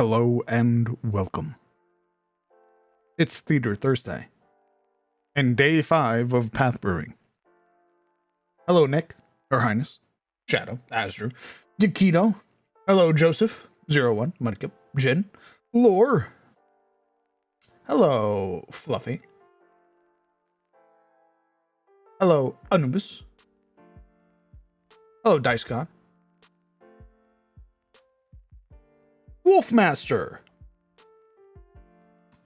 Hello and welcome. It's Theater Thursday and day 5 of Pathbrewing. Hello, Nick, Her Highness, Shadow, Azure, Dikito. Hello, Joseph, 01, Mudkip, Jin, Lore. Hello, Fluffy. Hello, Anubis. Hello, DiceCon. Wolfmaster.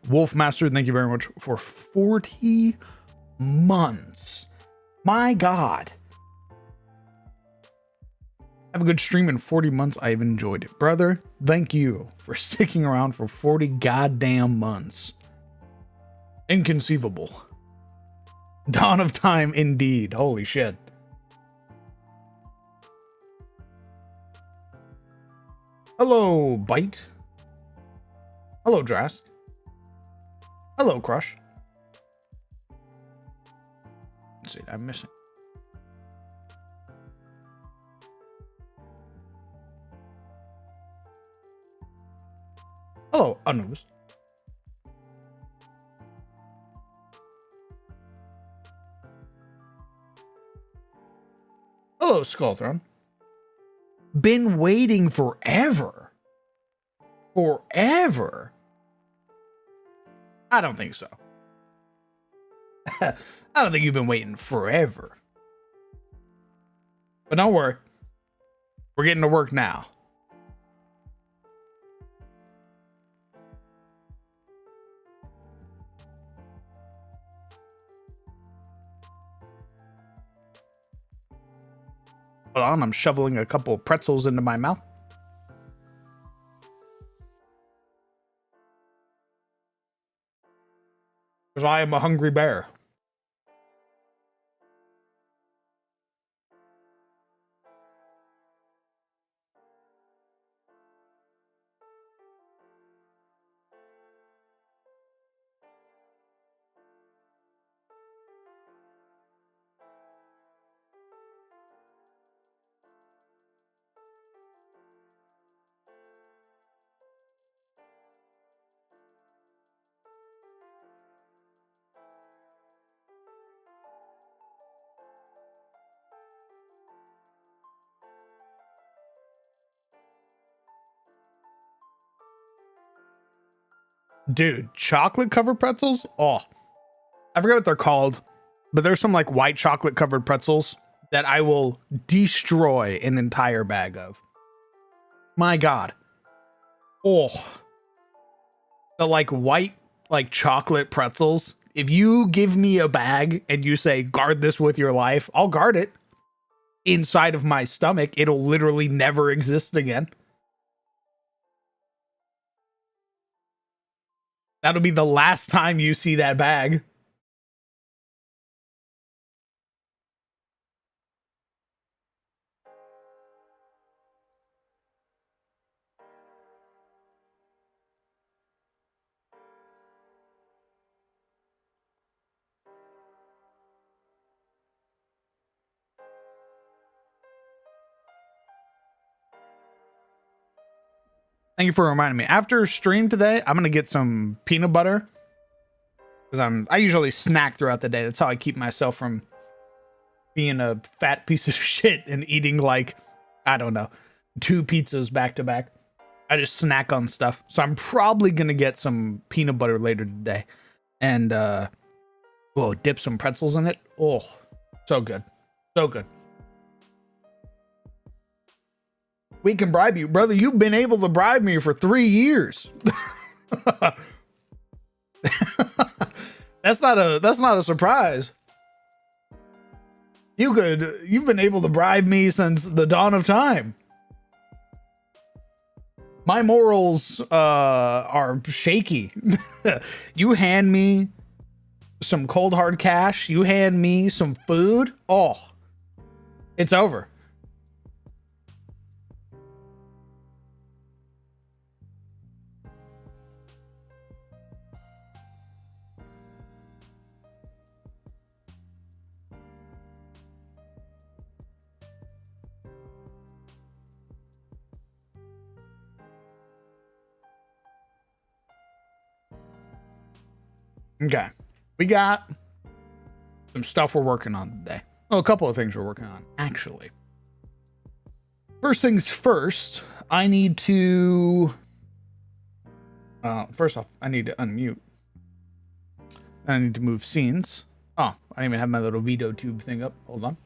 Wolfmaster, thank you very much for 40 months. My God. Have a good stream in 40 months. I've enjoyed it. Brother, thank you for sticking around for 40 goddamn months. Inconceivable. Dawn of time indeed. Holy shit. Hello, Bite. Hello, Drask. Hello, Crush. Let's see, I'm missing. Hello, Anubis. Hello, Skullthrone. Been waiting forever. Forever. I don't think so. I don't think you've been waiting forever. But don't worry. We're getting to work now. Hold on, I'm shoveling a couple of pretzels into my mouth. Because I am a hungry bear. Dude, chocolate covered pretzels? Oh, I forget what they're called, but there's some like white chocolate covered pretzels that I will destroy an entire bag of. My God. Oh, the like white, like chocolate pretzels. If you give me a bag and you say, guard this with your life, I'll guard it. Inside of my stomach, it'll literally never exist again. That'll be the last time you see that bag. Thank you for reminding me. After stream today, I'm gonna get some peanut butter because I usually snack throughout the day. That's how I keep myself from being a fat piece of shit and eating like, I don't know, 2 pizzas back to back. I just snack on stuff. So I'm probably gonna get some peanut butter later today, and dip some pretzels in it. Oh, so good, so good. We can bribe you, brother. You've been able to bribe me for 3 years. That's not a surprise. You've been able to bribe me since the dawn of time. My morals are shaky. You hand me some cold hard cash, you hand me some food, oh, it's over. Okay. We got some stuff we're working on today. Well, a couple of things we're working on, actually. First things first, I need to... first off, I need to unmute. I need to move scenes. Oh, I didn't even have my little veto tube thing up. Hold on.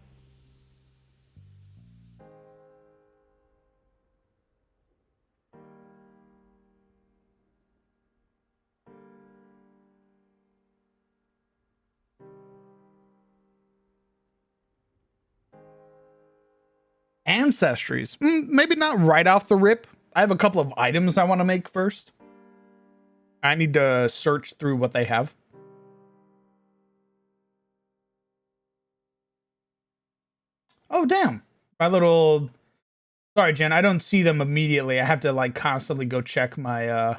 Ancestries. Maybe not right off the rip. I have a couple of items I want to make first. I need to search through what they have. Oh, damn. My little... Sorry, Jen. I don't see them immediately. I have to, like, constantly go check my,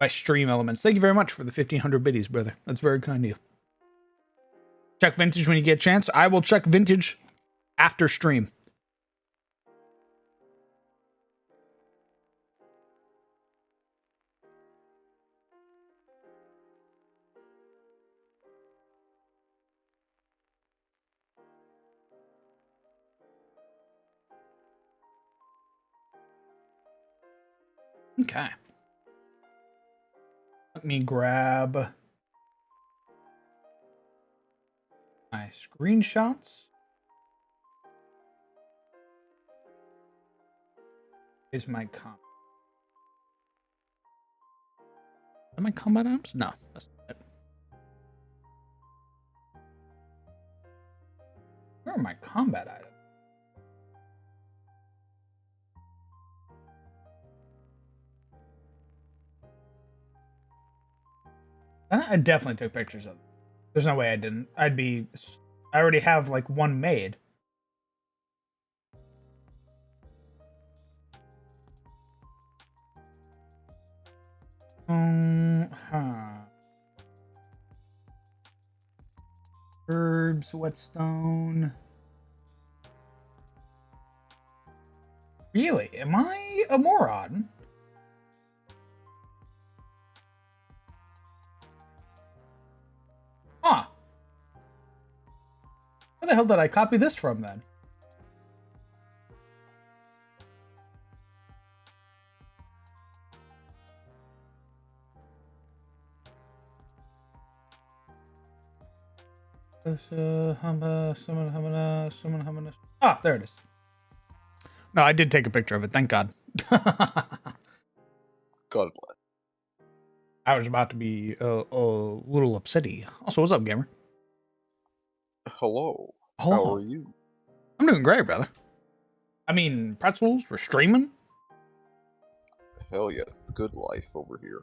my stream elements. Thank you very much for the 1,500 biddies, brother. That's very kind of you. Check vintage when you get a chance. I will check vintage after stream. Okay. Let me grab my screenshots. Is my Am I combat items? No, that's not it. Where are my combat items? I definitely took pictures of them. There's no way I didn't. I already have like one made. Herbs, whetstone. Really? Am I a moron? Huh. Where the hell did I copy this from then? Ah, there it is. No, I did take a picture of it. Thank God. God bless. I was about to be a little upsetty. Also, what's up, gamer? Hello. Hello. How are you? I'm doing great, brother. I mean, pretzels, we're streaming. Hell yes, the good life over here.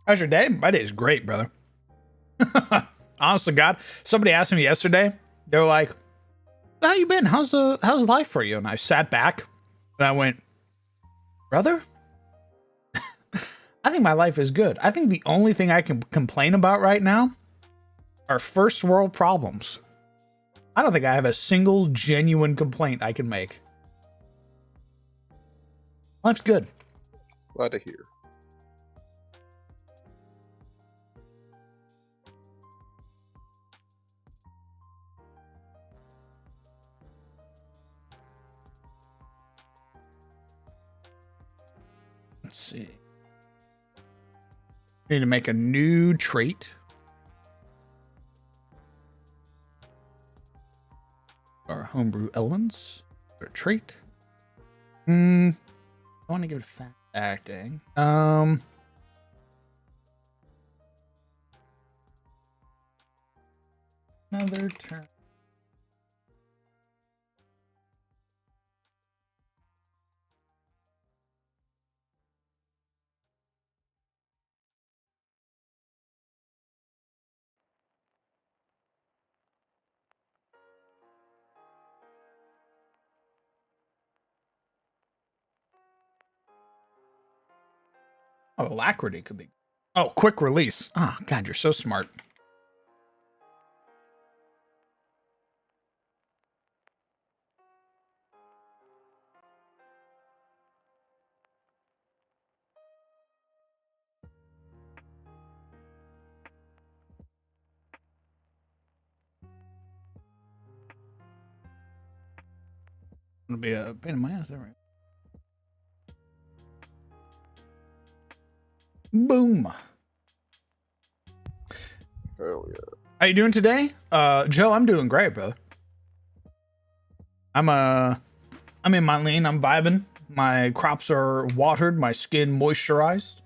How's your day? My day is great, brother. Honest to God, somebody asked me yesterday. They were like, "How you been? How's life for you?" And I sat back and I went, "Brother, I think my life is good. I think the only thing I can complain about right now are first world problems. I don't think I have a single genuine complaint I can make. Life's good." Glad to hear. Let's see. Need to make a new trait. Our homebrew elements. Or trait. I want to give it fast acting. Another turn. Oh, alacrity could be. Oh, quick release. Oh, God, you're so smart. It'll be a pain in my ass, right? Boom. Hell yeah. How you doing today? Joe, I'm doing great, brother. I'm in my lane, I'm vibing. My crops are watered, my skin moisturized.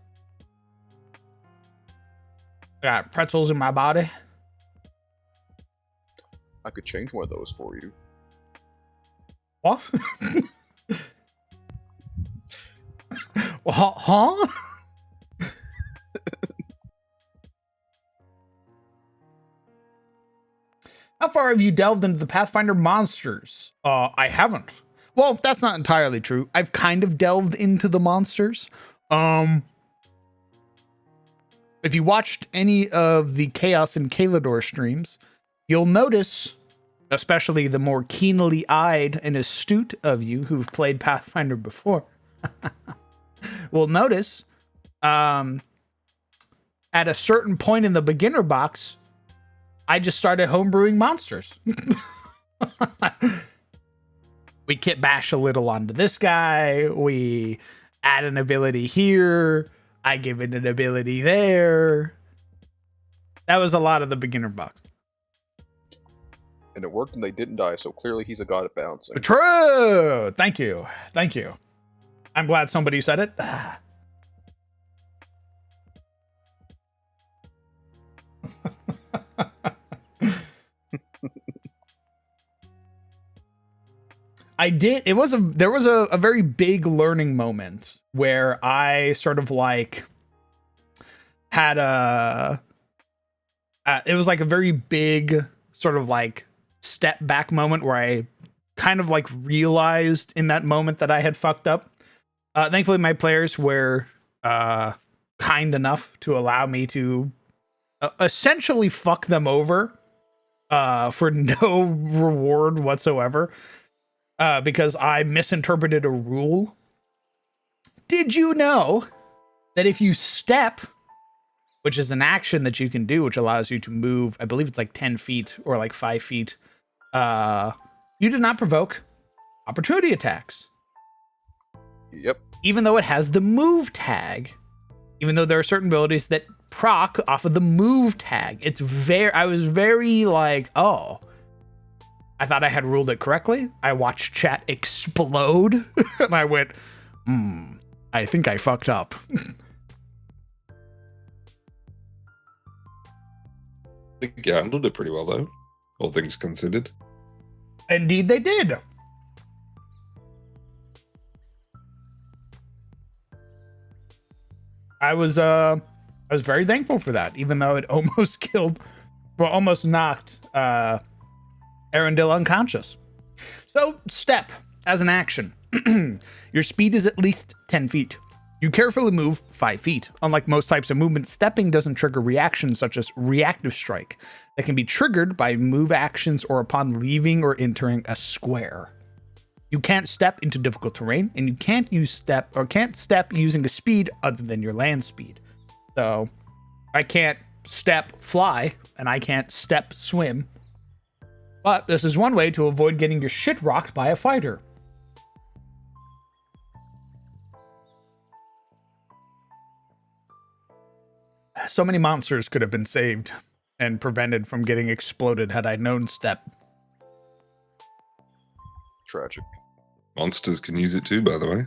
I got pretzels in my body. I could change one of those for you. What? Huh? How far have you delved into the Pathfinder monsters? I haven't. Well, that's not entirely true. I've kind of delved into the monsters. If you watched any of the Chaos and Caledor streams, you'll notice, especially the more keenly eyed and astute of you who've played Pathfinder before, will notice at a certain point in the beginner box, I just started homebrewing monsters. We kit bash a little onto this guy. We add an ability here. I give it an ability there. That was a lot of the beginner box. And it worked and they didn't die, so clearly he's a god at balancing. True. Thank you. Thank you. I'm glad somebody said it. I did. There was a very big learning moment where I sort of like had it was like a very big sort of like step back moment where I kind of like realized in that moment that I had fucked up. Thankfully my players were kind enough to allow me to essentially fuck them over for no reward whatsoever. Because I misinterpreted a rule. Did you know that if you step, which is an action that you can do, which allows you to move, I believe it's like 10 feet or like 5 feet, you do not provoke opportunity attacks. Yep. Even though it has the move tag. Even though there are certain abilities that proc off of the move tag. I was very like, oh. I thought I had ruled it correctly. I watched chat explode, and I went, I think I fucked up. I think you handled it pretty well, though, all things considered. Indeed they did. I was very thankful for that, even though it almost almost knocked Arundel unconscious. So, step as an action. Your speed is at least 10 feet. You carefully move 5 feet. Unlike most types of movement, stepping doesn't trigger reactions such as reactive strike that can be triggered by move actions or upon leaving or entering a square. You can't step into difficult terrain, and you can't step using a speed other than your land speed. So, I can't step fly, and I can't step swim. But this is one way to avoid getting your shit rocked by a fighter. So many monsters could have been saved and prevented from getting exploded had I known step. Tragic. Monsters can use it too, by the way.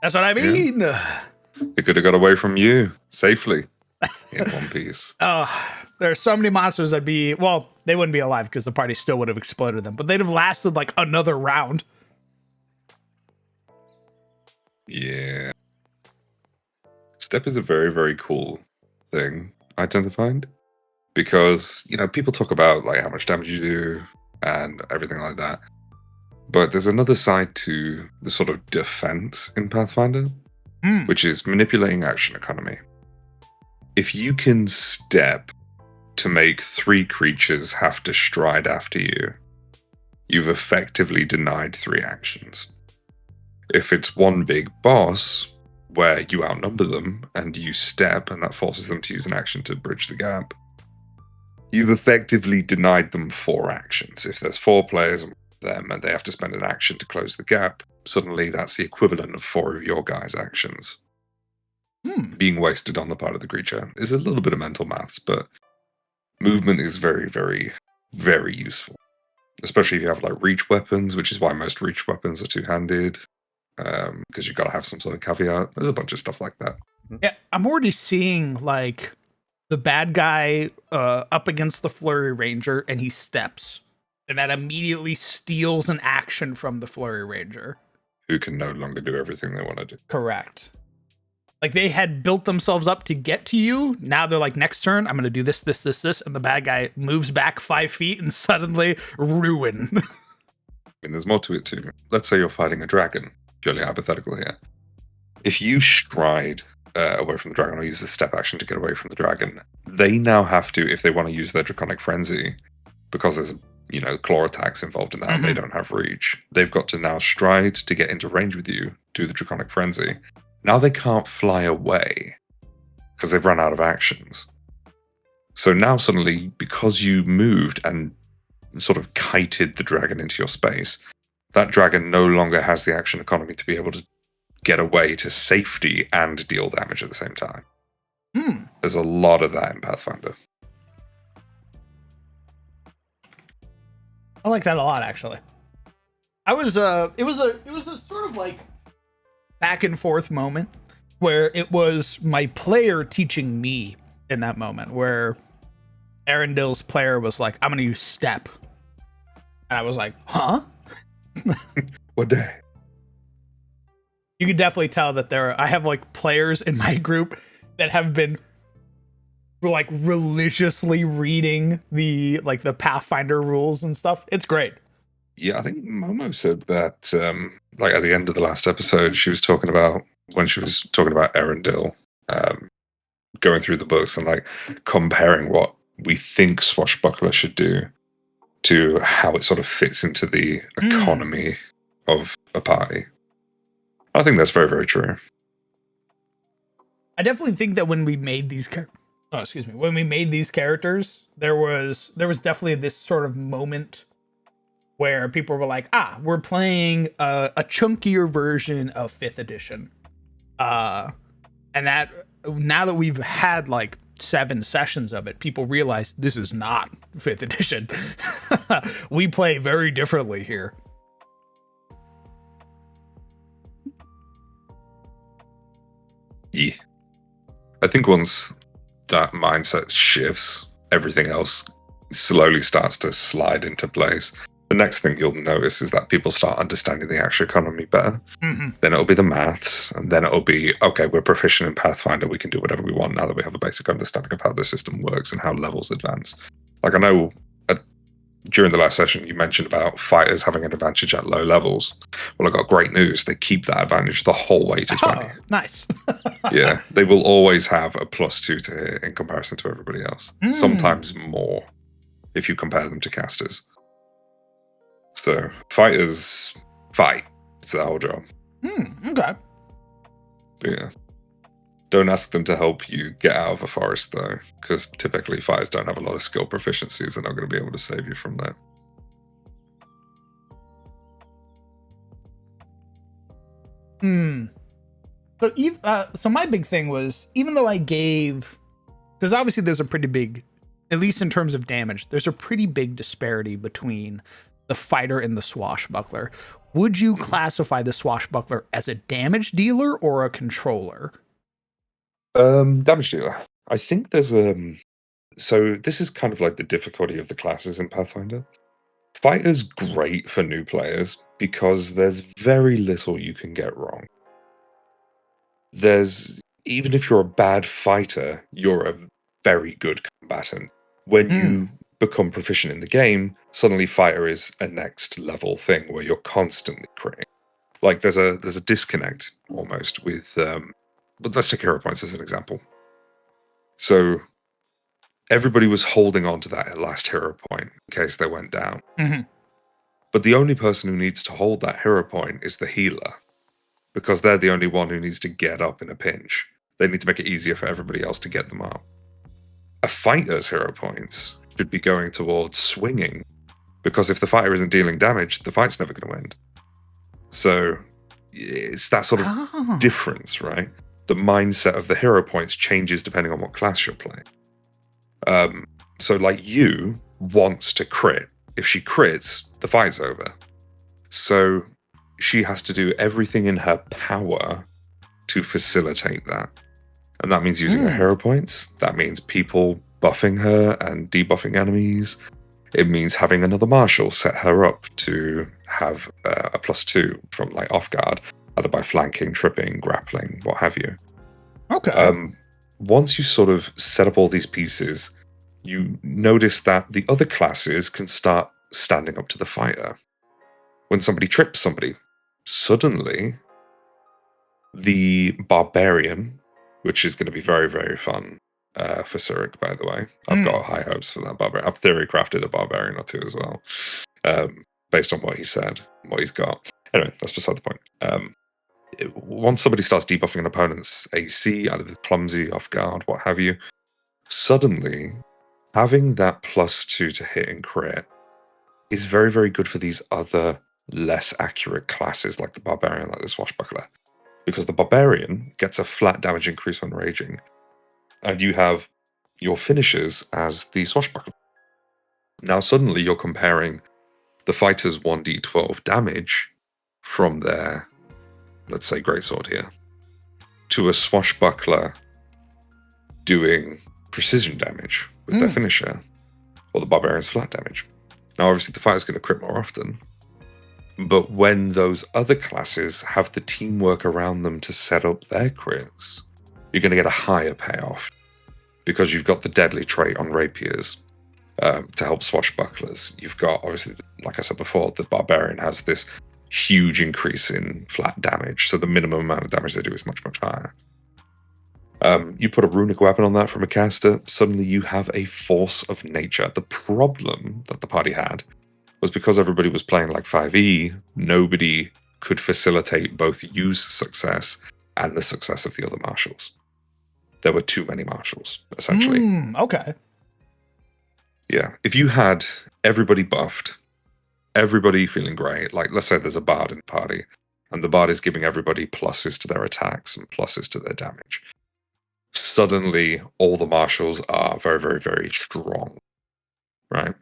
That's what I mean. They could have got away from you safely in one piece. There are so many monsters that'd be, well, they wouldn't be alive because the party still would have exploded them, but they'd have lasted like another round. Yeah. Step is a very, very cool thing, I tend to find. Because, people talk about like how much damage you do and everything like that. But there's another side to the sort of defense in Pathfinder, which is manipulating action economy. if you can step to make 3 creatures have to stride after you, you've effectively denied 3 actions. If it's one big boss where you outnumber them and you step and that forces them to use an action to bridge the gap, you've effectively denied them 4 actions. If there's 4 players and them and they have to spend an action to close the gap, suddenly that's the equivalent of 4 of your guys' actions being wasted on the part of the creature. Is a little bit of mental maths, but movement is very, very, very useful. Especially if you have like reach weapons, which is why most reach weapons are two-handed, because you've got to have some sort of caveat. There's a bunch of stuff like that. Yeah, I'm already seeing like the bad guy up against the Flurry Ranger, and he steps, and that immediately steals an action from the Flurry Ranger. Who can no longer do everything they want to do. Correct. Like they had built themselves up to get to you. Now they're like, next turn, I'm going to do this, this, this, this. And the bad guy moves back 5 feet and suddenly ruin. I mean, there's more to it too. Let's say you're fighting a dragon, purely hypothetical here. If you stride away from the dragon or use the step action to get away from the dragon, they now have to, if they want to use their Draconic Frenzy, because there's, claw attacks involved in that and they don't have reach, they've got to now stride to get into range with you, do the Draconic Frenzy. Now they can't fly away because they've run out of actions. So now suddenly, because you moved and sort of kited the dragon into your space, that dragon no longer has the action economy to be able to get away to safety and deal damage at the same time. There's a lot of that in Pathfinder. I like that a lot, actually. It was a sort of like back and forth moment where it was my player teaching me in that moment, where Arundel's player was like, I'm going to use step. And I was like, huh? What day? You could definitely tell that I have like players in my group that have been like religiously reading the Pathfinder rules and stuff. It's great. Yeah, I think Momo said that, like at the end of the last episode, she was talking about when she was talking about Arundel, going through the books and like comparing what we think Swashbuckler should do to how it sort of fits into the economy of a party. I think that's very, very true. I definitely think that when we made these when we made these characters, there was definitely this sort of moment where people were like, we're playing a chunkier version of 5th edition. And that now that we've had like 7 sessions of it, people realize this is not 5th edition. We play very differently here. Yeah. I think once that mindset shifts, everything else slowly starts to slide into place. The next thing you'll notice is that people start understanding the actual economy better. Then it'll be the maths, and then it'll be, okay, we're proficient in Pathfinder, we can do whatever we want now that we have a basic understanding of how the system works and how levels advance. Like I know during the last session you mentioned about fighters having an advantage at low levels. Well, I got great news. They keep that advantage the whole way to 20. Oh, nice. Yeah, they will always have a +2 to hit in comparison to everybody else. Sometimes more if you compare them to casters. So fighters fight. It's their whole job. Okay. Yeah. Don't ask them to help you get out of a forest, though, because typically fighters don't have a lot of skill proficiencies. They're not going to be able to save you from that. So my big thing was, even though I gave, because obviously there's a pretty big, at least in terms of damage, there's a pretty big disparity between the fighter and the swashbuckler. Would you classify the swashbuckler as a damage dealer or a controller? Damage dealer. I think there's so this is kind of like the difficulty of the classes in Pathfinder. Fighter's great for new players because there's very little you can get wrong. Even if you're a bad fighter, you're a very good combatant. When you become proficient in the game, suddenly fighter is a next level thing where you're constantly critting. Like there's a disconnect almost with but let's take hero points as an example. So everybody was holding on to that last hero point in case they went down. Mm-hmm. But the only person who needs to hold that hero point is the healer, because they're the only one who needs to get up in a pinch. They need to make it easier for everybody else to get them up. A fighter's hero points should be going towards swinging, because if the fighter isn't dealing damage, the fight's never going to end. So it's that sort of difference, right? The mindset of the hero points changes depending on what class you're playing. So like Yu wants to crit. If she crits, the fight's over. So she has to do everything in her power to facilitate that. And that means using her hero points. That means people buffing her and debuffing enemies. It means having another marshal set her up to have a +2 from like off guard, either by flanking, tripping, grappling, what have you. Okay. Once you sort of set up all these pieces, you notice that the other classes can start standing up to the fighter. When somebody trips somebody, suddenly the barbarian, which is going to be very, very fun for Zurich, by the way. I've got high hopes for that barbarian. I've theory crafted a barbarian or two as well, based on what he said, what he's got. Anyway, that's beside the point. Once somebody starts debuffing an opponent's AC, either with clumsy, off guard, what have you, suddenly having that +2 to hit and crit is very, very good for these other less accurate classes like the barbarian, like the swashbuckler. Because the barbarian gets a flat damage increase when raging, and you have your finishers as the swashbuckler. Now suddenly you're comparing the fighter's 1d12 damage from their, let's say, greatsword here, to a swashbuckler doing precision damage with their finisher, or the barbarian's flat damage. Now obviously the fighter's going to crit more often, but when those other classes have the teamwork around them to set up their crits, you're going to get a higher payoff, because you've got the deadly trait on rapiers to help swashbucklers. You've got, obviously, like I said before, the barbarian has this huge increase in flat damage, so the minimum amount of damage they do is much, much higher. You put a runic weapon on that from a caster, suddenly you have a force of nature. The problem that the party had was because everybody was playing like 5e, nobody could facilitate both Yu's success and the success of the other marshals. There were too many marshals, essentially. Okay. Yeah. If you had everybody buffed, everybody feeling great, like let's say there's a bard in the party, and the bard is giving everybody pluses to their attacks and pluses to their damage, suddenly all the marshals are very, very, very strong, right?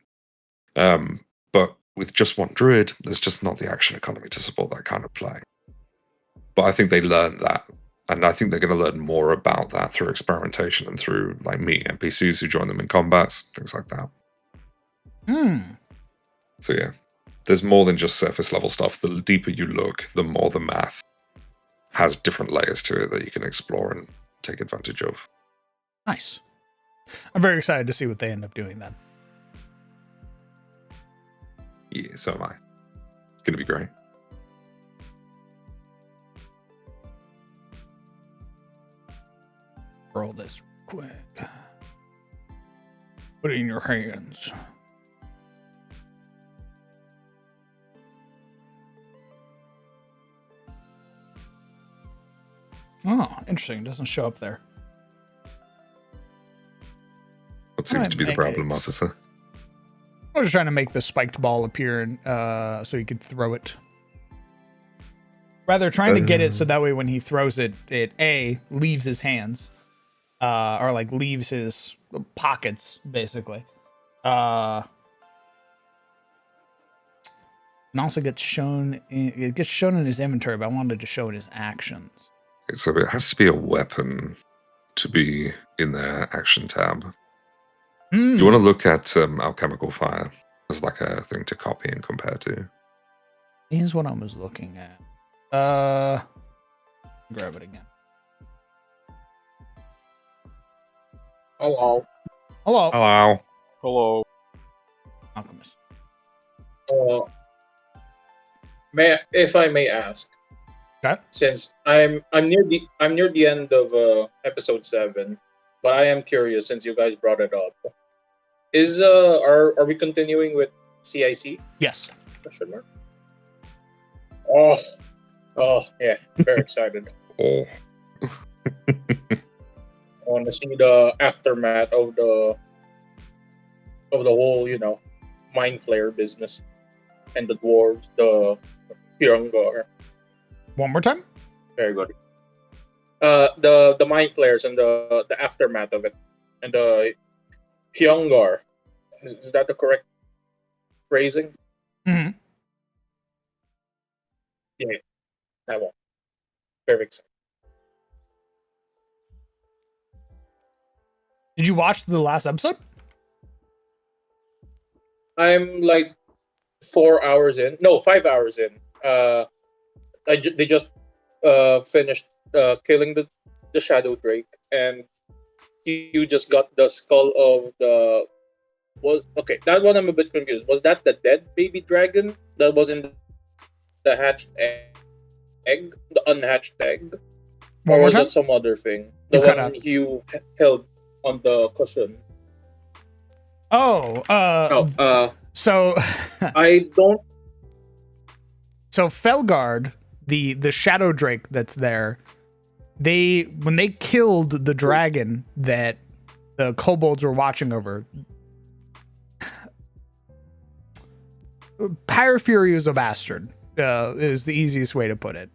But with just one druid, there's just not the action economy to support that kind of play. But I think they learned that, and I think they're going to learn more about that through experimentation and through like meeting NPCs who join them in combats, things like that. So yeah, there's more than just surface level stuff. The deeper you look, the more the math has different layers to it that you can explore and take advantage of. Nice. I'm very excited to see what they end up doing then. Yeah, so am I. It's going to be great. Roll this quick. Put it in your hands. Oh, interesting. It doesn't show up there. What seems to be the problem, officer? I was just trying to make the spiked ball appear and, so he could throw it. Rather trying to get it so that way when he throws it, it A, leaves his hands. Or like leaves his pockets, basically. And also gets shown it gets shown in his inventory, but I wanted to show in his actions. So it has to be a weapon to be in their action tab. You want to look at alchemical fire as like a thing to copy and compare to. Here's what I was looking at. Grab it again. Hello. Hello. Hello. Hello. Alchemist. If I may ask, Okay. since I'm near the end of episode 7, but I am curious since you guys brought it up. Is are we continuing with CIC? Yes. Question mark. Oh, oh yeah, very excited. Oh. I want to see the aftermath of the whole, mind flare business and the dwarves, the Pirangar. One more time. Very good. The mind flares and the aftermath of it, and the Pyongar. Is that the correct phrasing? hmm Yeah, that one. Very excited. Did you watch the last episode? I'm like 4 hours in. No, 5 hours in. They just finished killing the Shadow Drake, and you just got the skull of the. Well, okay, that one I'm a bit confused. Was that the dead baby dragon that was in the hatched egg, the unhatched egg, One or more was time. that some other thing? You The cut one out. you held on the cushion. Oh, so I don't. so Felgard, the shadow drake that's there, when they killed the dragon that the kobolds were watching over, Pyre Fury was a bastard. Is the easiest way to put it.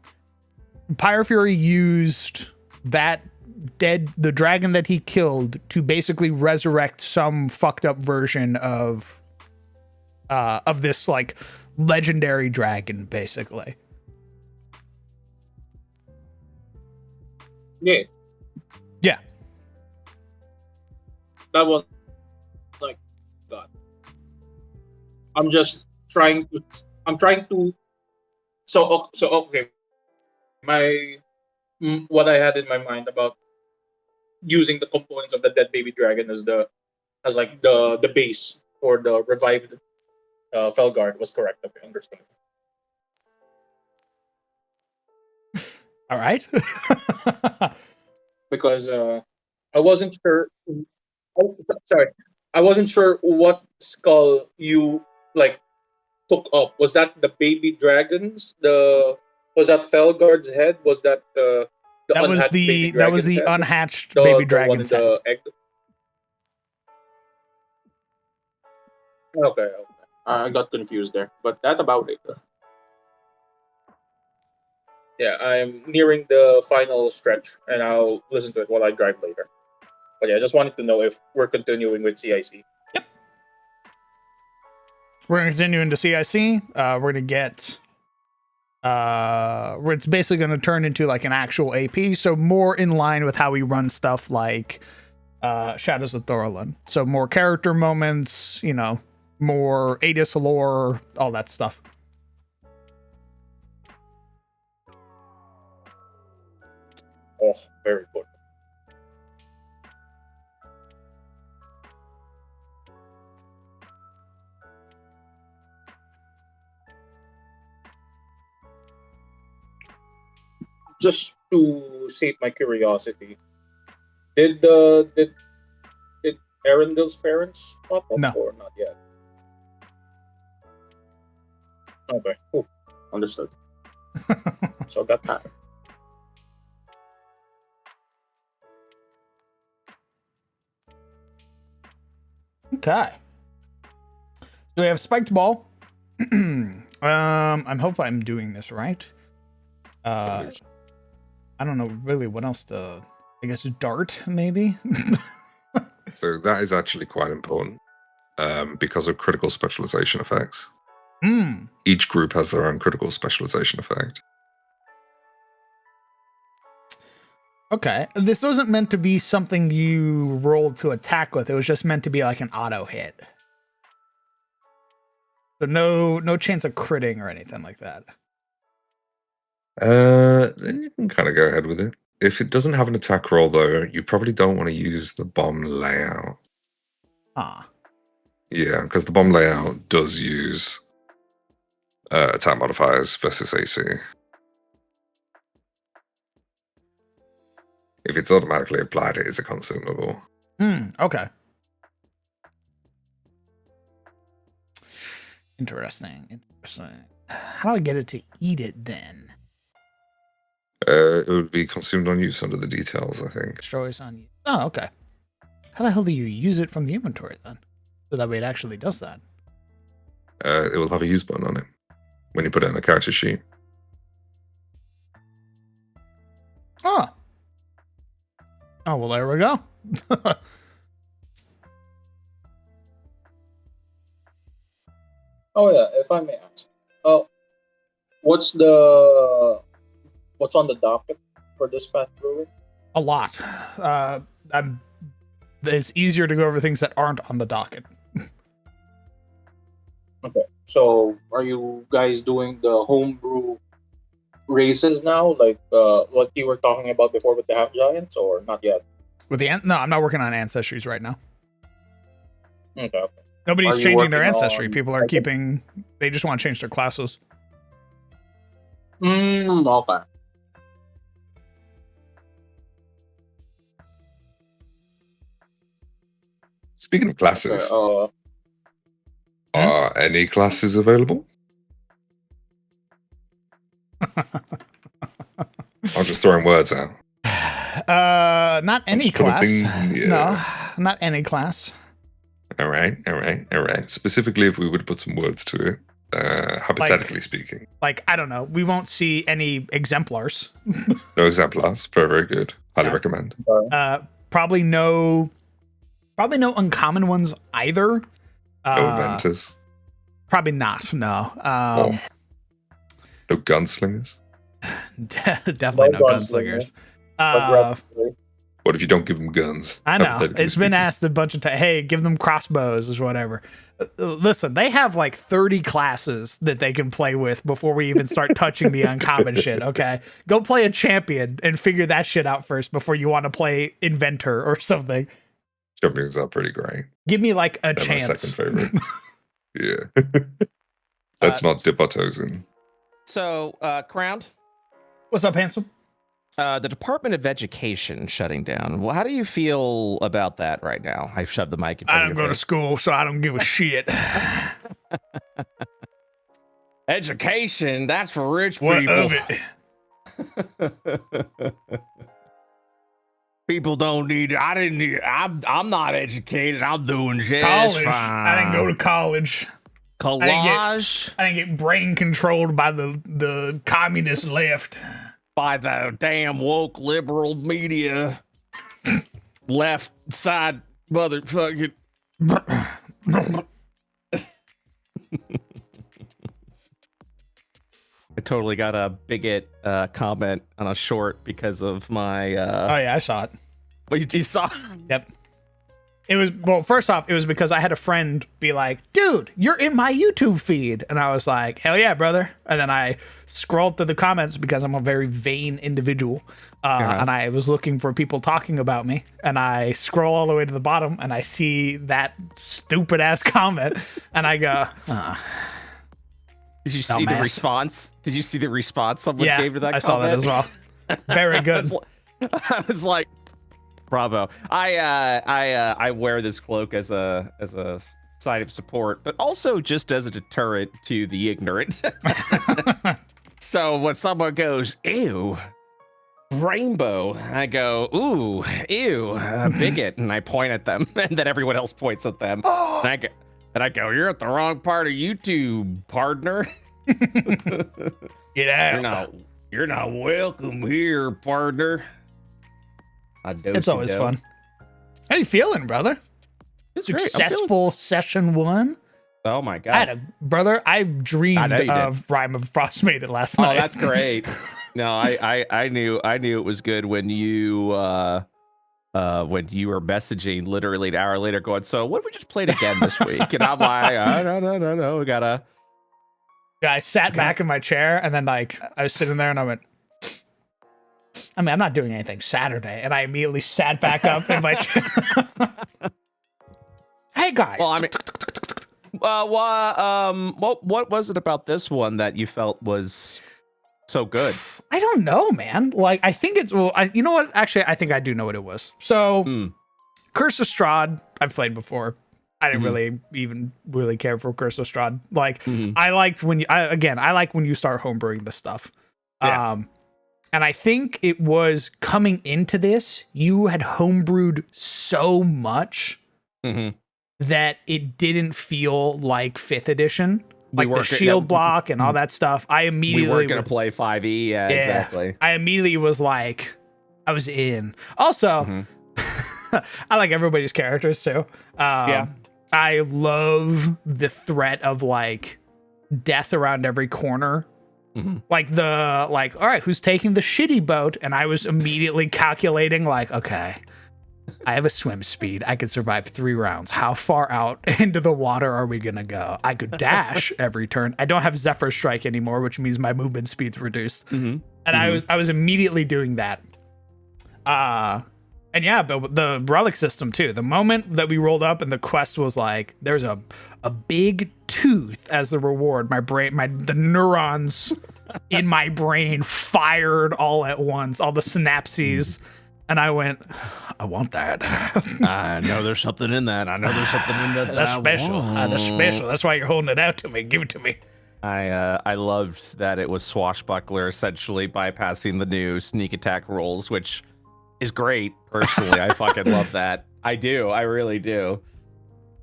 Pyre Fury used the dragon that he killed to basically resurrect some fucked up version of this like legendary dragon, basically. Yeah. Yeah. That one, like, God. I'm just trying to. I'm trying to. So okay. What I had in my mind about using the components of the dead baby dragon as like the base for the revived Felguard was correct. Okay, understand. All right. Because I wasn't sure. Oh, sorry, I wasn't sure what skull you like took up. Was that the baby dragons? Was that Felguard's head? Was that the that was unhatched baby the dragon's head? unhatched baby The one in dragon's head. the egg. Okay, okay. I got confused there, but that's about it. Yeah, I'm nearing the final stretch, and I'll listen to it while I drive later. But yeah, I just wanted to know if we're continuing with CIC. We're gonna continue into CIC. We're gonna get it's basically gonna turn into like an actual AP, so more in line with how we run stuff like Shadows of Thorolund. So more character moments, more Adis lore, all that stuff. Oh, very good. Just to sate my curiosity, did did Arundel's parents pop up No. or not yet? Okay, cool. Understood. So that time. Okay. So we have Spiked Ball. I hope I'm doing this right. I don't know really what else to. I guess Dart maybe. So that is actually quite important because of critical specialization effects. Each group has their own critical specialization effect. Okay. This wasn't meant to be something you rolled to attack with. It was just meant to be like an auto hit. So no chance of critting or anything like that. Then you can kind of go ahead with it. If it doesn't have an attack roll, though, you probably don't want to use the bomb layout. Ah. Yeah, because the bomb layout does use attack modifiers versus AC. If it's automatically applied, it is a consumable. Okay. Interesting. How do I get it to eat it then? It would be consumed on use under the details, I think. Destroys on you. Oh, okay. How the hell do you use it from the inventory then? So that way it actually does that. It will have a use button on it when you put it in the character sheet. Oh. Oh, well, there we go. Oh yeah, if I may ask, what's on the docket for this path brewing? A lot. It's easier to go over things that aren't on the docket. Okay, so are you guys doing the homebrew races now, like what you were talking about before with the half giants, or not yet? No, I'm not working on ancestries right now. Okay. Nobody's Are you changing their working ancestry. on- People are keeping. They just want to change their classes. Okay. Speaking of classes, are any classes available? I'm just throwing words out. Not any just putting class. things in the No, air. not any class. All right. Specifically, if we would put some words to it, hypothetically speaking. Like, I don't know. We won't see any exemplars. No exemplars. Very, very good. Highly Yeah. recommend. Probably no uncommon ones either. No inventors. Probably not. No. No gunslingers. Definitely no gunslingers. What if you don't give them guns? I know. Hypothetically It's been speaking. asked a bunch of times. Hey, give them crossbows or whatever. Listen, they have like 30 classes that they can play with before we even start touching the uncommon shit. Okay, go play a champion and figure that shit out first before you want to play inventor or something. Champions are pretty great. Give me like a They're chance. my second favorite. Yeah. Let's not dip our toes in. So, Crowned, What's up, handsome? the Department of Education shutting down. Well, how do you feel about that right now? I shoved the mic in front I of don't your go to face. school, so I don't give a shit. Education, that's for rich What people. of it? People don't need. I'm not educated. I'm doing just College. fine. I didn't go to college. collage I didn't get brain controlled by the communist left. by the damn woke liberal media left side motherfucking. I totally got a bigot comment on a short because of my. Oh yeah, I saw it. What you saw? Yep. It was, well, first off, it was because I had a friend be like, dude, you're in my YouTube feed. And I was like, hell yeah, brother. And then I scrolled through the comments because I'm a very vain individual. And I was looking for people talking about me. And I scroll all the way to the bottom and I see that stupid ass comment. And I go, Did you see the Dumbass. response? Did you see the response someone yeah, gave to that I saw that comment? as well. Very good. I was like, bravo. I wear this cloak as a sign of support, but also just as a deterrent to the ignorant. So when someone goes, ew, rainbow, I go, ooh, ew, bigot, and I point at them, and then everyone else points at them. And I go, you're at the wrong part of YouTube, partner. Get out. You're not welcome here, partner. It's always fun. How you feeling, brother? It's great. I'm feeling- Successful session 1. Oh my god. I had I dreamed know you of Rime of Frost Maiden last Oh, night. that's great. No, I knew it was good when you were messaging literally an hour later going, so what if we just played again this week? And I'm like, no, we gotta. Yeah, I sat back in my chair and then like I was sitting there and I went, I mean, I'm not doing anything Saturday. And I immediately sat back up and like, hey guys. Well, I mean, what was it about this one that you felt was so good? I don't know, man. Like, I think it's, well, you know what? Actually, I think I do know what it was. So, Curse of Strahd, I've played before. I didn't really even really care for Curse of Strahd. Like, I liked when I like when you start homebrewing this stuff. Yeah. And I think it was coming into this, you had homebrewed so much that it didn't feel like 5th edition. Like the shield block and all that stuff. I immediately we weren't gonna play 5e. Yeah, exactly. I immediately was like, I was in. Also, I like everybody's characters too. I love the threat of like death around every corner. Like all right, who's taking the shitty boat? And I was immediately calculating like, okay, I have a swim speed. I could survive 3 rounds. How far out into the water are we gonna go? I could dash every turn. I don't have Zephyr Strike anymore, which means my movement speed's reduced. And I was immediately doing that. And yeah, but the relic system too. The moment that we rolled up and the quest was like, there's a big tooth as the reward. The neurons in my brain fired all at once, all the synapses. And I went, I want that. I know there's something in that. That's special. That's special. That's why you're holding it out to me. Give it to me. I loved that it was Swashbuckler, essentially bypassing the new sneak attack rules, which is great. Personally, I fucking love that. I do. I really do.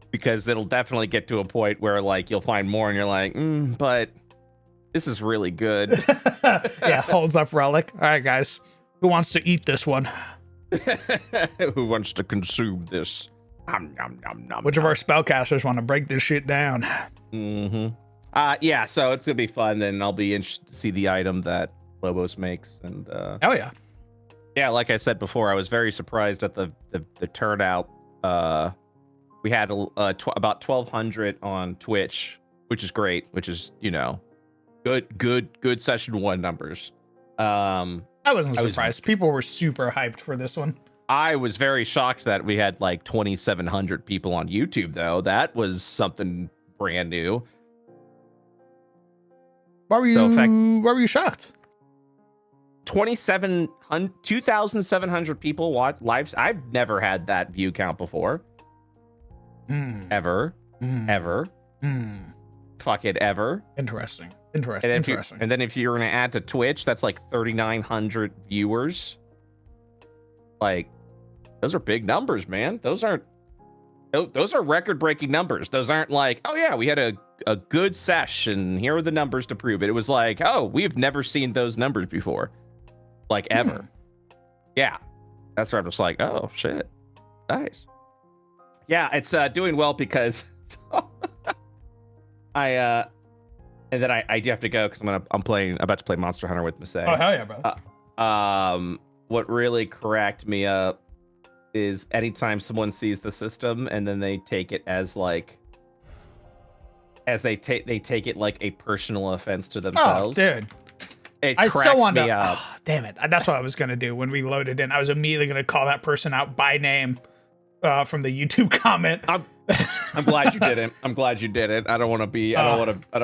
Because it'll definitely get to a point where like you'll find more and you're like, but this is really good. Yeah, holds up relic. All right, guys. Who wants to eat this one? Who wants to consume this? Which of our spellcasters want to break this shit down? Yeah, so it's gonna be fun, and I'll be interested to see the item that Lobos makes. And hell yeah. Yeah, like I said before, I was very surprised at the turnout. We had about 1,200 on Twitch, which is great. Which is, you know, good session 1 numbers. I wasn't surprised. People were super hyped for this one. I was very shocked that we had like 2,700 people on YouTube, though. That was something brand new. Why were you shocked? 2,700 people watch lives. I've never had that view count before. Ever. Fucking ever. Interesting. And then if you're gonna add to Twitch, that's like 3,900 viewers. Like, those are big numbers, man. Those are record-breaking numbers. Those aren't like, oh yeah, we had a good session. Here are the numbers to prove it. It was like, oh, we've never seen those numbers before, like ever. Yeah, that's where I'm just like, oh shit, nice. Yeah, it's doing well because and then I do have to go because I'm about to play Monster Hunter with Masay. Oh hell yeah, brother. What really cracked me up is anytime someone sees the system and then they take it as like, they take it like a personal offense to themselves. Oh, dude. It cracks me up. Oh, damn it. That's what I was going to do when we loaded in. I was immediately going to call that person out by name from the YouTube comment. I'm glad you didn't. I'm glad you didn't. I don't want to be, I don't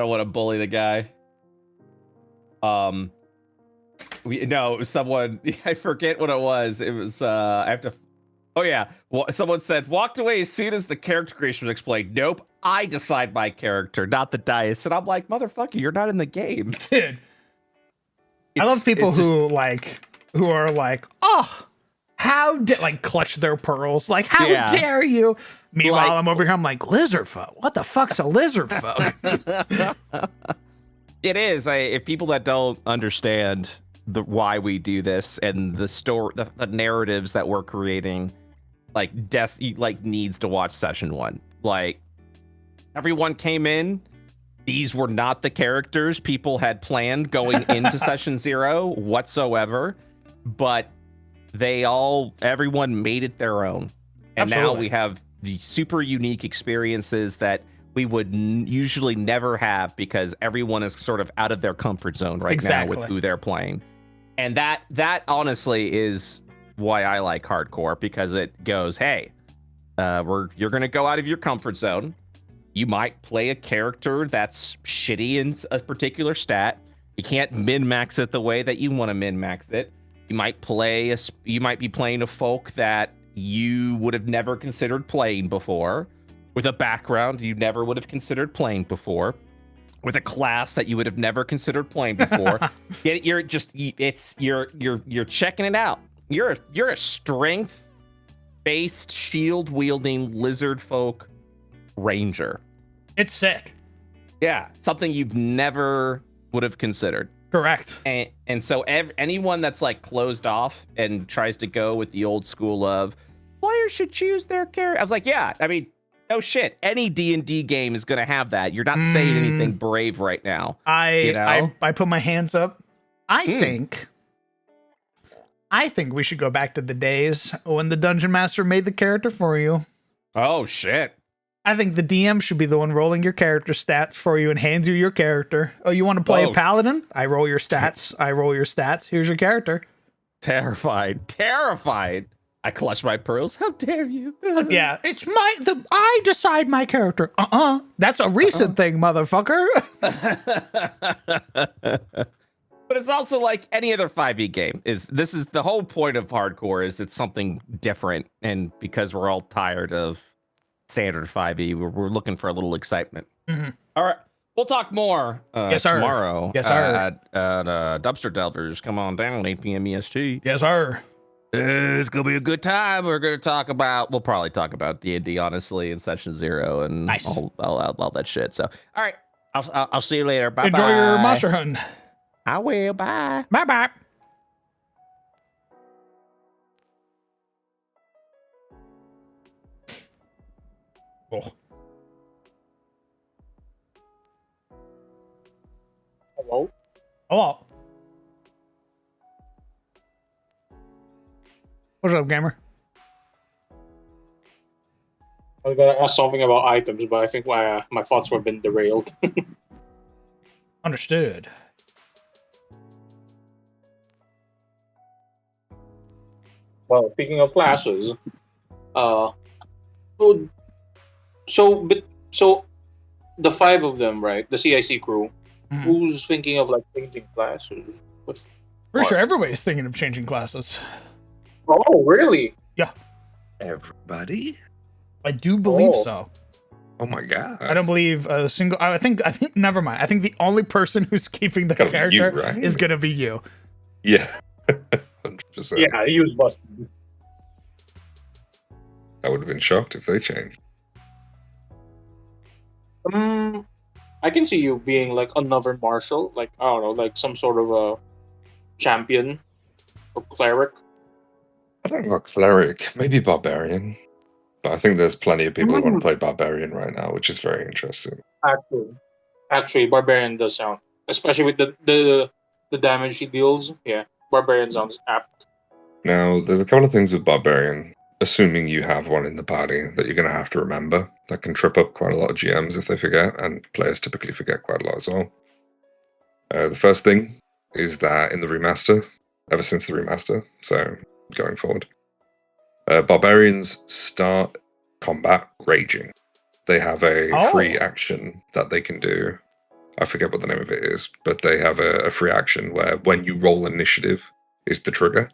want to bully the guy. It was someone, I forget what it was. It was, I have to, oh yeah. Well, someone said, walked away as soon as the character creation was explained. Nope. I decide my character, not the dice. And I'm like, motherfucker, you're not in the game. Dude. I love people who are like, oh, like clutch their pearls. Like, how dare you? Meanwhile, I'm over here. I'm like, lizard folk. What the fuck's a lizard folk? It is. If people that don't understand why we do this and the story, the narratives that we're creating, like needs to watch session 1. Like, everyone came in. These were not the characters people had planned going into session 0 whatsoever, but everyone made it their own. And Absolutely. Now we have the super unique experiences that we would usually never have because everyone is sort of out of their comfort zone now with who they're playing. And that honestly is why I like hardcore, because it goes, hey, you're going to go out of your comfort zone. You might play a character that's shitty in a particular stat. You can't min-max it the way that you want to min-max it. You might be playing a folk that you would have never considered playing before, with a background you never would have considered playing before, with a class that you would have never considered playing before. You're checking it out. You're a strength-based, shield-wielding lizard folk ranger. It's sick. Yeah, something you've never would have considered. Correct. And so anyone that's like closed off and tries to go with the old school of players should choose their character. I was like, yeah, I mean, no shit. Any D&D game is going to have that. You're not saying anything brave right now. I put my hands up. I think we should go back to the days when the dungeon master made the character for you. Oh shit. I think the DM should be the one rolling your character stats for you and hands you your character. Oh, you want to play a paladin? I roll your stats. I roll your stats. Here's your character. Terrified. I clutch my pearls. How dare you? Yeah, I decide my character. That's a recent thing, motherfucker. But it's also like any other 5e game. This is the whole point of hardcore is it's something different, and because we're all tired of standard 5e, we're looking for a little excitement. Mm-hmm. All right, we'll talk more tomorrow. Yes, sir. At Dumpster Delvers. Come on down, 8 p.m. EST. Yes, sir. It's gonna be a good time. We'll probably talk about D&D honestly in session 0 and nice. all that shit. So, all right, I'll see you later. Bye. Enjoy your monster hunting. I will. Bye. Bye. Oh. Hello? Hello. What's up, gamer? I was gonna ask something about items, but I think my thoughts were been derailed. Understood. Well, speaking of classes, so the 5 of them, right? The CIC crew. Mhm. Who's thinking of like changing classes? Pretty sure everybody's thinking of changing classes. Oh, really? Everybody? I do believe so. Oh my god. I don't believe a single. I think. Never mind. I think the only person who's keeping the Gotta be character you, right? is gonna be you. Yeah. 100%. Yeah, he was busted. I would have been shocked if they changed. I can see you being like another martial, like I don't know, like some sort of a champion or cleric. I don't know, cleric, maybe barbarian. But I think there's plenty of people who want to play barbarian right now, which is very interesting. Actually, barbarian does sound, especially with the damage he deals. Yeah, barbarian sounds apt. Now, there's a couple of things with barbarian, assuming you have one in the party that you're going to have to remember. That can trip up quite a lot of GMs if they forget, and players typically forget quite a lot as well. The first thing is that in the remaster, ever since the remaster, so going forward, barbarians start combat raging. They have a free action that they can do. I forget what the name of it is, but they have a free action where when you roll initiative is the trigger,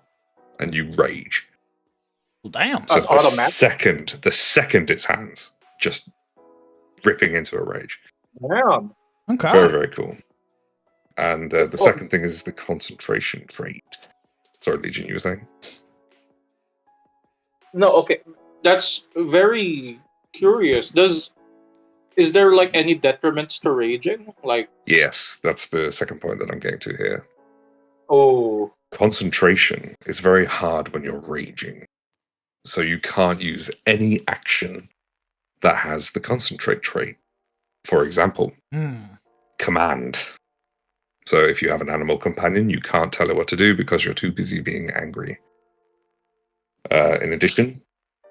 and you rage. Damn. So That's the second it's hands, just ripping into a rage. Damn. Okay. Very, very cool. And the second thing is the concentration trait. Sorry, Legion, you were saying? No, okay. That's very curious. Is there like any detriments to raging? Like, Yes, that's the second point that I'm getting to here. oh, Concentration is very hard when you're raging. So you can't use any action that has the concentrate trait. For example, command. So if you have an animal companion, you can't tell it what to do because you're too busy being angry. In addition,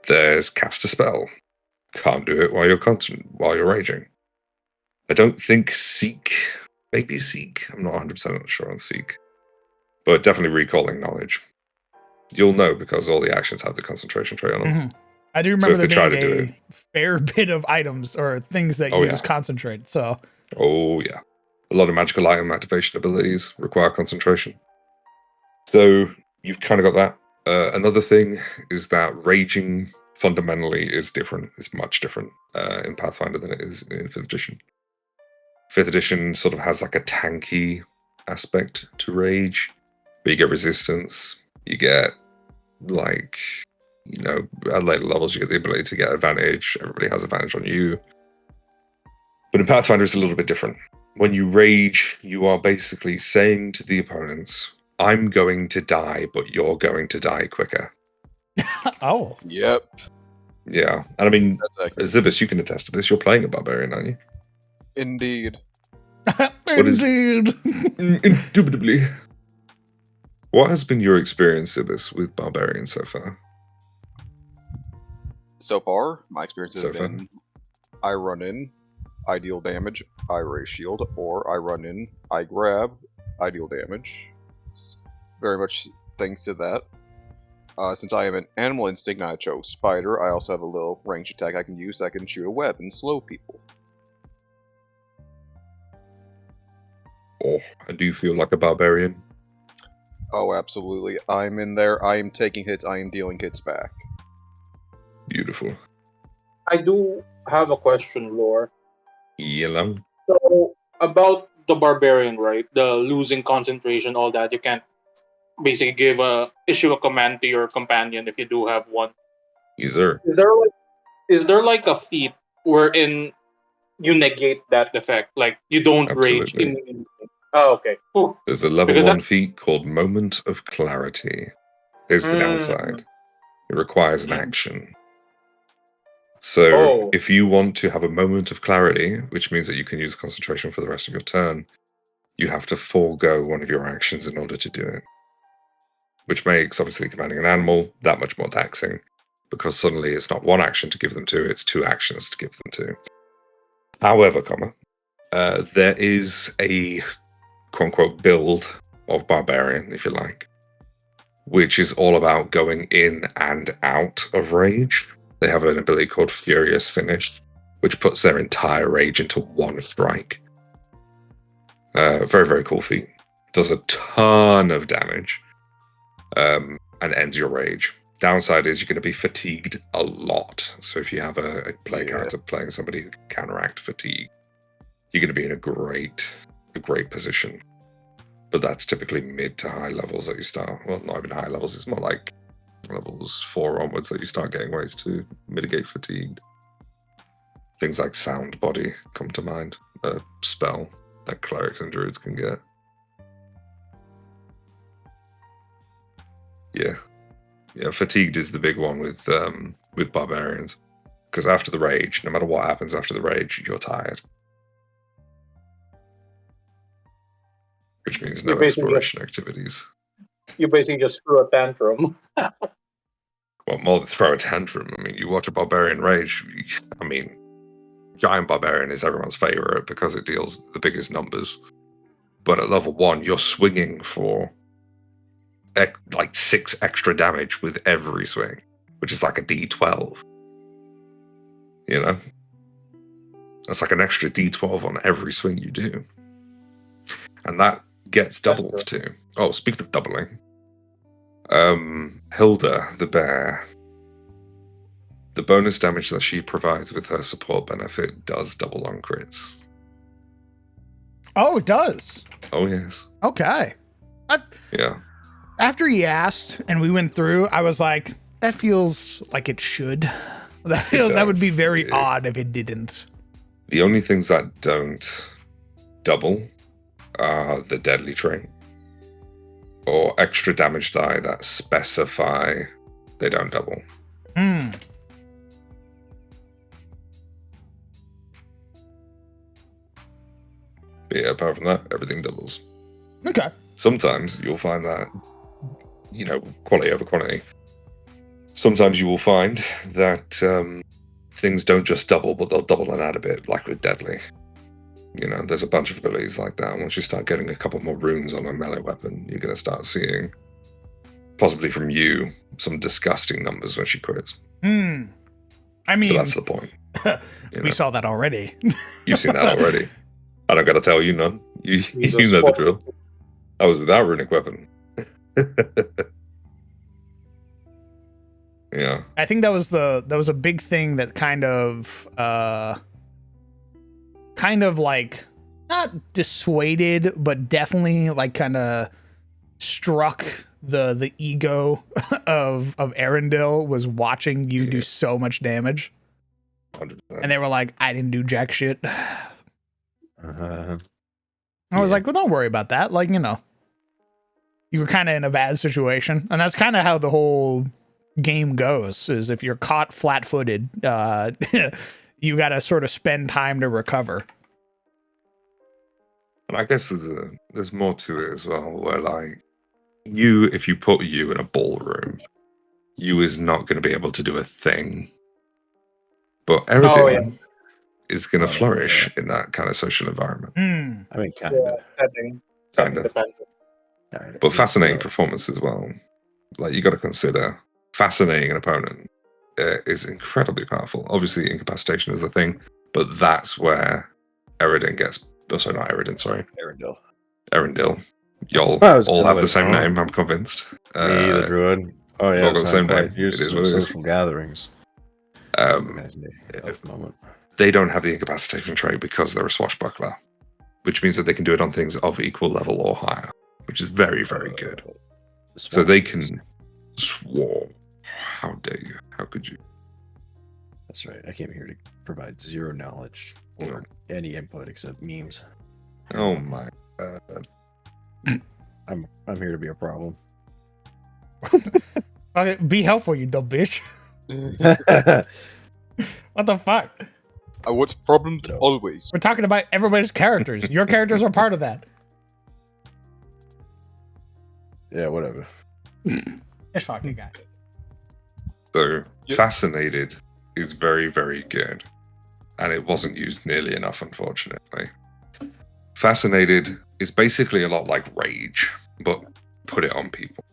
there's cast a spell. Can't do it while you're raging. I don't think seek. Maybe seek. I'm not 100% sure on seek. But definitely recalling knowledge. You'll know because all the actions have the concentration trait on them. Mm-hmm. I do remember So if there they try being to do a fair bit of items or things that use concentrate. So, Oh, yeah. A lot of magical item activation abilities require concentration. So you've kind of got that. Another thing is that raging fundamentally is different. It's much different in Pathfinder than it is in 5th edition. 5th edition sort of has like a tanky aspect to rage, but you get resistance. You get like, you know, at later levels you get the ability to get advantage. Everybody has advantage on you. But in Pathfinder it's a little bit different. When you rage, you are basically saying to the opponents, I'm going to die, but you're going to die quicker. Oh. Yep. Yeah. And I mean, That's accurate. Zibus, you can attest to this. You're playing a barbarian, aren't you? Indeed. What is- Indeed. Indubitably. What has been your experience, Zibus, with barbarians so far? So far, my experience has So far. been I run in, I deal damage, I raise shield, or I run in, I grab, I deal damage. Very much thanks to that. Since I am an animal instinct, I chose spider. I also have a little ranged attack I can use that can shoot a web and slow people. Oh, I do feel like a barbarian. Oh, absolutely. I'm in there. I am taking hits. I am dealing hits back. Beautiful. I do have a question, Lore. Yellow. So about the barbarian, right? The losing concentration, all that. You can't basically issue a command to your companion if you do have one. Yes, sir. Is there like a feat wherein you negate that effect? Like you don't rage Absolutely. immediately. Oh, okay. Cool. There's a level Because 1 feat called Moment of Clarity. Here's the downside. It requires an action. So Oh. if you want to have a moment of clarity, which means that you can use concentration for the rest of your turn, you have to forego one of your actions in order to do it. Which makes, obviously, commanding an animal that much more taxing, because suddenly it's not one action to give them to, it's 2 actions to give them to. However, there is a quote-unquote build of barbarian, if you like, which is all about going in and out of rage. They have an ability called Furious Finish, which puts their entire rage into 1 strike. Very, very cool feat. Does a ton of damage, and ends your rage. Downside is you're going to be fatigued a lot. So if you have a player character playing somebody who can counteract fatigue, you're going to be in a great position. But that's typically mid to high levels that you start. Well, not even high levels. It's more like levels 4 onwards that you start getting ways to mitigate fatigue. Things like Sound Body come to mind. A spell that clerics and druids can get. Yeah, fatigued is the big one with barbarians. Because after the rage, no matter what happens after the rage, you're tired. Which means no exploration activities. You basically just threw a tantrum. Well, more than throw a tantrum. I mean, you watch a barbarian rage. I mean, giant barbarian is everyone's favorite because it deals the biggest numbers. But at level 1, you're swinging for like 6 extra damage with every swing, which is like a D12. You know? That's like an extra D12 on every swing you do. And that gets doubled too. Oh, speaking of doubling, Hilda, the bear, the bonus damage that she provides with her support benefit does double on crits. Oh, it does. Oh, yes. Okay. Yeah. After he asked and we went through, I was like, that feels like it should. That would be very odd if it didn't. The only things that don't double are the deadly trait or extra damage die that specify they don't double. Hmm. But yeah, apart from that, everything doubles. Okay. Sometimes you'll find that, you know, quality over quantity. Sometimes you will find that things don't just double, but they'll double and add a bit, like with deadly. You know, there's a bunch of abilities like that. Once you start getting a couple more runes on a melee weapon, you're going to start seeing, possibly from you, some disgusting numbers when she crits. I mean, but that's the point. We saw that already. You've seen that already. I don't got to tell you none. He's a you know the sport. drill. I was without runic weapon. Yeah. I think that was a big thing that kind of like not dissuaded, but definitely like kind of struck the ego of Arendelle was watching you do Yeah. so much damage, 100%. and they were like, I didn't do jack shit. Uh, I was Yeah. like, well, don't worry about that. Like, you know, you were kind of in a bad situation, and that's kind of how the whole game goes. Is if you're caught flat-footed, you got to sort of spend time to recover. And I guess there's more to it as well, where like if you put you in a ballroom, you is not going to be able to do a thing. But Eredin Oh, yeah. is going to Oh, flourish in that kind of social environment. Hmm. I mean, kind Yeah, of. setting Kinda. depends. But fascinating performance as well. Like you got to consider fascinating an opponent is incredibly powerful. Obviously, incapacitation is a thing, but that's where Eredin gets. Oh, sorry, not Eredin. Sorry, Arendelle. Erendil. Y'all I was all kinda have the like, same huh? name. I'm convinced. Me, the druid. Oh you've yeah, all got the so same I'm quite name. used It is to what it is. social gatherings. Recognize the elf moment. They don't have the incapacitation trait because they're a swashbuckler, which means that they can do it on things of equal level or higher, which is very, very good. So they can swarm. How dare you? How could you? That's right. I came here to provide zero knowledge or any input except memes. Oh my god. I'm here to be a problem. Okay, be helpful, you dumb bitch. What the fuck? I want problems No. always. We're talking about everybody's characters. Your characters are part of that. Yeah, whatever. It's fucking guy. So Yep. fascinated is very, very good. And it wasn't used nearly enough, unfortunately. Fascinated is basically a lot like rage, but put it on people.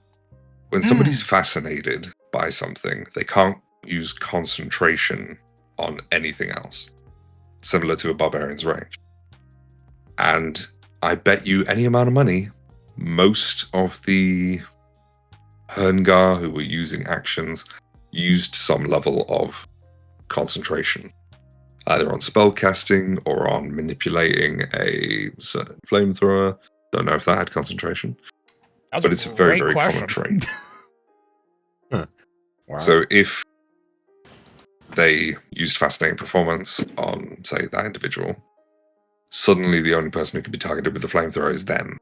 When somebody's fascinated by something, they can't use concentration on anything else, similar to a barbarian's rage. And I bet you any amount of money, most of the Herngar who were using actions used some level of concentration, either on spellcasting or on manipulating a certain flamethrower. Don't know if that had concentration, That's but it's a very, very common trait. Wow. So if they used fascinating performance on, say, that individual, suddenly the only person who can be targeted with the flamethrower is them.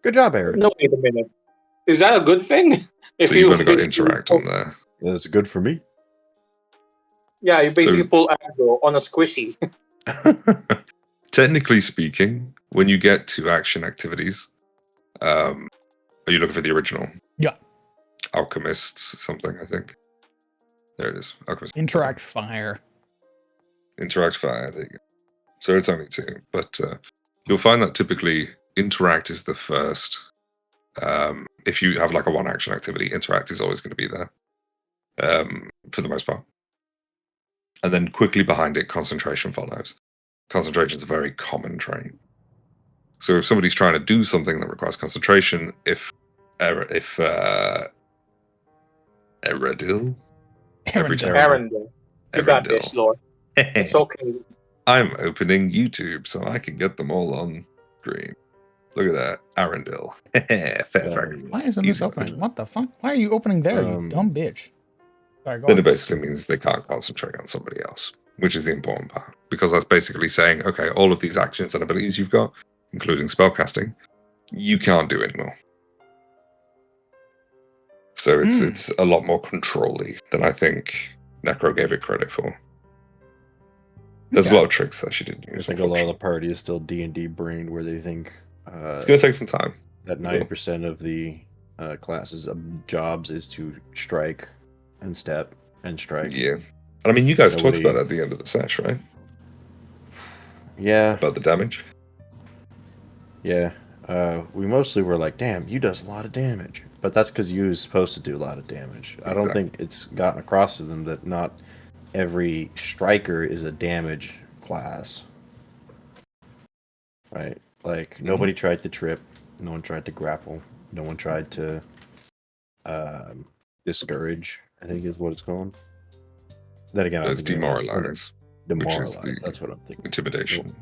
Good job, Eric. No, wait a minute. Is that a good thing? So you've only got basically interact on there. That's good for me. Yeah, you basically So- pull aggro on a squishy. Technically speaking, when you get to action activities, are you looking for the original? Yeah. Alchemists, something, I think. There it is. Alchemist. Interact fire. Interact fire. There you go. So it's only 2, but you'll find that typically interact is the first. If you have like a 1 action activity, interact is always going to be there for the most part. And then quickly behind it, concentration follows. Concentration is a very common trait. So if somebody's trying to do something that requires concentration, if Eredil, every time Arendelle. You got Erendil. this, Lord. It's okay. I'm opening YouTube so I can get them all on screen. Look at that, Arendil. Fair. Why isn't this Easy opening? one. What the fuck? Why are you opening there, you Um, dumb bitch? Sorry, go Then on. it basically means they can't concentrate on somebody else, which is the important part. Because that's basically saying, okay, all of these actions and abilities you've got, including spellcasting, you can't do anymore. So it's a lot more control-y than I think Necro gave it credit for. There's a lot of tricks that she didn't I use. think a lot of the unfortunately. party is still D&D brained, where they think It's going to take some time. that 90% of the classes of jobs is to strike and step and strike. Yeah. And I mean, you guys talked Nobody- about it at the end of the sesh, right? Yeah, About the damage. yeah. We mostly were like, damn, you does a lot of damage. But that's because you was supposed to do a lot of damage. I don't Exactly. think it's gotten across to them that not every striker is a damage class. right? Like nobody tried to trip, no one tried to grapple, no one tried to discourage, I think is what it's called. Then again, I There's think everyone's demoralize, demoralized. which is the That's what I'm thinking. intimidation.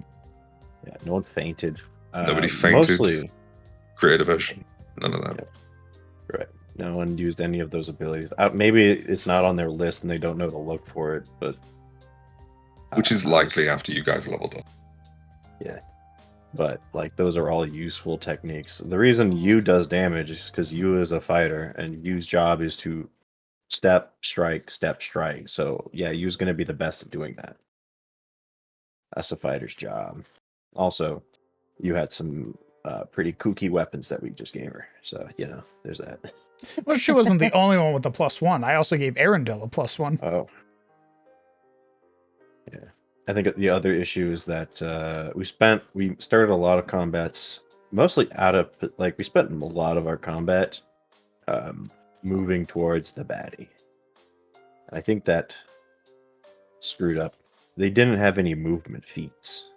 Yeah, no one fainted. Nobody fainted. Mostly, Create aversion. None of that. yeah, right. No one used any of those abilities. Maybe it's not on their list and they don't know to look for it, but Which is likely after you guys leveled up. yeah. But like those are all useful techniques. The reason you does damage is because you is a fighter and you's job is to step, strike, step, strike. So yeah, you's gonna be the best at doing that. That's a fighter's job. Also, you had some pretty kooky weapons that we just gave her. So, you know, there's that. Well, she wasn't the only one with the +1. I also gave Arendelle a +1. Oh. Yeah. I think the other issue is that we started a lot of combats mostly we spent a lot of our combat moving towards the baddie. I think that screwed up. They didn't have any movement feats.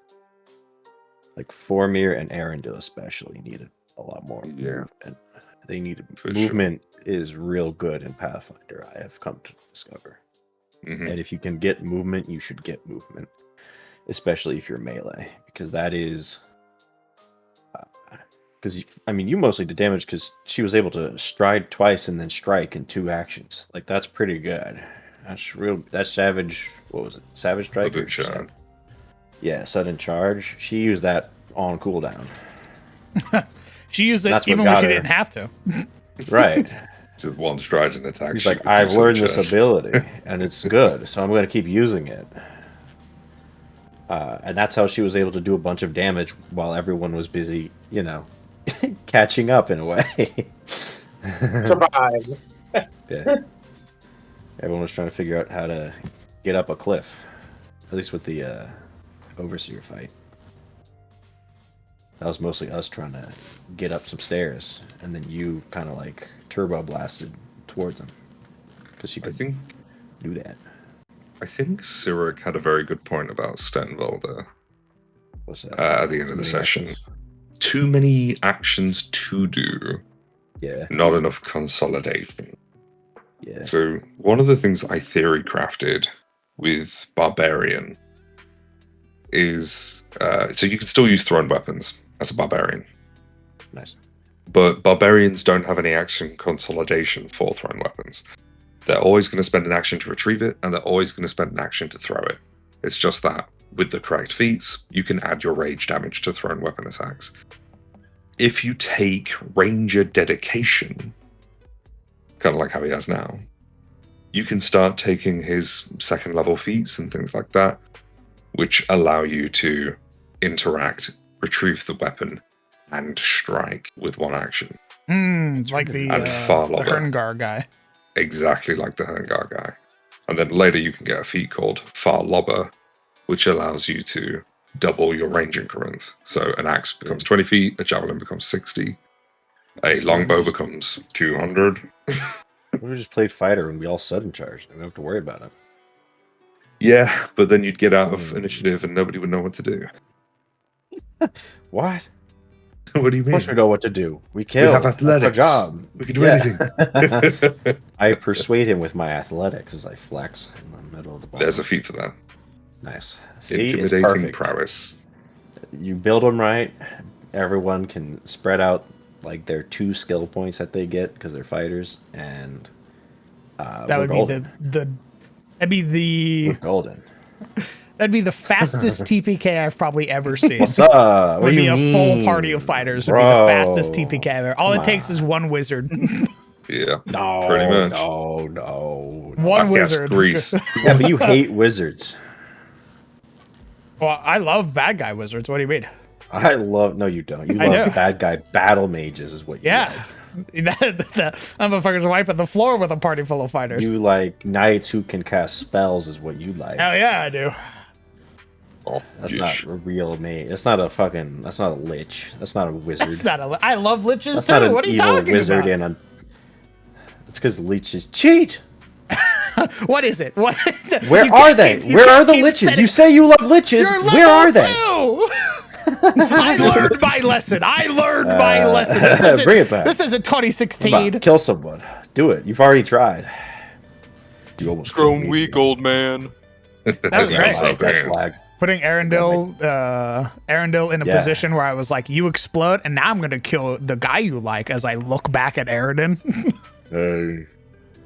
Like Formir and Arendelle especially needed a lot more movement. They needed movement is real good in Pathfinder, I have come to discover. Mm-hmm. And if you can get movement, you should get movement, especially if you're melee, because that is because you mostly did damage because she was able to stride twice and then strike in 2 actions. Like that's pretty good. That's savage. What was it? Savage strike. Sudden charge. Yeah, sudden charge. She used that on cooldown. She used it That's even what when she got her. didn't have to. Right. Just one stride and attack. He's like, I've learned this ability and it's good, so I'm going to keep using it. And that's how she was able to do a bunch of damage while everyone was busy, you know, catching up in a way. Survive. Yeah. Everyone was trying to figure out how to get up a cliff. At least with the Overseer fight. That was mostly us trying to get up some stairs, and then you kind of like turbo blasted towards them. Because you could do that. I think Cyric had a very good point about Stenwalder What's that? at the end of the session. Too many actions to do. Yeah. Not enough consolidation. Yeah. So one of the things I theory crafted with Barbarian is so you can still use thrown weapons as a Barbarian. Nice. But Barbarians don't have any action consolidation for thrown weapons. They're always going to spend an action to retrieve it, and they're always going to spend an action to throw it. It's just that with the correct feats, you can add your rage damage to thrown weapon attacks. If you take Ranger Dedication, kind of like how he has now, you can start taking his 2nd level feats and things like that, which allow you to interact, retrieve the weapon, and strike with one action. Like the Herngar guy. Exactly like the Herngar guy. And then later you can get a feat called Far Lobber, which allows you to double your range increments. So an axe becomes 20 feet, a javelin becomes 60, a longbow becomes 200. We just played fighter and we all sudden charged. We don't have to worry about it. Yeah, but then you'd get out of initiative and nobody would know what to do. What? What do you mean? Of course we know what to do. We kill. We have athletics. That's our job. We can do anything. I persuade him with my athletics as I flex in the middle of the ball. There's a feat for that. Nice. See, it's Intimidating perfect. prowess. You build them right. Everyone can spread out like their 2 skill points that they get because they're fighters, and that would golden. We're golden. That'd be the fastest TPK I've probably ever seen. What's up? What do you mean? A full party of fighters would be the fastest TPK ever. All it takes is one wizard. Yeah. No, pretty much. No. One wizard. Grease. Yeah, but you hate wizards. Well, I love bad guy wizards. What do you mean? No, you don't. You love bad guy battle mages is what you like. That motherfucker's wiping the floor with a party full of fighters. You like knights who can cast spells is what you like. Hell yeah, I do. Oh, That's not a real mage. That's not a lich. That's not a wizard. I love liches That's too. not an What are you evil talking wizard about? It's because liches cheat. What is it? What? Where are they? Where are the liches? You say you love liches. Where are they? I learned my lesson. I learned my lesson. This isn't, bring it back. This isn't Come 2016. on, kill someone. Do it. You've already tried. You almost killed Grown me, weak, dude. old man. That was I great. also have Death hands. flag. Putting Arundel in a Yeah. position where I was like, you explode, and now I'm going to kill the guy you like as I look back at Aridin.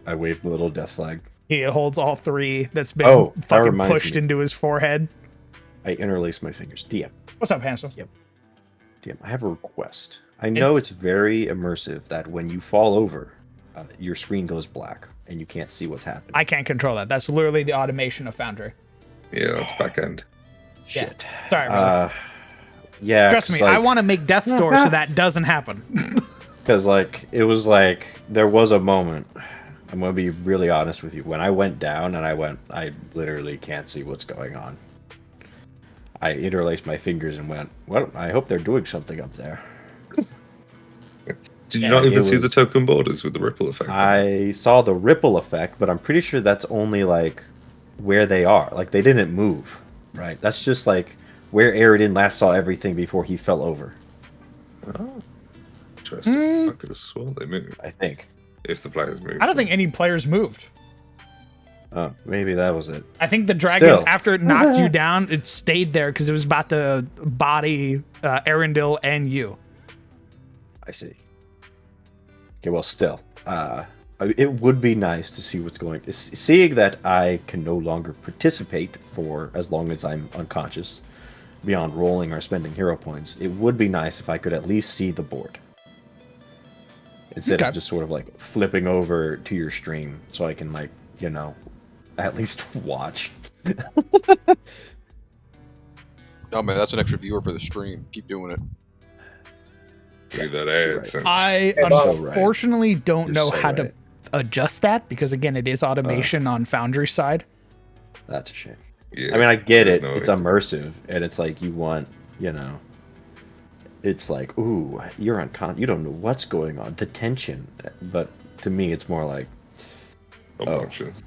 I waved a little death flag. He holds all three that's been Oh, that fucking reminds pushed me. into his forehead. I interlace my fingers. DM, What's up, Hansel? I have a request. I know it's very immersive that when you fall over, your screen goes black and you can't see what's happening. I can't control that. That's literally the automation of Foundry. Yeah, that's back end. Shit. Sorry, brother. Yeah. Trust me, I want to make Death's Door so that doesn't happen. Because, like, it was like, there was a moment, I'm going to be really honest with you. When I went down and I literally can't see what's going on. I interlaced my fingers and went, well, I hope they're doing something up there. Did you Yeah, not even it see the was- token borders with the ripple effect? I saw the ripple effect, but I'm pretty sure that's only, like, where they are. Like, they didn't move, right? That's just, like, where Aridin last saw everything before he fell over, Oh, interesting. I could have sworn they moved I think. if the players moved. I don't think any players moved. Oh, maybe that was it. I think the dragon, Still. after it knocked you down, it stayed there because it was about to body Arundel and you. I see. Okay, well, still, it would be nice to see what's going. Seeing that I can no longer participate for as long as I'm unconscious, beyond rolling or spending hero points, it would be nice if I could at least see the board instead Okay. of just sort of like flipping over to your stream, so I can, like, you know, at least watch. Oh man, that's an extra viewer for the stream. Keep doing it. Leave that Right. AdSense. I You're so right. unfortunately don't You're know so how to right. adjust that because, again, it is automation on Foundry's side. That's a shame. Yeah, I mean, I get it. no It's idea. immersive, and it's like you want, you know. It's like, ooh, you're you don't know what's going on, the tension. But to me, it's more like Obnoxious.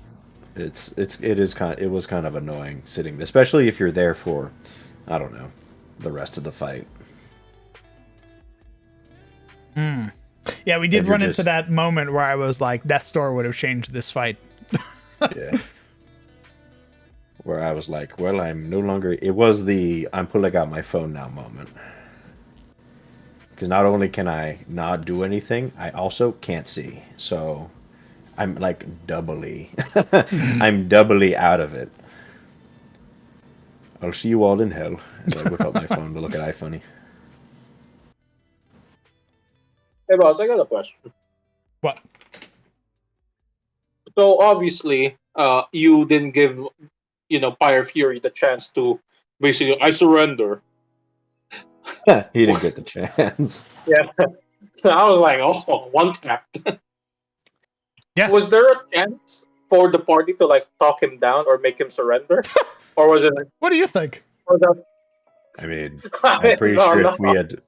it was kind of annoying sitting, especially if you're there for, I don't know, the rest of the fight. Yeah, we did And you're run into just- that moment where I was like, Death's Door would have changed this fight. Yeah. Where I was like, well, I'm no longer. It was the I'm pulling out my phone now moment. Because not only can I not do anything, I also can't see. So I'm like doubly. I'm doubly out of it. I'll see you all in hell. As I whip out my phone to look at iFunny. Hey, boss, I got a question. What? So obviously, you didn't give, Pyre Fury the chance to basically, I surrender. He didn't get the chance. Yeah. I was like, oh, one tap. Yeah. Was there a chance for the party to like talk him down or make him surrender, or was it like, What do you think? or the, I mean, I'm pretty sure if we had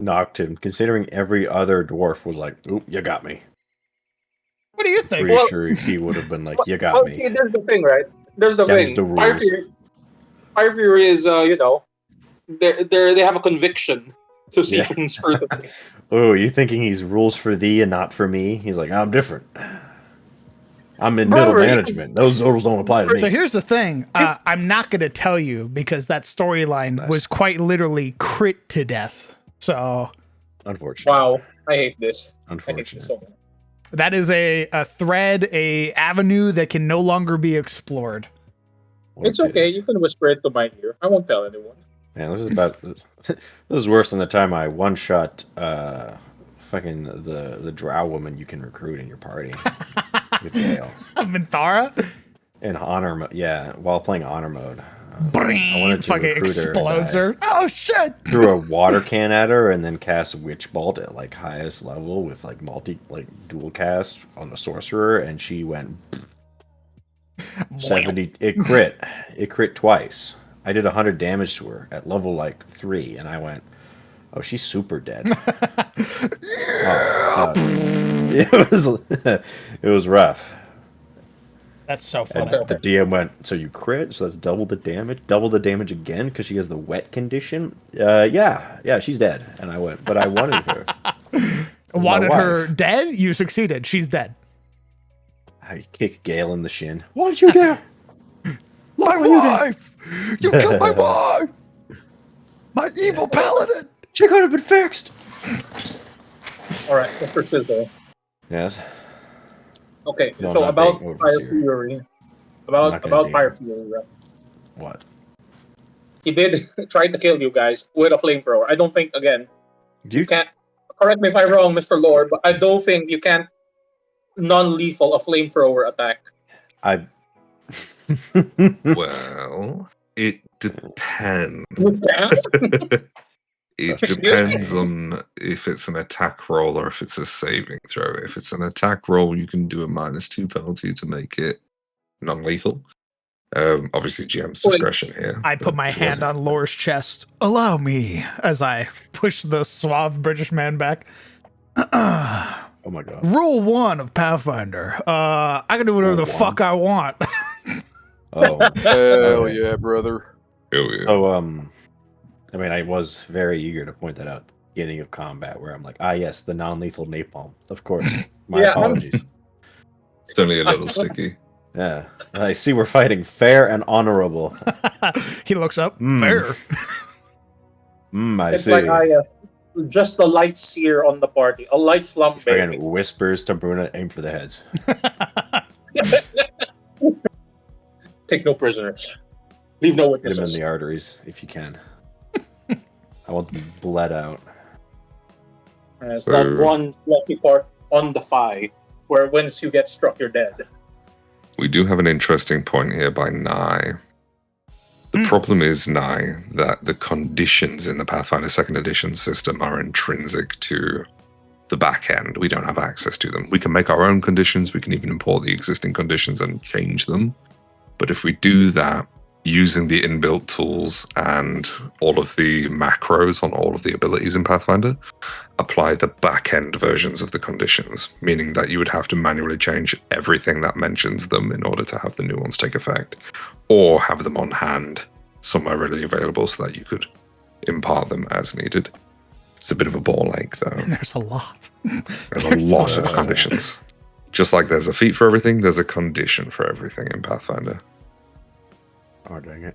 knocked him, considering every other dwarf was like, oop, you got me. What do you think? Pretty Well- sure he would have been like, you got Well, me. see, there's the thing, right? There's the That was thing. the Pyre rules. Fury is, they have a conviction to see Yeah. things for the thing. Oh, you thinking he's rules for thee and not for me? He's like, I'm different. I'm in middle Brother, management. Those rules don't apply to me. So here's the thing. I'm not going to tell you because that storyline Nice. was quite literally crit to death. So Unfortunate. Wow, I hate this. I hate this Unfortunate. so much. that is a thread, a avenue that can no longer be explored. What a It's pity. okay. You can whisper it to my ear. I won't tell anyone. Man, this is about this is worse than the time I one shot fucking the drow woman you can recruit in your party with Gale. Minthara? In honor mode, yeah, while playing honor mode. I wanted to Fucking recruit her, and explodes I her. Oh shit! threw a water can at her and then cast Witch Bolt at like highest level with like dual cast on the sorcerer, and she went 70. It crit twice. I did 100 damage to her at level like 3, and I went, oh, she's super dead. It was it was rough. That's so And funny. the DM went, so you crit, so that's double the damage again because she has the wet condition. Yeah, she's dead. And I went, but I wanted her. Wanted my her wife. dead? You succeeded. She's dead. I kick Gale in the shin. What did you do? My wife! You killed my wife! My evil paladin! She could have been fixed. All right, Mr. Sizzle. Yes. Okay, No, so not about being Fire overseer. Fury. not gonna About be- Fire Fury, right? What? He did try to kill you guys with a flamethrower. I don't think, again, Do you can't. Correct me if I'm wrong, Mr. Lord, but I don't think you can non-lethal a flamethrower attack. I. Well, it depends. You can? It Excuse depends me? on if it's an attack roll or if it's a saving throw. If it's an attack roll, you can do a -2 penalty to make it non-lethal. Obviously, GM's discretion here. I put but, my hand on Lore's chest. Allow me, as I push the suave British man back. Oh my god. Rule 1 of Pathfinder. I can do whatever Rule the 1. fuck I want. Oh. Hell yeah, brother. Hell yeah. So I mean, I was very eager to point that out at the beginning of combat, where I'm like, yes, the non-lethal napalm. Of course. My Yeah. apologies. It's only a little sticky. Yeah. I see we're fighting fair and honorable. He looks up. Mm. Fair. I It's see. like just a light sear on the party, a light flambe. Friggin' whispers to Bruna, aim for the heads. Take no prisoners. Leave no Hit him in witnesses. the arteries if you can. I want them bled out. It's that Boo. one fluffy part on the thigh, where once you get struck, you're dead. We do have an interesting point here by Nye. The problem is, Nye, that the conditions in the Pathfinder 2nd Edition system are intrinsic to the back end. We don't have access to them. We can make our own conditions. We can even import the existing conditions and change them. But if we do that, using the inbuilt tools and all of the macros on all of the abilities in Pathfinder, apply the back-end versions of the conditions, meaning that you would have to manually change everything that mentions them in order to have the new ones take effect, or have them on hand somewhere readily available so that you could impart them as needed. It's a bit of a ball ache, though. There's a lot. There's a There's a lot of lot. conditions. Just like there's a feat for everything, there's a condition for everything in Pathfinder. Oh, dang it.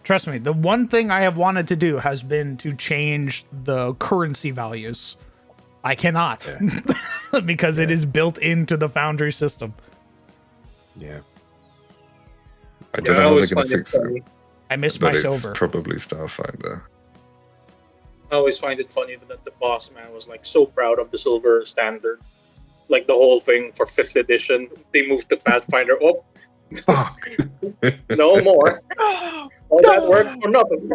Trust me, the one thing I have wanted to do has been to change the currency values. I cannot because it is built into the Foundry system. Yeah. I don't I know how always they're going find to it fix funny. it, I miss but my it's silver. probably Starfinder. I always find it funny that the boss man was like so proud of the silver standard, like the whole thing for 5th edition. They moved to Pathfinder. Oh, Fuck! no more. All that work for nothing.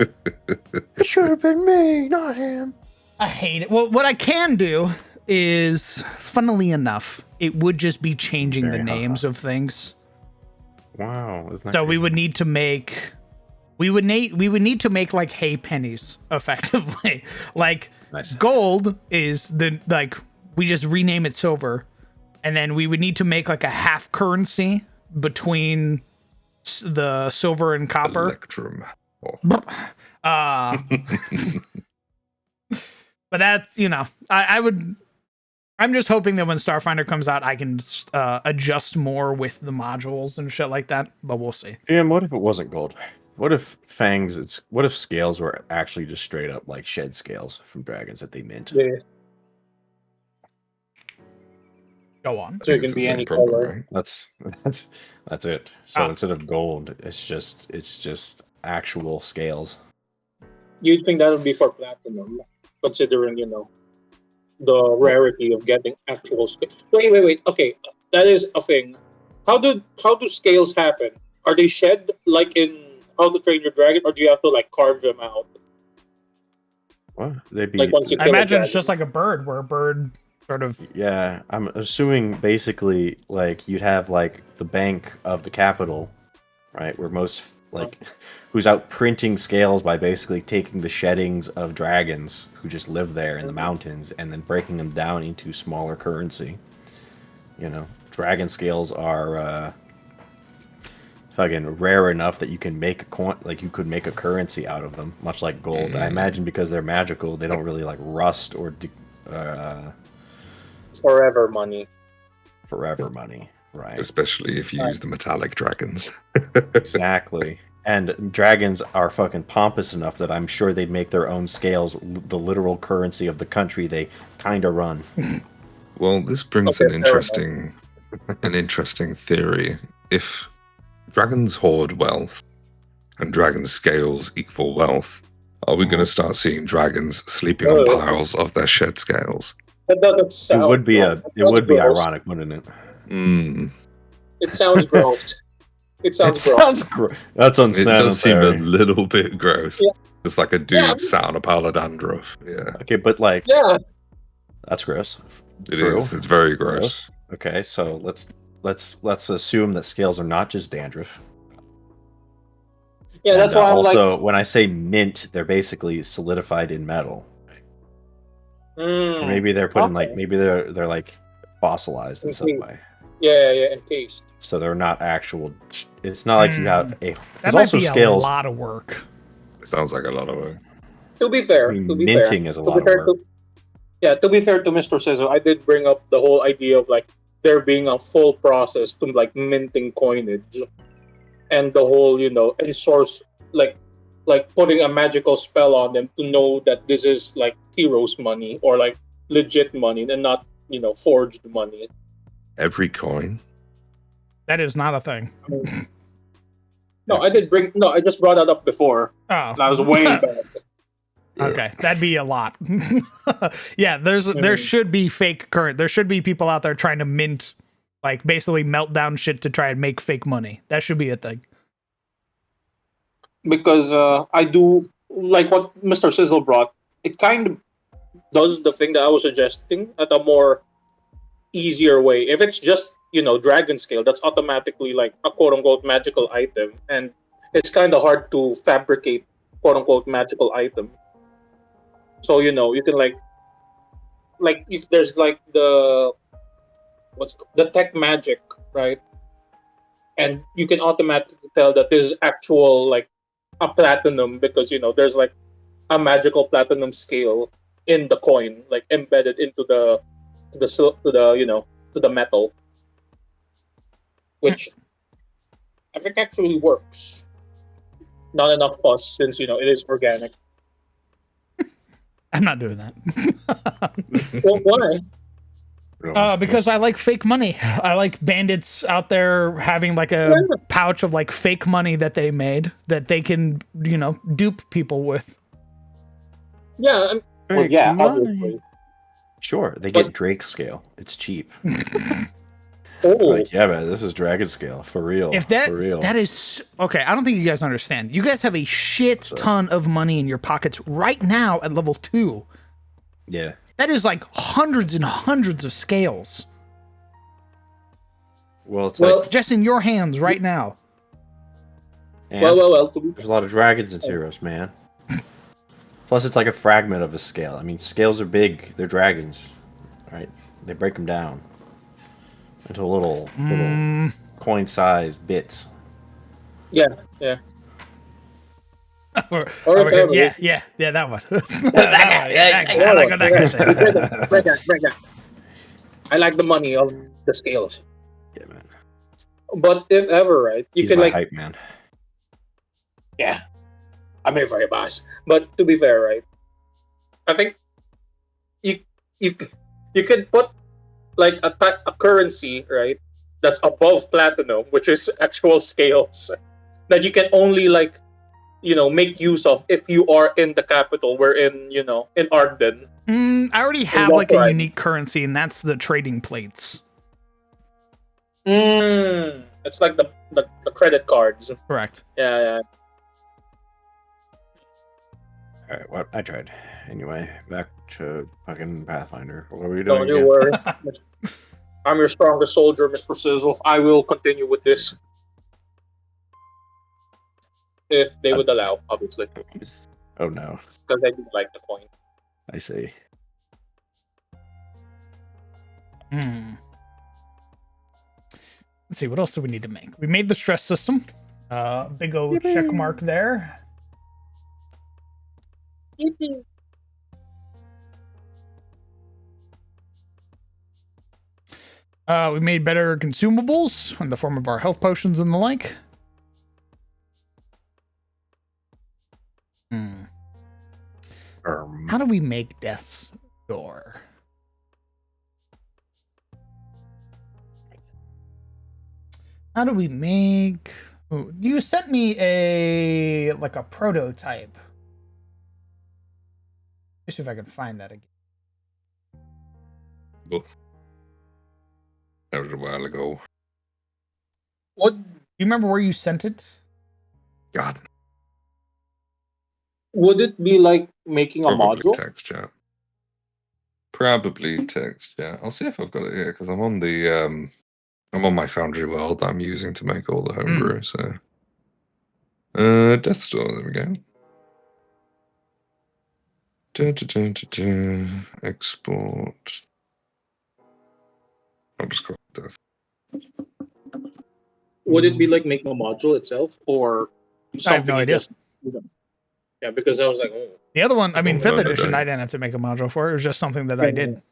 It should have been me, not him. I hate it. Well, what I can do is, funnily enough, it would just be changing the Very names of things. Wow. Isn't that So we crazy? would need to make, we would need to make like hay pennies effectively. Like Nice. gold is the we just rename it silver, and then we would need to make like a half currency between the silver and copper. Electrum. Uh, but that's, I would. I'm just hoping that when Starfinder comes out, I can adjust more with the modules and shit like that. But we'll see. Ian, what if it wasn't gold? What if what if scales were actually just straight up like shed scales from dragons that they mint? Yeah, Go on. so it It's can the be same any problem, color. right? That's it. So Ah. instead of gold, it's just actual scales. You'd think that would be for platinum, considering the rarity of getting actual scales. Wait. Okay, that is a thing. How do scales happen? Are they shed like in How to Train Your Dragon, or do you have to like carve them out? What? They'd be Like once you I kill a imagine it's dragon? just like a bird, where a bird sort of. Yeah, I'm assuming basically like you'd have like the bank of the capital, right? Where most like who's out printing scales by basically taking the sheddings of dragons who just live there in the mountains and then breaking them down into smaller currency. dragon scales are fucking rare enough that you can make a coin, like you could make a currency out of them, much like gold. I imagine because they're magical, they don't really like rust or Forever money. forever money, right? Especially if you use the metallic dragons. Exactly. And dragons are fucking pompous enough that I'm sure they'd make their own scales the literal currency of the country they kind of run. Well, this brings Okay, an fair enough. interesting theory. If dragons hoard wealth and dragon scales equal wealth, are we going to start seeing dragons sleeping on piles of their shed scales? That doesn't It sound. would be wrong. it would be Gross. ironic, wouldn't it? Mm. It sounds gross. It sounds It gross. sounds That's It unsanitary. does seem a little bit gross. Yeah. It's like a dude sat on a pile of dandruff. Yeah, Okay, but like, Yeah. that's gross. it True. is. It's very gross. Okay, so let's assume that scales are not just dandruff. Yeah, that's And, why I'm also, when I say mint, they're basically solidified in metal. like. Or maybe they're put in like okay. maybe they're like fossilized in some Okay. way. Yeah, encased. So they're not actual. It's not like you have a. That There's might also be scales. a lot of work. It sounds like a lot of work. To be fair, I mean, to be minting fair, is a to lot be of fair work. to be fair to Mr. Sizzle, I did bring up the whole idea of like there being a full process to like minting coinage, and the whole and source like putting a magical spell on them to know that this is like heroes money or like legit money and not forged money. Every coin. That is not a thing. No, I just brought that up before. Oh, That was way back. Okay, that'd be a lot. Yeah, there should be fake current. There should be people out there trying to mint, like basically melt down shit to try and make fake money. That should be a thing. Because I do like what Mr. Sizzle brought. It kind of does the thing that I was suggesting at a more easier way. If it's just dragon scale, that's automatically like a quote unquote magical item, and it's kind of hard to fabricate quote unquote magical item. So you can there's like the the tech magic, right? And you can automatically tell that this is actual like a platinum because there's like a magical platinum scale in the coin, like embedded into the metal, which I think actually works. Not enough pus since it is organic. I'm not doing that. Well, why? Because I like fake money. I like bandits out there having like a pouch of like fake money that they made that they can, dupe people with. Yeah. Well, yeah, obviously. Sure, they get Drake scale. It's cheap. Oh, Like, yeah, man, this is dragon scale for real. If that for real. that is okay, I don't think you guys understand. You guys have a shit ton of money in your pockets right now at level 2. Yeah. That is like hundreds and hundreds of scales Well, it's Well, like just in your hands right now. and well. there's a lot of dragons in Tyros, man. Plus, it's like a fragment of a scale. I mean, scales are big. They're dragons, right? They break them down into little coin-sized bits. Yeah. Or if ever. yeah, that one. that guy. I like what that guy said. Break that. I like the money of the scales. Yeah, man. But if ever, right, you He's can my like, hype man. yeah, I'm here for your boss. But to be fair, right, I think you could put like a currency, right, that's above platinum, which is actual scales that you can only like make use of if you are in the capital. We're in Arden. I already have like a unique currency, and that's the trading plates. It's like the credit cards. Correct. Yeah. All right, what I tried. Anyway, back to fucking Pathfinder. What are we doing? Don't you again? worry. I'm your strongest soldier, Mr. Sizzle. I will continue with this. If they would allow, obviously. Oh no, Because I do like the coin. I see. Let's see, what else do we need to make? We made the stress system. Big O check mark there. We made better consumables in the form of our health potions and the like. How do we make Death's Door? How do we make... Ooh, you sent me a prototype. Let's see if I can find that again. That was a while ago. What Do you remember where you sent it? God, would it be like making a probably module? text chat. Probably text chat. I'll see if I've got it here because I'm on the I'm on my Foundry world that I'm using to make all the homebrew. So, Death Store. There we go. Export. I'll just call it Death. Would it be like making a module itself, or I have something no you idea. just? Yeah, because I was like, oh. The other one, I mean, No, 5th no, edition, no. I didn't have to make a module for. It was just something that I did.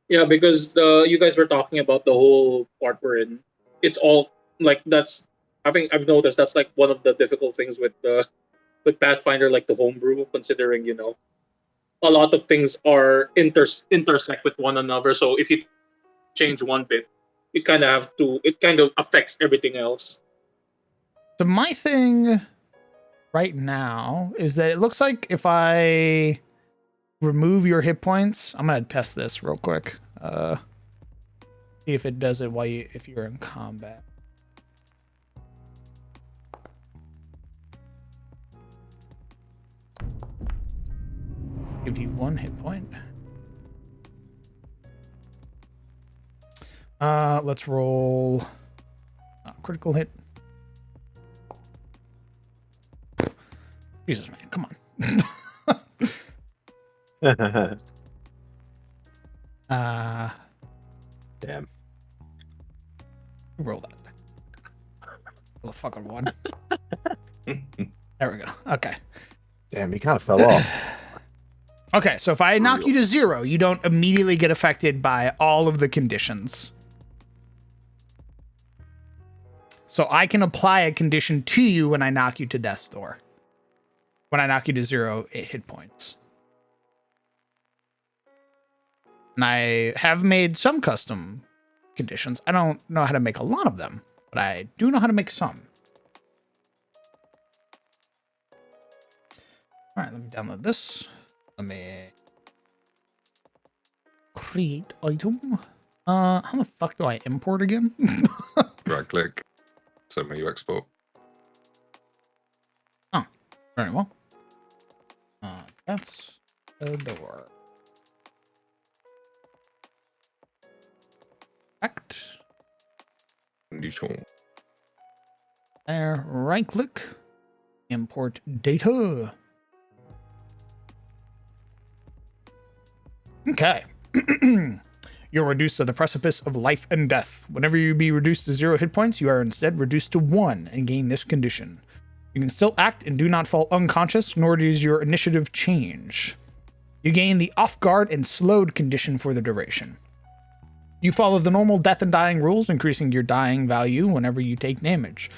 Yeah, because you guys were talking about the whole part we're in. It's all like that's. I think I've noticed that's like one of the difficult things with Pathfinder, like the homebrew, considering a lot of things are intersect with one another. So if you change one bit, you kind of have to. It kind of affects everything else. So my thing right now is that it looks like if I remove your hit points, I'm gonna test this real quick. See if it does it if you're in combat. Give you 1 hit point. Let's roll critical hit. Jesus, man, come on. Damn. Roll that. Roll a fucking 1. There we go. Okay. Damn, he kind of fell off. Okay, so if I knock you to 0, you don't immediately get affected by all of the conditions. So I can apply a condition to you when I knock you to Death's Door. When I knock you to 0 hit points. And I have made some custom conditions. I don't know how to make a lot of them, but I do know how to make some. All right, let me download this. Let me create item. How the fuck do I import again? Right click. So may you export. Oh, very well. That's the door. Act. Condition. There, right click. Import data. Okay. You're reduced to the precipice of life and death. Whenever you be reduced to 0 hit points, you are instead reduced to 1 and gain this condition. You can still act and do not fall unconscious, nor does your initiative change. You gain the off guard and slowed condition for the duration. You follow the normal death and dying rules, increasing your dying value whenever you take damage.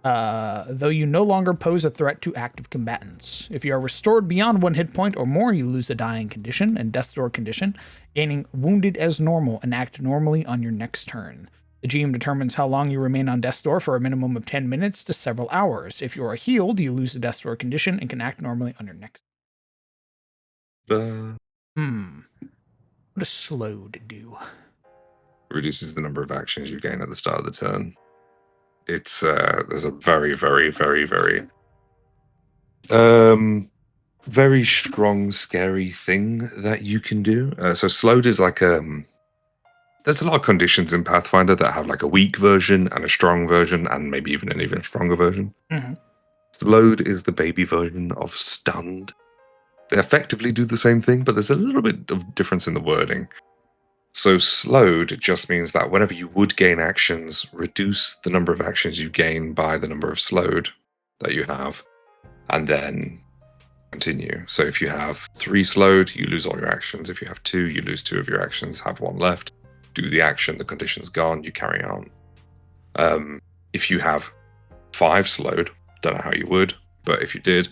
Though you no longer pose a threat to active combatants. If you are restored beyond 1 hit point or more, you lose the dying condition and Death's Door condition, gaining wounded as normal and act normally on your next turn. The GM determines how long you remain on Death's Door for a minimum of 10 minutes to several hours. If you are healed, you lose the Death's Door condition and can act normally on your next. What does slowed do? Reduces the number of actions you gain at the start of the turn. It's there's a very, very, very, very very strong, scary thing that you can do. So slowed is like there's a lot of conditions in Pathfinder that have like a weak version and a strong version and maybe even an even stronger version. Mm-hmm. Slowed is the baby version of stunned. They effectively do the same thing, but there's a little bit of difference in the wording. So slowed just means that whenever you would gain actions, reduce the number of actions you gain by the number of slowed that you have, and then continue. So if you have 3 slowed, you lose all your actions. If you have 2, you lose 2 of your actions, have 1 left. Do the action, the condition's gone, you carry on. If you have 5 slowed, don't know how you would, but if you did,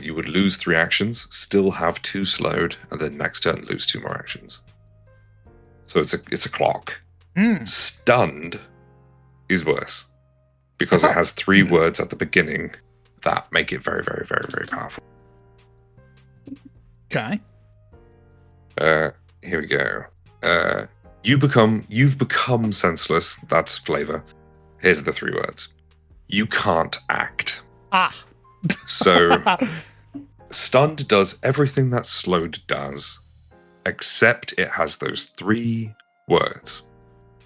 you would lose 3 actions, still have 2 slowed, and then next turn lose 2 more actions. So it's a clock. Stunned is worse because it has 3 words at the beginning that make it very, very, very, very powerful. Okay. Here we go. You've become senseless. That's flavor. Here's the 3 words. You can't act. So stunned does everything that slowed does, except it has those 3 words.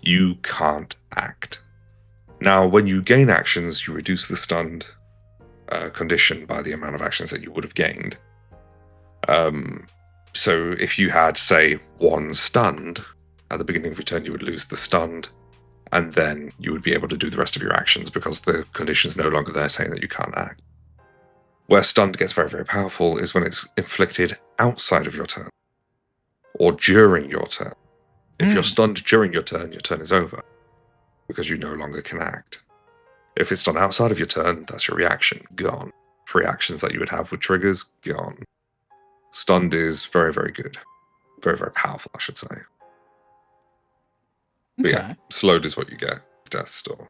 You can't act. Now, when you gain actions, you reduce the stunned condition by the amount of actions that you would have gained. So if you had, say, 1 stunned, at the beginning of your turn, you would lose the stunned, and then you would be able to do the rest of your actions because the condition's no longer there saying that you can't act. Where stunned gets very, very powerful is when it's inflicted outside of your turn, or during your turn. If you're stunned during your turn is over, because you no longer can act. If it's done outside of your turn, that's your reaction, gone. 3 actions that you would have with triggers, gone. Stunned is very, very good. Very, very powerful, I should say. But yeah, slowed is what you get with Death's Door.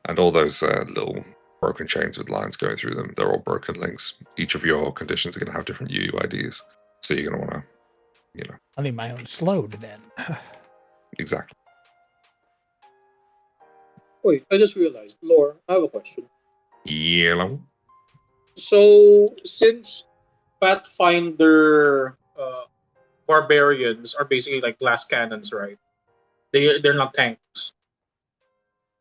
And all those little broken chains with lines going through them, they're all broken links. Each of your conditions are going to have different UUIDs. So you're going to want to, I need my own slowed then. Exactly. Wait, I just realized. Lore, I have a question. Yellow. So, since Pathfinder barbarians are basically like glass cannons, right? They're not tanks.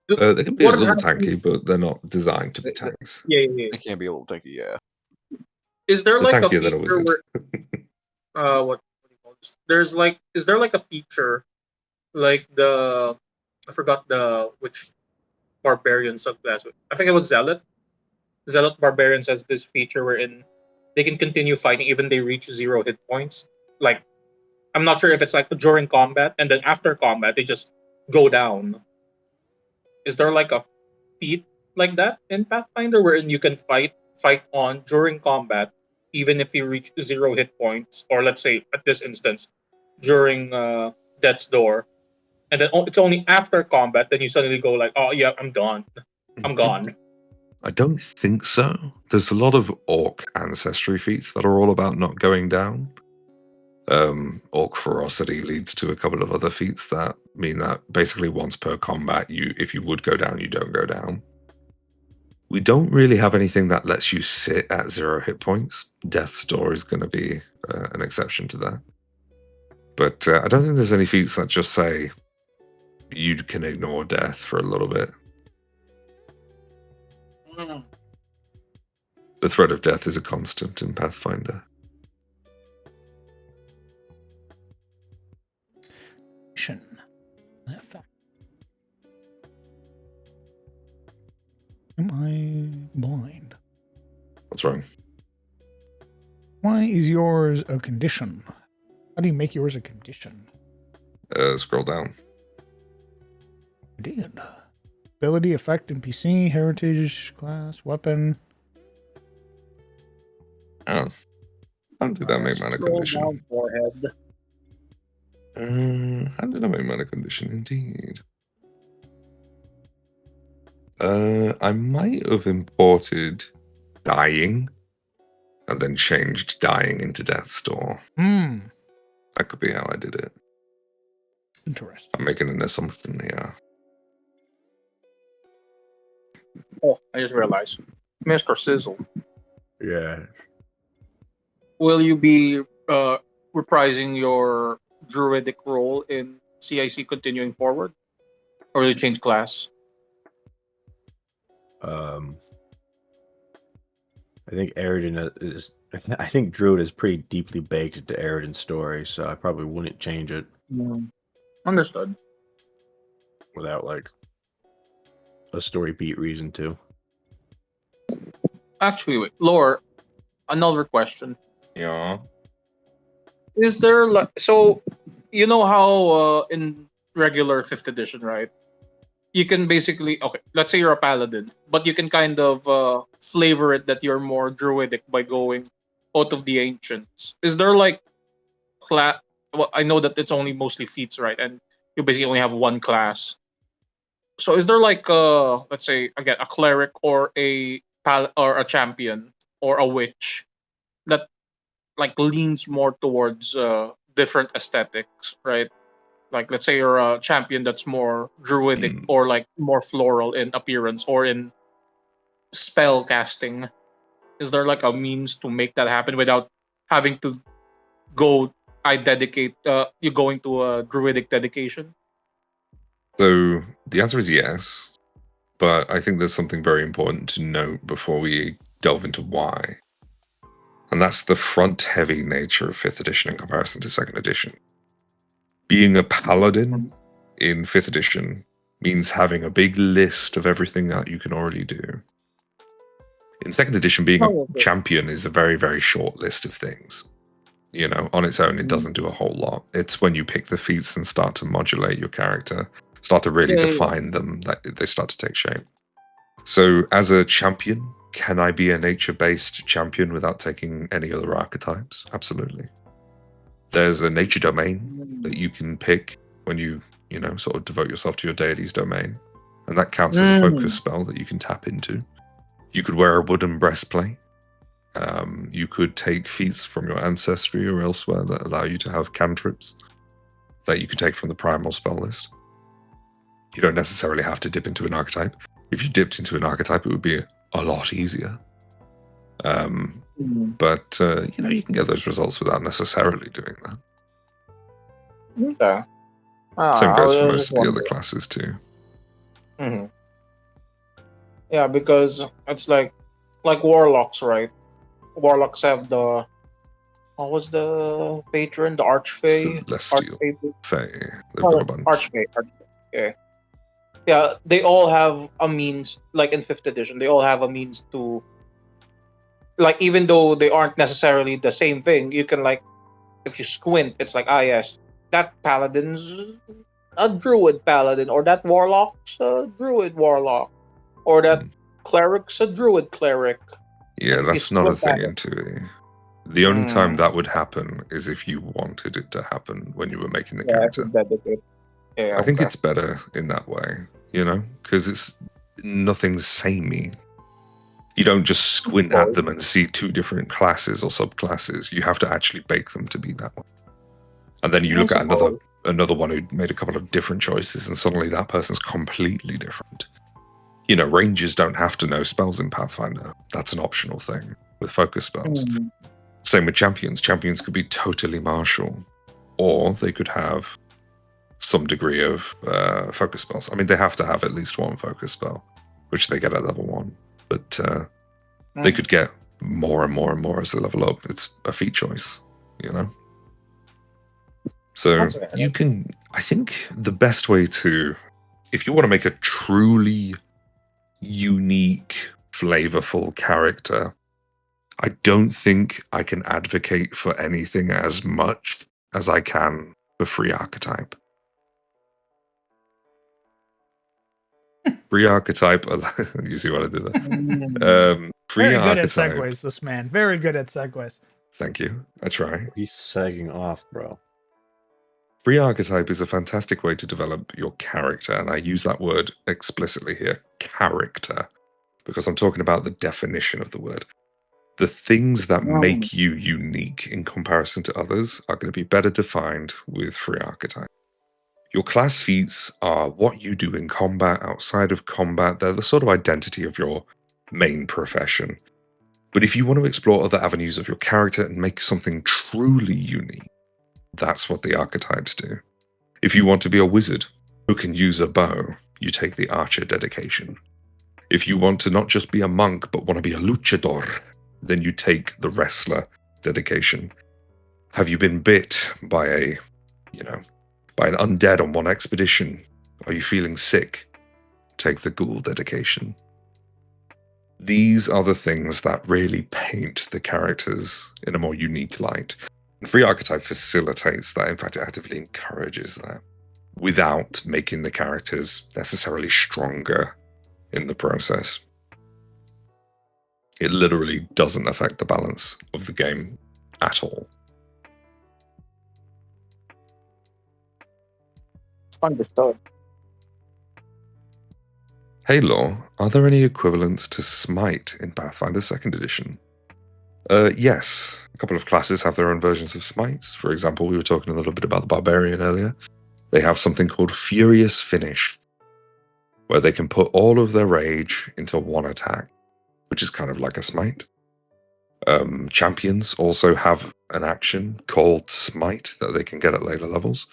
They can be a What little happened- tanky, but they're not designed to be tanks. Yeah. It can be a little tanky, yeah. Is there They're like a tankier than a feature wizard. where what do you call this? Is there like a feature like I forgot which barbarian subclass. I think it was Zealot. Zealot barbarians has this feature wherein they can continue fighting even they reach 0 hit points. Like, I'm not sure if it's like during combat and then after combat they just go down. Is there like a feat like that in Pathfinder wherein you can fight on during combat even if you reach 0 hit points, or let's say at this instance during Death's Door, and then it's only after combat then you suddenly go like, oh yeah, I'm done, I'm gone. I don't think so. There's a lot of orc ancestry feats that are all about not going down. Orc ferocity leads to a couple of other feats that mean that basically once per combat, if you would go down, you don't go down. We don't really have anything that lets you sit at 0 hit points. Death's Door is going to be an exception to that. But I don't think there's any feats that just say you can ignore death for a little bit. The threat of death is a constant in Pathfinder. Am I blind? What's wrong? Why is yours a condition? How do you make yours a condition? Scroll down. Indeed. Ability, effect, NPC, heritage, class, weapon. Oh. How did I make mine a Scroll condition? down, forehead. How did I make mine a condition? Indeed. I might have imported dying and then changed dying into Death's Door. That could be how I did it. Interesting. I'm making an assumption here. Oh, I just realized. Mr. Sizzle, Yeah. will you be reprising your druidic role in CIC continuing forward? Or will you change class? I think Eridan is. I think Druid is pretty deeply baked into Eridan's story, so I probably wouldn't change it. Understood. without like a story beat reason to. Actually, wait, Lore, another question. Yeah. Is there like so you know how in regular fifth edition, right? You can basically okay, let's say you're a paladin, but you can kind of flavor it that you're more druidic by going out of the ancients. Is there like class? Well, I know that it's only mostly feats, right? And you basically only have one class. So is there like let's say again a cleric or or a champion or a witch that like leans more towards different aesthetics, right? Like let's say you're a champion that's more druidic Hmm. or like more floral in appearance or in spell casting. Is there like a means to make that happen without having to go I dedicate you going to a druidic dedication? So the answer is yes, but I think there's something very important to note before we delve into why. And that's the front heavy nature of 5th edition in comparison to 2nd edition. Being a paladin in 5th edition means having a big list of everything that you can already do. In 2nd edition, being a Oh, okay. champion is a very, very short list of things. You know, on its own, it doesn't do a whole lot. It's when you pick the feats and start to modulate your character, start to really Yeah, yeah, yeah. define them, that they start to take shape. So, as a champion, can I be a nature-based champion without taking any other archetypes? Absolutely. There's a nature domain that you can pick when you know, sort of devote yourself to your deity's domain. And that counts as a focus spell that you can tap into. You could wear a wooden breastplate. You could take feats from your ancestry or elsewhere that allow you to have cantrips that you could take from the primal spell list. You don't necessarily have to dip into an archetype. If you dipped into an archetype, it would be a lot easier. But you know, you can get those results without necessarily doing that. Okay. Same I goes for was most just of the other wondering. classes too. Hmm. Yeah, because it's like warlocks, right? Warlocks have the what was the patron? The Archfey? Celestial, Archfey? Fae, they've got Oh, a bunch. Archfey. Yeah. Yeah, they all have a means, like in 5th edition, they all have a means to, like, even though they aren't necessarily the same thing, you can, like, if you squint, it's like, ah, yes, that paladin's a druid paladin, or that warlock's a druid warlock, or that Hmm. cleric's a druid cleric. Yeah, Like, if you that's not a squint thing at it. in 2e. The only time that would happen is if you wanted it to happen when you were making the Yeah, I character. think that is it. Yeah, I think okay. it's better in that way, you know, because it's nothing's samey. You don't just squint at them and see two different classes or subclasses. You have to actually bake them to be that way. And then you I look at suppose. another one who made a couple of different choices, and suddenly that person's completely different. You know, rangers don't have to know spells in Pathfinder. That's an optional thing with focus spells. Mm. Same with champions. Champions could be totally martial, or they could have some degree of focus spells. I mean, they have to have at least one focus spell, which they get at level 1. But they could get more and more and more as they level up. It's a feat choice, you know? So That's fair. you can, I think the best way to, if you want to make a truly unique, flavorful character, I don't think I can advocate for anything as much as I can for free archetype. Free archetype, you see what I did there? Free Very good at archetype. segues, this man. Very good at segues. Thank you. I try. He's sagging off, bro. Free archetype is a fantastic way to develop your character, and I use that word explicitly here, character, because I'm talking about the definition of the word. The things that make you unique in comparison to others are going to be better defined with free archetype. Your class feats are what you do in combat, outside of combat. They're the sort of identity of your main profession. But if you want to explore other avenues of your character and make something truly unique, that's what the archetypes do. If you want to be a wizard who can use a bow, you take the archer dedication. If you want to not just be a monk, but want to be a luchador, then you take the wrestler dedication. Have you been bit by a, by an undead on one expedition. Are you feeling sick? Take the ghoul dedication. These are the things that really paint the characters in a more unique light. And Free Archetype facilitates that. In fact, it actively encourages that without making the characters necessarily stronger in the process. It literally doesn't affect the balance of the game at all. Understood. Hey Law, are there any equivalents to Smite in Pathfinder 2nd Edition? Yes. A couple of classes have their own versions of Smites. For example, we were talking a little bit about the Barbarian earlier. They have something called Furious Finish, where they can put all of their rage into one attack, which is kind of like a Smite. Champions also have an action called Smite that they can get at later levels,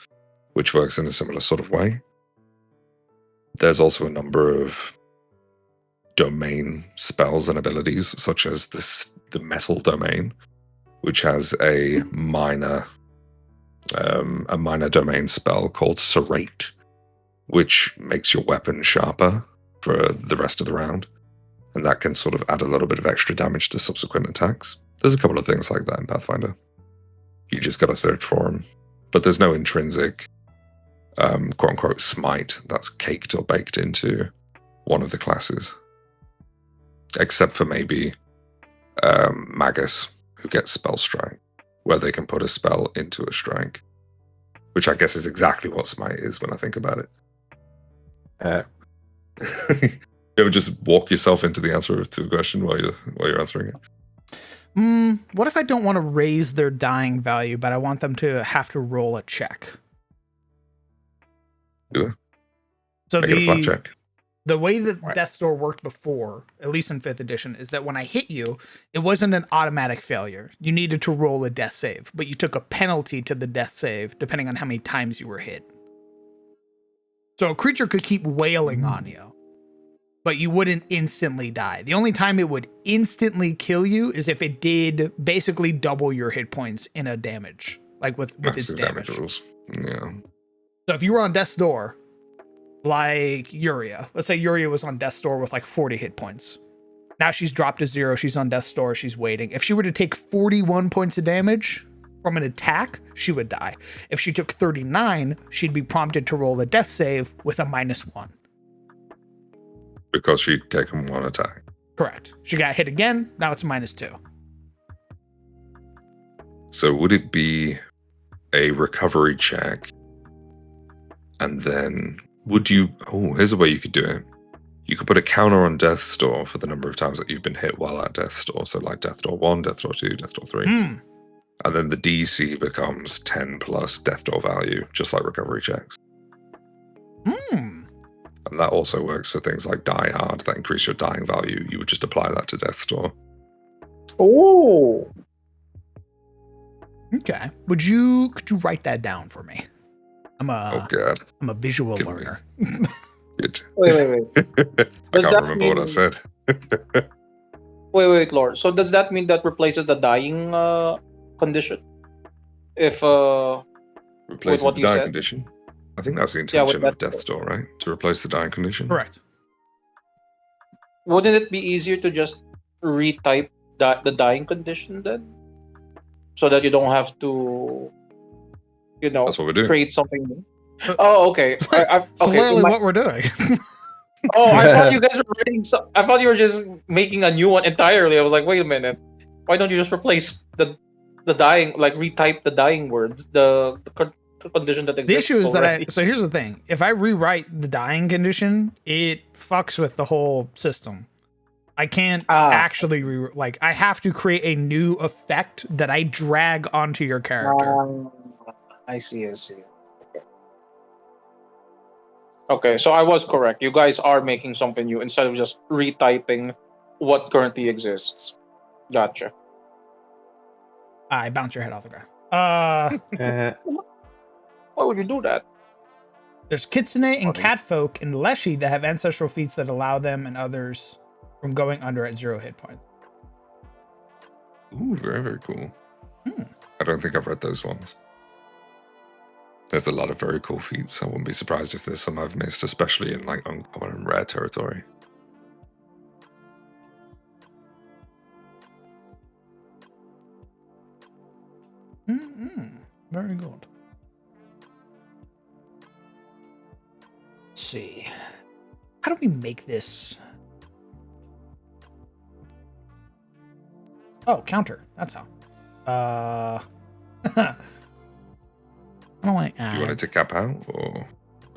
which works in a similar sort of way. There's also a number of domain spells and abilities, such as the Metal Domain, which has a minor domain spell called Serrate, which makes your weapon sharper for the rest of the round, and that can sort of add a little bit of extra damage to subsequent attacks. There's a couple of things like that in Pathfinder. You just gotta search for them. But there's no intrinsic quote-unquote smite that's caked or baked into one of the classes. Except for maybe Magus, who gets Spell Strike, where they can put a spell into a strike. Which I guess is exactly what smite is when I think about it. You ever just walk yourself into the answer to a question while you're answering it? What if I don't want to raise their dying value, but I want them to have to roll a check? Do it. So Make it a flat check. the way that Right. Death's Door worked before, at least in 5th edition, is that when I hit you, it wasn't an automatic failure. You needed to roll a death save, but you took a penalty to the death save depending on how many times you were hit. So a creature could keep wailing on you, but you wouldn't instantly die. The only time it would instantly kill you is if it did basically double your hit points in a damage, like with its Massive damage. rules. Yeah. So if you were on Death's Door, like Yuria, let's say Yuria was on Death's Door with like 40 hit points. Now she's dropped to 0. She's on Death's Door. She's waiting. If she were to take 41 points of damage from an attack, she would die. If she took 39, she'd be prompted to roll a death save with a -1. Because she'd taken one attack. Correct. She got hit again. Now it's -2. So would it be a recovery check? And then would you... Oh, here's a way you could do it. You could put a counter on Death's Door for the number of times that you've been hit while at Death's Door. So like Death Door 1, Death Door 2, Death Door 3. And then the DC becomes 10 plus Death Door value, just like recovery checks. And that also works for things like Die Hard that increase your dying value. You would just apply that to Death's Door. Oh, Okay. Could you write that down for me? I'm Oh god. a visual Kidding me. learner. Good. wait. I Does can't that remember what I mean- said. Wait, Lord. So does that mean that replaces the dying condition? If Replaces what the you dying said? condition. I think that's the Yeah, with intention of that- Death's Door, right? To replace the dying condition. Correct. wouldn't it be easier to just retype the dying condition then, so that you don't have to, That's what we're doing. create something new? Oh, okay. Okay. Clearly, my- what we're doing. Oh, I thought you guys were writing. I thought you were just making a new one entirely. I was like, wait a minute. Why don't you just replace the dying, like retype the dying words, the condition that The exists? issue is that already? so here's the thing. If I rewrite the dying condition, it fucks with the whole system. I can't actually I have to create a new effect that I drag onto your character. I see. Okay, so I was correct. You guys are making something new instead of just retyping what currently exists. Gotcha. I bounce your head off the ground. Why would you do that? There's Kitsune and funny. Catfolk in Leshy that have ancestral feats that allow them and others from going under at 0 hit points. Ooh, very, very cool. I don't think I've read those ones. There's a lot of very cool feats. I wouldn't be surprised if there's some I've missed, especially in like uncommon and rare territory. Very good. Let's see. How do we make this? Oh, counter. That's how. How do I add? Do you want it to cap out, or?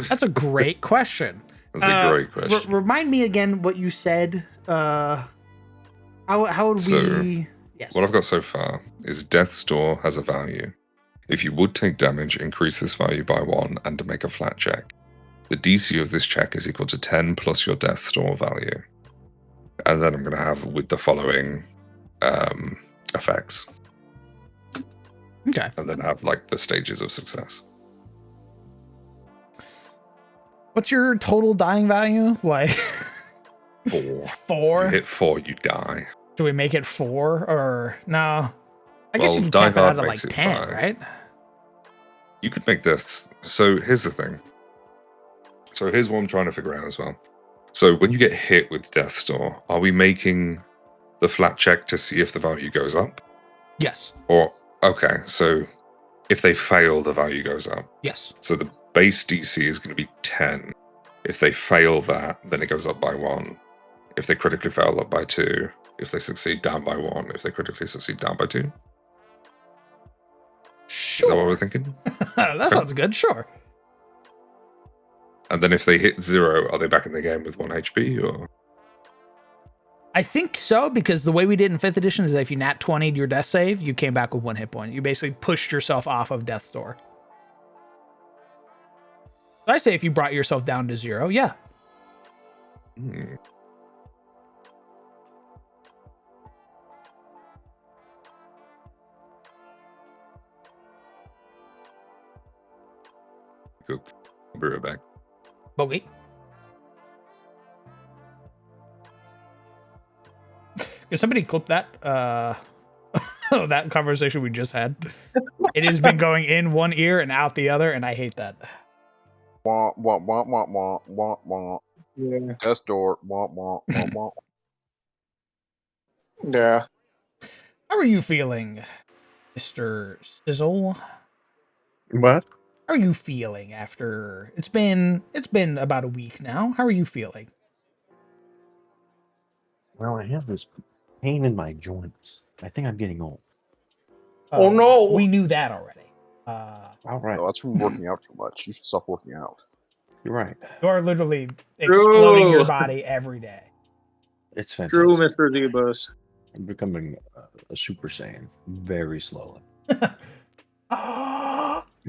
That's a great question. That's a great question. Remind me again what you said. How would So, we? Yes. What I've got so far is Death's Door has a value. If you would take damage, increase this value by 1 and to make a flat check. The DC of this check is equal to 10 plus your Death's Door value. And then I'm going to have with the following effects. Okay. And then have like the stages of success. What's your total dying value? Like 4. If 4? you hit 4, you die. Do we make it 4 or no? I guess Well, you can Die cap it Hard out at makes like it 10, 5. right? You could make this. So here's the thing. So here's what I'm trying to figure out as well. So when you get hit with Death's Door, are we making the flat check to see if the value goes up? Yes. Or, okay, so if they fail, the value goes up. Yes. So the base DC is going to be 10. If they fail that, then it goes up by 1. If they critically fail, up by 2. If they succeed, down by 1. If they critically succeed, down by 2. Sure. Is that what we're thinking? That sounds good. Sure. And then if they hit 0, are they back in the game with 1 HP? Or I think so, because the way we did in 5th edition is that if you nat 20'd your death save, you came back with 1 hit point. You basically pushed yourself off of Death's Door. I say if you brought yourself down to 0, yeah. Cool. I'll be right back. But wait. Can somebody clip that? That conversation we just had. It has been going in one ear and out the other, and I hate that. Wah, wah, wah, wah, wah, wah, wah. Yeah. Death's Door. Wah, wah, wah, wah. Yeah. How are you feeling, Mr. Sizzle? What? How are you feeling after it's been about a week now? How are you feeling? Well, I have this pain in my joints. I think I'm getting old. Oh, no. We knew that already. All right, No, that's from working out too much. You should stop working out. you're right. You are literally exploding your True. body every day. It's fantastic. True, Mr. Zebus. I'm becoming a Super Saiyan very slowly.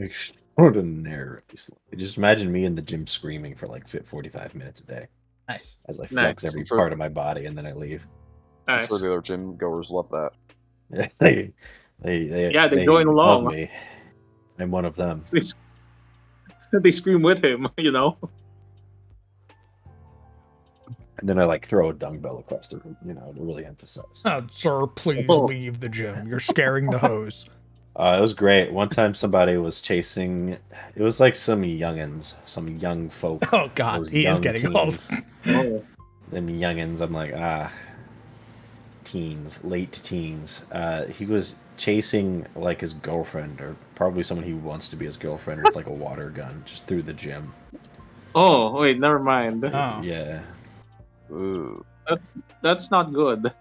Extraordinarily slowly. Just imagine me in the gym screaming for like 45 minutes a day Nice. as I flex Nice. every Sure. part of my body and then I leave. I'm Nice. sure the other gym goers love that. they going love along. me. I'm one of them. They scream with him, you know? And then I like throw a dumbbell across the room, you know, to really emphasize. Sir, please Oh. leave the gym. You're scaring the hose. It was great. One time somebody was chasing, it was like some youngins, some young folk. Oh God, those he is young getting old. teens. Oh. Them youngins, I'm like, teens, late teens. He was chasing like his girlfriend, or probably someone he wants to be his girlfriend, with like a water gun just through the gym. Oh, wait, never mind. Oh. Yeah. Ooh. That's not good.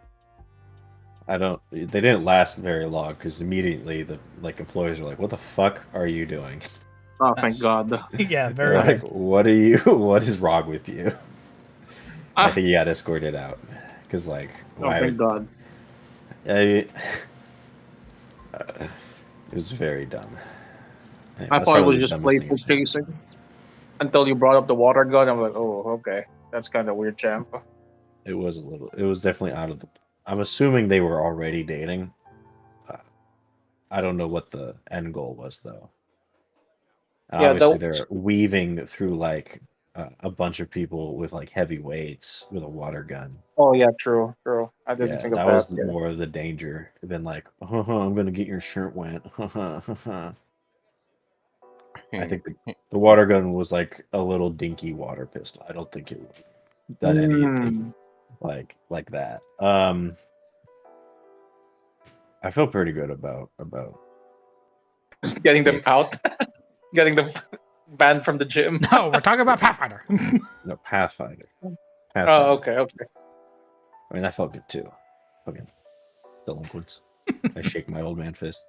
They didn't last very long because immediately the like employees were like, "What the fuck are you doing?" Oh, thank God. Yeah, They're very like, good. "What are you? What is wrong with you?" I Ah. think he got escorted out because like, Oh, why thank would God. it was very dumb. Yeah, I that's thought it probably was the just dumbest thing playful I've seen. chasing. Until you brought up the water gun, I'm like, oh, okay. That's kind of weird, champ. It was a little. It was definitely out of the. I'm assuming they were already dating. I don't know what the end goal was though. And Yeah, obviously that- they're weaving through like a bunch of people with like heavy weights with a water gun. Oh, yeah, true. I didn't Yeah, think of that that. was Yeah. more of the danger than like, I'm gonna get your shirt wet. I think the water gun was like a little dinky water pistol. I don't think it would have done anything like that. I feel pretty good about Just getting them Dick. out, getting them banned from the gym. No, we're talking about Pathfinder. no Pathfinder. Oh, okay. I mean, I felt good too. Fucking delinquents. I shake my old man fist.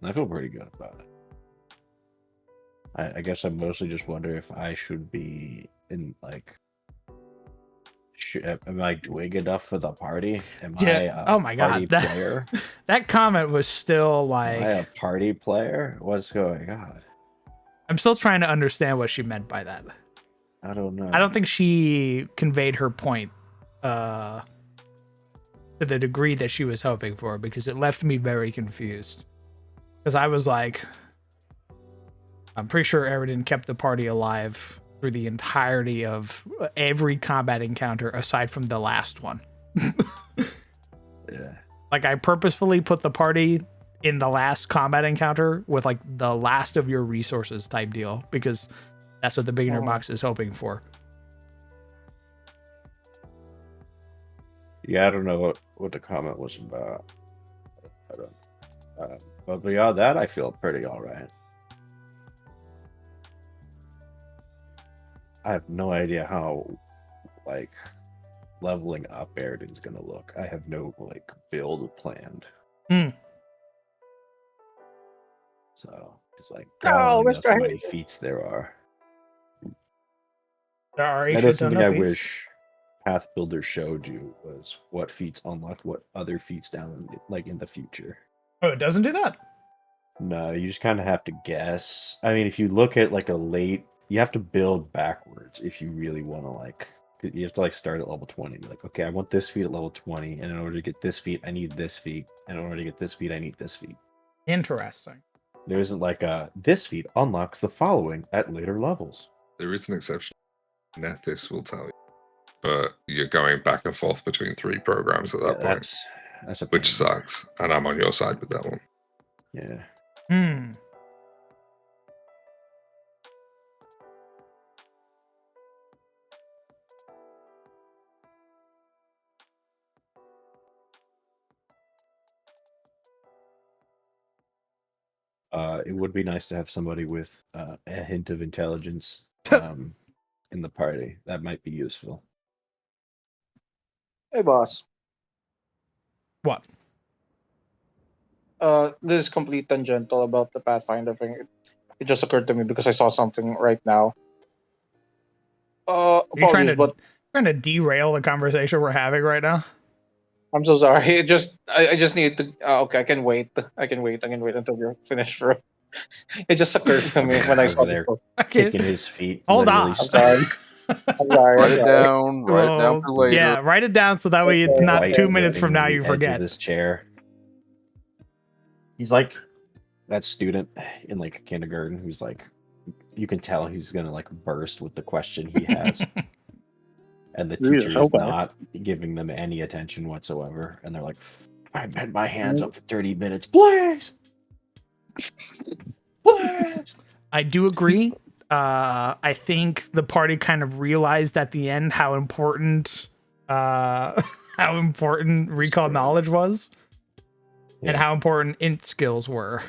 I feel pretty good about it. I guess I mostly just wonder if I should be in like. Am I doing enough for the party? Am I a Oh my party god, player? that comment was still like. Am I a party player? What's going on? I'm still trying to understand what she meant by that. I don't know. I don't think she conveyed her point to the degree that she was hoping for, because it left me very confused. Because I was like, I'm pretty sure Eridan kept the party alive through the entirety of every combat encounter aside from the last one. Yeah. Like, I purposefully put the party in the last combat encounter with like the last of your resources type deal, because that's what the beginner box is hoping for. Yeah, I don't know what the comment was about. I don't. But beyond that, I feel pretty all right. I have no idea how, like, leveling up Eridan's gonna look. I have no like build planned. So it's like God only knows how many feats there are. There are a That shit is ton something of I feats. wish Path Builder showed you, was what feats unlock what other feats down in the future. Oh, it doesn't do that? No, you just kind of have to guess. I mean, if you look at like you have to build backwards if you really want to like. You have to like start at level 20. Be like, okay, I want this feat at level 20, and in order to get this feat, I need this feat, and in order to get this feat, I need this feat. Interesting. There isn't like this feat unlocks the following at later levels. There is an exception. Nethys will tell you, but you're going back and forth between 3 programs at that point, That's a which pain. sucks. And I'm on your side with that one. Yeah. It would be nice to have somebody with a hint of intelligence in the party. That might be useful. Hey, boss. What? This is complete tangential about the Pathfinder thing. It just occurred to me because I saw something right now. Are you trying Apologies, but to derail the conversation we're having right now? I'm so sorry. I just need to. Okay, I can wait. I can wait until you're finished. Bro. It just occurred to me when I saw Over there the. Okay. kicking his feet. Hold literally on. I'm sorry. I'm sorry. Write it down. Write it down for later. Yeah, write it down so that way it's Okay, not White 2 minutes from now the you edge forget. of his chair. He's like that student in like kindergarten who's like, you can tell he's gonna like burst with the question he has, and the teacher is not giving them any attention whatsoever, and they're like, I've had my hands up for 30 minutes, please. Please. I do agree. I think the party kind of realized at the end how important recall knowledge was, and how important int skills were.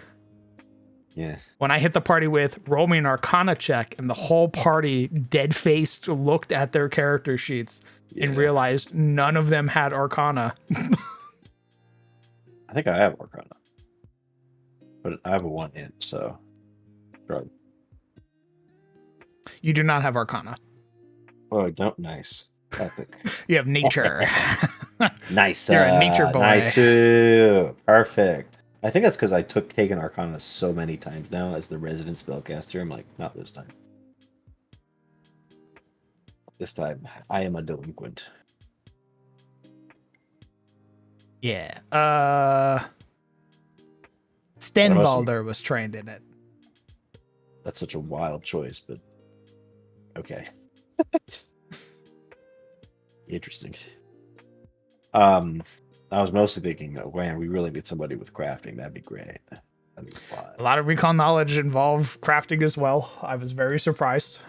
Yeah. When I hit the party with roll me an Arcana check, and the whole party dead faced looked at their character sheets and realized none of them had Arcana. I think I have Arcana, but I have a 1 int, so. Right. You do not have Arcana. Oh, don't. Nice. Epic. You have nature. Nice. You're a nature boy. Nice. Perfect. I think that's because I taken Arcana so many times now as the resident spellcaster. I'm like, not this time. This time, I am a delinquent. Yeah. Stenbalder was trained in it. That's such a wild choice, but okay. Interesting. I was mostly thinking, oh man, we really need somebody with crafting. That'd be great. I mean, why? A lot of recon knowledge involve crafting as well. I was very surprised.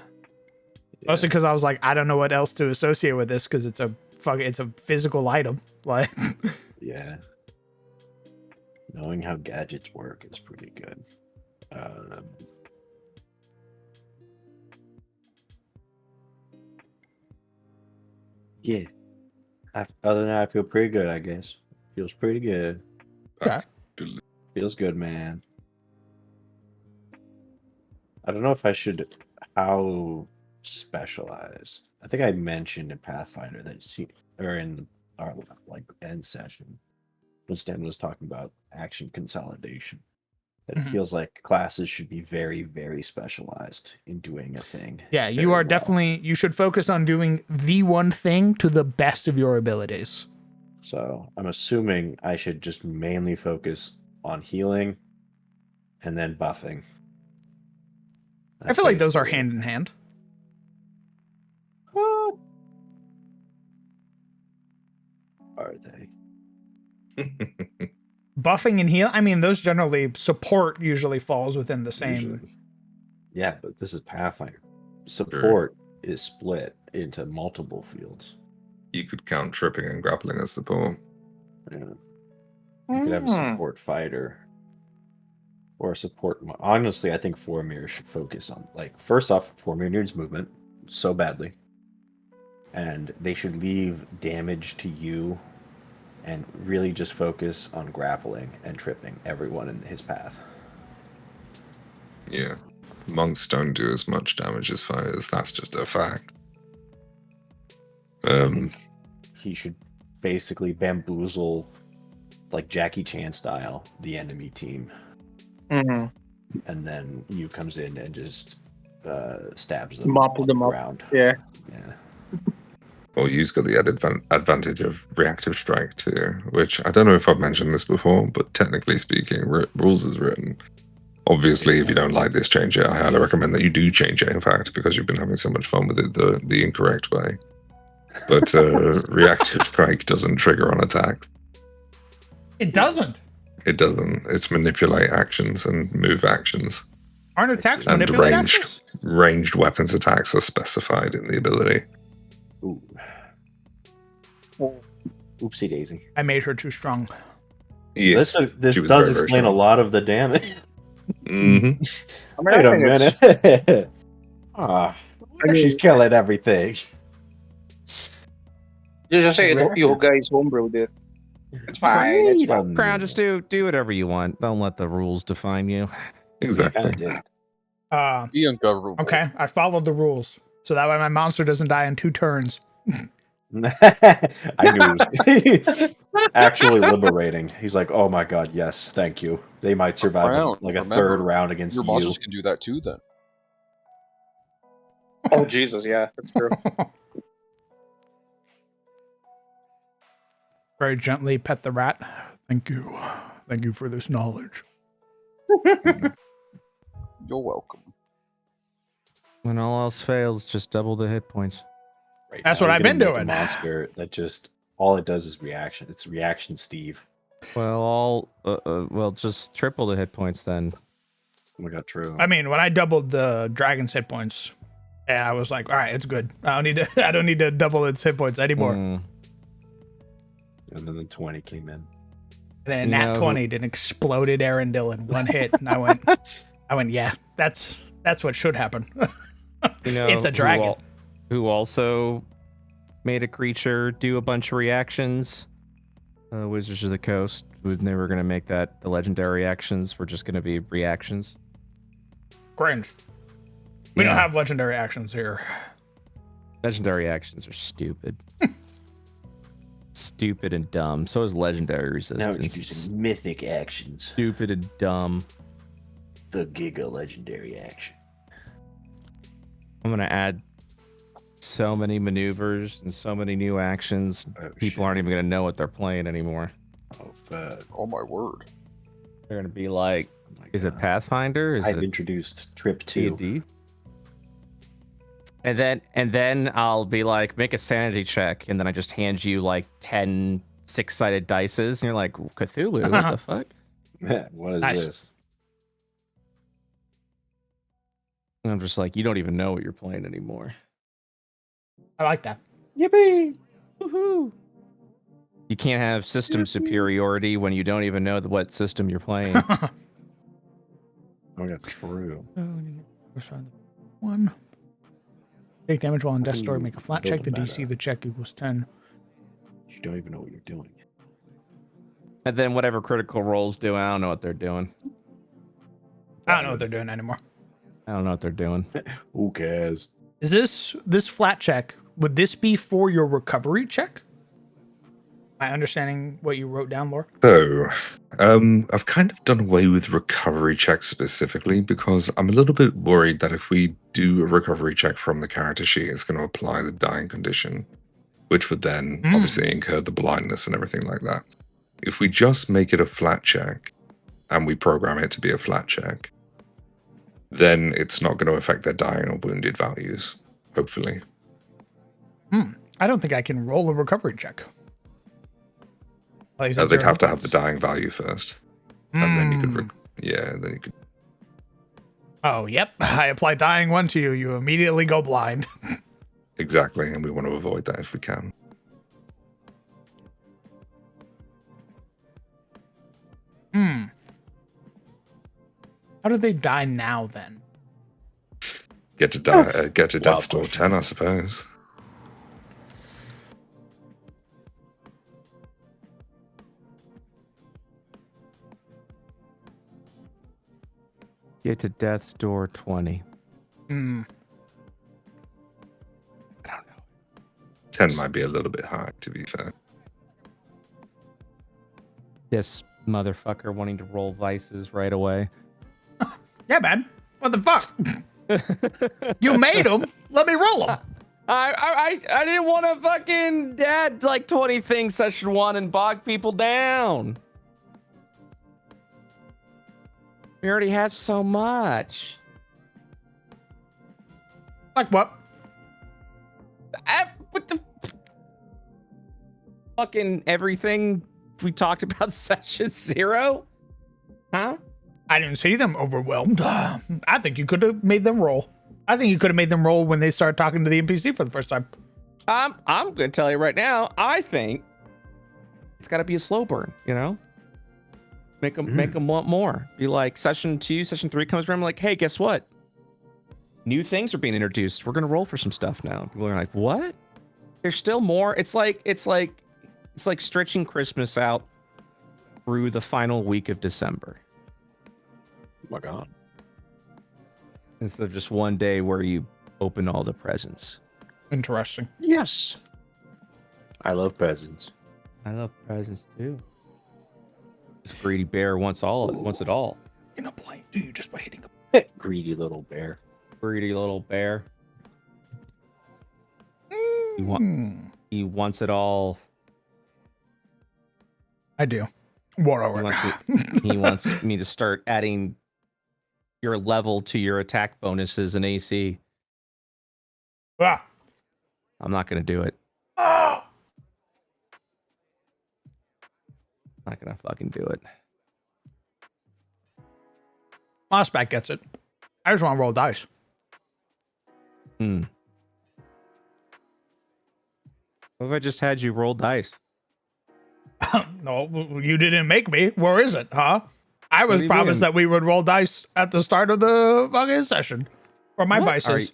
Mostly because I was like, I don't know what else to associate with this because it's a physical item. Like, Yeah. Knowing how gadgets work is pretty good. Yeah. Other than that, I feel pretty good, I guess. Feels pretty good. okay. Feels good, man. I don't know if I should. How specialized? I think I mentioned in Pathfinder or in our like end session when Stan was talking about action consolidation. It Mhm. feels like classes should be very, very specialized in doing a thing. Yeah, you very are well. definitely. You should focus on doing the one thing to the best of your abilities. So I'm assuming I should just mainly focus on healing and then buffing. I feel like those are Basically. hand in hand. What are they? Buffing and heal. I mean, those generally support usually falls within the same. Usually. Yeah, but this is Pathfinder. Support is split into multiple fields. You could count tripping and grappling as support. Yeah. You could have a support fighter or a support. Honestly, I think Formir should focus on, like, first off, Formir needs movement so badly. And they should leave damage to you and really just focus on grappling and tripping everyone in his path. Yeah. Monks don't do as much damage as fighters. That's just a fact. He should basically bamboozle, like Jackie Chan style, the enemy team. Mhm. And then you comes in and just stabs them Mop on them the up. ground. Yeah. Yeah. Well, you've got the added advantage of reactive strike too, which I don't know if I've mentioned this before, but technically speaking, rules is written. Obviously, if you don't like this, change it. I highly recommend that you do change it, in fact, because you've been having so much fun with it the incorrect way. But reactive strike doesn't trigger on attack. It doesn't. It doesn't. It's manipulate actions and move actions. Aren't attacks And manipulated actions? ranged weapons attacks are specified in the ability. Ooh. Oopsie daisy. I made her too strong. Yeah. This she was does very, very explain a strong. lot of the damage. Mm-hmm. I mean, Wait I a think it's- minute. She's killing everything. You just say you guys homebrewed it. It's fine. It's fine. Crown, just do whatever you want. Don't let the rules define you. Exactly. Be ungovernable. Okay, I followed the rules. So that way my monster doesn't die in 2 turns. I knew it was actually liberating. He's like, oh my god, yes, thank you. They might survive round. like a Remember, third round against Your you. monsters can do that too then. Oh Jesus, yeah, that's true. Very gently pet the rat. Thank you. Thank you for this knowledge. You're welcome. When all else fails, just double the hit points. Right That's now, what you're I've gonna been make a doing. monster that just all it does is reaction. It's reaction, Steve. Well, just triple the hit points then. Oh my god, true. I mean, when I doubled the dragon's hit points, yeah, I was like, all right, it's good. I don't need to double its hit points anymore. Mm. And then the 20 came in. And then You Nat know 20 did exploded Arendelle in one hit. And I went, yeah, that's what should happen. You know, It's a dragon. Who also made a creature do a bunch of reactions. Wizards of the Coast. They were going to make that the legendary actions were just going to be reactions. Cringe. We don't Yeah. have legendary actions here. Legendary actions are stupid. Stupid and dumb. So is legendary Now resistance. introducing mythic actions. Stupid and dumb. The Giga legendary action. I'm gonna add so many maneuvers and so many new actions. Oh, People aren't even gonna know what they're playing anymore. Oh, fuck. Oh my word. They're gonna be like, Oh my "Is it God. Pathfinder? Is I've it introduced Trip 2. D&D?" And then I'll be like, make a sanity check, and then I just hand you like 10 6-sided dices, and you're like, Cthulhu, what the fuck? What is Nice. this? And I'm just like, you don't even know what you're playing anymore. I like that. Yippee! Woohoo! You can't have system superiority when you don't even know what system you're playing. Oh yeah, true. One. Take damage while in death story. Ooh, Make a flat build check. a The DC meta. of the check equals 10. You don't even know what you're doing. And then whatever critical rolls do, I don't know what they're doing. I don't know what they're doing anymore. I don't know what they're doing. Who cares? Is this flat check? Would this be for your recovery check? Am I understanding what you wrote down, Laura? So, I've kind of done away with recovery checks specifically because I'm a little bit worried that if we do a recovery check from the character sheet, it's going to apply the dying condition, which would then obviously incur the blindness and everything like that. If we just make it a flat check and we program it to be a flat check, then it's not going to affect their dying or wounded values, hopefully. I don't think I can roll a recovery check. Like, They'd have to have the dying value first. And then you could, Mm. then you could. Oh, yep. I apply dying one to you. You immediately go blind. Exactly, and we want to avoid that if we can. How do they die now then? Get to die, get to Wild death's door question. 10, I suppose. Get to death's door 20. Hmm. I don't know. 10 might be a little bit high, to be fair. This motherfucker wanting to roll vices right away. Yeah, man. What the fuck? You made them. Let me roll them. I didn't want to fucking add like 20 things session 1 and bog people down. We already have so much. Like what? What the fucking everything we talked about session 0? Huh? I didn't see them overwhelmed. I think you could have made them roll. I think you could have made them roll when they started talking to the NPC for the first time. I'm gonna tell you right now. I think it's got to be a slow burn. You know, make them want more. Be like session 2, session 3 comes around. Like, hey, guess what? New things are being introduced. We're gonna roll for some stuff now. People are like, what? There's still more. It's like stretching Christmas out through the final week of December. Oh my god. Instead of just one day where you open all the presents. Interesting. Yes. I love presents. I love presents too. This greedy bear wants it all. In a plane, do you just by hitting a Greedy little bear. Greedy little bear. He wants it all. I do. Whatever. He wants me to start adding your level to your attack bonuses and AC. Ah. I'm not gonna do it. Ah. Not gonna fucking do it. Mossback gets it. I just want to roll dice. What if I just had you roll dice? No, you didn't make me. Where is it, huh? I was do you promised mean? that we would roll dice at the start of the fucking session. For my What are vices.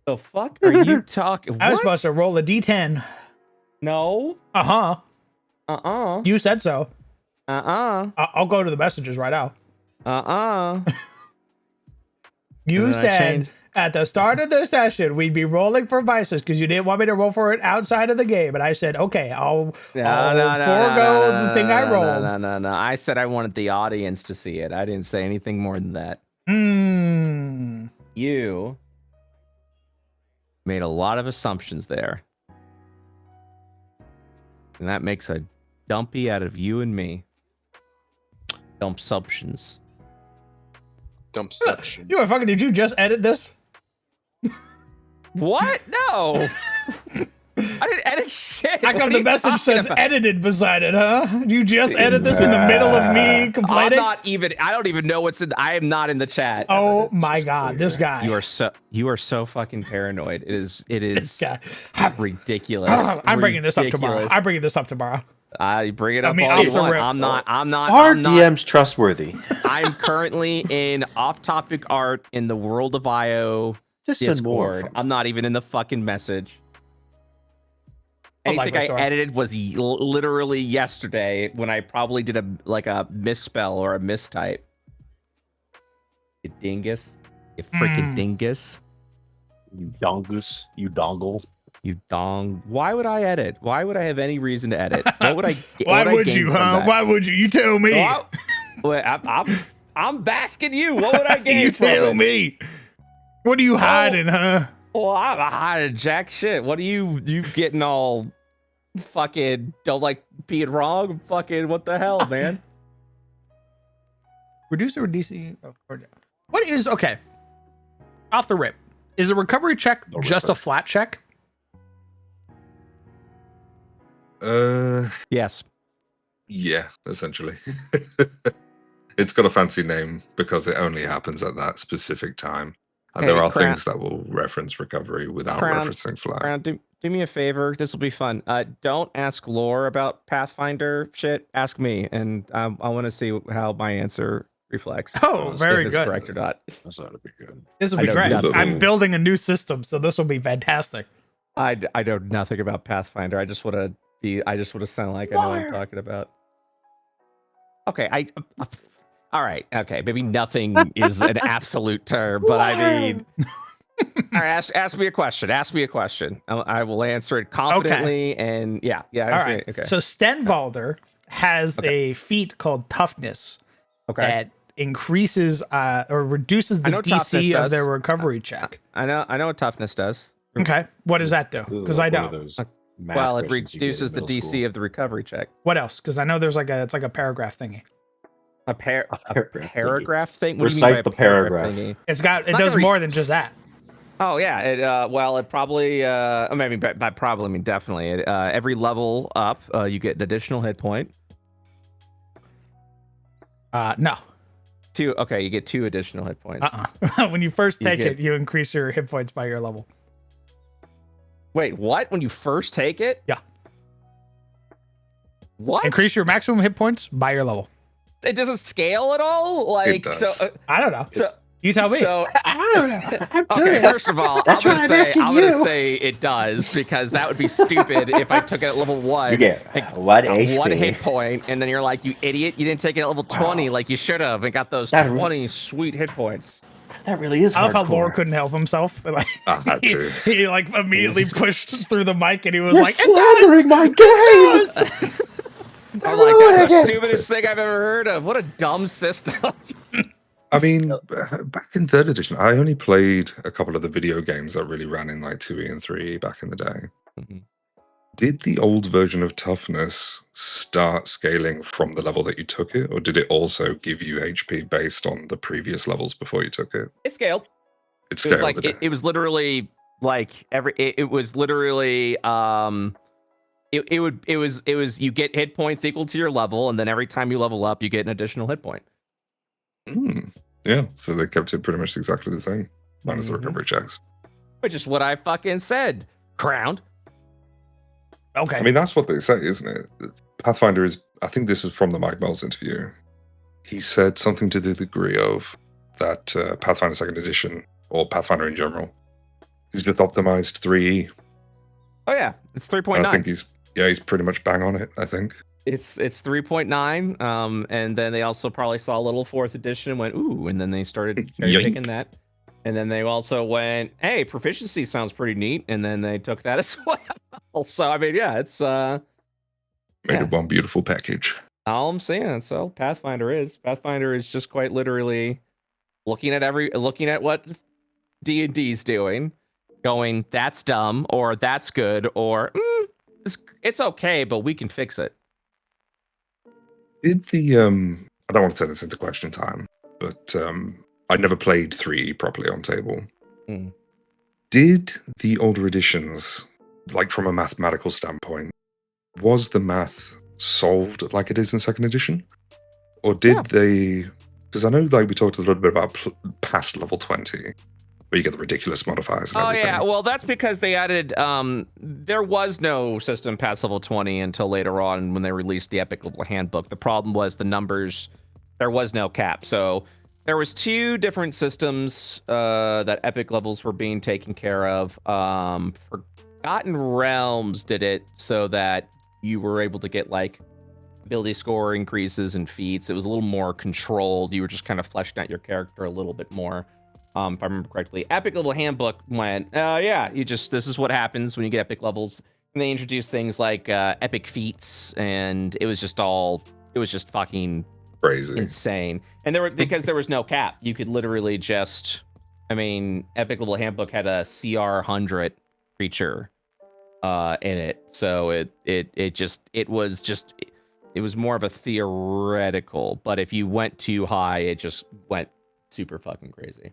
The fuck are you talking? I was supposed to roll a d10. No. Uh-huh. Uh-uh. You said so. Uh-uh. I'll go to the messages right now. Uh-uh. You And then I said changed- at the start of the session we'd be rolling for vices because you didn't want me to roll for it outside of the game, and I said, okay, I'll forego the thing I rolled. No. I said I wanted the audience to see it. I didn't say anything more than that. You made a lot of assumptions there. And that makes a dumpy out of you and me. Dumpsumptions. Dumpception. You fucking, did you just edit this? What? No. I didn't edit shit. How What come are the you message talking says about? edited beside it, huh? You just edit this in the middle of me I'm complaining? not even. I don't even know what's in. I am not in the chat. Oh Evidence my is god, clear. this guy. You are so fucking paranoid. It is This guy. ridiculous. I'm bringing this up tomorrow. Ridiculous. I'm bringing this up tomorrow. I bring it I up mean, all off you the want. rip. I'm not. Are I'm not. DMs trustworthy? I'm currently in off-topic art in the World of IO Just send more. Discord. From I'm not even in the fucking message. I like Anything my I story. edited was literally yesterday when I probably did a misspell or a mistype. You dingus. You freaking dingus. you dongus, you dongle. You dong. Why would I edit? Why would I have any reason to edit? What would I? Why what would you, huh? Why would you? You tell me. Wait, I'm basking you. What would I gain You from tell it? me. What are you hiding, huh? Well, I'm hiding jack shit. What are you getting all fucking don't like being wrong? Fucking what the hell, man? Reducer or DC? What is okay? Off the rip. Is a recovery check just a flat check? Yes. Yeah, essentially. It's got a fancy name because it only happens at that specific time. And Hey, there are Crown- things that will reference recovery without Crown- referencing flat. Brown, do me a favor. This will be fun. Don't ask Lore about Pathfinder shit. Ask me, and I want to see how my answer reflects. Oh, very if it's good. correct or not. That's ought to be good. This will I be know great. nothing. I'm building a new system, so this will be fantastic. I know nothing about Pathfinder. I just want to sound like I know what I'm talking about. Okay, all right. Okay, maybe nothing is an absolute term, but I mean, all right. Ask me a question. Ask me a question. I will answer it confidently. And yeah. All right. Okay. So Stenvalder has a feat called Toughness Okay. that increases or reduces the I know Toughness DC of does. their recovery check. I know what toughness does. Okay. What does that do? Because I don't. Well, it reduces the DC of the recovery check. What else? Because I know there's it's like a paragraph thingy. A paragraph thing. What Recite do the you mean by a paragraph. thingy? It not does gonna more than just that. Oh yeah, it probably maybe by probably I mean definitely. Every level up, you get an additional hit point. No. Okay, you get 2 additional hit points. When you first You take get- it, you increase your hit points by your level. Wait, what? When you first take it? Yeah. What? Increase your maximum hit points by your level. It doesn't scale at all. Like does. so. I don't know. So You tell me. So I don't know. okay, first of all, That's I'm why I'm gonna asking I'm gonna you. say it does because that would be stupid if I took it at level 1. You get like, one HP. 1 hit point, and then you're like, you idiot, you didn't take it at level 20 like you should have and got those That 20 sweet hit points. That really is I love how hardcore. Laura couldn't help himself. Like, I had to. he like immediately pushed through the mic and he was You're like, slandering my game. I'm like, that's the stupidest thing I've ever heard of. What a dumb system. I mean, back in 3rd edition, I only played a couple of the video games that really ran in like 2E and 3E back in the day. Mhm. Did the old version of toughness start scaling from the level that you took it, or did it also give you HP based on the previous levels before you took it? It scaled. It It scaled. was like it was literally like it was literally it was you get hit points equal to your level, and then every time you level up, you get an additional hit point. Yeah, so they kept it pretty much exactly the same, minus the Mhm. recovery checks. Which is what I fucking said. Crowned. okay. I mean, that's what they say, isn't it? Pathfinder is, I think this is from the Mike Mills interview. He said something to the degree of that Pathfinder 2nd edition, or Pathfinder in general, is just optimized 3E. Oh yeah, it's And 3.9. I think he's pretty much bang on it, I think. It's 3.9. And then they also probably saw a little 4th edition and went, ooh, and then they started Yoink. picking that. And then they also went, hey, proficiency sounds pretty neat, and then they took that as well. So I mean, yeah, it's Made Yeah. it one beautiful package. all I'm saying. So Pathfinder is just quite literally looking at what D&D's doing, going, that's dumb, or that's good, or it's okay, but we can fix it. Did the I don't want to turn this into question time, but I never played 3E properly on table. Mm. Did the older editions like from a mathematical standpoint, was the math solved like it is in second edition, or did they? Because I know, like we talked a little bit about past level 20, where you get the ridiculous modifiers and everything. Yeah, well, that's because they added. There was no system past level 20 until later on when they released the Epic Level Handbook. The problem was the numbers. There was no cap, so there was 2 different systems that Epic levels were being taken care of. Forgotten Realms did it so that you were able to get like ability score increases and feats. It was a little more controlled. You were just kind of fleshing out your character a little bit more. If I remember correctly, Epic Level Handbook went, yeah, this is what happens when you get Epic levels. And they introduced things like Epic feats, and it was just fucking Crazy. insane. And because there was no cap, you could literally just, Epic Level Handbook had a CR 100 creature in it, so it was more of a theoretical. But if you went too high, it just went super fucking crazy.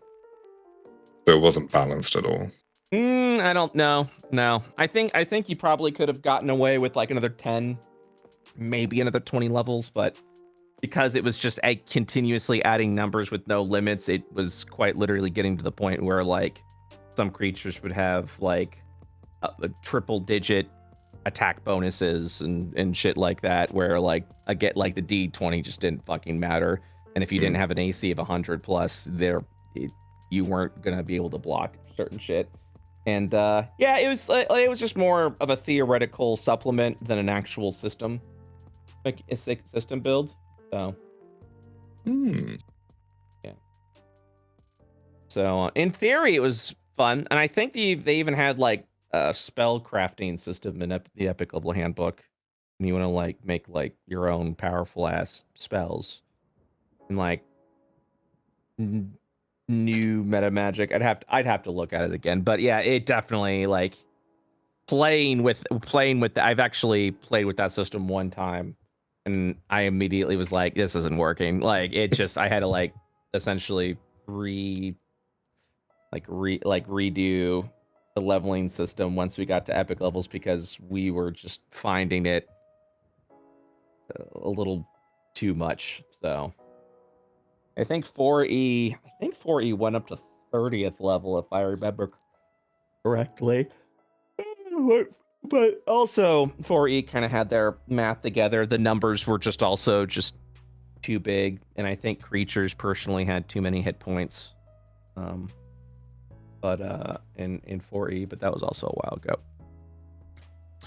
So it wasn't balanced at all. I don't know. No, I think you probably could have gotten away with like another 10, maybe another 20 levels, but because it was just continuously adding numbers with no limits, it was quite literally getting to the point where like some creatures would have like a triple digit attack bonuses and shit like that, where like I get like the D20 just didn't fucking matter, and if you didn't have an AC of 100 plus, you weren't gonna be able to block certain shit. And yeah, it was just more of a theoretical supplement than an actual system, like a system build. So yeah. So in theory, it was fun, and I think they even had like a spell crafting system in the Epic Level Handbook, and you want to like make like your own powerful ass spells, and like new meta magic. I'd have to look at it again, but yeah, it definitely like playing with I've actually played with that system one time, and I immediately was like, this isn't working. Like it just, I had to like essentially redo the leveling system once we got to epic levels, because we were just finding it a little too much. So I think 4E went up to 30th level if I remember correctly. But also 4E kind of had their math together. The numbers were just also just too big, and I think creatures personally had too many hit points. But in 4E, but that was also a while ago.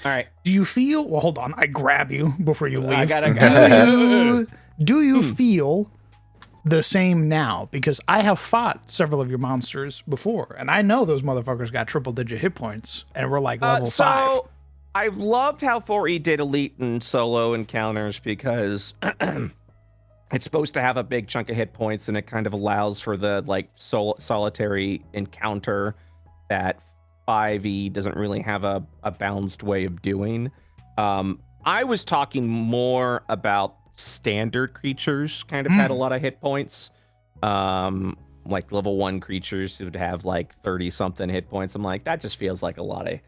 All right. Do you feel? Well, hold on. I grab you before you leave. I gotta. Do you feel the same now? Because I have fought several of your monsters before, and I know those motherfuckers got triple-digit hit points, and we're like level 5. So I've loved how 4E did elite and solo encounters, because it's supposed to have a big chunk of hit points, and it kind of allows for the like solitary encounter that 5E doesn't really have a balanced way of doing. I was talking more about standard creatures kind of had a lot of hit points. Like level 1 creatures who would have like 30 something hit points. I'm like, that just feels like a lot of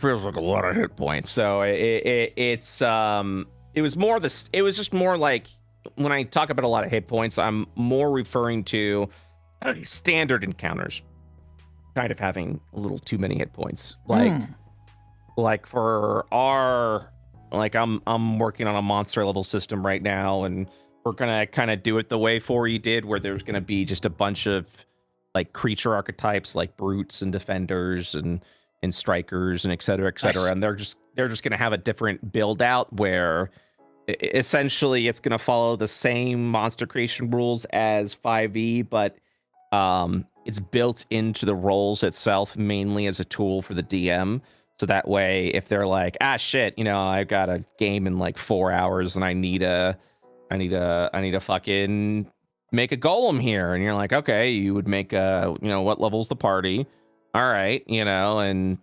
hit points. So it was just more like, when I talk about a lot of hit points, I'm more referring to standard encounters kind of having a little too many hit points. Like for our, like I'm working on a monster level system right now, and we're gonna kind of do it the way 4E did, where there's gonna be just a bunch of like creature archetypes like brutes and defenders and strikers and et cetera, nice. And they're just gonna have a different build out where essentially it's gonna follow the same monster creation rules as 5E, but it's built into the roles itself mainly as a tool for the DM. So that way, if they're like, shit, I've got a game in like 4 hours and I need to fucking make a golem here. And you're like, okay, you would make what level's the party? All right, and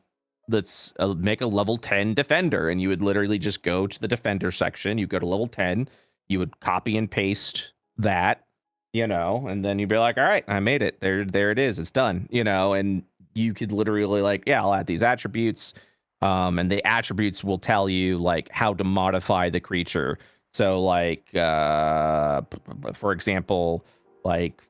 let's make a level 10 defender. And you would literally just go to the defender section. You go to level 10, you would copy and paste that, and then you'd be like, all right, I made it. There it is. It's done, and you could literally like, I'll add these attributes. And the attributes will tell you like how to modify the creature. So like for example, like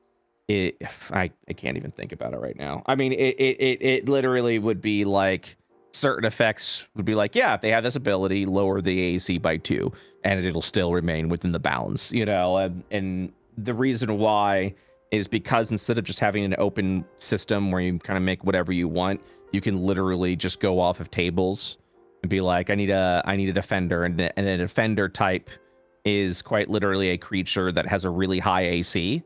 I can't even think about it right now. I mean, it literally would be like certain effects would be like, yeah, if they have this ability, lower the AC by 2, and it'll still remain within the bounds, you know. And the reason why is because instead of just having an open system where you kind of make whatever you want, you can literally just go off of tables and be like, I need a defender, and a defender type is quite literally a creature that has a really high AC.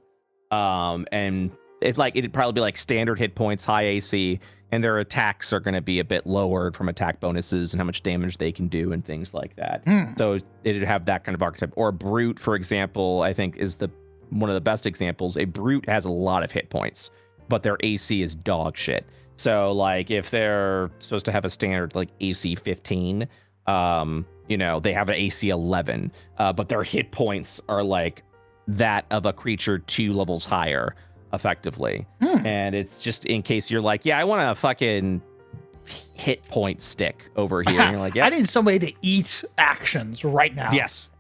And it's like it'd probably be like standard hit points, high AC, and their attacks are going to be a bit lowered from attack bonuses and how much damage they can do and things like that. So it'd have that kind of archetype. Or a brute, for example, I think is one of the best examples. A brute has a lot of hit points, but their AC is dog shit. So like if they're supposed to have a standard like AC 15, you know, they have an AC 11, but their hit points are like that of a creature 2 levels higher, effectively. And it's just in case you're like, yeah, I want a fucking hit point stick over here. And you're like, yeah, I need somebody to eat actions right now. yes.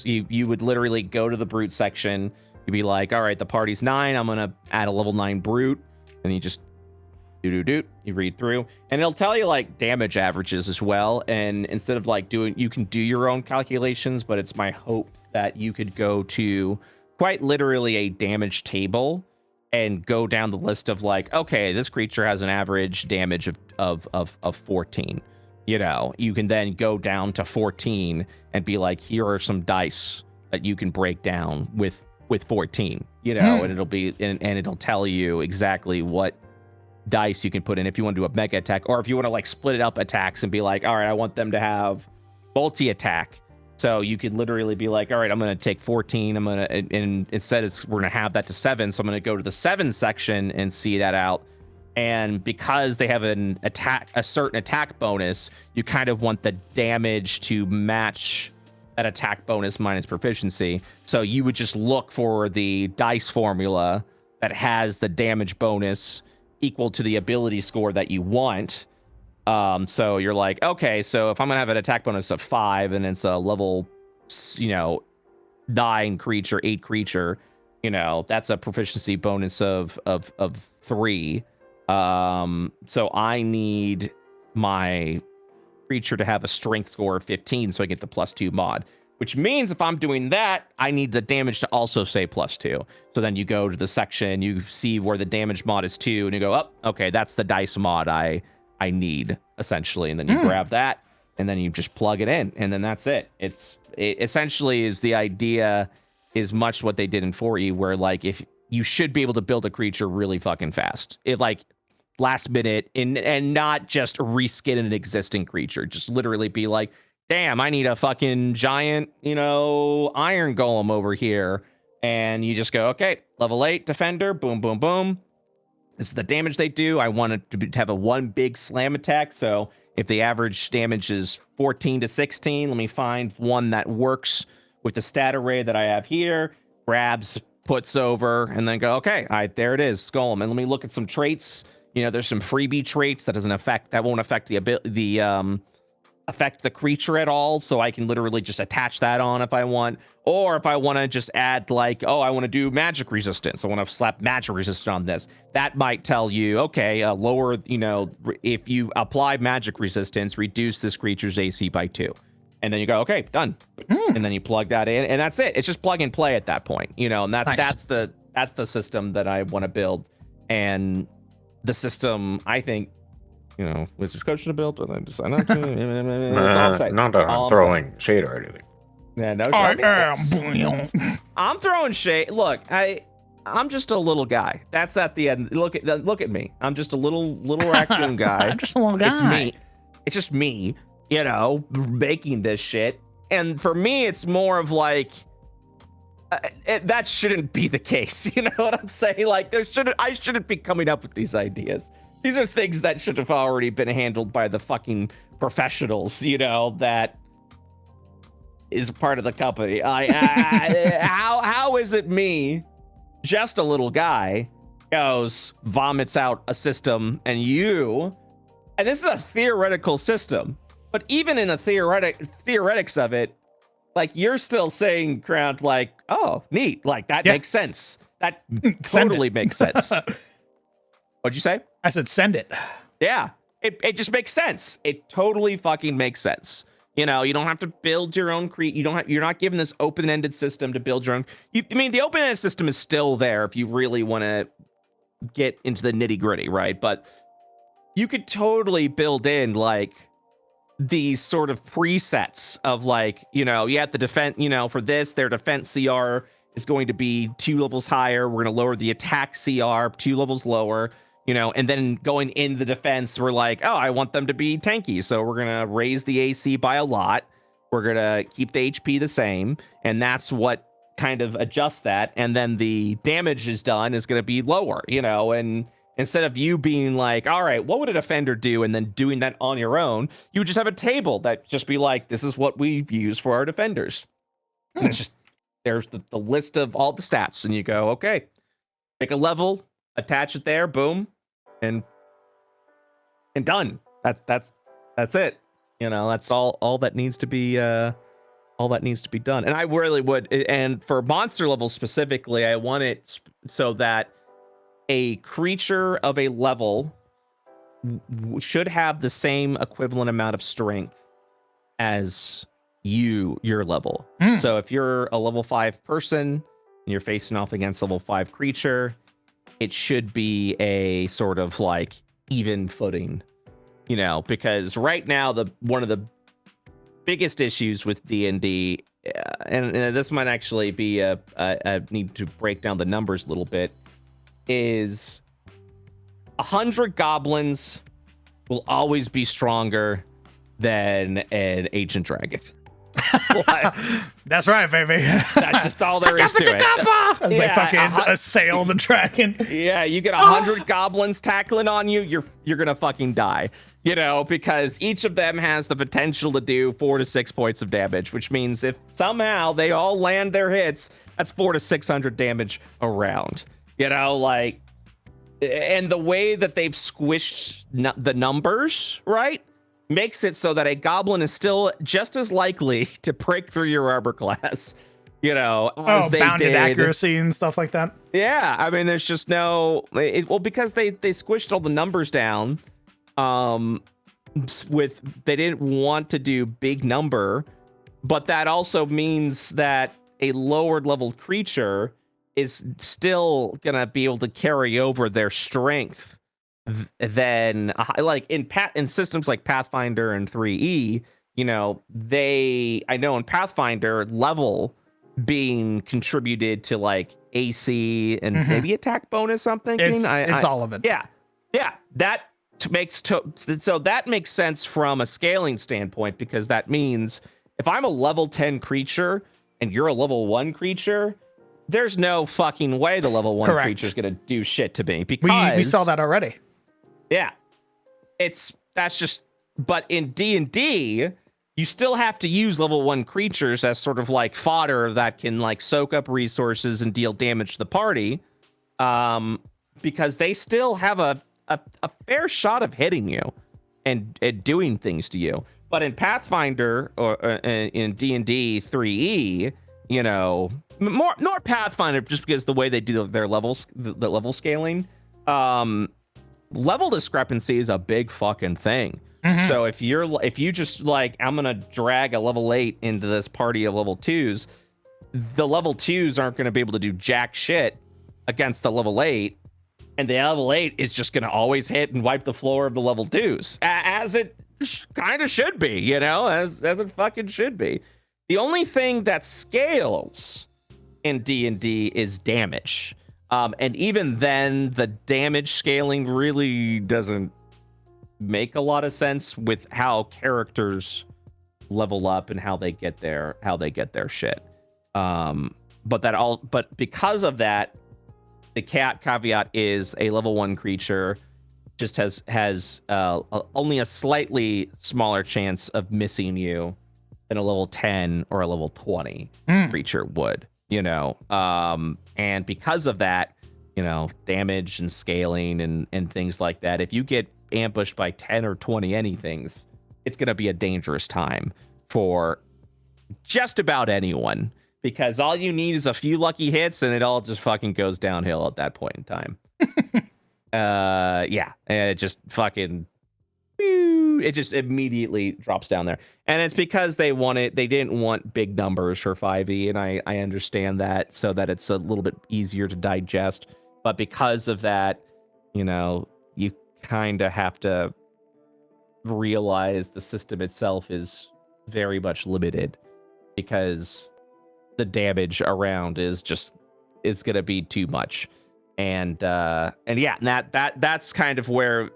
You would literally go to the brute section. You'd be like, all right, the party's 9. I'm gonna add a level 9 brute, and you just you read through, and it'll tell you like damage averages as well. And instead of like you can do your own calculations, but it's my hope that you could go to quite literally a damage table and go down the list of like, okay, this creature has an average damage of 14. You know, you can then go down to 14 and be like, here are some dice that you can break down with 14, you know, and it'll be and it'll tell you exactly what dice you can put in if you want to do a mega attack, or if you want to like split it up attacks and be like, all right, I want them to have multi attack. So you could literally be like, all right, I'm going to take 14. And instead we're going to have that to 7. So I'm going to go to the 7 section and see that out. And because they have a certain attack bonus, you kind of want the damage to match that attack bonus minus proficiency. So you would just look for the dice formula that has the damage bonus equal to the ability score that you want. So you're like, okay, so if I'm gonna have an attack bonus of 5 and it's a level, 9 creature, 8 creature, that's a proficiency bonus of 3. So I need my creature to have a strength score of 15 so I get the +2 mod, which means if I'm doing that, I need the damage to also say +2. So then you go to the section, you see where the damage mod is 2, and you go, oh, okay, that's the dice mod I need, essentially. And then you grab that, and then you just plug it in, and then that's it. It essentially is the idea is much what they did in 4E, where like if you should be able to build a creature really fucking fast. It like last minute and not just reskin an existing creature. Just literally be like, damn, I need a fucking giant, iron golem over here. And you just go, okay, level 8 defender, boom, boom, boom. This is the damage they do. I want it to have a 1 big slam attack. So if the average damage is 14 to 16, let me find one that works with the stat array that I have here. Grabs, puts over, and then go, okay, there it is, golem. And let me look at some traits. There's some freebie traits that won't affect affect the creature at all, so I can literally just attach that on if I want. Or if I want to just add like, oh, I want to do magic resistance, I want to slap magic resistance on this, that might tell you, okay, lower, if you apply magic resistance, reduce this creature's AC by 2. And then you go, okay, done. And then you plug that in, and that's it. It's just plug and play at that point, and Nice. that's the system that I want to build. And the system, I think, Wizards coach to build, but then decide not to. That's all I'm saying. Not that All I'm I'm throwing shade or anything. Yeah, no I shade. am. I'm throwing shade. Look, I'm just a little guy. That's at the end. Look at me. I'm just a little raccoon guy. I'm just a little guy. It's me. It's just me, making this shit. And for me, it's more of like, that shouldn't be the case. You know what I'm saying? Like, I shouldn't be coming up with these ideas. These are things that should have already been handled by the fucking professionals, that is part of the company. How is it me, just a little guy, vomits out a system, and you And this is a theoretical system, but even in the theoretics of it, like you're still saying, Crown, like, oh, neat, like that makes sense. That totally makes sense. What'd you say? I said send it. Yeah, it just makes sense. It totally fucking makes sense. You know, you don't have to build your own you're not given this open-ended system to build your own. I mean, the open-ended system is still there if you really want to get into the nitty-gritty, right? But you could totally build in like these sort of presets of like, you know, you have the defense, you know, for this, their defense CR is going to be 2 levels higher. We're going to lower the attack CR 2 levels lower. You know, and then going in the defense, we're like, oh, I want them to be tanky. So we're going to raise the AC by a lot. We're going to keep the HP the same. And that's what kind of adjusts that. And then the damage is going to be lower, you know, and instead of you being like, all right, what would a defender do? And then doing that on your own, you would just have a table that just be like, this is what we use for our defenders. And it's just, there's the list of all the stats. And you go, okay, pick a level, attach it there, boom. And done. That's it. You know, that's all that needs to be done. And I really would. And for monster level specifically, I want it so that a creature of a level should have the same equivalent amount of strength as your level. So if you're a level 5 person and you're facing off against level 5 creature, it should be a sort of like even footing, you know, because right now one of the biggest issues with D&D, and this might actually be I need to break down the numbers a little bit, is 100 goblins will always be stronger than an ancient dragon. That's right, baby. That's just all there is to it. As they fucking assail the dragon. Yeah, you get 100 goblins tackling on you, you're gonna fucking die. You know, because each of them has the potential to do 4 to 6 points of damage, which means if somehow they all land their hits, that's 400 to 600 damage around. You know, like, and the way that they've squished the numbers, right, makes it so that a goblin is still just as likely to break through your armor class, you know, as they bounded did. accuracy and stuff like that. Yeah, I mean, there's just no, well, because they squished all the numbers down, they didn't want to do big number, but that also means that a lower level creature is still gonna be able to carry over their strength than like in systems like Pathfinder and 3E, you know, I know in Pathfinder level being contributed to like AC and maybe attack bonus something. It's all of it. Yeah, that so that makes sense from a scaling standpoint, because that means if I'm a level 10 creature and you're a level 1 creature, there's no fucking way the level 1 creature is gonna do shit to me, because we saw that already. Yeah, but in D&D, you still have to use level 1 creatures as sort of like fodder that can like soak up resources and deal damage to the party, because they still have a fair shot of hitting you and doing things to you. But in Pathfinder or in D&D 3E, you know, more Pathfinder, just because the way they do their levels, the level scaling, level discrepancy is a big fucking thing. So if you just like, I'm gonna drag a level 8 into this party of level 2s, the level 2s aren't gonna be able to do jack shit against the level 8, and the level 8 is just gonna always hit and wipe the floor of the level 2s, as it kind of should be, you know, as it fucking should be. The only thing that scales in D&D is damage. And even then, the damage scaling really doesn't make a lot of sense with how characters level up and how they get their shit. But because of that, the caveat is a level 1 creature just has only a slightly smaller chance of missing you than a level 10 or a level 20 creature would, you know. And because of that, you know, damage and scaling and things like that, if you get ambushed by 10 or 20 anythings, it's going to be a dangerous time for just about anyone, because all you need is a few lucky hits and it all just fucking goes downhill at that point in time. Yeah, and it just fucking, it just immediately drops down there. And it's because they didn't want big numbers for 5e, and I understand that, so that it's a little bit easier to digest. But because of that, you know, you kind of have to realize the system itself is very much limited, because the damage around is going to be too much. And yeah, that's kind of where,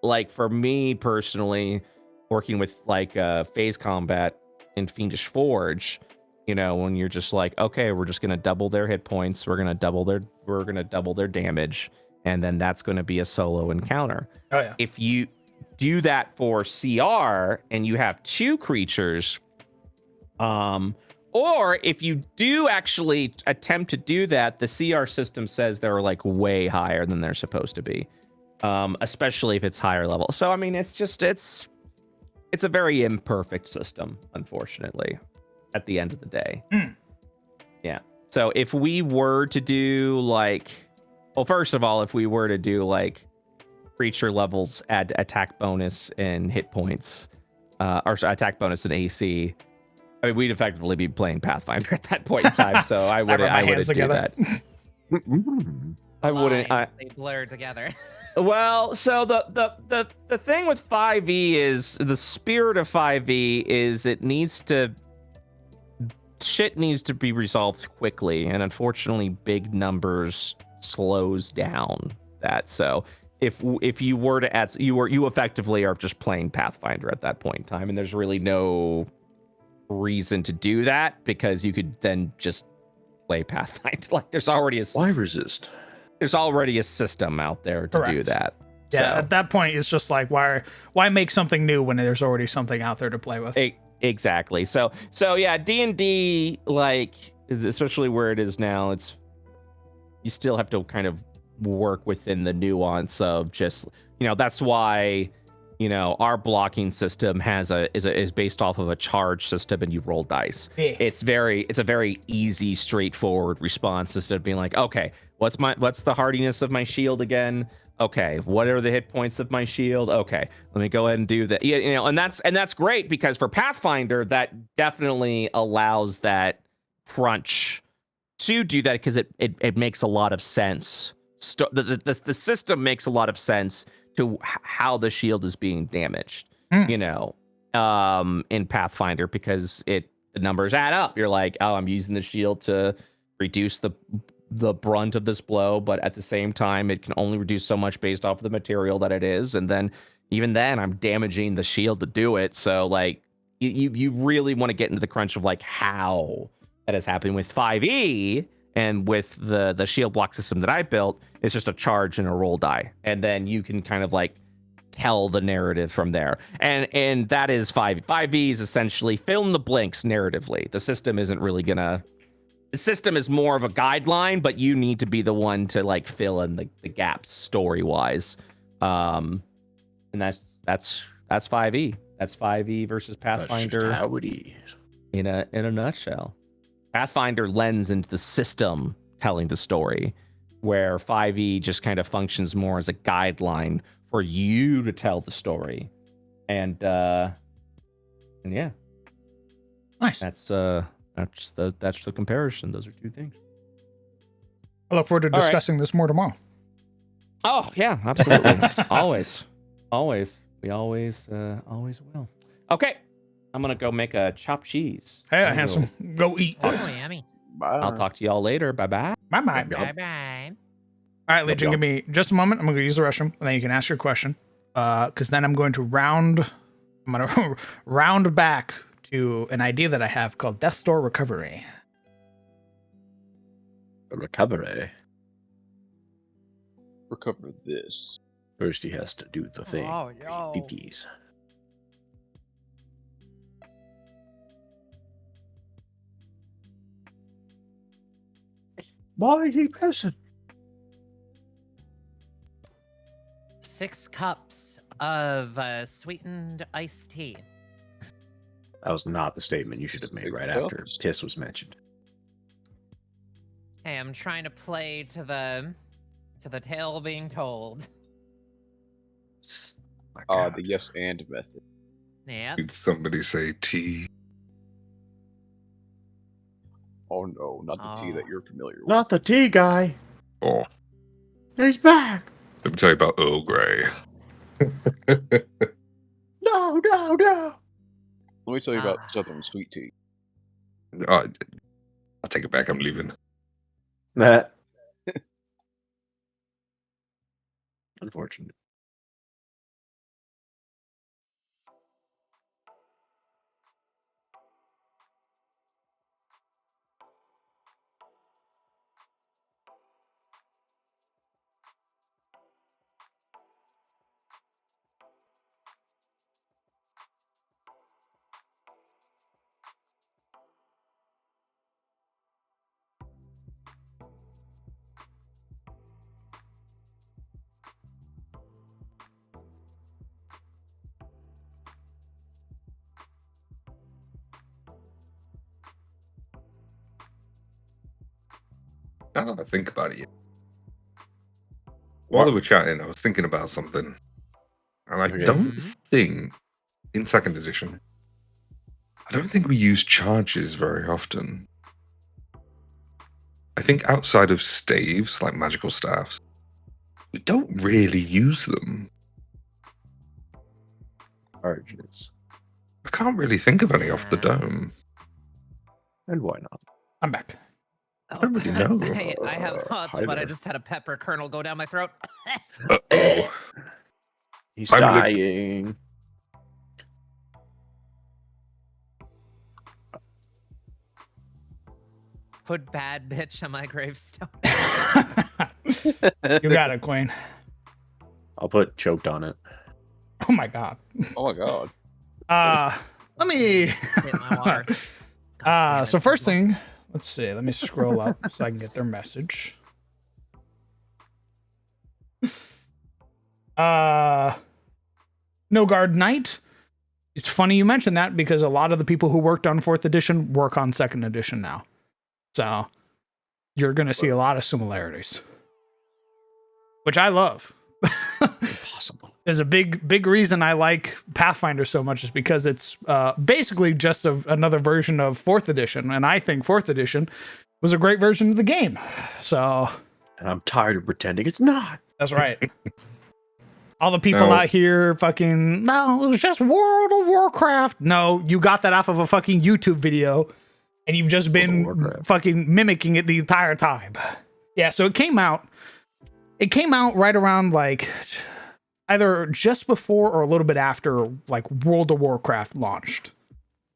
like, for me personally, working with like phase combat in Fiendish Forge, you know, when you're just like, okay, we're just gonna double their hit points, we're gonna double their damage, and then that's going to be a solo encounter. Oh yeah. If you do that for CR and you have 2 creatures, or if you do actually attempt to do that, the CR system says they're like way higher than they're supposed to be, especially if it's higher level. So I mean, it's a very imperfect system, unfortunately, at the end of the day. Yeah. So if we were to do like, well, first of all, if we were to do like creature levels add attack bonus and hit points, or attack bonus and AC, I mean, we'd effectively be playing Pathfinder at that point in time. So I wouldn't do that. I wouldn't. They blur together. Well, so the thing with 5e is, the spirit of 5e is shit needs to be resolved quickly, and unfortunately big numbers slows down that. So if you were to add, you effectively are just playing Pathfinder at that point in time, and there's really no reason to do that, because you could then just play Pathfinder. Like, there's already Why resist? There's already a system out there to do that. Yeah, So, at that point, it's just like, why make something new when there's already something out there to play with? exactly. So yeah, D&D, like, especially where it is now, you still have to kind of work within the nuance of just, you know, that's why, you know, our blocking system is based off of a charge system, and you roll dice. Yeah. It's a very easy, straightforward response, instead of being like, okay, what's the hardiness of my shield again? Okay, what are the hit points of my shield? Okay, let me go ahead and do that. You know, and that's great, because for Pathfinder, that definitely allows that crunch to do that, because it makes a lot of sense. The system makes a lot of sense to how the shield is being damaged, you know, in Pathfinder, because the numbers add up. You're like, oh, I'm using the shield to reduce the brunt of this blow, but at the same time, it can only reduce so much based off of the material that it is, and then even then, I'm damaging the shield to do it. So like, you really want to get into the crunch of like how that is happening. With 5e and with the shield block system that I built, it's just a charge and a roll die, and then you can kind of like tell the narrative from there. And that is 5e. 5e is essentially fill in the blanks narratively. The system isn't really gonna. The system is more of a guideline, but you need to be the one to like fill in the gaps story wise. And that's 5e. That's 5e versus Pathfinder. That's how it is. In a nutshell. Pathfinder lends into the system telling the story, where 5e just kind of functions more as a guideline for you to tell the story. And yeah. Nice. That's the comparison. Those are 2 things. I look forward to All right. discussing this more tomorrow. Oh yeah, absolutely. always. We always will. Okay. I'm gonna go make a chopped cheese. Hey, I will- handsome, go eat. Oh, yummy. Bye. I'll talk to y'all later. Bye bye. Bye bye. Bye bye. All right, Legion, give me just a moment. I'm going to use the restroom, and then you can ask your question. Because then I'm going to round back to an idea that I have called Death Door Recovery. Recovery. Recover this. First, he has to do the thing. Oh, yo. PPs. Why is he pressing? 6 cups of sweetened iced tea. That was not the statement you should have made right after piss was mentioned. Hey, I'm trying to play to the tale being told. My God. The yes and method. Yeah. Did somebody say tea? Oh no, not the tea that you're familiar with. Not the tea guy. Oh, He's back. let me tell you about Earl Grey. No. Let me tell you about Southern sweet tea. I'll take it back. I'm leaving. Nah. Unfortunate. Now that I think about it, while they were chatting, I was thinking about something, and I don't think in second edition, I don't think we use charges very often. I think outside of staves, like magical staffs, we don't really use them. Charges. I can't really think of any off the dome. And why not? I'm back. I don't really know. Hey, I have thoughts, hi but I there. just had a pepper kernel go down my throat. Uh-oh. He's I'm dying. Put bad bitch on my gravestone. You got it, Queen. I'll put choked on it. Oh my god. Oh my god. Let me. Hit my water. God damn it. So first thing, let's see. Let me scroll up so I can get their message. No Guard Knight. It's funny you mentioned that because a lot of the people who worked on 4th edition work on 2nd edition now. So you're going to see a lot of similarities, which I love. Impossible. There's a big reason I like Pathfinder so much is because it's basically just another version of 4th edition. And I think 4th edition was a great version of the game. So. And I'm tired of pretending it's not. That's right. All the people out here fucking, no, it was just World of Warcraft. No, you got that off of a fucking YouTube video and you've just been fucking mimicking it the entire time. Yeah, so it came out right around like either just before or a little bit after like World of Warcraft launched.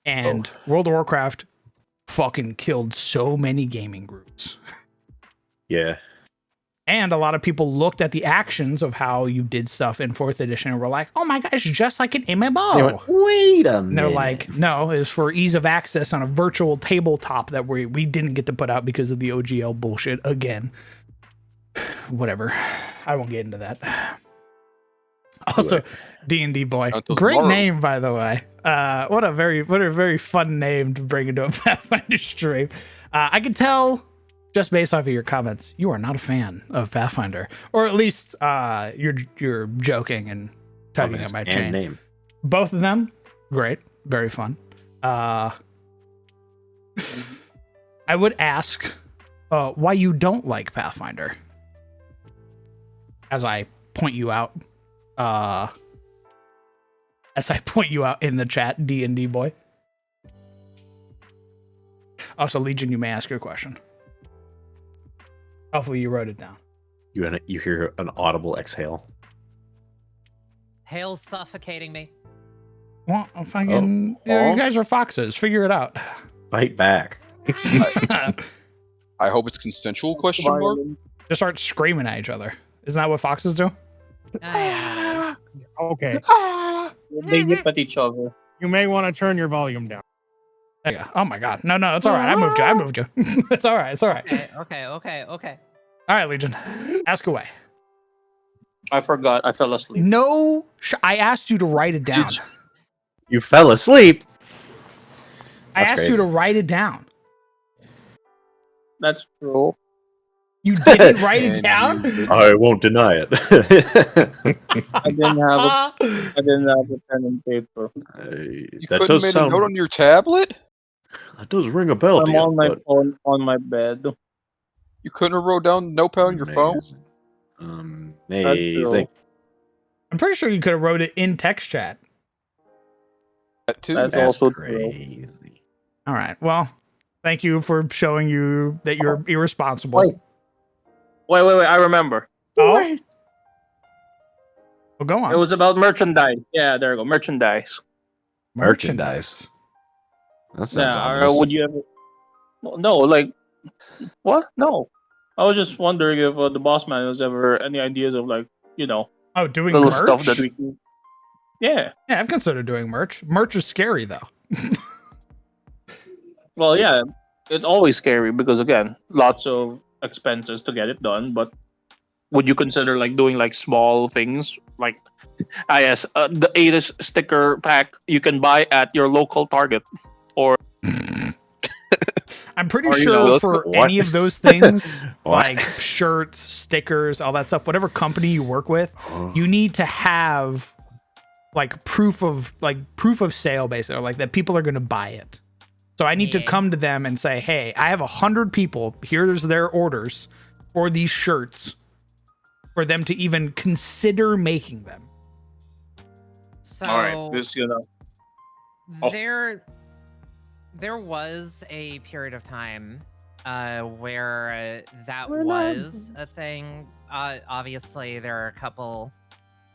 And World of Warcraft fucking killed so many gaming groups. Yeah. And a lot of people looked at the actions of how you did stuff in 4th edition and were like, oh my gosh, just like an MMO. They went, wait a minute. And they're like, no, it was for ease of access on a virtual tabletop that we didn't get to put out because of the OGL bullshit again. Whatever. I won't get into that. Also, D&D boy. Great tomorrow. name, by the way. What a very fun name to bring into a Pathfinder stream. I can tell just based off of your comments, you are not a fan of Pathfinder, or at least you're joking and tugging at my chain. Name. Both of them, great, very fun. I would ask why you don't like Pathfinder, as I point you out. In the chat, D&D boy. Also, Legion, you may ask your question. Hopefully you wrote it down. You hear an audible exhale. Hail's suffocating me. Well, fucking, you guys are foxes. Figure it out. Fight back. I hope it's consensual, question mark? Just start screaming at each other. Isn't that what foxes do? Yeah, Okay. They nip at each other. You may want to turn your volume down. There you go. Oh my god. No, it's all right. I moved you. It's all right. okay. All right, Legion. Ask away. I forgot. I fell asleep. No, I asked you to write it down. You fell asleep. I That's asked you to crazy. write it down. That's true. You didn't write it And down? you did I won't deny it. I didn't have a pen and paper. You That couldn't does make a sound. note on your tablet? That does ring a bell, I'm dear. on my But phone on my bed. You couldn't have wrote down notepad on your phone? Amazing. I'm pretty sure you could have wrote it in text chat. That too. That's That's also crazy. All right. Well, thank you for showing you that you're irresponsible. Wait. I remember. Oh, well, go on. It was about merchandise. Yeah, there you go. Merchandise. Merchandise. That sounds Yeah. ominous. Would you ever? No, like what? No. I was just wondering if the boss man has ever any ideas of like Oh, doing little merch? stuff that we can. Yeah. Yeah, I've considered doing merch. Merch is scary though. Well, yeah. It's always scary because again, lots of expenses to get it done. But would you consider like doing like small things like yes, the ATIS sticker pack you can buy at your local Target or I'm pretty Or, you sure know, for what? any of those things, What? like shirts, stickers, all that stuff, whatever company you work with, you need to have like proof of sale, basically, or like that people are going to buy it. So I need to Yeah. come to them and say, hey, I have 100 people. Here's their orders for these shirts for them to even consider making them. So all right, this Oh. there was a period of time where that was a thing. Obviously, there are a couple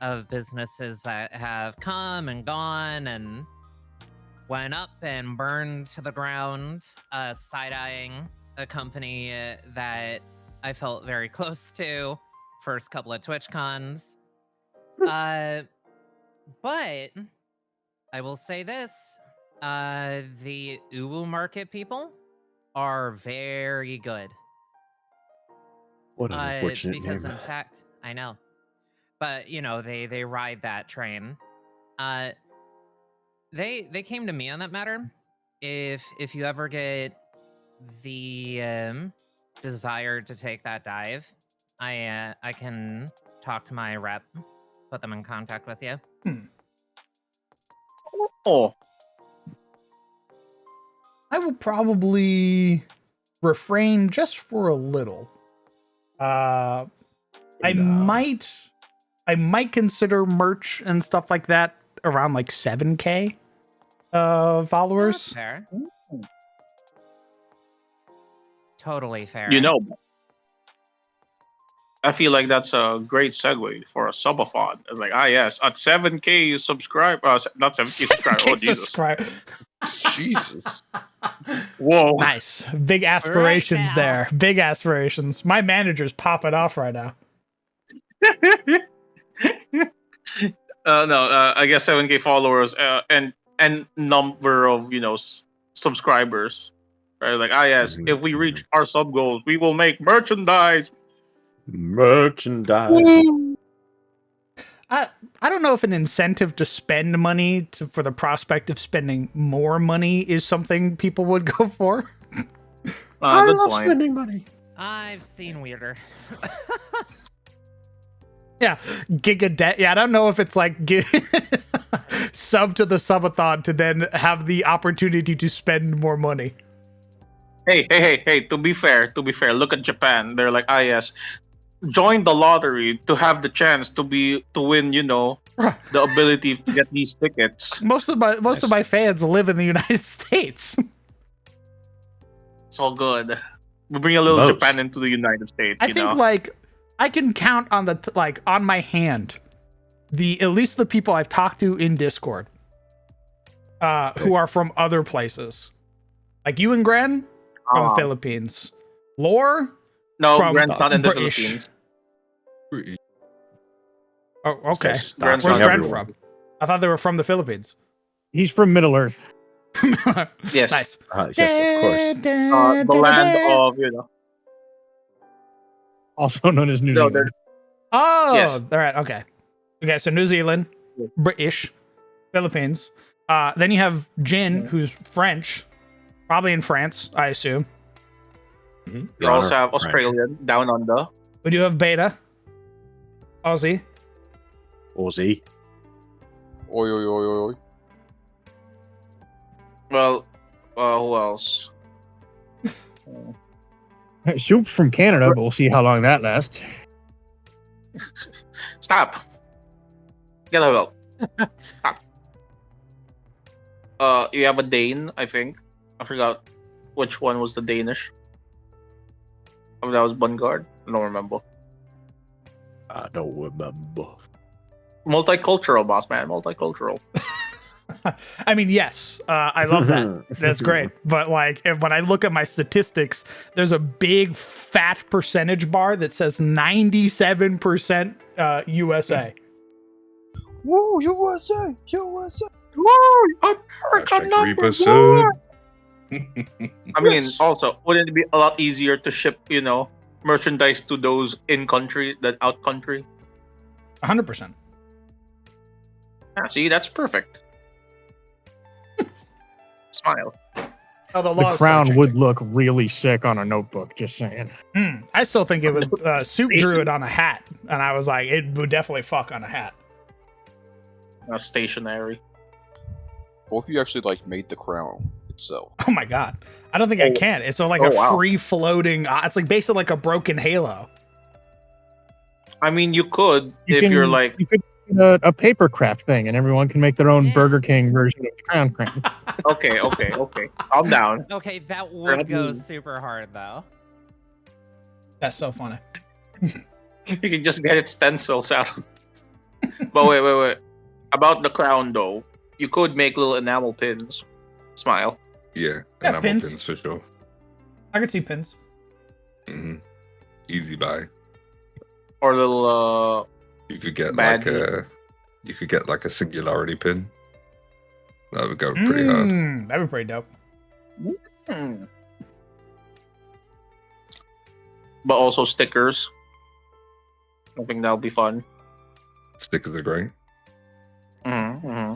of businesses that have come and gone and went up and burned to the ground, side-eyeing a company that I felt very close to first couple of TwitchCons. But I will say this, the Uwu Market people are very good. What an unfortunate Because name. in fact, I know. But they ride that train. They came to me on that matter. If you ever get the desire to take that dive, I can talk to my rep, put them in contact with you. Oh, I will probably refrain just for a little. I might consider merch and stuff like that around like 7K followers. Fair. Totally fair. I feel like that's a great segue for a subathon. It's like, yes, at 7K subscribe, not 7K subscribe. Oh, Jesus. Subscribe. Jesus. Whoa. Nice. Big aspirations now. there. Big aspirations. My manager's popping off right now. No, I guess 7K followers and number of subscribers, right? Like, yes, if we reach our sub goals, we will make merchandise. Merchandise. I don't know if an incentive to spend money for the prospect of spending more money is something people would go for. I Good love point. spending money. I've seen weirder. Yeah, Giga Debt. Yeah, I don't know if it's like sub to the subathon to then have the opportunity to spend more money. Hey! To be fair, look at Japan. They're like, yes, join the lottery to have the chance to win. The ability to get these tickets. Most of my fans live in the United States. It's all good. We bring a little Most. Japan into the United States. I think like I can count on on my hand at least the people I've talked to in Discord who are from other places. Like you and Gren from the Philippines. Lore? No, from Gren's not in the British. Philippines. Oh, okay. This guy's Gren's Where's doxing not Gren everyone. from? I thought they were from the Philippines. He's from Middle Earth. Yes. Nice. Yes, of course. The land of Also known as New No, Zealand. Oh, Yes. all right. Okay. Okay. So New Zealand, British, Philippines. Then you have Jin, who's French, probably in France, I assume. Your You also Honor, have French. Australian down under. We do have Beta, Aussie. Aussie. Oi, oi, oi, oi, oi. Well, who else? Soup's from Canada, but we'll see how long that lasts. Stop. Get out. Stop. You have a Dane, I think. I forgot which one was the Danish. Oh, that was Bungard. I don't remember. I don't remember. Multicultural, boss man. Multicultural. I mean, yes, I love that. That's great. But like, when I look at my statistics, there's a big fat percentage bar that says 97% USA. Woo, USA, USA. Woo! America Hashtag number 3%. one. I mean, Yes. also, wouldn't it be a lot easier to ship, merchandise to those in country than out country? 100%. Yeah, see, that's perfect. Smile. Oh, the The laws crown start would changing. look really sick on a notebook. Just saying. I still think it would. Soup drew it on a hat, and I was like, it would definitely fuck on a hat. Stationary. What if you actually like made the crown itself? Oh my god, I don't think I Oh. can. It's like Oh, a wow. free floating. It's like basically like a broken halo. I mean, you could You if can, you're like, you could do a paper craft thing, and everyone can make their own Yeah. Burger King version of the crown. okay, calm down. Okay, that would Grab go me. super hard though. That's so funny. You can just get it stencils out. But wait. About the crown though, you could make little enamel pins. Smile. Yeah, Yeah, enamel pins. pins for sure. I could see pins. hmm Easy buy. Or little You could get Badges. like a singularity pin. That would go pretty hard. That'd be pretty dope. But also stickers. I think that'll be fun. Stickers are great. Mm-hmm.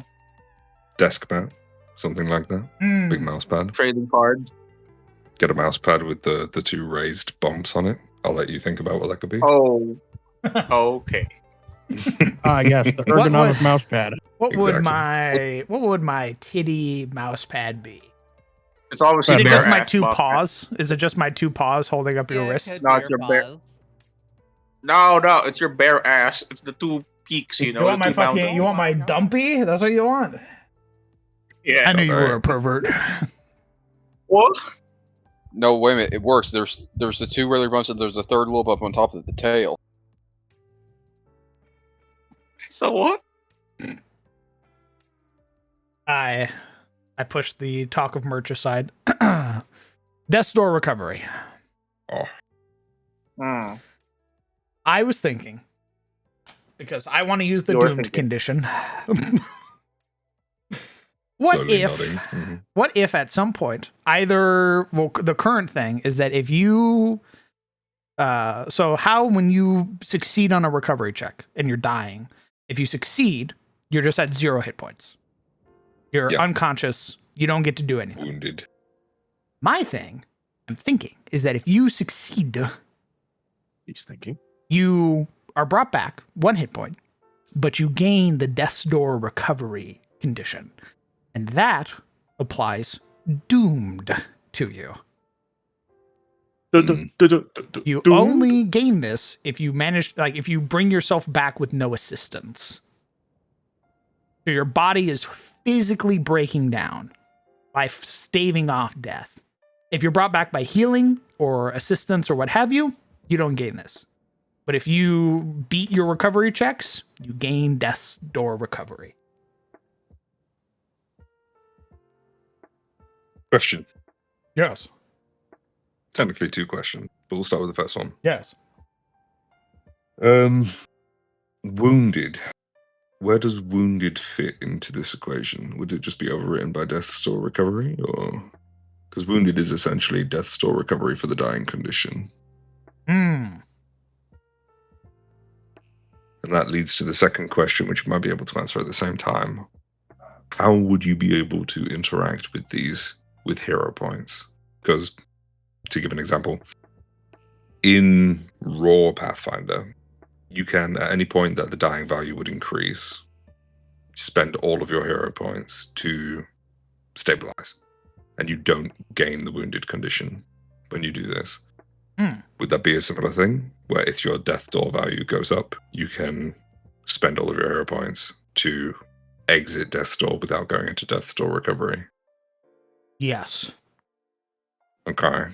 Desk mat, something like that. Big Mm. mouse pad. Trading cards. Get a mouse pad with the two raised bumps on it. I'll let you think about what that could be. Oh, okay. Yes, the What ergonomic would- mouse pad. What Exactly. would my titty mouse pad be? It's obviously Is it bare just my ass, two but- paws? Is it just my two paws holding up your Yeah, it wrist? could No, be it's your bear. paws. No, it's your bare ass. It's the two peaks, You the want my two fucking? mountains. You want my Oh my God. dumpy? That's what you want. Yeah. I knew you were a Alright. pervert. What? No, wait a minute. It works. There's the two really bumps, and there's a third little bump on top of the tail. So what? I pushed the talk of merch aside. Death's Door recovery. Oh, Hmm. I was thinking because I want to use the You were doomed thinking. condition. What slowly if? nodding. Mhm. What if at some point the current thing is that if you so how when you succeed on a recovery check and you're dying, if you succeed, you're just at 0 hit points. You're Yeah. unconscious, you don't get to do anything. Wounded. My thing, I'm thinking, is that if you succeed, He's thinking. you are brought back 1 hit point, but you gain the Death's Door recovery condition. And that applies doomed to you. You only gain this if you manage, like, if you bring yourself back with no assistance. So your body is physically breaking down by staving off death. If you're brought back by healing or assistance or what have you, you don't gain this. But if you beat your recovery checks, you gain Death's Door recovery. Question. Yes. Technically 2 questions, but we'll start with the first one. Yes. Wounded. Where does wounded fit into this equation? Would it just be overwritten by Death's Door recovery, or because wounded is essentially Death's Door recovery for the dying condition? And that leads to the second question, which you might be able to answer at the same time. How would you be able to interact with these with hero points? Because, to give an example, in raw Pathfinder, you can, at any point that the dying value would increase, spend all of your hero points to stabilize. And you don't gain the wounded condition when you do this. Would that be a similar thing? Where if your death door value goes up, you can spend all of your hero points to exit death's door without going into death's door recovery? Yes. Okay.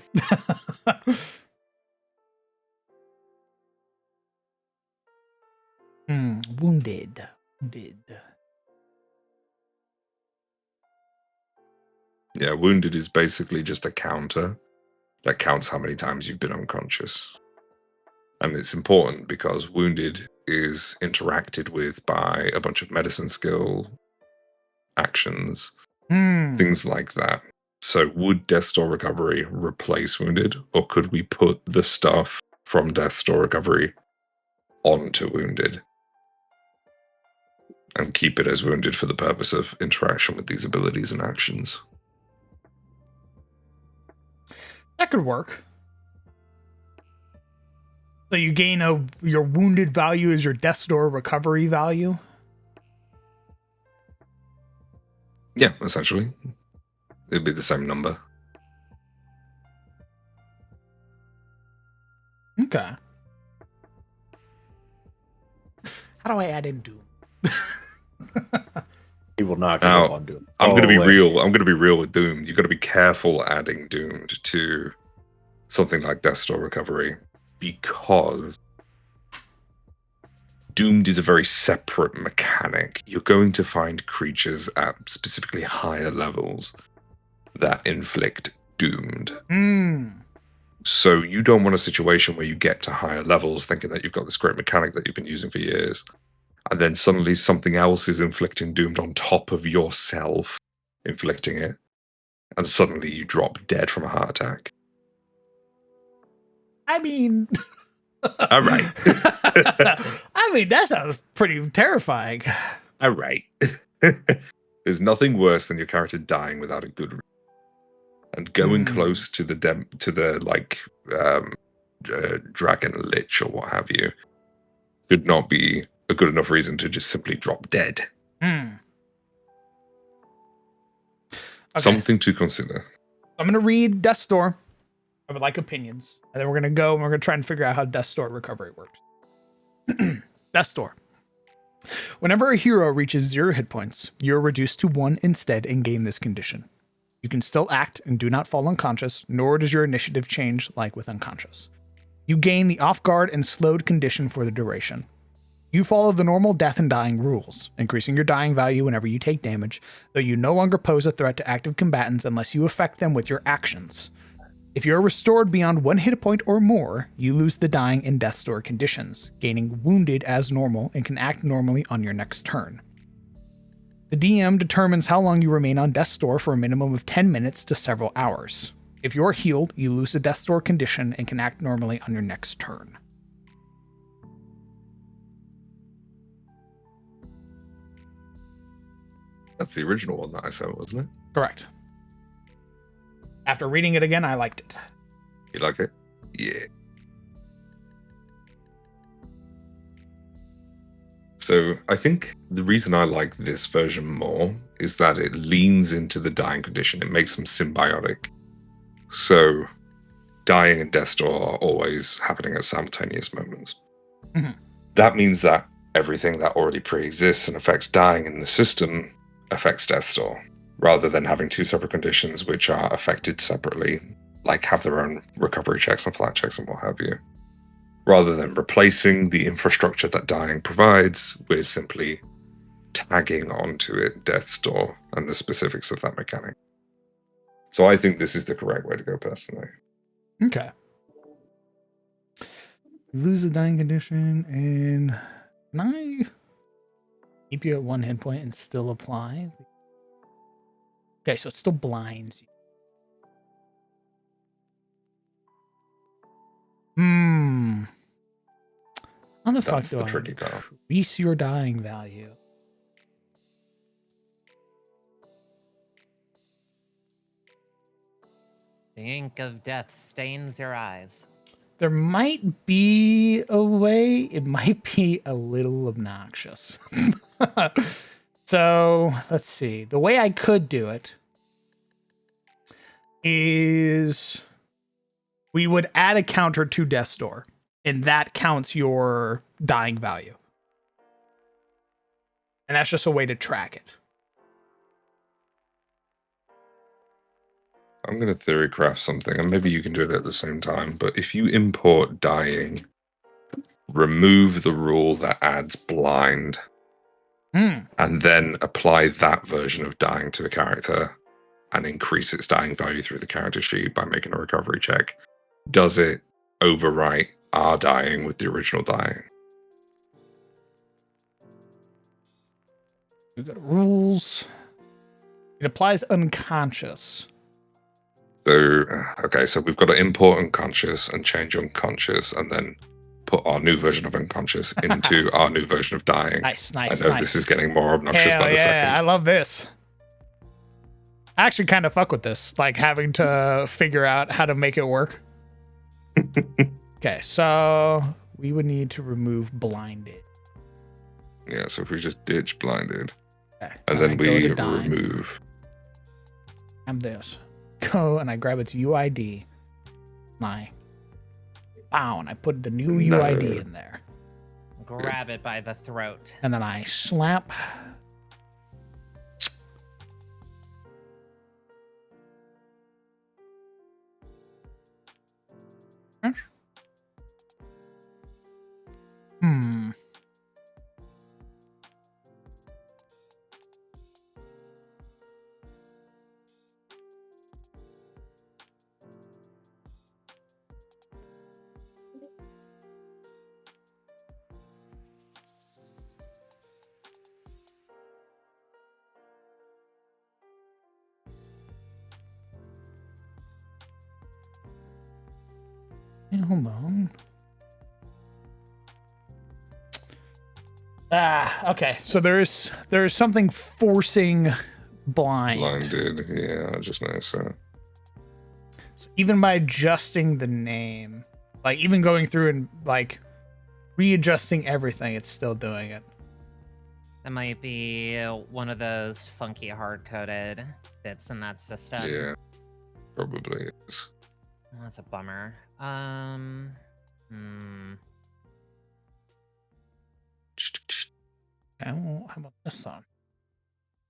Wounded. Yeah, wounded is basically just a counter that counts how many times you've been unconscious. And it's important because wounded is interacted with by a bunch of medicine skill actions, things like that. So would Death's Door Recovery replace wounded, or could we put the stuff from Death's Door Recovery onto wounded and keep it as wounded for the purpose of interaction with these abilities and actions? That could work. So you gain your wounded value is your Death's Door recovery value. Yeah, essentially. It'd be the same number. Okay. How do I add in Doom? He will not Now, go on Doom. I'm going to be away. real. I'm going to be real with Doomed. You've got to be careful adding Doomed to something like Death's Door Recovery, because Doomed is a very separate mechanic. You're going to find creatures at specifically higher levels that inflict Doomed. So you don't want a situation where you get to higher levels thinking that you've got this great mechanic that you've been using for years, and then suddenly something else is inflicting Doomed on top of yourself inflicting it, and suddenly you drop dead from a heart attack. I mean... All right. I mean, that sounds pretty terrifying. All right. There's nothing worse than your character dying without a good reason. And going close to the dragon lich or what have you could not be a good enough reason to just simply drop dead. Okay. Something to consider. I'm going to read Death's Door. I would like opinions. And then we're going to go and we're going to try and figure out how Death's Door recovery works. Death's Door. Whenever a hero reaches 0 hit points, you're reduced to 1 instead and gain this condition. You can still act and do not fall unconscious, nor does your initiative change like with unconscious. You gain the off guard and slowed condition for the duration. You follow the normal death and dying rules, increasing your dying value whenever you take damage, though you no longer pose a threat to active combatants unless you affect them with your actions. If you are restored beyond 1 hit point or more, you lose the dying and Death's Door conditions, gaining wounded as normal and can act normally on your next turn. The DM determines how long you remain on Death's Door for a minimum of 10 minutes to several hours. If you are healed, you lose the Death's Door condition and can act normally on your next turn. That's the original one that I sent, wasn't it? Correct. After reading it again, I liked it. You like it? Yeah. So I think the reason I like this version more is that it leans into the dying condition. It makes them symbiotic. So dying and Death's Door are always happening at simultaneous moments. That means that everything that already pre-exists and affects dying in the system affects Death's Door, rather than having 2 separate conditions which are affected separately, like have their own recovery checks and flat checks and what have you. Rather than replacing the infrastructure that dying provides, we're simply tagging onto it Death's Door and the specifics of that mechanic. So I think this is the correct way to go, personally. Okay. Lose the dying condition, and can I keep you at 1 hit point and still apply? Okay, so it still blinds you. How the fuck That's do the I tricky part. increase your dying value? The ink of death stains your eyes. There might be a way. It might be a little obnoxious. So let's see. The way I could do it is we would add a counter to Death's Door, and that counts your dying value. And that's just a way to track it. I'm going to theory craft something, and maybe you can do it at the same time. But if you import dying, remove the rule that adds blind, and then apply that version of dying to a character and increase its dying value through the character sheet by making a recovery check, does it overwrite our dying with the original dying? We've got rules. It applies unconscious. So, okay, so we've got to import unconscious and change unconscious and then put our new version of unconscious into our new version of dying. Nice. I know this is getting more obnoxious Hell by the second. I love this. I actually kind of fuck with this, like having to figure out how to make it work. Okay, so we would need to remove blinded. Yeah, so if we just ditch blinded, Okay, and then I go we to dying. remove. I'm this. Go and I grab its UID. And I put the new No. UID in there. Grab it by the throat. And then I slap. Yeah, hold on. Okay. So there's something forcing blind. Blinded, yeah, I just noticed that. So even by adjusting the name, like even going through and like readjusting everything, it's still doing it. That might be one of those funky hard-coded bits in that system. Yeah, probably is. That's a bummer. Okay, well, how about this one?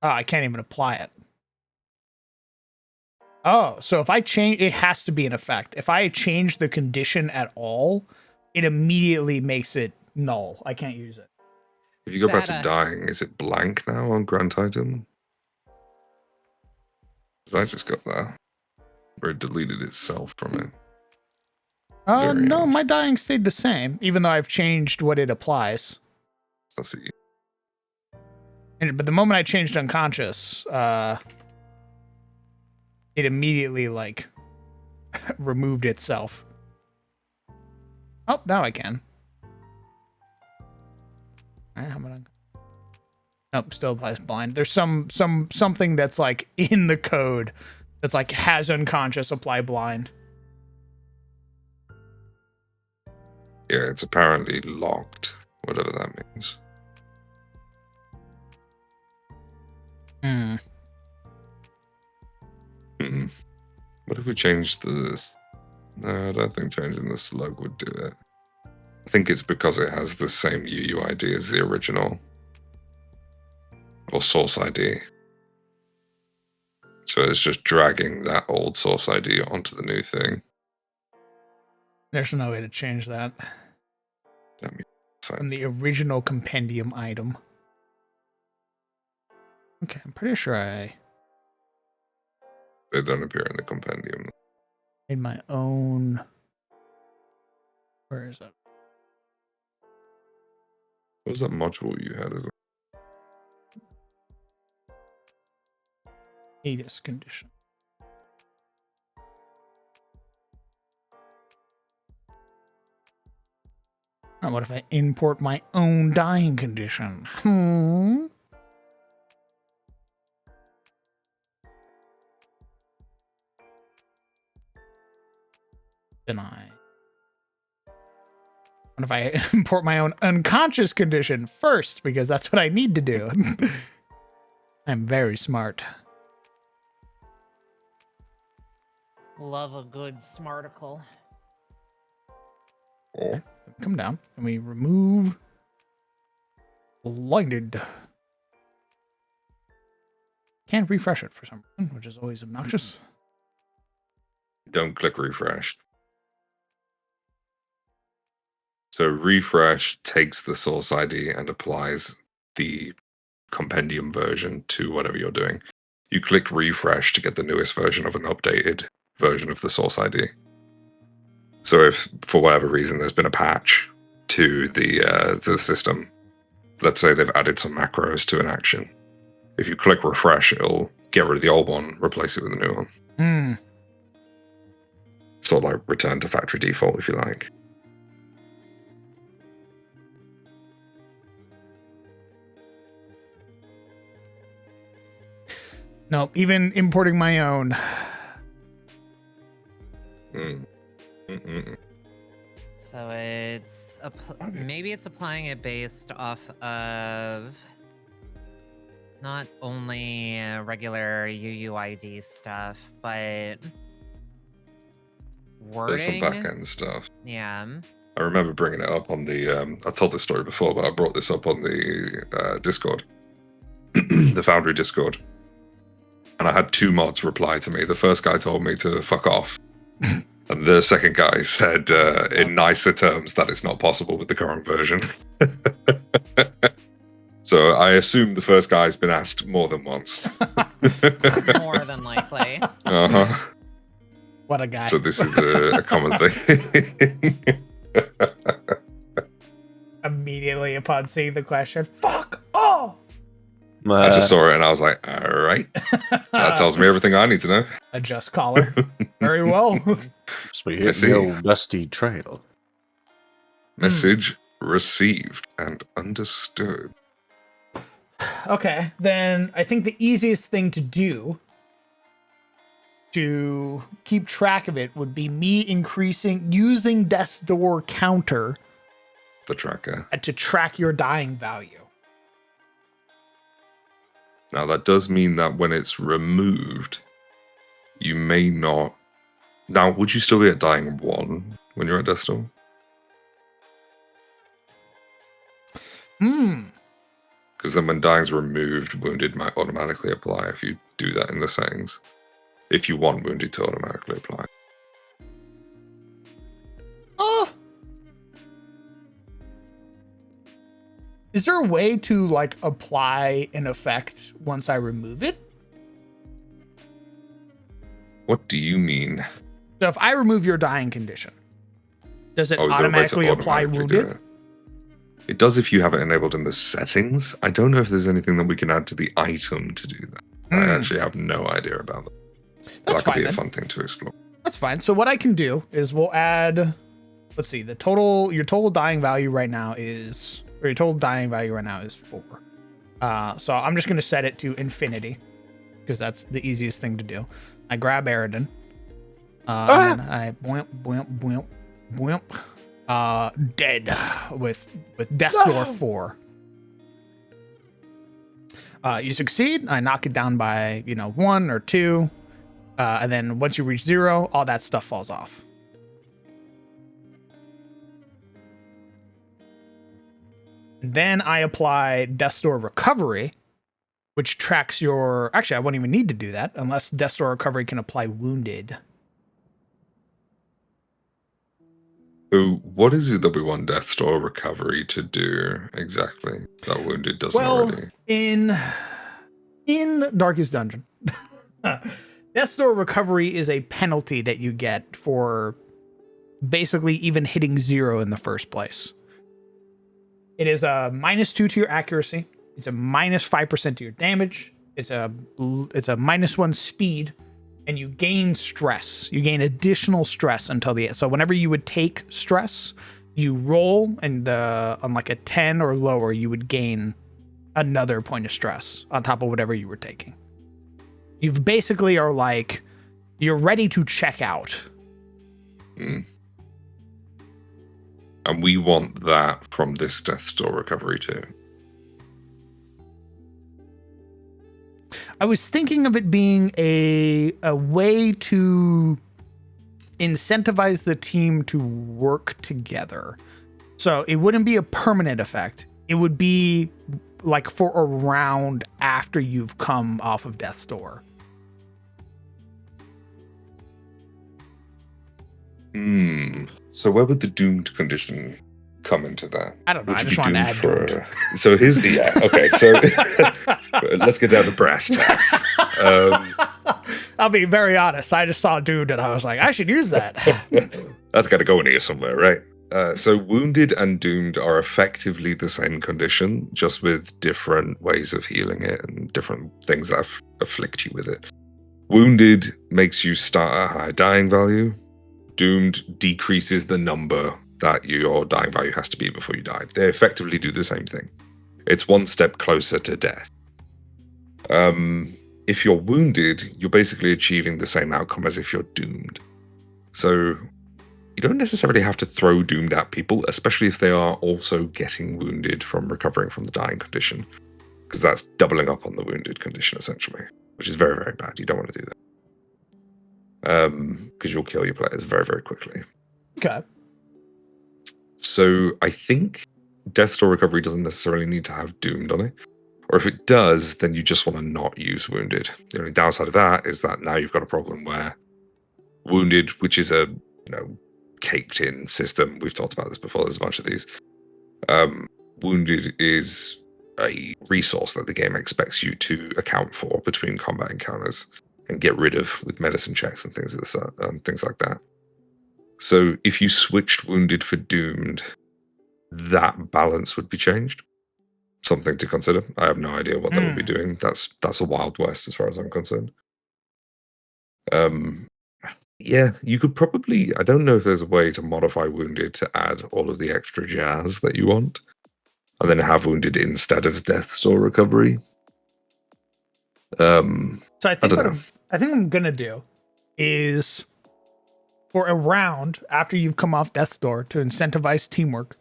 Oh, I can't even apply it. Oh, so if I change, it has to be in effect. If I change the condition at all, it immediately makes it null. I can't use it. If you go back to dying, is it blank now on Grand Titan? Because I just got that. Or it deleted itself from it. No, my dying stayed the same, even though I've changed what it applies. I see. But the moment I changed unconscious, it immediately like removed itself. Oh, now I can. All right, how about nope, still applies blind. There's something that's like in the code that's like has unconscious apply blind. Yeah, it's apparently locked, whatever that means. What if we change this? No, I don't think changing the slug would do it. I think it's because it has the same UUID as the original. Or source ID. So it's just dragging that old source ID onto the new thing. There's no way to change that. From the original compendium item. Okay, I'm pretty sure I They don't appear in the compendium. made my own. Where is it? What was that module you had as well? ADIS condition. Oh, what if I import my own dying condition? Deny. What if I import my own unconscious condition first? Because that's what I need to do. I'm very smart. Love a good smarticle. Oh, Come down. And we remove blinded. Can't refresh it for some reason, which is always obnoxious. don't click refresh. So refresh takes the source ID and applies the compendium version to whatever you're doing. You click refresh to get the newest version of an updated version of the source ID. So if for whatever reason there's been a patch to the system, let's say they've added some macros to an action, if you click refresh, it'll get rid of the old one, replace it with a new one. Hmm. Sort of like return to factory default, if you like. No, even importing my own. Mm. Mm-mm. So it's maybe it's applying it based off of not only regular UUID stuff, but wording. There's some back end stuff. Yeah. I remember bringing it up on the. I told this story before, but I brought this up on the Discord, the Foundry Discord, and I had two mods reply to me. The first guy told me to fuck off, and the second guy said in nicer terms that it's not possible with the current version. So I assume the first guy's been asked more than once. More than likely. Uh-huh. What a guy. So this is a common thing. Immediately upon seeing the question, fuck off! I just saw it and I was like, all right. That tells me everything I need to know. A just caller. Very well. So we hit the old dusty trail. Message received and understood. Okay, then I think the easiest thing to do to keep track of it would be me using death's door counter The tracker. to track your dying value. Now that does mean that when it's removed, you may not. Now, would you still be at dying 1 when you're at death's door? Because then when dying's removed, wounded might automatically apply if you do that in the settings. If you want wounded to automatically apply. Oh. Is there a way to like apply an effect once I remove it? What do you mean? So if I remove your dying condition, does it Is there a way to automatically apply automatically do wounded? it? It does if you have it enabled in the settings. I don't know if there's anything that we can add to the item to do that. I actually have no idea about that. But That's that could fine be then. a fun thing to explore. That's fine. So what I can do is we'll add, let's see, your total dying value right now is 4. So I'm just going to set it to infinity because that's the easiest thing to do. I grab Aridin. And then I boimp, dead with Death Door 4. You succeed. I knock it down by 1 or 2. And then once you reach 0, all that stuff falls off. Then I apply Death's Door Recovery, which tracks your... Actually, I won't even need to do that unless Death's Door Recovery can apply Wounded. So what is it that we want Death's Door Recovery to do exactly that Wounded doesn't already? in Darkest Dungeon, Death's Door Recovery is a penalty that you get for basically even hitting 0 in the first place. It is a -2 to your accuracy. It's a -5% to your damage. It's a -1 speed, and you gain stress. You gain additional stress until the end. So whenever you would take stress, you roll, and on like a 10 or lower, you would gain another point of stress on top of whatever you were taking. You basically are like, you're ready to check out. And we want that from this Death Door recovery too. I was thinking of it being a way to incentivize the team to work together. So it wouldn't be a permanent effect. It would be like for a round after you've come off of Death's Door. So where would the doomed condition come into that? I don't know. Would I you just be want to doomed add for? So his okay. So let's get down to brass tacks. I'll be very honest. I just saw Dude and I was like, I should use that. That's got to go in here somewhere, right? So wounded and doomed are effectively the same condition, just with different ways of healing it and different things that afflict you with it. Wounded makes you start at a higher dying value. Doomed decreases the number that your dying value has to be before you die. They effectively do the same thing. It's one step closer to death. If you're wounded, you're basically achieving the same outcome as if you're doomed. So you don't necessarily have to throw doomed at people, especially if they are also getting wounded from recovering from the dying condition, because that's doubling up on the wounded condition, essentially, which is very, very bad. You don't want to do that. Because you'll kill your players very, very quickly. Okay. So I think Death Door recovery doesn't necessarily need to have doomed on it. Or if it does, then you just want to not use wounded. The only downside of that is that now you've got a problem where wounded, which is a caked in system, we've talked about this before, there's a bunch of these. Wounded is a resource that the game expects you to account for between combat encounters and get rid of with medicine checks and things like that. So if you switched wounded for doomed, that balance would be changed. Something to consider. I have no idea what that would be doing. That's a Wild West as far as I'm concerned. Yeah, you could probably, I don't know if there's a way to modify wounded to add all of the extra jazz that you want, and then have wounded instead of Death Door recovery. So I think what I'm gonna do is, for a round after you've come off Death's Door to incentivize teamwork,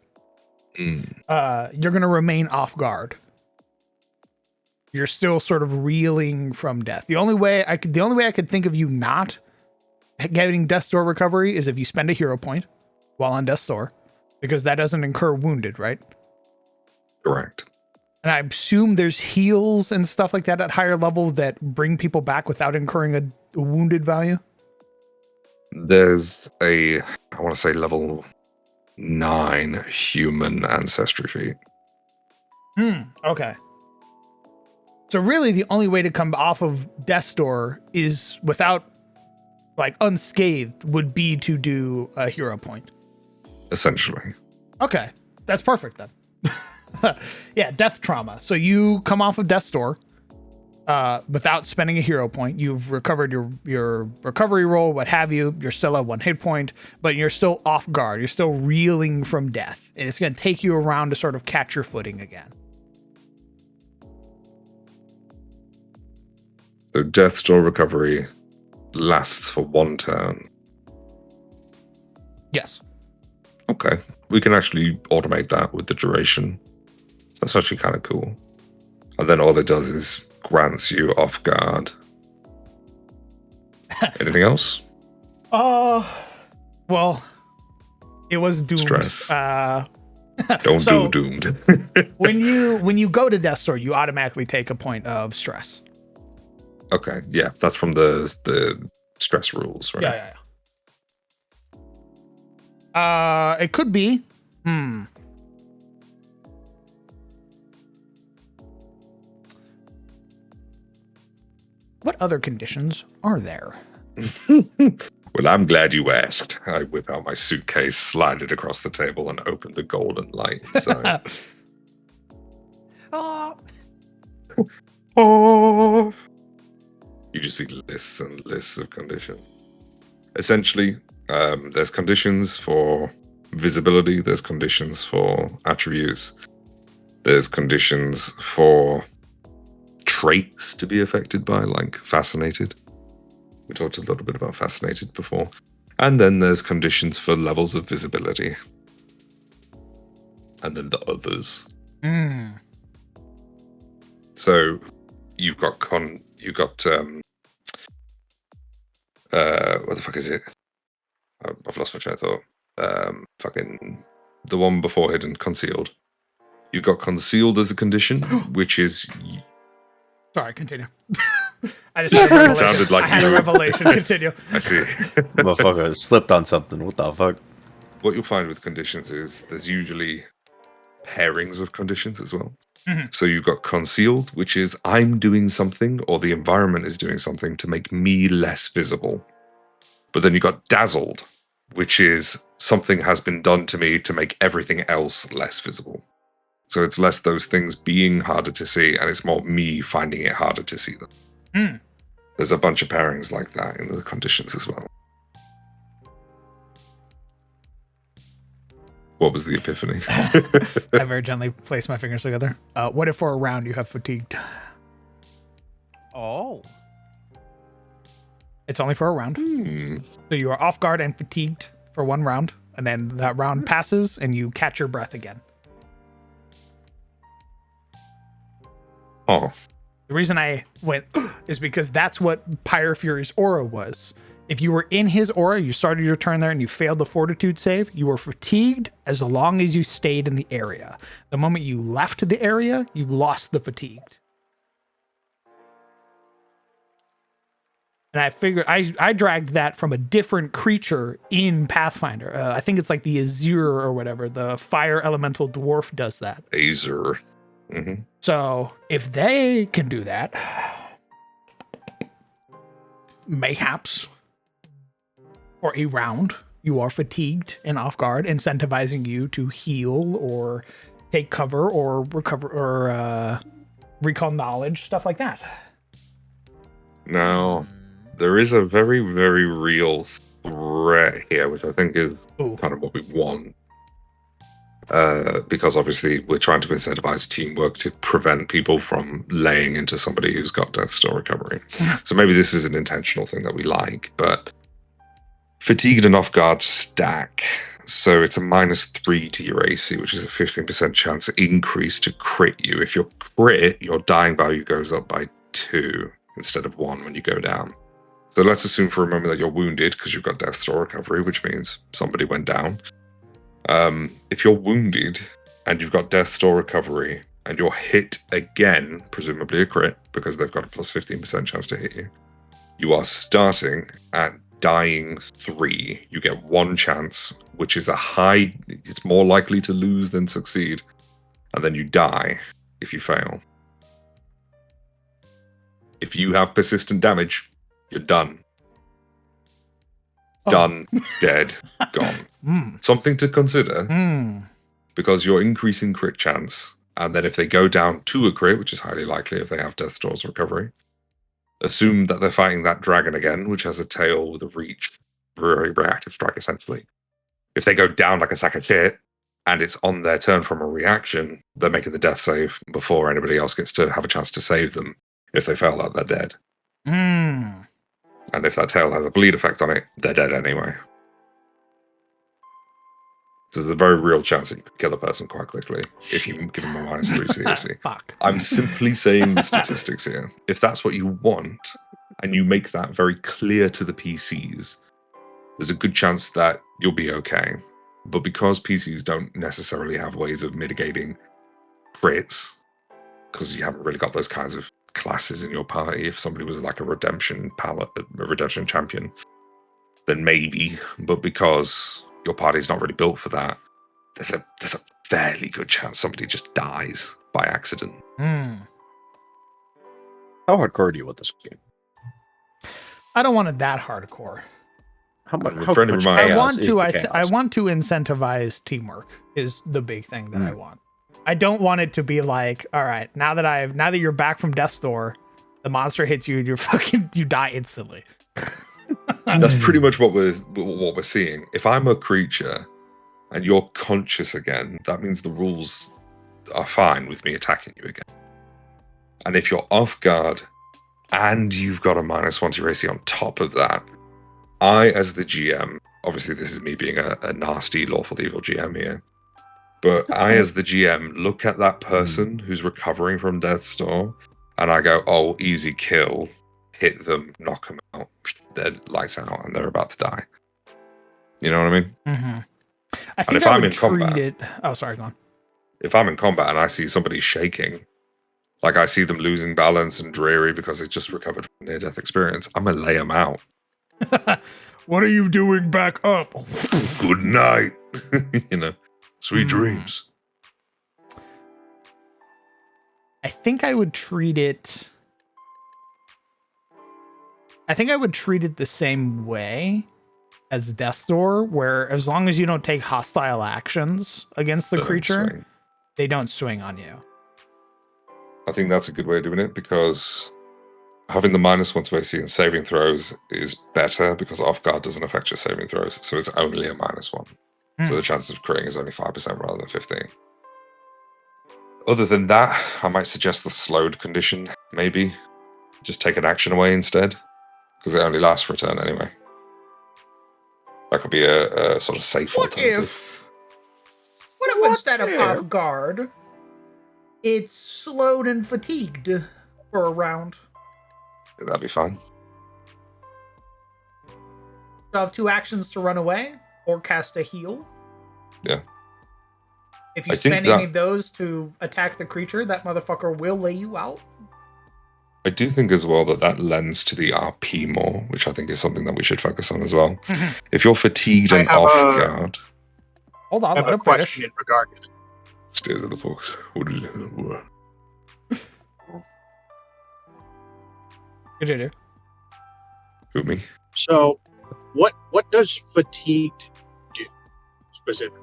you're gonna remain off guard. You're still sort of reeling from death. The only way I could think of you not getting Death's Door recovery is if you spend a hero point while on Death's Door, because that doesn't incur wounded, right? Correct. And I assume there's heals and stuff like that at higher level that bring people back without incurring a wounded value. There's I want to say level 9 human ancestry feat. Okay. So really the only way to come off of Death's Door is without like unscathed would be to do a hero point. Essentially. Okay. That's perfect then. Yeah, death trauma. So you come off of Death's Door without spending a hero point. You've recovered your recovery roll, what have you. You're still at 1 hit point, but you're still off guard. You're still reeling from death. And it's going to take you around to sort of catch your footing again. So Death Door recovery lasts for 1 turn. Yes. Okay. We can actually automate that with the duration. That's actually kind of cool. And then all it does is grants you off guard. Anything else? Well, it was doomed. Stress. Don't do doomed. when you go to Death's Door, you automatically take a point of stress. Okay, yeah, that's from the stress rules, right? Yeah. It could be. What other conditions are there? Well, I'm glad you asked. I whip out my suitcase, slide it across the table, and open the golden light. So. Oh. You just see lists and lists of conditions. Essentially, there's conditions for visibility. There's conditions for attributes. There's conditions for traits to be affected by, like fascinated. We talked a little bit about fascinated before. And then there's conditions for levels of visibility. And then the others. So you've got what the fuck is it? I've lost my train of thought. Fucking the one before hidden, concealed. You've got concealed as a condition, which is. Sorry, continue. I just had a revelation. It sounded like I had a revelation. Continue. I see. Motherfucker slipped on something. What the fuck? What you'll find with conditions is there's usually pairings of conditions as well. So you've got concealed, which is I'm doing something or the environment is doing something to make me less visible. But then you've got dazzled, which is something has been done to me to make everything else less visible. So it's less those things being harder to see, and it's more me finding it harder to see them. There's a bunch of pairings like that in the conditions as well. What was the epiphany? I very gently placed my fingers together. What if for a round you have fatigued? Oh. It's only for a round. So you are off guard and fatigued for one round, and then that round passes and you catch your breath again. Oh. The reason I went is because that's what Pyre Fury's aura was. If you were in his aura, you started your turn there and you failed the fortitude save, you were fatigued as long as you stayed in the area. The moment you left the area, you lost the fatigued. And I figured I dragged that from a different creature in Pathfinder. I think it's like the Azure or whatever. The fire elemental dwarf does that. Azure. So if they can do that, mayhaps for a round, you are fatigued and off guard, incentivizing you to heal or take cover or recover or recall knowledge, stuff like that. Now, there is a very, very real threat here, which I think is kind of what we want. Because obviously we're trying to incentivize teamwork to prevent people from laying into somebody who's got Death's Door recovery. So maybe this is an intentional thing that we like, but fatigued and off guard stack. So it's a -3 to your AC, which is a 15% chance increase to crit you. If you're crit, your dying value goes up by 2 instead of 1 when you go down. So let's assume for a moment that you're wounded because you've got Death's Door recovery, which means somebody went down. If you're wounded and you've got Death's Door recovery and you're hit again, presumably a crit because they've got a plus 15% chance to hit you, you are starting at dying 3. You get 1 chance, which is a high. It's more likely to lose than succeed. And then you die if you fail. If you have persistent damage, you're done. Done, dead, gone. Something to consider because you're increasing crit chance. And then if they go down to a crit, which is highly likely if they have Death's Door's recovery, assume that they're fighting that dragon again, which has a tail with a reach, very reactive strike essentially. If they go down like a sack of shit and it's on their turn from a reaction, they're making the death save before anybody else gets to have a chance to save them. If they fail that, they're dead. And if that tail has a bleed effect on it, they're dead anyway. So there's a very real chance that you could kill a person quite quickly if you give them a -3 CAC. Fuck. I'm simply saying the statistics here. If that's what you want, and you make that very clear to the PCs, there's a good chance that you'll be okay. But because PCs don't necessarily have ways of mitigating crits, because you haven't really got those kinds of classes in your party, if somebody was like a redemption champion, then maybe. But because your party's not really built for that, there's a fairly good chance somebody just dies by accident. How hardcore do you want this game? I don't want it that hardcore. How much? With friendly reminder, I chaos want is to. the I chaos? want to incentivize teamwork. Is the big thing that I want. I don't want it to be like, all right, now that you're back from Death's Door, the monster hits you and you die instantly. That's pretty much what we're seeing. If I'm a creature and you're conscious again, that means the rules are fine with me attacking you again. And if you're off guard and you've got a -1 to your AC on top of that, I, as the GM, obviously this is me being a nasty, lawful evil GM here, but I, as the GM, look at that person who's recovering from death's door, and I go, oh, easy kill, hit them, knock them out, they're lights out, and they're about to die. You know what I mean? Mm-hmm. I And think if I I'm would in treat combat, it. Oh, sorry, go on. if I'm in combat and I see somebody shaking, like I see them losing balance and dreary because they just recovered from near-death experience, I'm gonna lay them out. What are you doing back up? Good night. You know, sweet dreams. I think I would treat it. I think I would treat it the same way as Death's Door, where as long as you don't take hostile actions against the They don't creature, swing. they don't swing on you. I think that's a good way of doing it because having the -1 to AC and saving throws is better because off guard doesn't affect your saving throws, so it's only a -1. So the chances of critting is only 5% rather than 15. Other than that, I might suggest the slowed condition, maybe. Just take an action away instead, because it only lasts for a turn anyway. That could be a sort of safe alternative. What if instead of off guard, it's slowed and fatigued for a round? That'd be fine. So I have 2 actions to run away or cast a heal. Yeah. If you I think spend any of those to attack the creature, that motherfucker will lay you out. I do think as well that lends to the RP more, which I think is something that we should focus on as well. If you're fatigued and off guard, Hold on, I have let a him question finish. in regard to stairs of the fox. Continue. Who me? So, what does fatigued do specifically?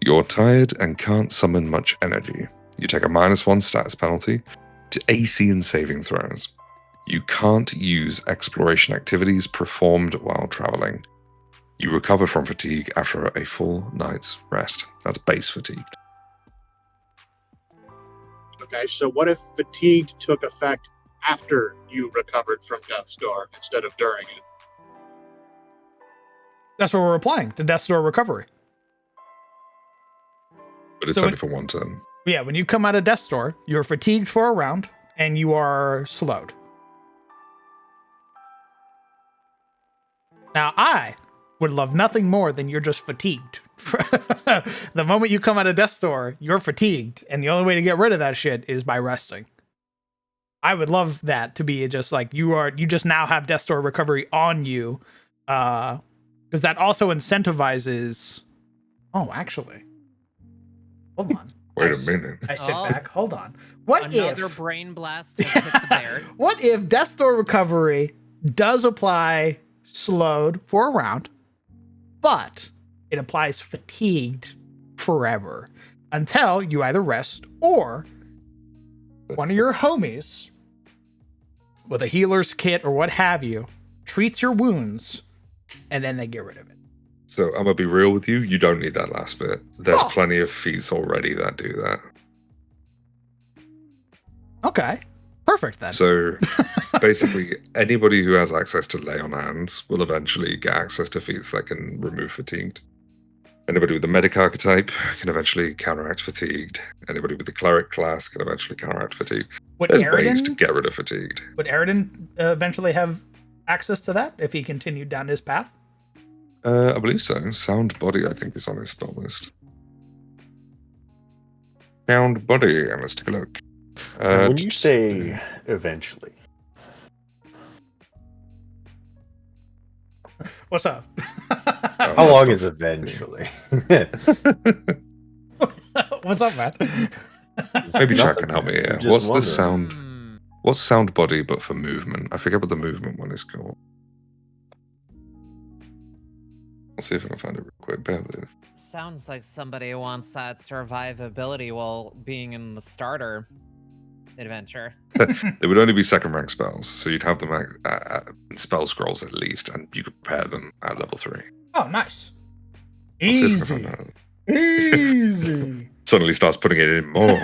You're tired and can't summon much energy. You take a -1 status penalty to AC and saving throws. You can't use exploration activities performed while traveling. You recover from fatigue after a full night's rest. That's base fatigued. Okay, so what if fatigued took effect after you recovered from Death's Door instead of during it? That's what we're applying to Death's Door recovery. But it's So only for one turn. Yeah, when you come out of Death's Door, you're fatigued for a round and you are slowed. Now, I would love nothing more than you're just fatigued. The moment you come out of Death's Door, you're fatigued, and the only way to get rid of that shit is by resting. I would love that to be just like you just now have Death's Door recovery on you, because that also incentivizes. Oh, actually, hold on. Wait a minute. I sit Oh. back. Hold on. What Another if? brain blast has hit the bear. What if Death's Door recovery does apply slowed for a round, but it applies fatigued forever until you either rest or one of your homies with a healer's kit or what have you treats your wounds and then they get rid of it. So I'm gonna be real with you. You don't need that last bit. There's Oh. plenty of feats already that do that. Okay. Perfect then. So basically, anybody who has access to lay on hands will eventually get access to feats that can remove fatigued. Anybody with the medic archetype can eventually counteract fatigued. Anybody with the cleric class can eventually counteract fatigued. would There's ways to Aridin, get rid of fatigued. would Aridin eventually have access to that if he continued down his path? I believe so. Sound body, I think, is on his spell list. Sound body, and let's take a look. Now, when you say eventually, What's up? how long is eventually? What's up, man? Maybe Jack Nothing, can help me man. here. I'm just What's the wondering. sound? Hmm. What's sound body but for movement? I forget what the movement one is called. I'll see if I can find it real quick. Bear with. Sounds like somebody wants that survivability while being in the starter adventure. They would only be second rank spells, so you'd have them in spell scrolls at least, and you could prepare them at level 3. Oh, nice. I'll see if I can find Easy. that. Easy. Suddenly starts putting it in more.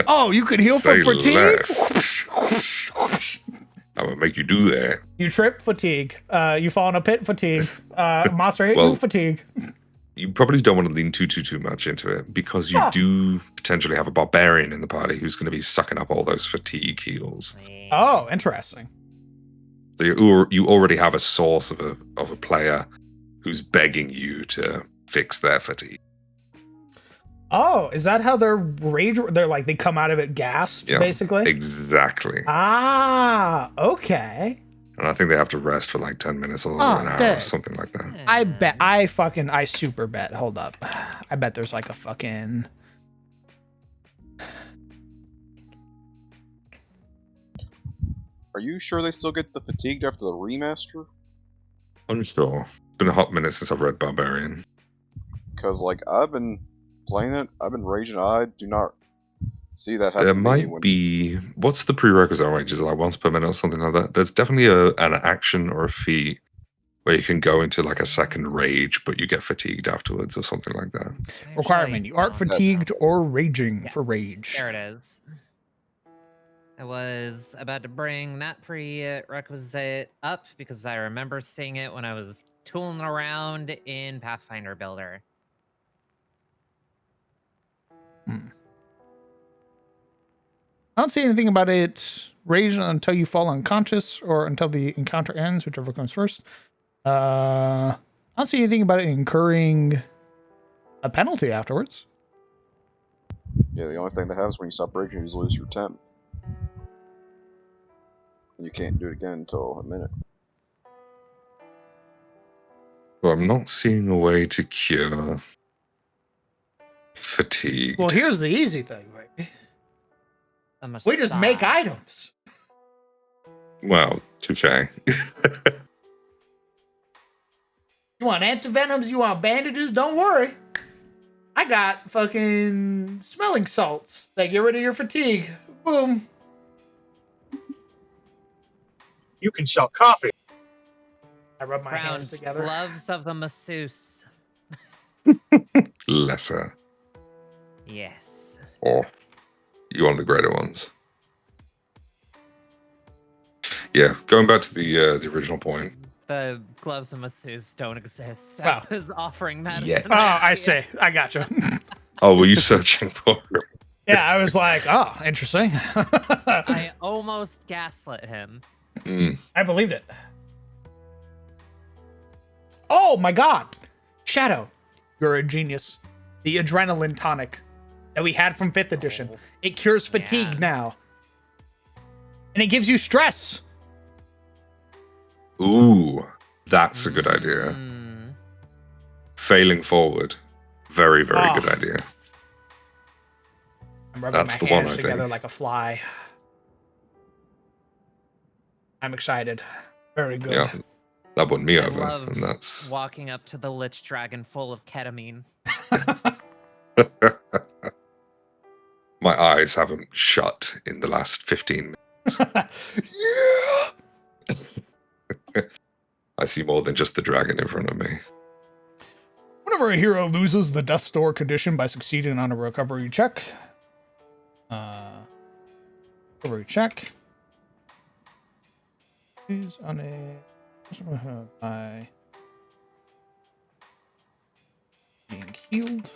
Oh, you could heal Say from fatigue? less. I'm gonna make you do that. You trip, fatigue. You fall in a pit, fatigue. Monster hit you, Well, fatigue. You probably don't want to lean too much into it because you do potentially have a barbarian in the party who's going to be sucking up all those fatigue heals. Oh, interesting. So you already have a source of a player who's begging you to fix their fatigue. Oh, is that how their rage? They're like they come out of it gasped, Yeah, basically. Exactly. Ah, okay. And I think they have to rest for like 10 minutes or an hour dead. or something like that. I bet. I super bet. Hold up. I bet there's like a fucking. Are you sure they still get the fatigued after the remaster? Unsure. It's been a hot minute since I've read Barbarian. Because like I've been playing it, I've been raging. I do not see that happen. There to me might when- be. What's the prerequisite on rage? Is it like once per minute or something like that? There's definitely an action or a feat where you can go into like a second rage, but you get fatigued afterwards or something like that. Requirement: you aren't fatigued or raging for rage. There it is. I was about to bring that prerequisite up because I remember seeing it when I was tooling around in Pathfinder Builder. I don't see anything about it raging until you fall unconscious or until the encounter ends, whichever comes first. I don't see anything about it incurring a penalty afterwards. Yeah, the only thing that happens when you stop raging is lose your temp. And you can't do it again until a minute. Well, I'm not seeing a way to cure fatigue. Well, here's the easy thing, right? A We just make massage. items. Well, touche. You want antivenoms? You want bandages? Don't worry. I got fucking smelling salts that get rid of your fatigue. Boom. You can sell coffee. I rub my hands Round together. gloves of the masseuse. Lesser. Yes. Or you want the greater ones. Yeah, going back to the original point. The gloves of masseuse don't exist. Wow. I was offering medicine. Yet. Oh, I to you. see. I gotcha. Oh, were you searching for it? Yeah, I was like, oh, interesting. I almost gaslit him. I believed it. Oh my god. Shadow, you're a genius. The adrenaline tonic that we had from 5th edition. Oh, It cures fatigue yeah. now. And it gives you stress. Ooh, that's a good idea. Mm. Failing forward. Very, very Oh. good idea. I'm rubbing That's my the one, hands I together think. like a fly. I'm excited. Very good. Yeah, that won me I over. love And that's. walking up to the Lich Dragon full of ketamine. My eyes haven't shut in the last 15 minutes. Yeah. I see more than just the dragon in front of me. Whenever a hero loses the Death's Door condition by succeeding on a recovery check, is on a by being healed,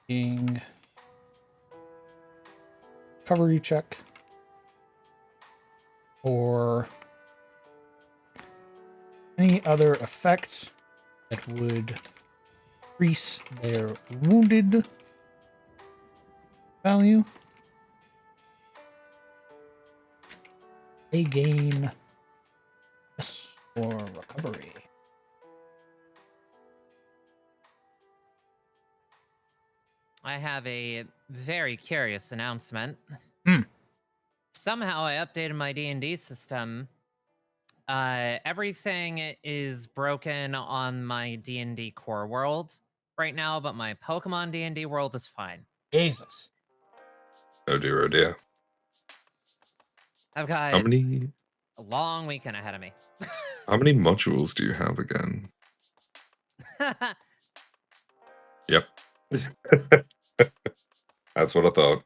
being recovery check, or any other effect that would increase their wounded value. They gain plus or recovery. I have a very curious announcement. Hmm. Somehow I updated my D&D system. Everything is broken on my D&D core world right now, but my Pokemon D&D world is fine. Jesus. Oh dear, oh dear. I've How got many? a long weekend ahead of me. How many modules do you have again? Yep. That's what I thought.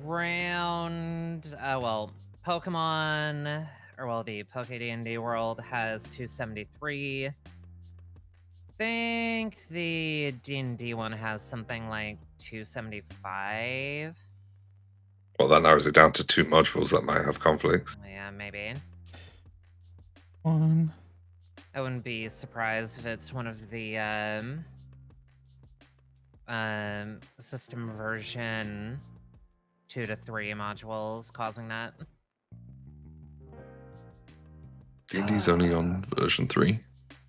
Around well, Pokemon, or well, the Poke D&D world has 273. Think the D&D one has something like 275. Well, that narrows it down to 2 modules that might have conflicts. Yeah, maybe. One. I wouldn't be surprised if it's one of the system version 2 to 3 modules causing that. D&D's only on version 3.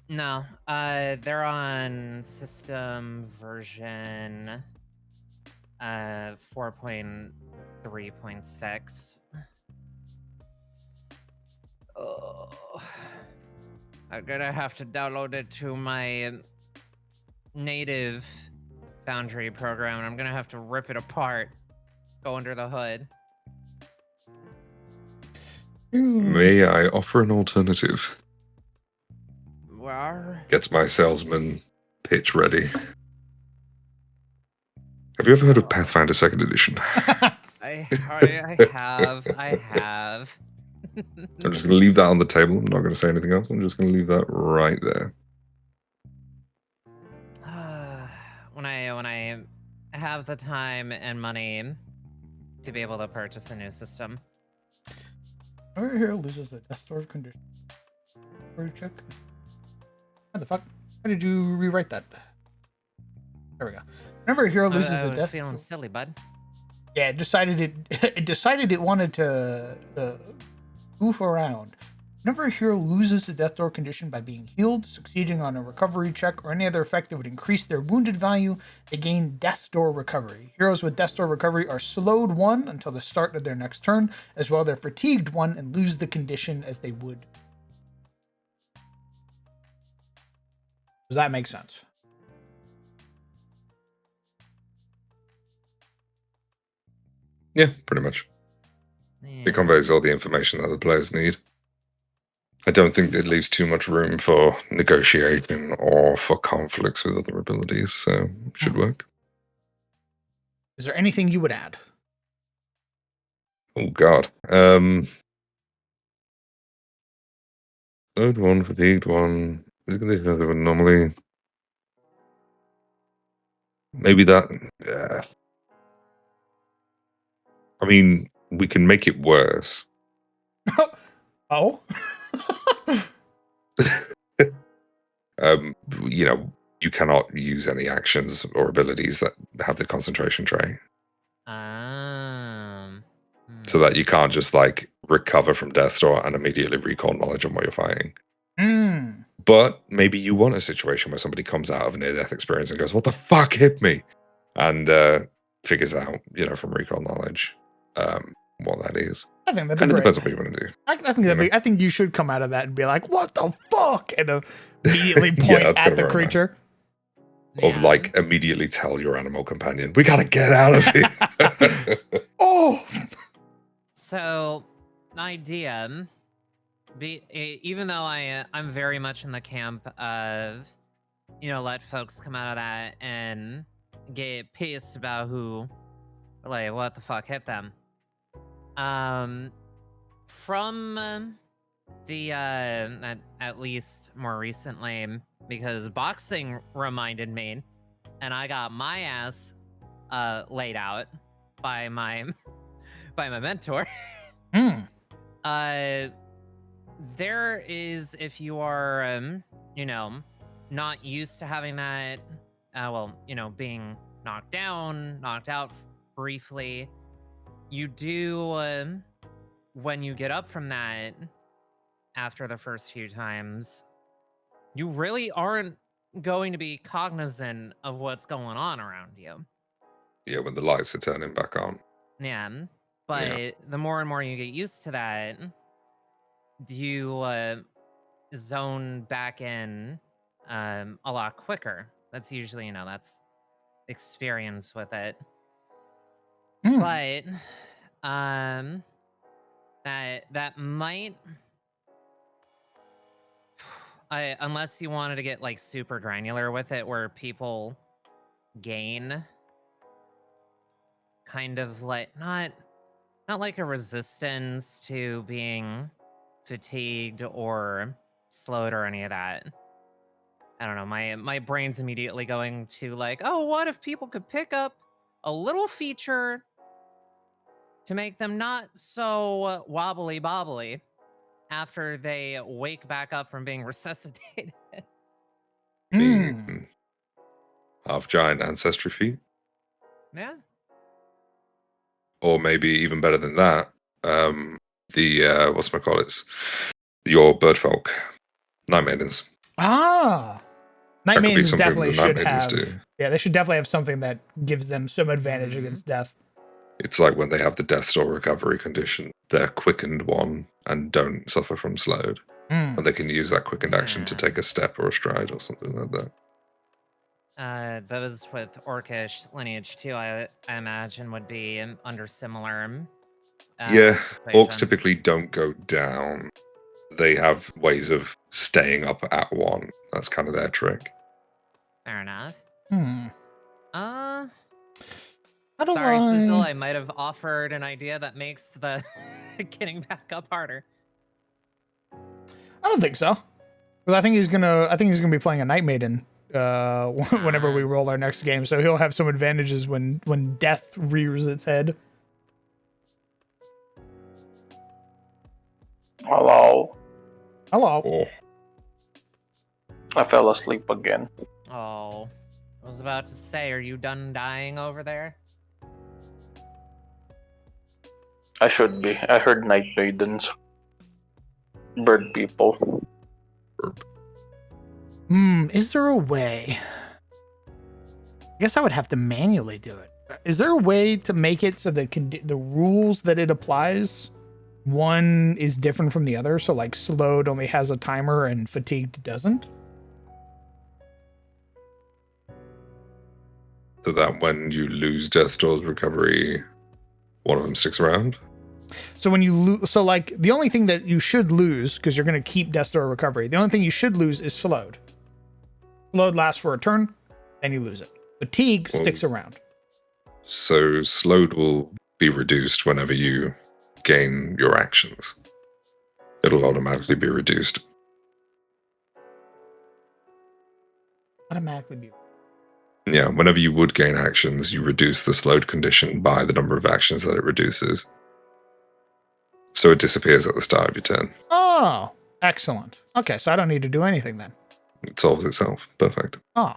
No, they're on system version 4.3.6. Oh, I'm gonna have to download it to my native Foundry program, and I'm gonna have to rip it apart, go under the hood. May I offer an alternative? Where? Get my salesman pitch ready. Have you ever heard of Pathfinder 2nd Edition? I have. I'm just going to leave that on the table. I'm not going to say anything else. I'm just going to leave that right there. When I have the time and money to be able to purchase a new system. Over here loses the death store condition. Check. What the fuck? How did you rewrite that? There we go. Whenever a hero loses I a was death feeling silly, bud. Yeah, it decided it wanted to goof around. Whenever a hero loses the death door condition by being healed, succeeding on a recovery check, or any other effect that would increase their wounded value, they gain death door recovery. Heroes with death door recovery are slowed 1 until the start of their next turn, as well they're fatigued 1 and lose the condition as they would. Does that make sense? Yeah, pretty much. It conveys all the information that the players need. I don't think it leaves too much room for negotiation or for conflicts with other abilities, so it should work. Is there anything you would add? Oh god. Third one, fatigued 1. Look at this other anomaly. Maybe that. I mean, we can make it worse. Oh? You know, you cannot use any actions or abilities that have the concentration trait. So that you can't just like recover from death store and immediately recall knowledge on what you're fighting. But maybe you want a situation where somebody comes out of a near-death experience and goes, "What the fuck hit me?" and figures out, you know, from recall knowledge what that is. I think that'd kind be of great. depends on what you want to do. I think that'd be, I think you should come out of that and be like, "What the fuck?" and immediately point Yeah, that's at kinda the where I'm at. creature. Or like immediately tell your animal companion, "We gotta get out of here." Oh. So, idea. Even though I'm very much in the camp of, you know, let folks come out of that and get pissed about who, like, what the fuck hit them. From the at least more recently, because boxing reminded me, and I got my ass laid out by my mentor. There is, if you are you know, not used to having that, well, you know, being knocked out briefly, you do when you get up from that after the first few times, you really aren't going to be cognizant of what's going on around you. Yeah, when the lights are turning back on. Yeah, but the more and more you get used to that, you zone back in a lot quicker. That's usually, you know, that's experience with it. But that might, unless you wanted to get like super granular with it, where people gain kind of like not like a resistance to being fatigued or slowed or any of that. I don't know. My brain's immediately going to like, oh, what if people could pick up a little feature to make them not so wobbly bobbly after they wake back up from being resuscitated. Being half giant ancestry feet. Yeah. Or maybe even better than that, the what's your bird folk, night maidens. Night That could be maidens something definitely the night should maidens have. do. Yeah, they should definitely have something that gives them some advantage against death. It's like when they have the Death Store recovery condition, they're quickened one and don't suffer from slowed. And they can use that quickened action to take a step or a stride or something like that. Those with orcish lineage too, I imagine would be under similar. Yeah, orcs equations. typically don't go down. They have ways of staying up at one. That's kind of their trick. Fair enough. I don't Sorry, know. Sizzle, I might have offered an idea that makes the getting back up harder. I don't think so. Because I think he's gonna be playing a Night Maiden whenever we roll our next game. So he'll have some advantages when death rears its head. Hello. Hello. I fell asleep again. Oh, I was about to say, are you done dying over there? I should be. I heard night maidens. Bird people. Is there a way? I guess I would have to manually do it. Is there a way to make it so that the rules that it applies, one is different from the other? So like slowed only has a timer and fatigued doesn't? So that when you lose Death Store's recovery, one of them sticks around? So when you lose, so like the only thing that you should lose, because you're going to keep Death Store recovery, the only thing you should lose is slowed. Slowed lasts for a turn, and you lose it. Fatigue sticks around. So slowed will be reduced whenever you gain your actions. It'll automatically be reduced. Automatically be. Yeah, whenever you would gain actions, you reduce the slowed condition by the number of actions that it reduces. So it disappears at the start of your turn. Oh, excellent. Okay, so I don't need to do anything then. It solves itself. Perfect. Oh.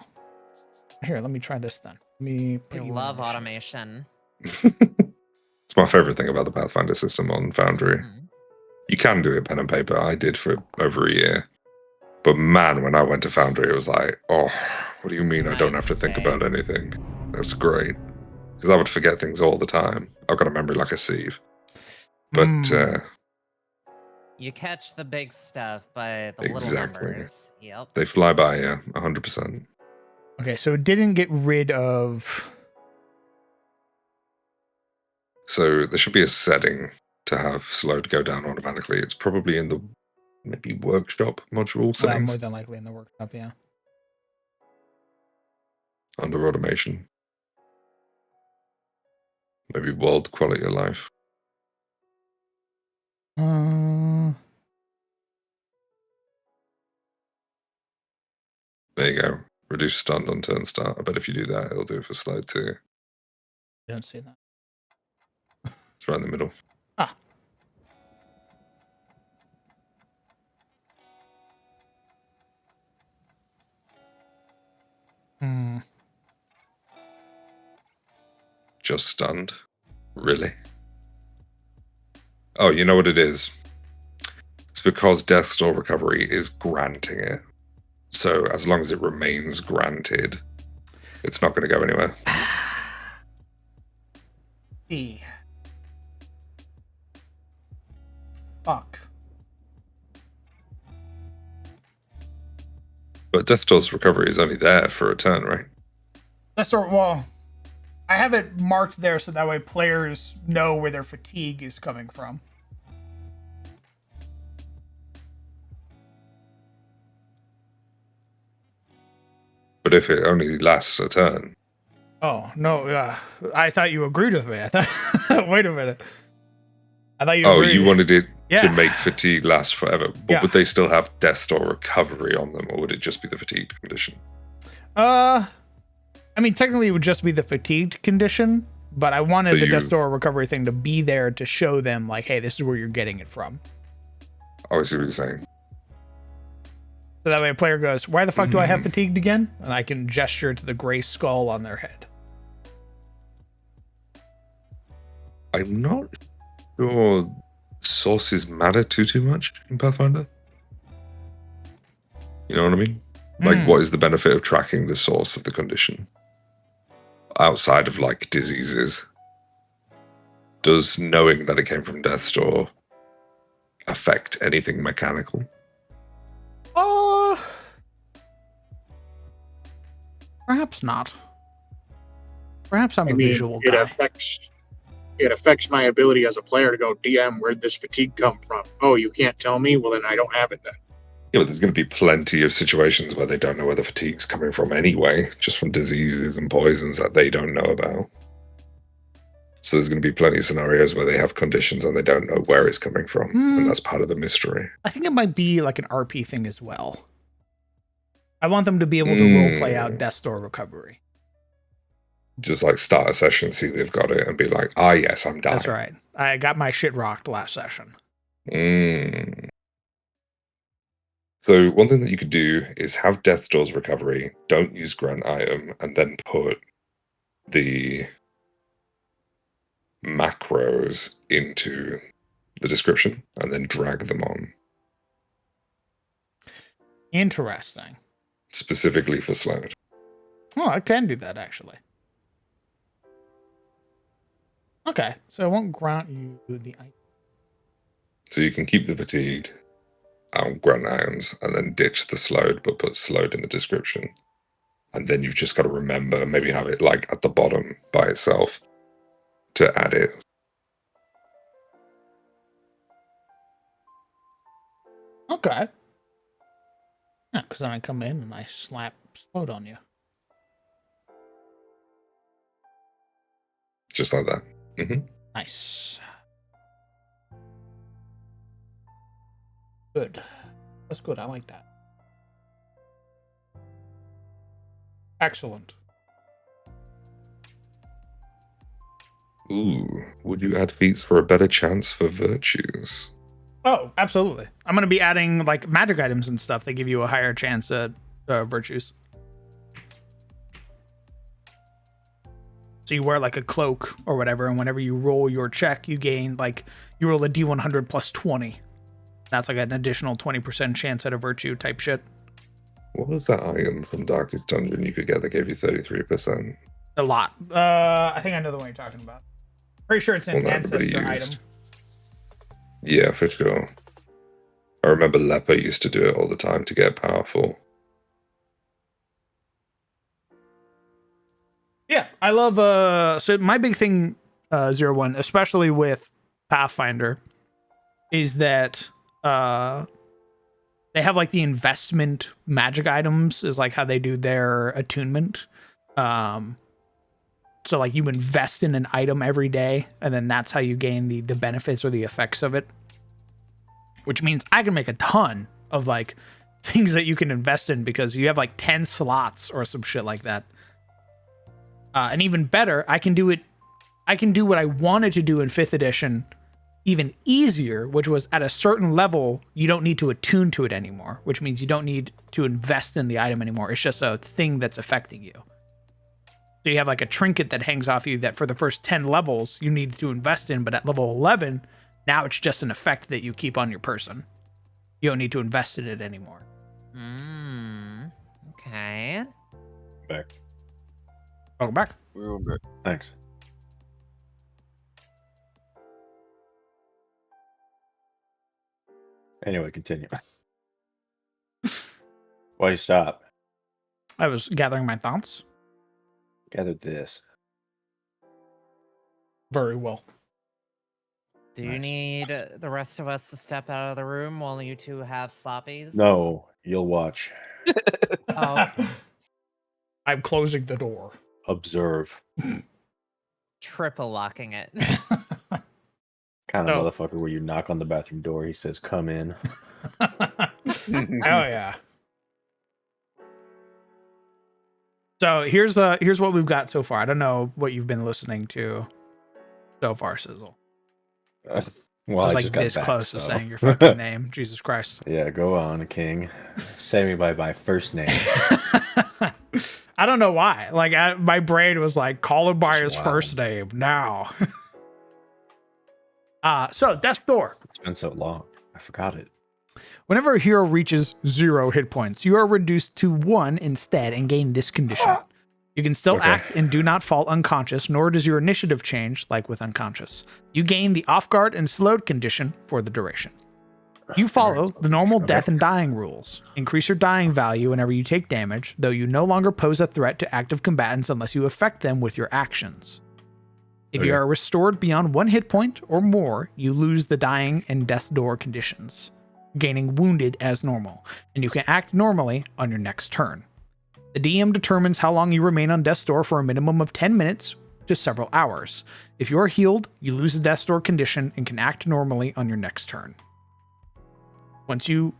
Here, let me try this then. Let me put I you love in automation. It's my favorite thing about the Pathfinder system on Foundry. Mm. You can do it pen and paper. I did for over a year. But man, when I went to Foundry, it was like, oh, what do you mean I don't have to think about anything? That's great. Because I would forget things all the time. I've got a memory like a sieve. But You catch the big stuff, but the exactly. little numbers. Yep. They fly by, yeah, 100%. Okay, so it didn't get rid of. So there should be a setting to have slowed go down automatically. It's probably in the maybe workshop module settings. More than likely in the workshop, yeah. Under automation. Maybe world quality of life. There you go. Reduce stunned on turn start. I bet if you do that, it'll do it for slowed too. I don't see that. It's right in the middle. Ah. Just stunned? Really? Oh, you know what it is? It's because Death Store recovery is granting it. So as long as it remains granted, it's not going to go anywhere. Fuck. But Death Store's recovery is only there for a turn, right? Death Store, well, I have it marked there so that way players know where their fatigue is coming from. But if it only lasts a turn, Oh no! I thought you agreed with me. I thought. Wait a minute. I thought you. oh, agreed. you wanted it to Yeah. make fatigue last forever. But Yeah. would they still have death or recovery on them, or would it just be the fatigued condition? I mean, technically, it would just be the fatigued condition, but I wanted So the you- death door recovery thing to be there to show them, like, hey, this is where you're getting it from. Oh, I see what you're saying. So that way a player goes, why the fuck do I have fatigued again? And I can gesture to the gray skull on their head. I'm not sure sources matter too much in Pathfinder. You know what I mean? Like, what is the benefit of tracking the source of the condition? Outside of, like, diseases. Does knowing that it came from Death's Door affect anything mechanical? Perhaps not. Perhaps I'm I a mean, visual it guy. affects my ability as a player to go, DM, where'd this fatigue come from? Oh, you can't tell me? Well, then I don't have it then. Yeah, but there's going to be plenty of situations where they don't know where the fatigue's coming from anyway, just from diseases and poisons that they don't know about. So there's going to be plenty of scenarios where they have conditions and they don't know where it's coming from, and that's part of the mystery. I think it might be like an RP thing as well. I want them to be able to role play out Death Door recovery. Just like start a session, see they've got it, and be like, ah, yes, I'm dying. That's right. I got my shit rocked last session. So one thing that you could do is have Death's Door's recovery, don't use grunt item, and then put the macros into the description and then drag them on. Interesting. Specifically for Slowed. Oh, I can do that actually. Okay, so I won't grant you the item. So you can keep the fatigued grunt items and then ditch the slowed, but put slowed in the description. And then you've just got to remember, maybe have it like at the bottom by itself to add it. Okay. Yeah, because then I come in and I slap slowed on you. Just like that. Mm-hmm. Nice. Good. That's good. I like that. Excellent. Ooh, would you add feats for a better chance for virtues? Oh, absolutely. I'm going to be adding like magic items and stuff that give you a higher chance at virtues. So you wear like a cloak or whatever, and whenever you roll your check, you gain like, you roll a D100 plus 20. That's like an additional 20% chance at a virtue type shit. What was that item from Darkest Dungeon you could get that gave you 33%? A lot. I think I know the one you're talking about. Pretty sure it's an One that everybody ancestor used. item. Yeah, for sure. I remember Leper used to do it all the time to get powerful. Yeah, I love so my big thing 01, especially with Pathfinder, is that they have like the investment magic items is like how they do their attunement. So like you invest in an item every day, and then that's how you gain the benefits or the effects of it. Which means I can make a ton of like things that you can invest in because you have like 10 slots or some shit like that. And even better, I can do what I wanted to do in 5th edition even easier, which was at a certain level, you don't need to attune to it anymore, which means you don't need to invest in the item anymore. It's just a thing that's affecting you. So you have like a trinket that hangs off you that for the first 10 levels you need to invest in, but at level 11, now it's just an effect that you keep on your person. You don't need to invest in it anymore. Okay. Back. Welcome back. Thanks. Anyway, continue. Why you stop? I was gathering my thoughts. Gathered this. Very well. Do you Nice. need the rest of us to step out of the room while you two have sloppies? No, you'll watch. Oh, okay. I'm closing the door. Observe. Triple locking it. Kind of So- motherfucker where you knock on the bathroom door, he says, "Come in." Oh yeah. So here's what we've got so far. I don't know what you've been listening to so far, Sizzle. Well, I was I like just got this back, close to so- saying your fucking name. Jesus Christ. Yeah, go on, King. Say me by my first name. I don't know why. Like my brain was like, call him by Just his first name now. So Death's Door. It's been so long. I forgot it. Whenever a hero reaches 0 hit points, you are reduced to 1 instead and gain this condition. You can still Okay. act and do not fall unconscious, nor does your initiative change like with unconscious. You gain the off guard and slowed condition for the duration. You follow the normal Okay. death and dying rules. Increase your dying value whenever you take damage, though you no longer pose a threat to active combatants unless you affect them with your actions. If you Okay. are restored beyond 1 hit point or more, you lose the dying and death's door conditions, gaining wounded as normal, and you can act normally on your next turn. The DM determines how long you remain on death's door for a minimum of 10 minutes to several hours. If you are healed, you lose the death's door condition and can act normally on your next turn. Once you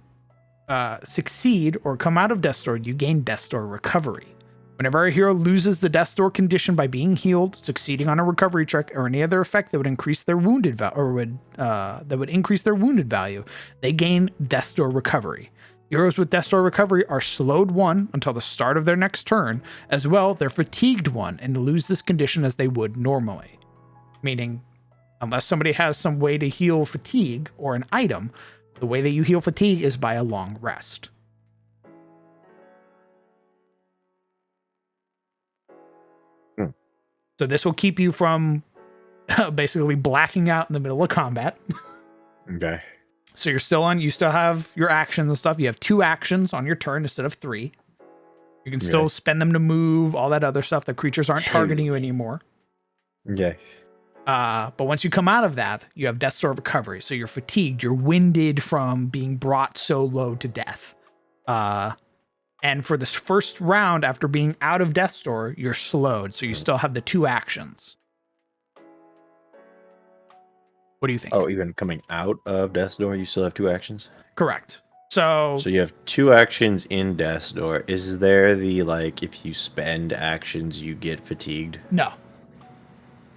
succeed or come out of death's door, you gain death's door recovery. Whenever a hero loses the death's door condition by being healed, succeeding on a recovery check, or any other effect that would increase their wounded value, they gain death's door recovery. Heroes with death's door recovery are slowed 1 until the start of their next turn. As well, they're fatigued 1 and lose this condition as they would normally. Meaning, unless somebody has some way to heal fatigue or an item, the way that you heal fatigue is by a long rest. So this will keep you from basically blacking out in the middle of combat. Okay. So you still have your actions and stuff. You have 2 actions on your turn instead of 3. You can still Okay. spend them to move, all that other stuff. The creatures aren't targeting you anymore. Okay. But once you come out of that, you have Death's Door recovery. So you're fatigued. You're winded from being brought so low to death. And for this first round, after being out of Death's Door, you're slowed. So you still have the 2 actions. What do you think? Oh, even coming out of Death's Door, you still have 2 actions? Correct. So So you have 2 actions in Death's Door. Is there the, like, if you spend actions, you get fatigued? no.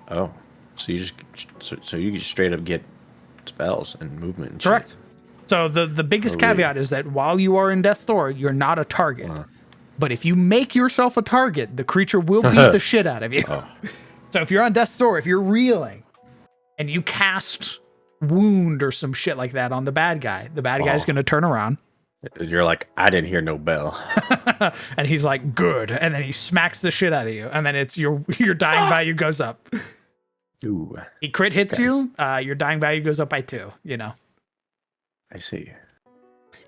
Oh. So you just so you just straight up get spells and movement and shit. Correct. So the biggest Oh, really? caveat is that while you are in Death's Door, you're not a target. But if you make yourself a target, the creature will beat the shit out of you. Oh. So if you're on Death's Door, if you're reeling and you cast wound or some shit like that on the bad guy, the bad guy's Oh. going to turn around You're like, I didn't hear no bell. and he's like, good. And then he smacks the shit out of you. And then it's your dying value goes up. Ooh, He crit hits you, your dying value goes up by 2, you know. I see.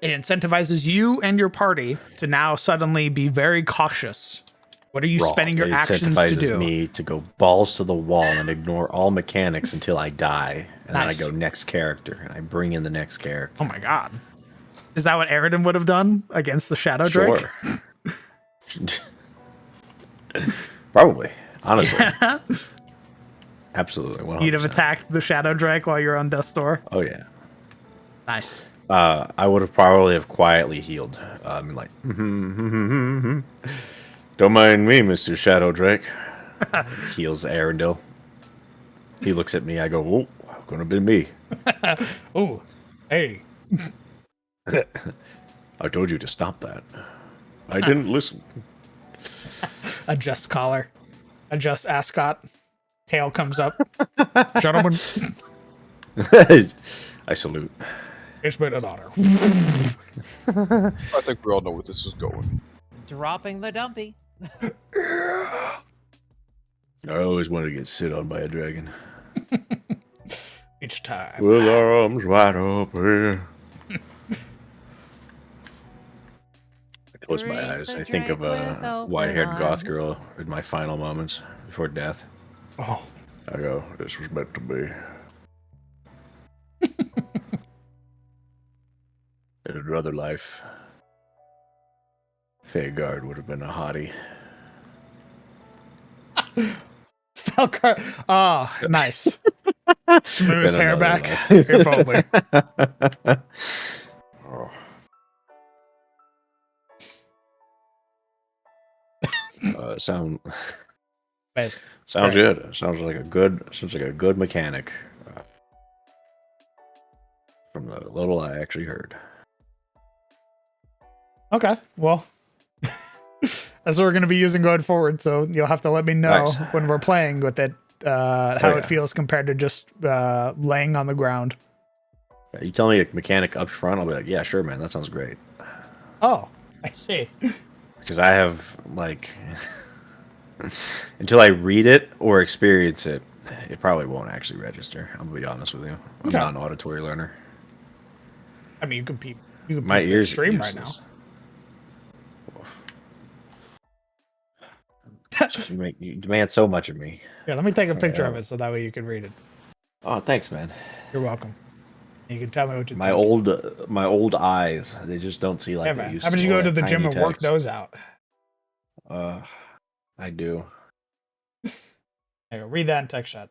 It incentivizes you and your party to now suddenly be very cautious. What are you Wrong. spending your It actions to incentivizes do? me to go balls to the wall and ignore all mechanics until I die. And Nice. then I go next character, and I bring in the next character. Oh my god. Is that what Aridin would have done against the Shadow Drake? Sure. Probably. Honestly. Absolutely. 100%. You'd have attacked the Shadow Drake while you're on Death's Door? Oh, yeah. Nice. I would have probably have quietly healed. Like, don't mind me, Mr. Shadow Drake. Heals Arendelle. He looks at me. I go, oh, gonna be me. Oh, hey. I told you to stop that. I didn't listen. Adjust collar. Adjust ascot. Tail comes up. Gentlemen, I salute. it's been an honor. I think we all know where this is going. Dropping the dumpy. I always wanted to get sit on by a dragon. Each time. With our arms right up here. I close my Breathe eyes. the I think of drink with a open white-haired goth arms. girl in my final moments before death. Oh, I go, this was meant to be. In another life, Fagard would have been a hottie. Falcar. Oh, nice. Smooth In hair another back. life. If only. Oh. Sounds Nice. sounds Right. good. Sounds like a good mechanic. From the little I actually heard. Okay. Well, that's what we're going to be using going forward. So you'll have to let me know Nice. when we're playing with it, how yeah. it feels compared to just laying on the ground. Yeah, you tell me a mechanic up front, I'll be like, yeah, sure, man, that sounds great. Oh, I see. Because I have like until I read it or experience it, it probably won't actually register. I'm gonna be honest with you. I'm Okay. not an auditory learner. I mean, you can My peep the ears stream right now. useless. You demand so much of me. Yeah, let me take a picture of Yeah. it so that way you can read it. Oh, thanks, man. You're welcome. You can tell me what you My think. my old eyes, they just don't see like Yeah, they man. used How to. about you All go to that the gym tiny and work text. those out? I do. There you go. Read that in text chat.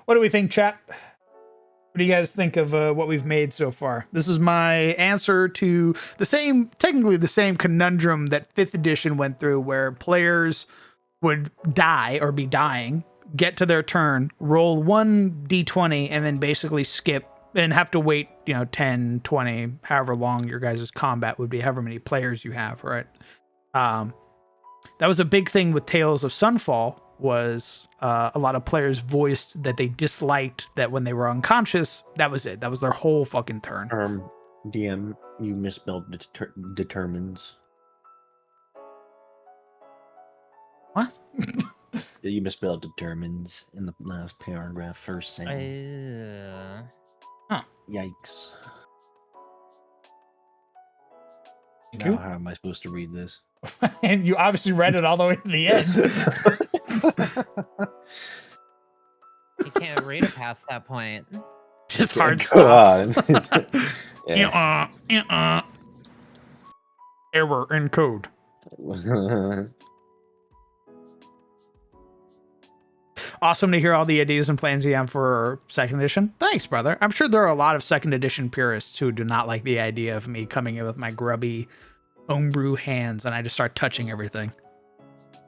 What do we think, chat? What do you guys think of what we've made so far? This is my answer to technically the same conundrum that 5th edition went through, where players would die or be dying, get to their turn, roll 1d20, and then basically skip and have to wait, 10, 20, however long your guys' combat would be, however many players you have, right? That was a big thing with Tales of Sunfall, was a lot of players voiced that they disliked that when they were unconscious, that was it. That was their whole fucking turn. DM, you misspelled determines. What? You misspelled determines in the last paragraph, first sentence. Yikes. Thank Now, you. how am I supposed to read this? And you obviously read it all the way to the end. You can't read it past that point. Just Okay, hard go stops. on. Yeah. Error in code. Awesome to hear all the ideas and plans you have for 2nd edition. Thanks, brother. I'm sure there are a lot of 2nd edition purists who do not like the idea of me coming in with my grubby homebrew hands and I just start touching everything.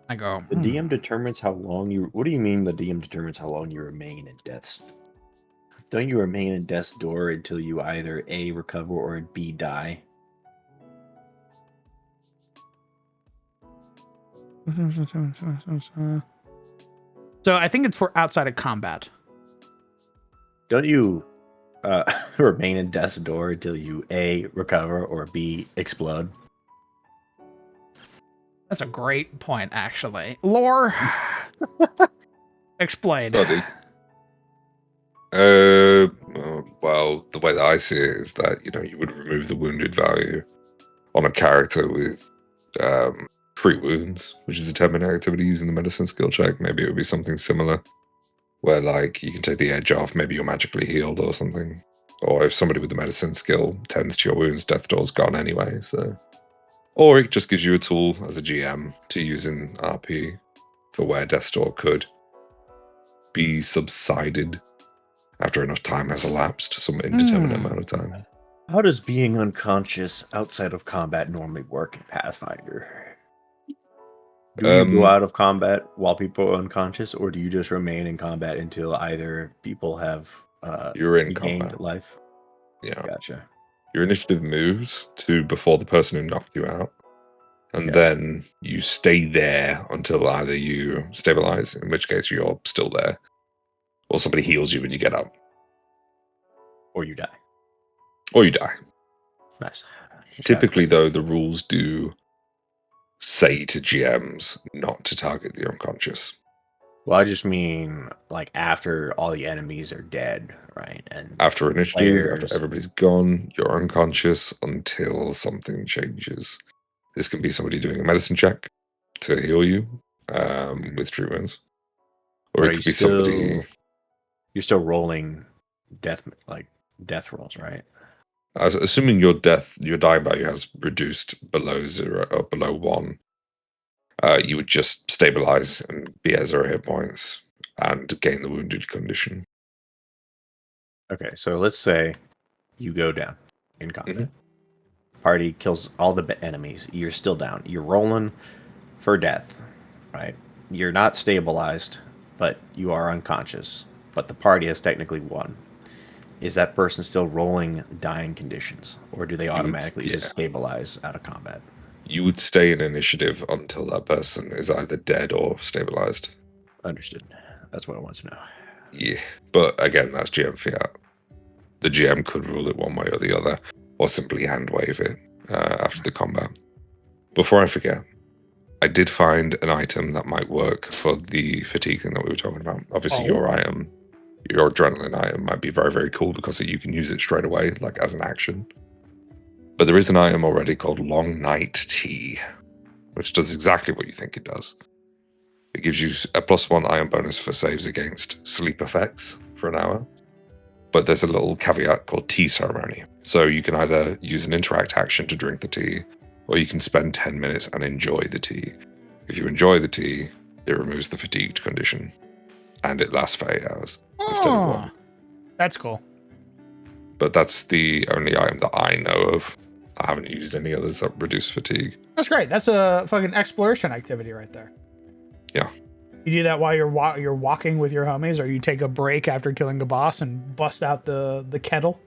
I go, The DM determines how long you. What do you mean the DM determines how long you remain in death's? Don't you remain in death's door until you either A, recover, or B, die? So I think it's for outside of combat. Don't you remain in death's door until you A, recover, or B, explode? That's a great point, actually. Lore, explain. Sorry. Well, the way that I see it is that you would remove the wounded value on a character with treat wounds, which is a 10-minute activity using the medicine skill check. Maybe it would be something similar, where like you can take the edge off. Maybe you're magically healed or something. Or if somebody with the medicine skill tends to your wounds, death door's gone anyway. So, or it just gives you a tool as a GM to use in RP for where death door could be subsided after enough time has elapsed, some indeterminate amount of time. How does being unconscious outside of combat normally work in Pathfinder? Do you go out of combat while people are unconscious, or do you just remain in combat until either people have You're in regained combat. life? Yeah. Gotcha. Your initiative moves to before the person who knocked you out. And Yeah. then you stay there until either you stabilize, in which case you're still there, or somebody heals you when you get up. Or you die. Or you die. Nice. Typically, though, the rules do say to GMs not to target the unconscious. Well, I just mean like after all the enemies are dead, right? And After initiative, players... after everybody's gone, you're unconscious until something changes. This can be somebody doing a medicine check to heal you with true wounds, or But it are could be somebody. You're still rolling death rolls, right? Assuming your dying value has reduced below 0 or below 1, you would just stabilize and be at 0 hit points and gain the wounded condition. Okay, so let's say you go down in combat. Party kills all the enemies. You're still down. You're rolling for death, right? You're not stabilized, but you are unconscious. But the party has technically won. Is that person still rolling dying conditions, or do they automatically just stabilize out of combat? You would stay in initiative until that person is either dead or stabilized. Understood. That's what I want to know. Yeah, but again, that's GM fiat. The GM could rule it one way or the other, or simply hand wave it after the combat. Before I forget, I did find an item that might work for the fatigue thing that we were talking about. Obviously, your adrenaline item might be very, very cool because you can use it straight away, like as an action. But there is an item already called Long Night Tea, which does exactly what you think it does. It gives you a +1 iron bonus for saves against sleep effects for an hour. But there's a little caveat called tea ceremony. So you can either use an interact action to drink the tea, or you can spend 10 minutes and enjoy the tea. If you enjoy the tea, it removes the fatigued condition, and it lasts for 8 hours instead of 1. That's cool. But that's the only item that I know of. I haven't used any others that reduce fatigue. That's great. That's a fucking exploration activity right there. Yeah. You do that while you're walking with your homies, or you take a break after killing a boss and bust out the kettle.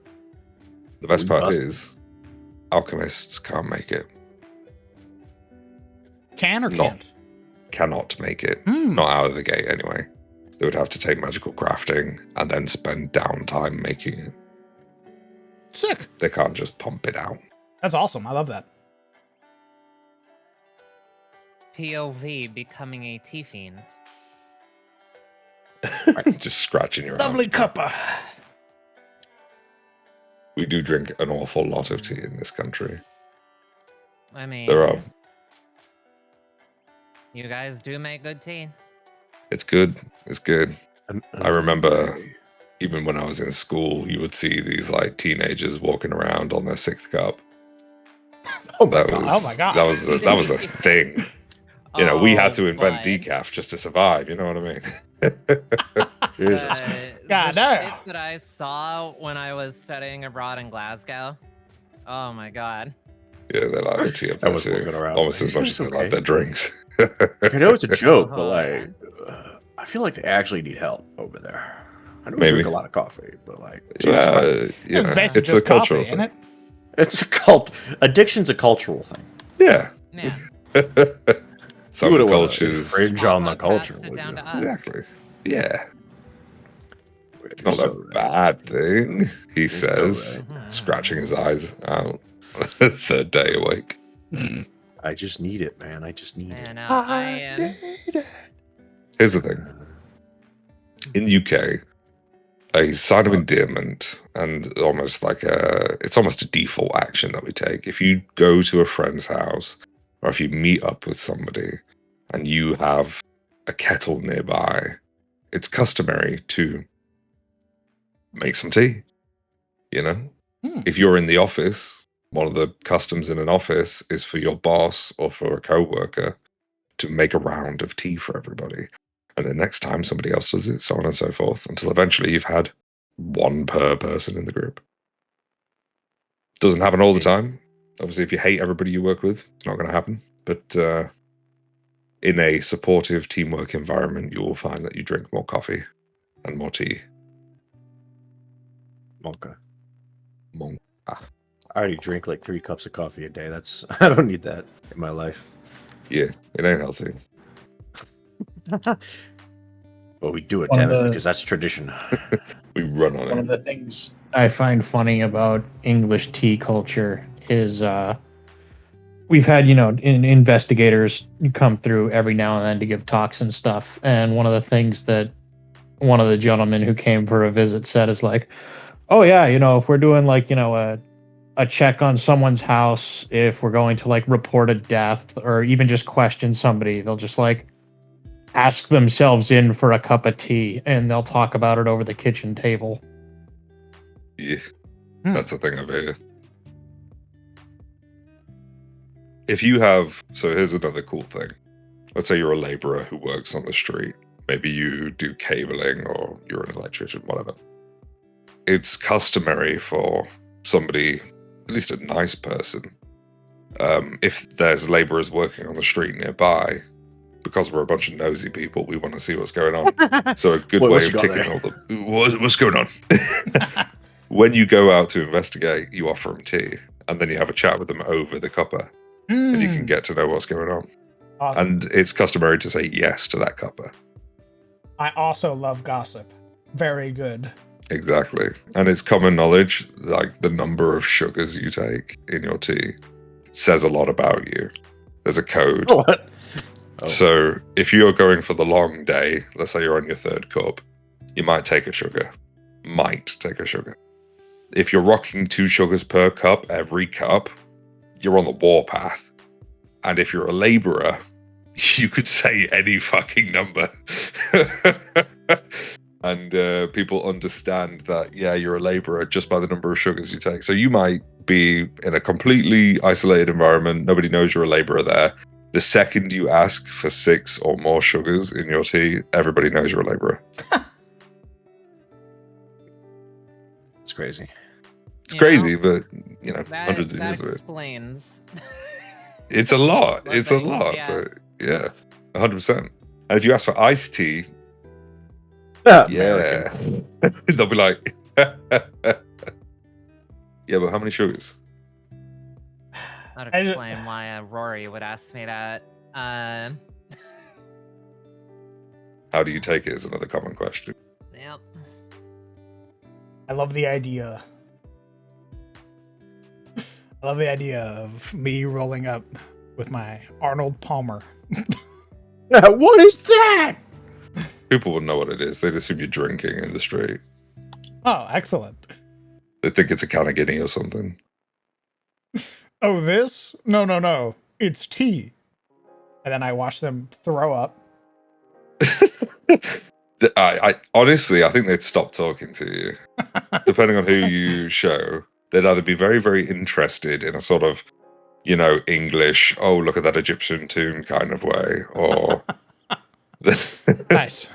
The best part is, alchemists can't make it. Can or can't? Cannot make it. Not out of the gate anyway. They would have to take magical crafting and then spend downtime making it. Sick. They can't just pump it out. That's awesome. I love that. POV becoming a tea fiend. Just scratching your Lovely arms. cuppa. We do drink an awful lot of tea in this country. I mean, There are. you guys do make good tea. It's good. It's good. I remember even when I was in school, you would see these like teenagers walking around on their 6th cup. Oh my god. That was a thing. You know, we had to invent decaf just to survive. You know what I mean? God, no. shit that I saw when I was studying abroad in Glasgow. Oh my god. Yeah, they like the tea up I there was too. looking around, Almost like, as much as it's they okay. like their drinks. I know it's a joke, but Oh, like, I feel like they actually need help over there. I know we Maybe. drink a lot of coffee, but like, You know, basically it's just a cultural coffee, thing. isn't it? it's a addiction's a cultural thing. Yeah. Yeah. Some You would've wanna cultures. infringe on the Podcast culture. it wouldn't down you? to us. Exactly. Yeah. It's You're not so a right. bad thing, he so says, scratching his eyes out. 3rd day awake. I just need it, man. I just need And it. I am. Here's the thing. In the UK, a sign of endearment and almost like it's almost a default action that we take. If you go to a friend's house or if you meet up with somebody and you have a kettle nearby, it's customary to make some tea. You know? If you're in the office, one of the customs in an office is for your boss or for a coworker to make a round of tea for everybody. And then next time somebody else does it, so on and so forth, until eventually you've had one per person in the group. Doesn't happen all the time. Obviously, if you hate everybody you work with, it's not going to happen. But in a supportive teamwork environment, you will find that you drink more coffee and more tea. Monka. Monka. I already drink like 3 cups of coffee a day. I don't need that in my life. Yeah, it ain't healthy. But we do it, One damn of it, the- because that's tradition. We run on One it. of the things I find funny about English tea culture is we've had, investigators come through every now and then to give talks and stuff. And one of the things that one of the gentlemen who came for a visit said is like, oh, yeah, if we're doing like, a check on someone's house, if we're going to like report a death or even just question somebody, they'll just like ask themselves in for a cup of tea and they'll talk about it over the kitchen table. Yeah, Hmm. that's the thing over here. If you have, so here's another cool thing. Let's say you're a laborer who works on the street. Maybe you do cabling or you're an electrician, whatever. It's customary for somebody, at least a nice person, if there's laborers working on the street nearby, because we're a bunch of nosy people, we want to see what's going on. So a good What way you of got ticking there? all the what's going on. When you go out to investigate, you offer them tea, and then you have a chat with them over the cuppa, and you can get to know what's going on. Awesome. And it's customary to say yes to that cuppa. I also love gossip. Very good. Exactly. And it's common knowledge, like the number of sugars you take in your tea says a lot about you. There's a code. What? Oh. So if you're going for the long day, let's say you're on your third cup, you might take a sugar. Might take a sugar. If you're rocking 2 sugars per cup, every cup, you're on the warpath. And if you're a laborer, you could say any fucking number. And people understand that, yeah, you're a laborer just by the number of sugars you take. So you might be in a completely isolated environment. Nobody knows you're a laborer there. The second you ask for 6 or more sugars in your tea, everybody knows you're a laborer. It's crazy. It's You crazy, know, but, you know, that, hundreds of that years of it. explains. It's a lot. Lot It's a things, lot, yeah. but yeah, 100%. And if you ask for iced tea, American. yeah, they'll be like, yeah, but how many sugars? That'd I ju- explain why Rory would ask me that. How do you take it is another common question. Yep. I love the idea. I love the idea of me rolling up with my Arnold Palmer. What is that? People wouldn't know what it is. They'd assume you're drinking in the street. Oh, excellent. They think it's a can of Guinea or something. Oh, this? No. It's tea. And then I watch them throw up. I honestly, I think they'd stop talking to you. Depending on who you show, they'd either be very, very interested in a sort of, you know, English, oh, look at that Egyptian tomb kind of way, or Nice.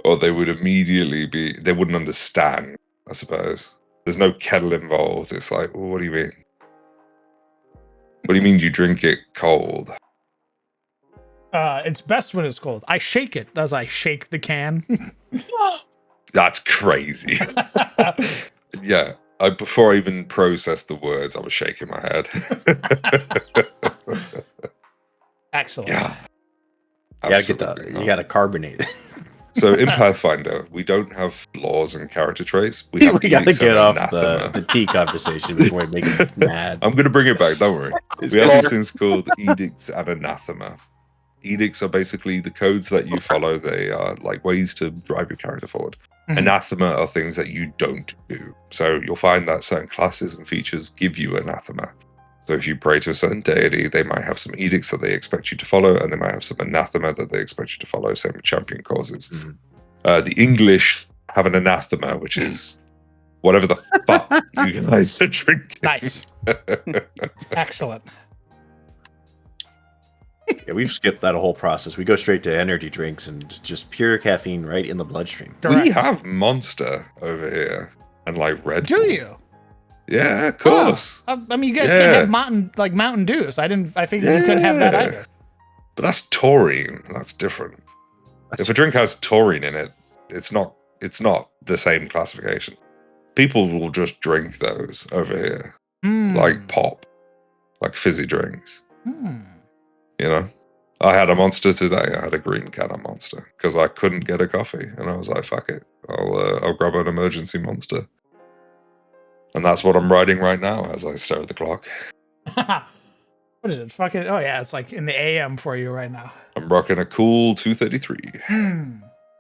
or they would immediately be, they wouldn't understand, I suppose. There's no kettle involved. It's like, well, what do you mean? What do you mean you drink it cold? It's best when it's cold. I shake it as I shake the can. That's crazy. Yeah. Before I even processed the words, I was shaking my head. Excellent. Yeah. You gotta get Absolutely you not. gotta carbonate it. So in Pathfinder, we don't have flaws and character traits. We We have gotta edicts get and off anathema. the tea conversation before we make it mad. I'm going to bring it back, don't worry. It's We have good. these things called edicts and anathema. Edicts are basically the codes that you follow. They are like ways to drive your character forward. Mhm. Anathema are things that you don't do. So you'll find that certain classes and features give you anathema. So if you pray to a certain deity, they might have some edicts that they expect you to follow, and they might have some anathema that they expect you to follow, same with champion causes. Mhm. The English have an anathema, which is whatever the fuck you guys are drinking. Nice. Excellent. Yeah, we've skipped that whole process. We go straight to energy drinks and just pure caffeine right in the bloodstream. We Correct. have Monster over here and like Red Do Bull. you? Yeah, of course. Oh, I mean, you guys Yeah. can't have Mountain Dews. I figured you couldn't have that Yeah. either. But that's taurine. That's different. If a drink has taurine in it, it's not the same classification. People will just drink those over here, like pop, like fizzy drinks. Hmm. You know, I had a Monster today. I had a green can of Monster because I couldn't get a coffee, and I was like, "Fuck it, I'll grab an emergency Monster." And that's what I'm riding right now as I stare at the clock. What is it? Fucking. Oh yeah, it's like in the AM for you right now. I'm rocking a cool 233. Hmm.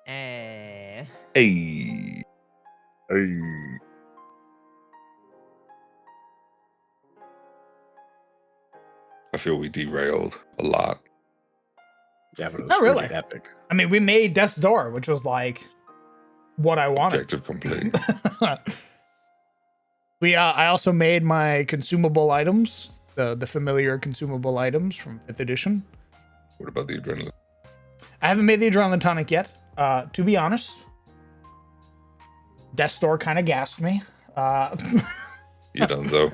Eh. Hey. Hey. I feel we derailed a lot. Yeah, but it was Not really. epic. I mean, we made Death's Door, which was like what I wanted. Objective complete. I also made my consumable items, the familiar consumable items from 5th edition. What about the adrenaline? I haven't made the adrenaline tonic yet. To be honest, Death's Door kind of gassed me. You done though?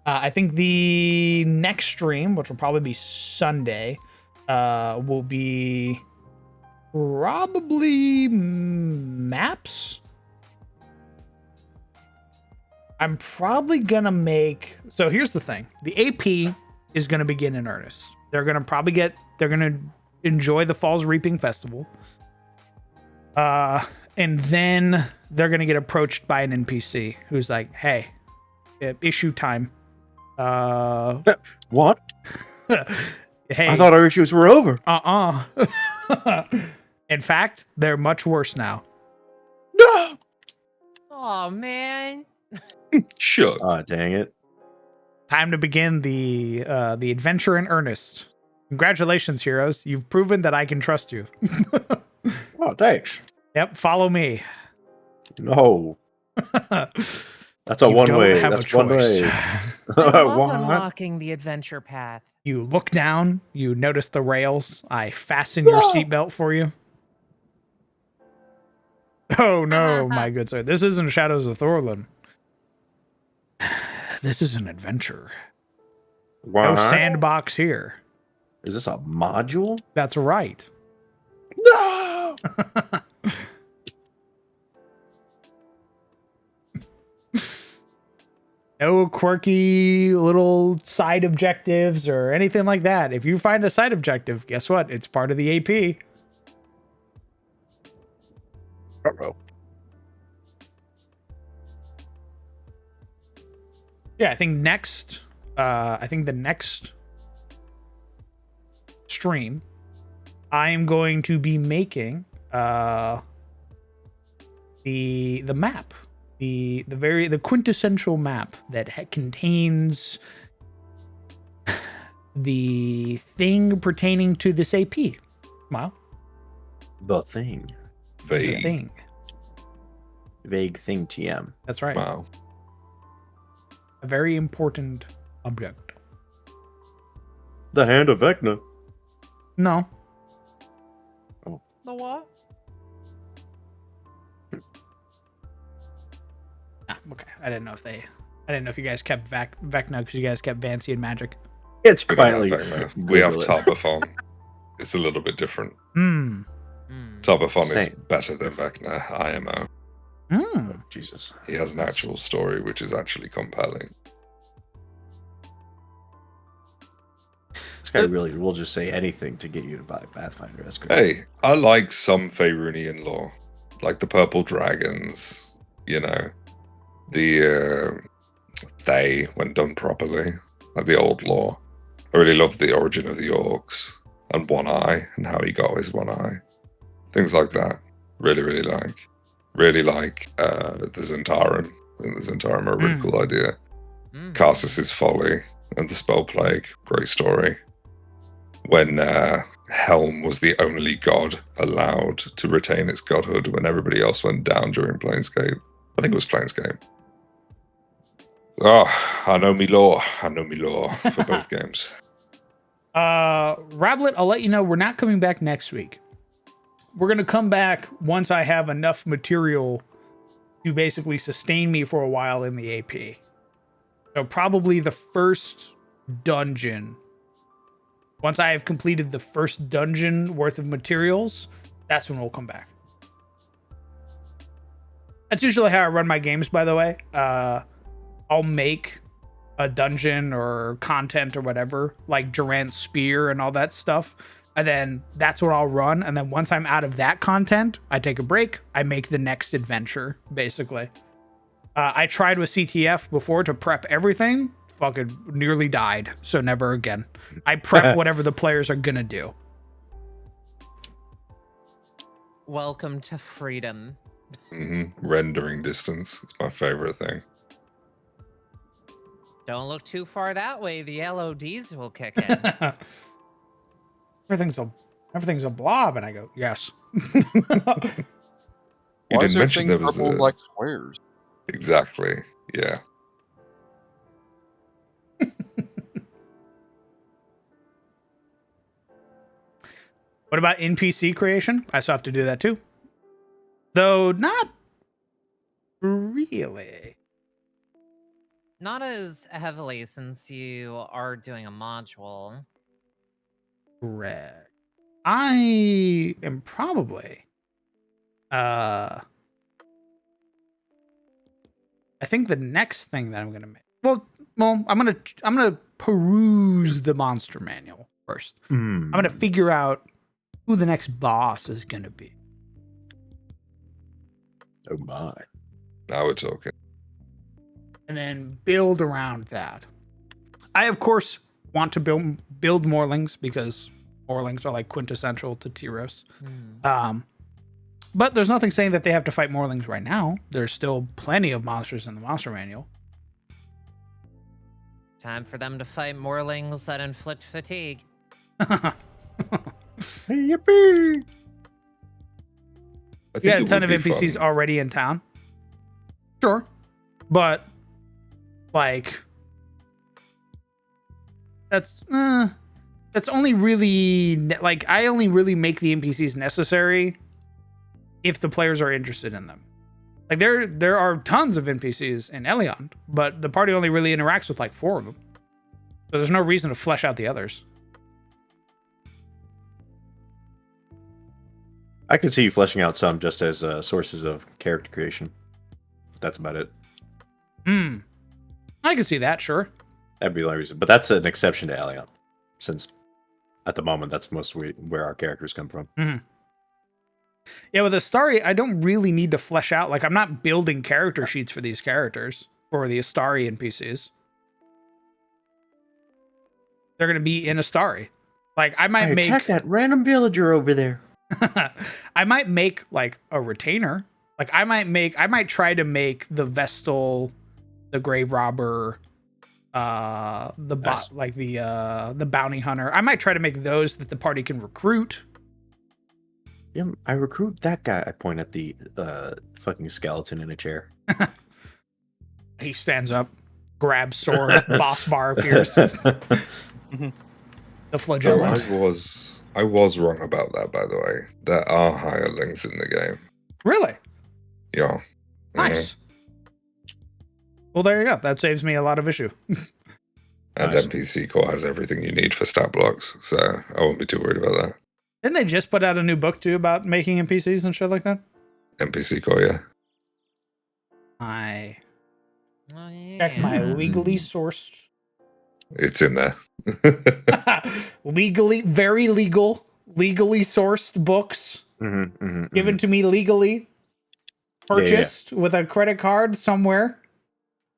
I think the next stream, which will probably be Sunday, will be probably maps. I'm probably gonna make. So here's the thing: the AP is gonna begin in earnest. They're gonna enjoy the Falls Reaping Festival, and then they're gonna get approached by an NPC who's like, "Hey, issue time." What? Hey, I thought our issues were over. In fact, they're much worse now. No. Oh man. Sure. Ah, dang it. Time to begin the adventure in earnest. Congratulations, heroes. You've proven that I can trust you. Oh, thanks. Yep, follow me. No. That's a You one don't way. have a That's one choice. way. I love What? unlocking the adventure path. You look down, you notice the rails. I fasten your seatbelt for you. Oh no, my good sir. This isn't Shadows of Thorlin. This is an adventure. No What? sandbox here. Is this a module? That's right. No. No quirky little side objectives or anything like that. If you find a side objective, guess what? It's part of the AP. Uh-oh. Yeah, I think the next stream, I am going to be making the map, the quintessential map that contains the thing pertaining to this AP. Wow, The thing. the Vague. thing. Vague thing TM. That's right. Wow. A very important object. The hand of Vecna. No. The what? Okay. I didn't know if you guys kept Vecna because you guys kept Vancy and Magic. It's We don't have quietly. Vecna. We have Google it. Tarbathon. It's a little bit different. Hmm. Tarbathon is Same. better than Vecna, IMO. Hmm. Jesus. He has an actual story which is actually compelling. This guy really will just say anything to get you to buy Pathfinder. That's great. Hey, I like some Faerunian lore. Like the purple dragons, you know. The they, when done properly. Like the old lore. I really love the origin of the orcs. And One Eye, and how he got his one eye. Things like that. Really, really like. Really like the Zentarum. I think the Zentarum are a really cool idea. Carsus's Folly and the Spell Plague. Great story. When Helm was the only god allowed to retain its godhood when everybody else went down during Planescape. I think it was Planescape. Oh, I know me lore. I know me lore for both games. Rablet, I'll let you know we're not coming back next week. We're gonna come back once I have enough material to basically sustain me for a while in the AP. So probably the first dungeon. Once I have completed the first dungeon worth of materials, that's when we'll come back. That's usually how I run my games, by the way. I'll make a dungeon or content or whatever, like Durant's Spear and all that stuff. And then that's what I'll run. And then once I'm out of that content, I take a break. I make the next adventure, basically. I tried with CTF before to prep everything. Fucking nearly died. So never again. I prep whatever the players are going to do. Welcome to freedom. Rendering distance. It's my favorite thing. Don't look too far that way. The LODs will kick in. everything's a blob, and I go, yes. You Why is didn't mention there everything was purple a... and black squares? Exactly. Yeah. What about NPC creation? I still have to do that too. Though not really. Not as heavily since you are doing a module. Correct. I am probably I think the next thing that I'm gonna make. Well, I'm gonna peruse the monster manual first. I'm gonna figure out who the next boss is gonna be. Oh my. Now we're talking. And then build around that. I of course want to build Morlings because Morlings are like quintessential to Tyros. But there's nothing saying that they have to fight Morlings right now. There's still plenty of monsters in the monster manual. Time for them to fight Morlings that inflict fatigue. Yippee! I think You got a it ton would of be NPCs fun. already in town. Sure. But like that's only really like I only really make the NPCs necessary if the players are interested in them. Like there are tons of NPCs in Elion, but the party only really interacts with like 4 of them. So there's no reason to flesh out the others. I could see you fleshing out some just as sources of character creation. That's about it. I can see that, sure. That'd be the only reason. But that's an exception to Allion, since at the moment that's mostly where our characters come from. Yeah, with Astari, I don't really need to flesh out. Like, I'm not building character sheets for these characters, for the Astari NPCs. They're going to be in Astari. Like, I might make... attack that random villager over there. I might make, like, a retainer. Like, I might try to make the Vestal, the Grave Robber, the bounty hunter. I might try to make those that the party can recruit. Yeah, I recruit that guy. I point at the fucking skeleton in a chair. He stands up, grabs sword, boss bar appears. The flagellant. I was wrong about that, by the way. There are hirelings in the game. Really? Yeah. Nice. Well, there you go. That saves me a lot of issue. And Nice. NPC Core has everything you need for stat blocks, so I won't be too worried about that. Didn't they just put out a new book too about making NPCs and shit like that? NPC Core, yeah. I Oh, yeah. check my legally sourced, It's in there. very legally sourced books given to me legally, purchased with a credit card somewhere.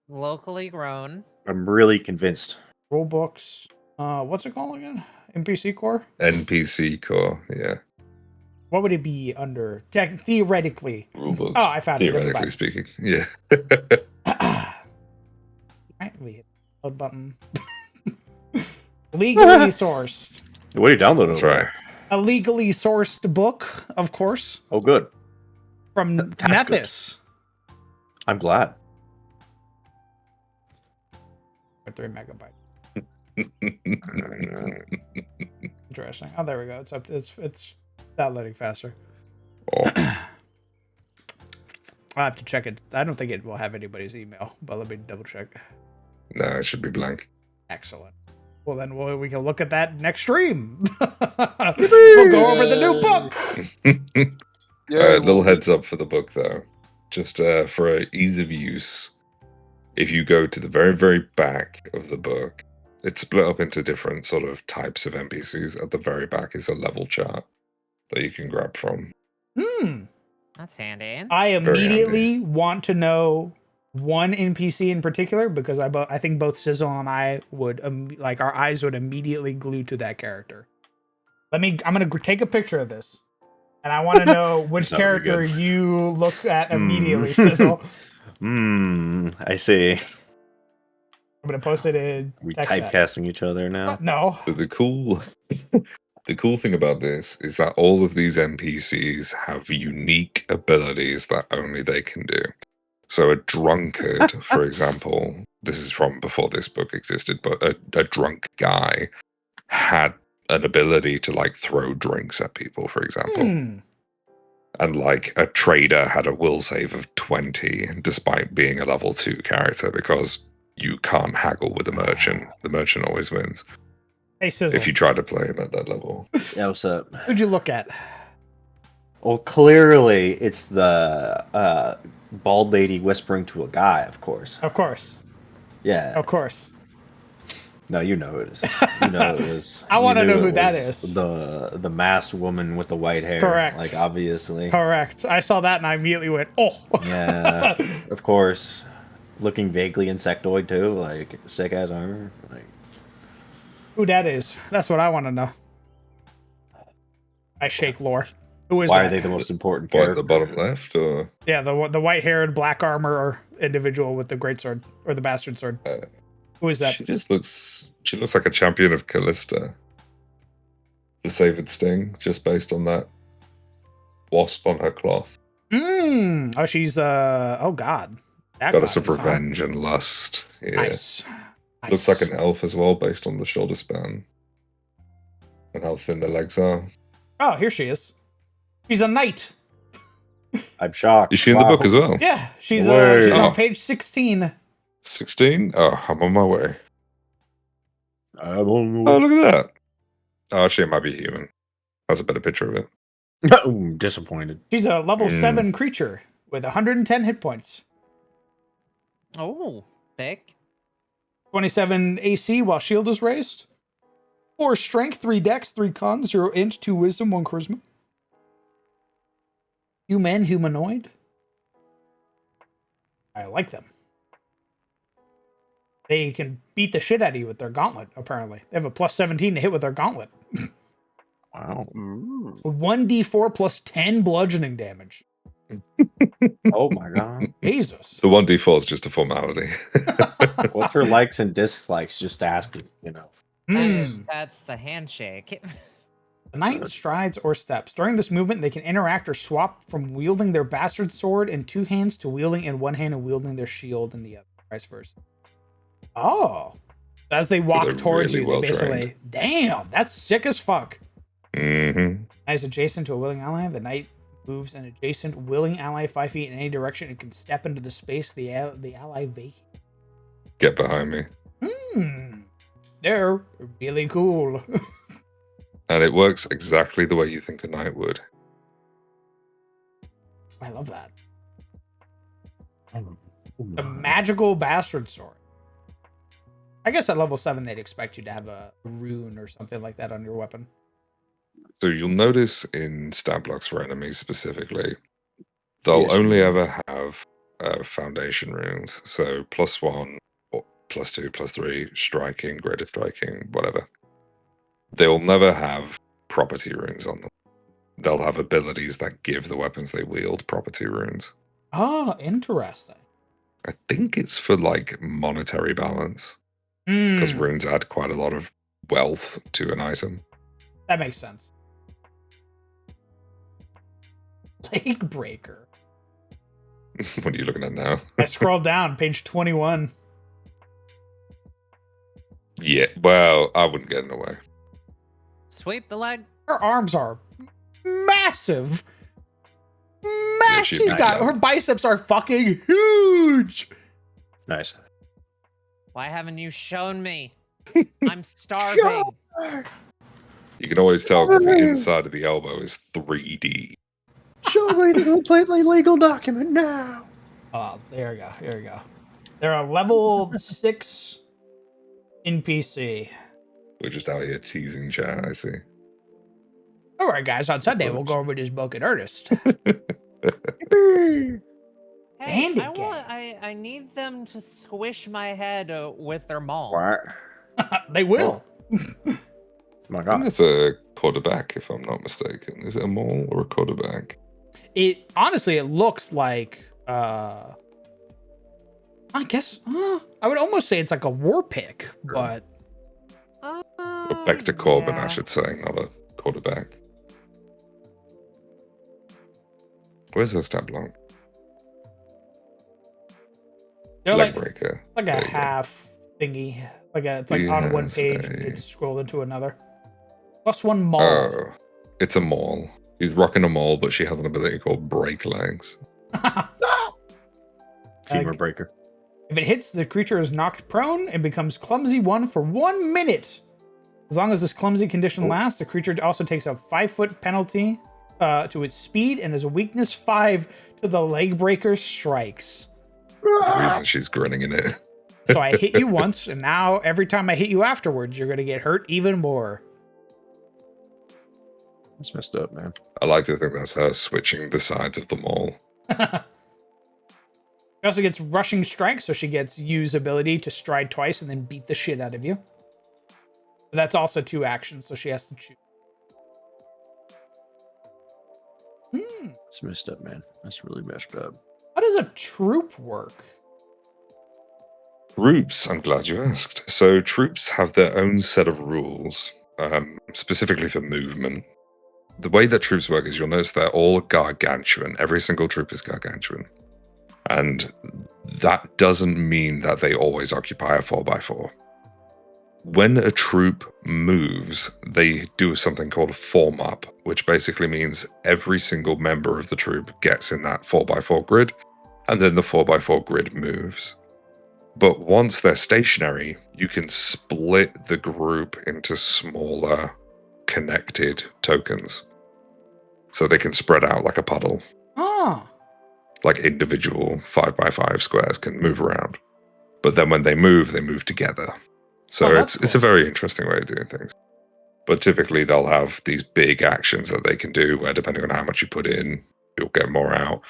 Locally grown. I'm really convinced. Rule books. What's it called again? NPC Core? NPC Core, yeah. What would it be under? Theoretically. Rulebooks. Oh, I found it. Theoretically speaking, yeah. Right, we hit the load button. Legally sourced. What are you downloading? That's over right. there? A legally sourced book, of course, Oh, good. from That's Nethys. I'm glad. 3 megabytes. Interesting. Oh, there we go. It's up. It's downloading faster. Oh, I'll have to check it. I don't think it will have anybody's email, but let me double check. no, it should be blank. Excellent. Well, then we can look at that next stream. We'll go over the new book. Yeah, Little heads up for the book, though. Just for ease of use, if you go to the very, very back of the book, it's split up into different sort of types of NPCs. At the very back is a level chart that you can grab from. That's handy. I Very immediately want to know one NPC in particular because I think both Sizzle and I would our eyes would immediately glue to that character. I'm gonna take a picture of this, and I want to know which That would be character good. you look at immediately, Sizzle. I see. I'm gonna post it in. We text chat. typecasting each other now. No. But the cool thing about this is that all of these NPCs have unique abilities that only they can do. So a drunkard, for example, this is from before this book existed, but a drunk guy had an ability to like throw drinks at people, for example. And like a trader had a will save of 20 despite being a level 2 character, because you can't haggle with a merchant. The merchant always wins. Hey, Sizzle. If you try to play him at that level. Yeah, what's up? Who'd you look at? Well, clearly it's the bald lady whispering to a guy, of course. Of course. Yeah. Of course. No, you know who it is. You know it was. I want to you knew know who it that was is. The masked woman with the white hair. Correct. Like, obviously. Correct. I saw that and I immediately went, oh. Yeah, of course. Looking vaguely insectoid, too. Like, sick-ass armor. Like, Who that is? That's what I want to know. I shake lore. Who is why that? are they the most important What, character? the bottom left, or Yeah, the white-haired, black armor individual with the greatsword or the bastard sword. Who is that? she looks like a champion of Callista. The Savored Sting, just based on that wasp on her cloth. Oh, she's oh god. That Goddess of goddess, huh? revenge and lust. Yeah. Nice. Looks like an elf as well, based on the shoulder span. And how thin the legs are. Oh, here she is. She's a knight. I'm shocked. Is she in the book as well? Yeah, she's Word. on Oh. page 16. 16? Oh, I'm on my way. I'm on Oh, look at that. Oh, actually, it might be human. That's a better picture of it. I'm disappointed. She's a level Mm. 7 creature with 110 hit points. Oh, thick. 27 AC while shield is raised. 4 strength, 3 dex, 3 con, 0 int, 2 wisdom, 1 charisma. Humanoid. I like them. They can beat the shit out of you with their gauntlet, apparently. They have a plus 17 to hit with their gauntlet. Wow. 1d4 plus 10 bludgeoning damage. Oh my god. Jesus. The 1d4 is just a formality. What's her likes and dislikes? Just asking, you know. That's the handshake. The knight strides or steps. During this movement, they can interact or swap from wielding their bastard sword in 2 hands to wielding in 1 hand and wielding their shield in the other, vice versa. Oh. As they walk they're towards really you, they basically... well-trained. Damn, that's sick as fuck. Mm-hmm. As adjacent to a willing ally, the knight moves an adjacent willing ally 5 feet in any direction and can step into the space the ally vacates. Get behind me. They're really cool. And it works exactly the way you think a knight would. I love that. The magical bastard sword. I guess at level 7 they'd expect you to have a rune or something like that on your weapon. So you'll notice in stat blocks for enemies specifically, they'll Yes, only you ever have foundation runes. So +1, or +2, +3, striking, greater striking, whatever. They'll never have property runes on them. They'll have abilities that give the weapons they wield property runes. Oh, interesting. I think it's for like monetary balance, because runes add quite a lot of wealth to an item. That makes sense. Plague Breaker. What are you looking at now? I scrolled down, page 21. Yeah, well, I wouldn't get in the way. Sweep the leg. Her arms are massive. she's She's nice. got her biceps are fucking huge. Nice. Why haven't you shown me? I'm starving. You can always tell because the inside of the elbow is 3D. Show me the completely legal document now. Oh, there we go. Here we go. They're a level 6 NPC. We're just out here teasing chat, I see. All right, guys. On Sunday, we'll go over this book in earnest. Hey, And I again. want. I need them to squish my head with their maul. What? They will. My I think god. that's a quarterback, if I'm not mistaken. Is it a mole or a quarterback? It honestly, it looks like I guess I would almost say it's like a war pick, but Or back to Corbin, I yeah. should say, not a quarterback. Where's her stat block? they're Leg like breaker. like There a you go. half thingy. It's like on one Yes, page and it's scrolled into another. +1 maul. Oh, it's a maul. He's rocking a maul, but she has an ability called break legs. Femur breaker. If it hits, the creature is knocked prone and becomes clumsy 1 for 1 minute. As long as this clumsy condition lasts, the creature also takes a 5-foot penalty to its speed and is a weakness 5 to the leg breaker strikes. There's a reason she's grinning in it. So I hit you once, and now every time I hit you afterwards, you're going to get hurt even more. That's messed up, man. I like to think that's her switching the sides of the maul. She also gets rushing strike, so she gets use ability to stride twice and then beat the shit out of you. But that's also 2 actions, so she has to choose. That's messed up, man. That's really messed up. How does a troop work? Troops, I'm glad you asked. So troops have their own set of rules, specifically for movement. The way that troops work is you'll notice they're all gargantuan. Every single troop is gargantuan. And that doesn't mean that they always occupy a 4x4. When a troop moves, they do something called a form up, which basically means every single member of the troop gets in that 4x4 grid, and then the 4x4 grid moves. But once they're stationary, you can split the group into smaller, connected tokens. So they can spread out like a puddle. Ah. Like individual 5x5 squares can move around. But then when they move together. So Oh, it's that's a cool. very interesting way of doing things. But typically they'll have these big actions that they can do where depending on how much you put in, you'll get more out.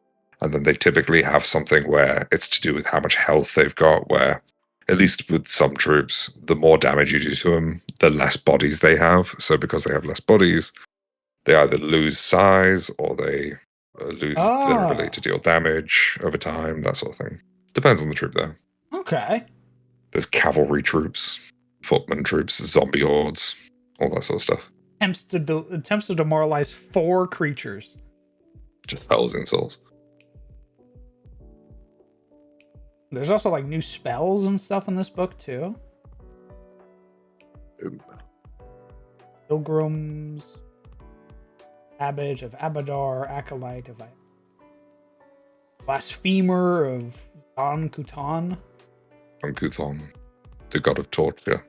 And then they typically have something where it's to do with how much health they've got, where at least with some troops, the more damage you do to them, the less bodies they have. So because they have less bodies, they either lose size or they lose their ability to deal damage over time, that sort of thing. Depends on the troop, though. Okay. There's cavalry troops, footman troops, zombie hordes, all that sort of stuff. Attempts to demoralize 4 creatures. Just hell's insults. There's also like new spells and stuff in this book too. Pilgrims, Babbage of Abadar, Acolyte of Blasphemer of Don Kutan. Kuthon, the god of torture.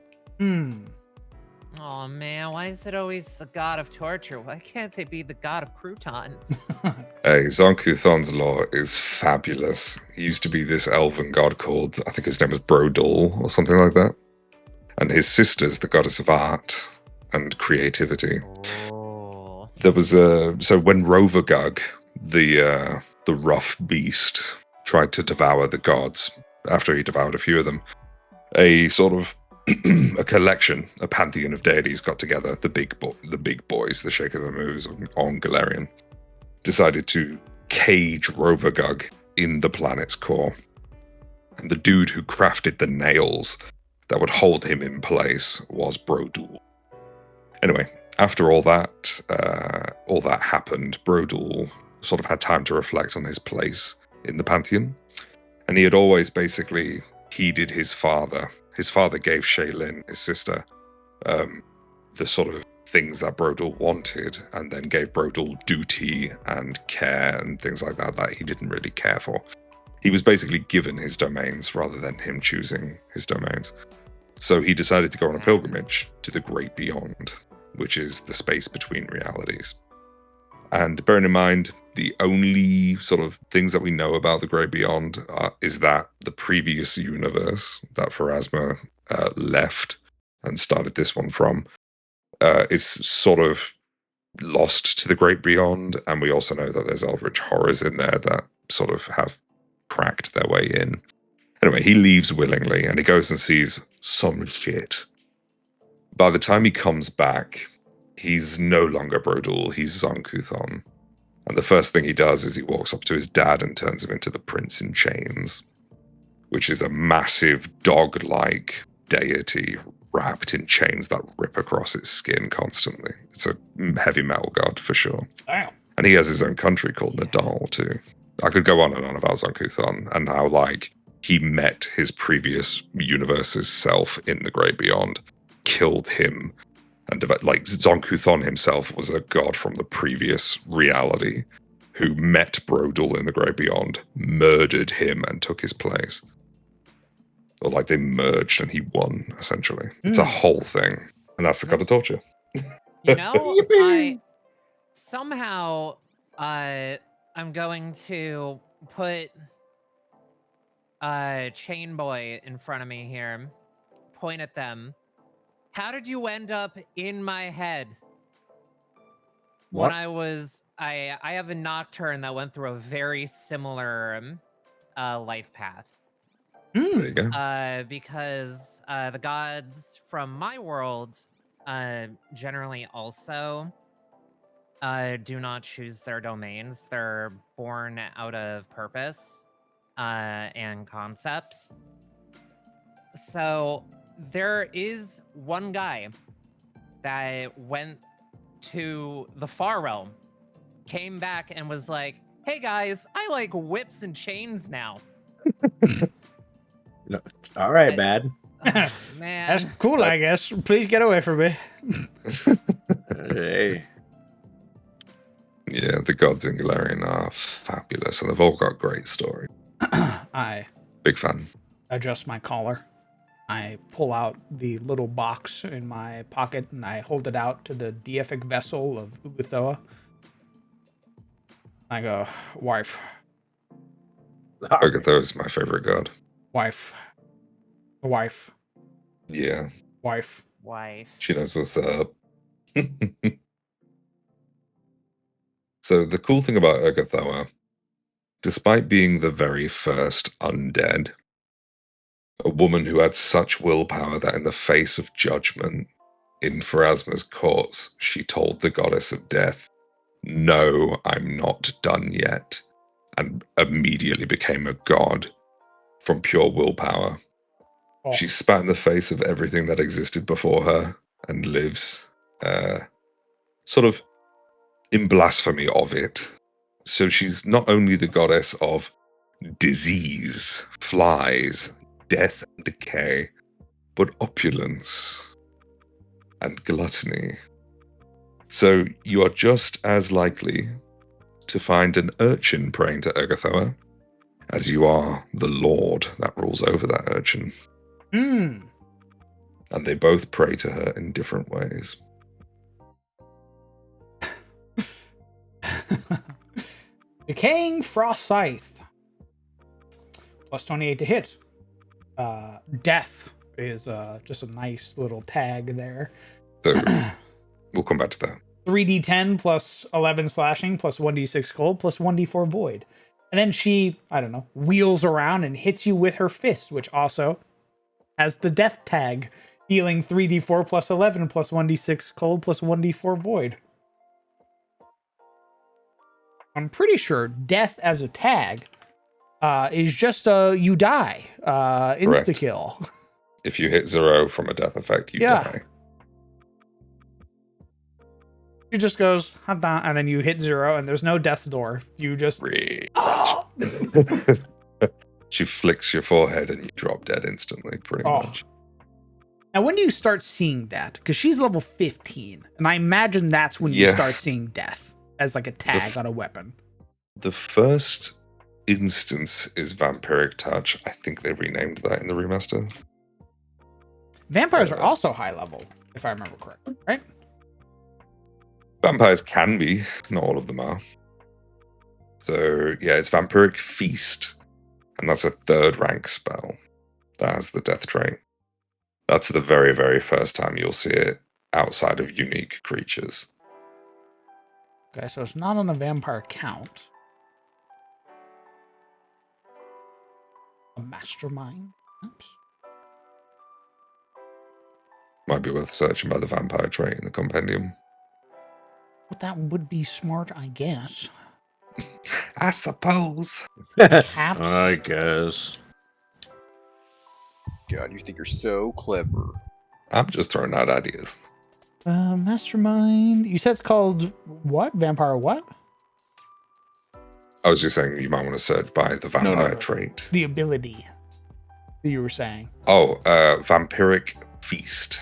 Oh man, why is it always the god of torture? Why can't they be the god of croutons? Hey, Zonkuthon's lore is fabulous. He used to be this elven god called, I think his name was Brodul or something like that. And his sister's the goddess of art and creativity. Oh. There was so when Rovagug, the rough beast, tried to devour the gods, after he devoured a few of them, a sort of a collection, a pantheon of deities got together, the big boys, the Shaker the Moves on Galarian, decided to cage Rovagug in the planet's core. And the dude who crafted the nails that would hold him in place was Brodul. Anyway, after all that happened, Brodul sort of had time to reflect on his place in the pantheon. And he had always basically heeded his father. His father gave Shaylin, his sister, the sort of things that Brodul wanted, and then gave Brodul duty and care and things like that that he didn't really care for. He was basically given his domains rather than him choosing his domains. So he decided to go on a pilgrimage to the Great Beyond, which is the space between realities. And bearing in mind, the only sort of things that we know about the Great Beyond is that the previous universe that Pharasma left and started this one from is sort of lost to the Great Beyond. And we also know that there's eldritch horrors in there that sort of have cracked their way in. Anyway, he leaves willingly and he goes and sees some shit. By the time he comes back, he's no longer Brodul, he's Zonkuthon. And the first thing he does is he walks up to his dad and turns him into the Prince in Chains, which is a massive dog-like deity wrapped in chains that rip across its skin constantly. It's a heavy metal god for sure. Damn. And he has his own country called Nadal too. I could go on and on about Zonkuthon and how like he met his previous universe's self in the Great Beyond, killed him, and like Zonkuthon himself was a god from the previous reality who met Brodul in the Great Beyond, murdered him, and took his place. Or like they merged and he won, essentially. It's a whole thing. And that's the god of torture. You know, somehow I'm going to put Chain Boy in front of me here, point at them. How did you end up in my head? What? When I have a Nocturne that went through a very similar life path. There you go. Because the gods from my world generally also do not choose their domains. They're born out of purpose and concepts. So there is one guy that went to the far realm, came back and was like, hey guys, I like whips and chains now. No. All right, bad. Oh, man. That's cool, I guess. Please get away from me. Hey. Yeah, the gods in Galarian are fabulous, and they've all got great story. I Big fan. adjust my collar. I pull out the little box in my pocket and I hold it out to the deific vessel of Ugathoa. I go, wife, Ogatho is my favorite god. wife, wife, Yeah, wife. Wife. she knows what's up. So the cool thing about Ogathoa, despite being the very first undead, a woman who had such willpower that in the face of judgment in Pharasma's courts, she told the goddess of death, no, I'm not done yet, and immediately became a god from pure willpower. Oh. She spat in the face of everything that existed before her and lives sort of in blasphemy of it. So she's not only the goddess of disease, flies, death and decay, but opulence and gluttony. So you are just as likely to find an urchin praying to Ogathoa as you are the lord that rules over that urchin. Hmm. And they both pray to her in different ways. Decaying Frost Scythe. Plus 28 to hit. Death is just a nice little tag there. So we'll come back to that. 3d10 plus 11 slashing plus 1d6 cold plus 1d4 void. And then she, I don't know, wheels around and hits you with her fist, which also has the death tag, healing 3d4 plus 11 plus 1d6 cold plus 1d4 void. I'm pretty sure death as a tag is just you die. Insta-kill. If you hit 0 from a death effect, you die. It just goes, "Hada," and then you hit 0, and there's no death door. You just... She flicks your forehead and you drop dead instantly, pretty much. Now, when do you start seeing that? Because she's level 15, and I imagine that's when you start seeing death as like a tag on a weapon. The first instance is Vampiric Touch. I think they renamed that in the remaster. Vampires are also high level, if I remember correctly, right? Vampires can be, not all of them are. So, yeah, it's Vampiric Feast, and that's a 3rd rank spell. That has the death trait. That's the very, very first time you'll see it outside of unique creatures. Okay, so it's not on a vampire count. A mastermind? Oops. Might be worth searching by the vampire trait in the compendium. Well, that would be smart, I guess. I suppose. Perhaps. I guess. god, you think you're so clever. I'm just throwing out ideas. Mastermind. You said it's called what? Vampire what? I was just saying you might want to search by the vampire trait. The ability that you were saying. Oh, Vampiric Feast.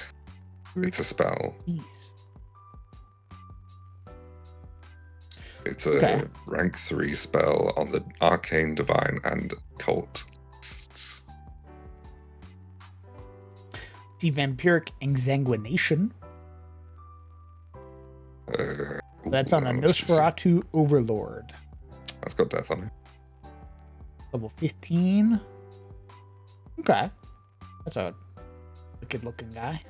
It's a spell. Peace. It's a rank 3 spell on the Arcane, Divine, and Cult. The vampiric exsanguination. That's on a Nosferatu Overlord. That's got death on it. Level 15. Okay. That's a wicked looking guy.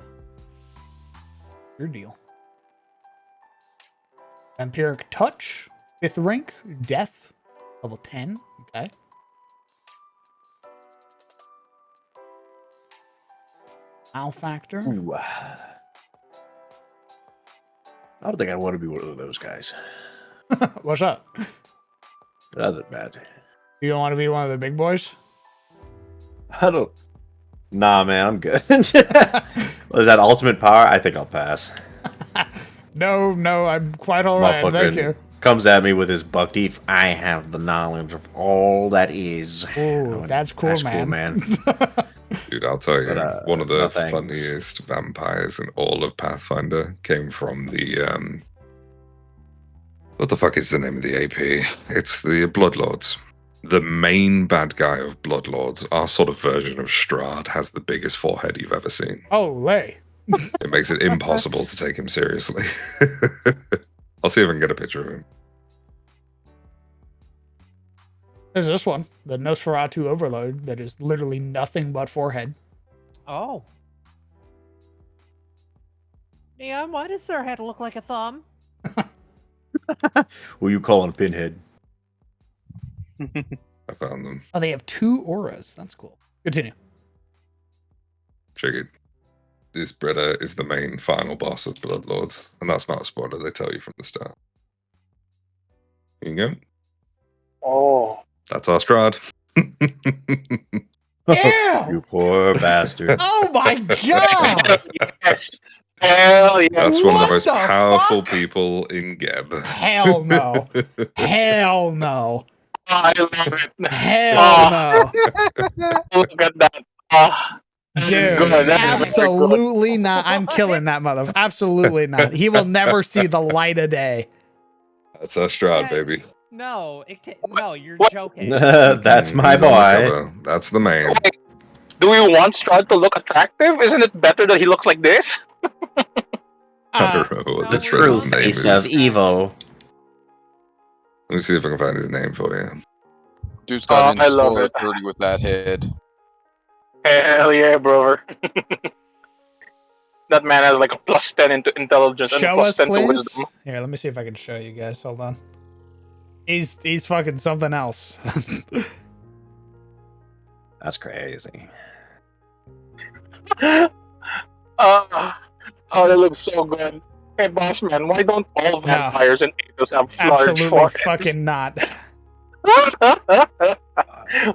Your deal. Vampiric Touch. 5th rank. Death. Level 10. Okay. Malfactor. Ooh. I don't think I want to be one of those guys. What's up? Not that bad. You don't want to be one of the big boys? I don't. Nah, man, I'm good. Was that ultimate power? I think I'll pass. No, I'm quite alright. Thank you. Comes at me with his buck teeth. I have the knowledge of all that is. Ooh, that's cool, man. Dude, I'll tell you, one of the no thanks. funniest vampires in all of Pathfinder came from the, what the fuck is the name of the AP? It's the Bloodlords. The main bad guy of Bloodlords, our sort of version of Strahd, has the biggest forehead you've ever seen. Oh, lay. It makes it impossible to take him seriously. I'll see if I can get a picture of him. There's this one, the Nosferatu Overload, that is literally nothing but forehead. Oh. Yeah, why does their head look like a thumb? Who you calling a pinhead? I found them. Oh, they have 2 auras. That's cool. Continue. Check it. This Bretta is the main final boss of Bloodlords, and that's not a spoiler, they tell you from the start. Here you go. Oh. That's our Strahd. Yeah! You poor bastard. Oh my god! Yes. Hell yeah. That's one of the What most the powerful fuck? people in Geb. Hell no. Hell no. I love it. Hell no. Look at that. Dude, good. That's absolutely not. I'm killing that mother. Absolutely not. He will never see the light of day. That's our Strahd, Yeah. baby. No, it can't. No, you're joking. That's my He's on the boy. cover. That's the man. Do we want Strahd to look attractive? Isn't it better that he looks like this? I don't know what no, this we True don't Bretta's name face is. of Let evil. me see if I can find his name for you. Dude's got I an love Explorer it. 30 with that head. Hell yeah, brother. That man has like a plus 10 into intelligence and a Show plus us, 10 to please. wisdom. Here, let me see if I can show you guys. Hold on. He's fucking something else. That's crazy. Oh, that looks so good. Hey, boss man, why don't all vampires and angels have large Absolutely foreheads? fucking not.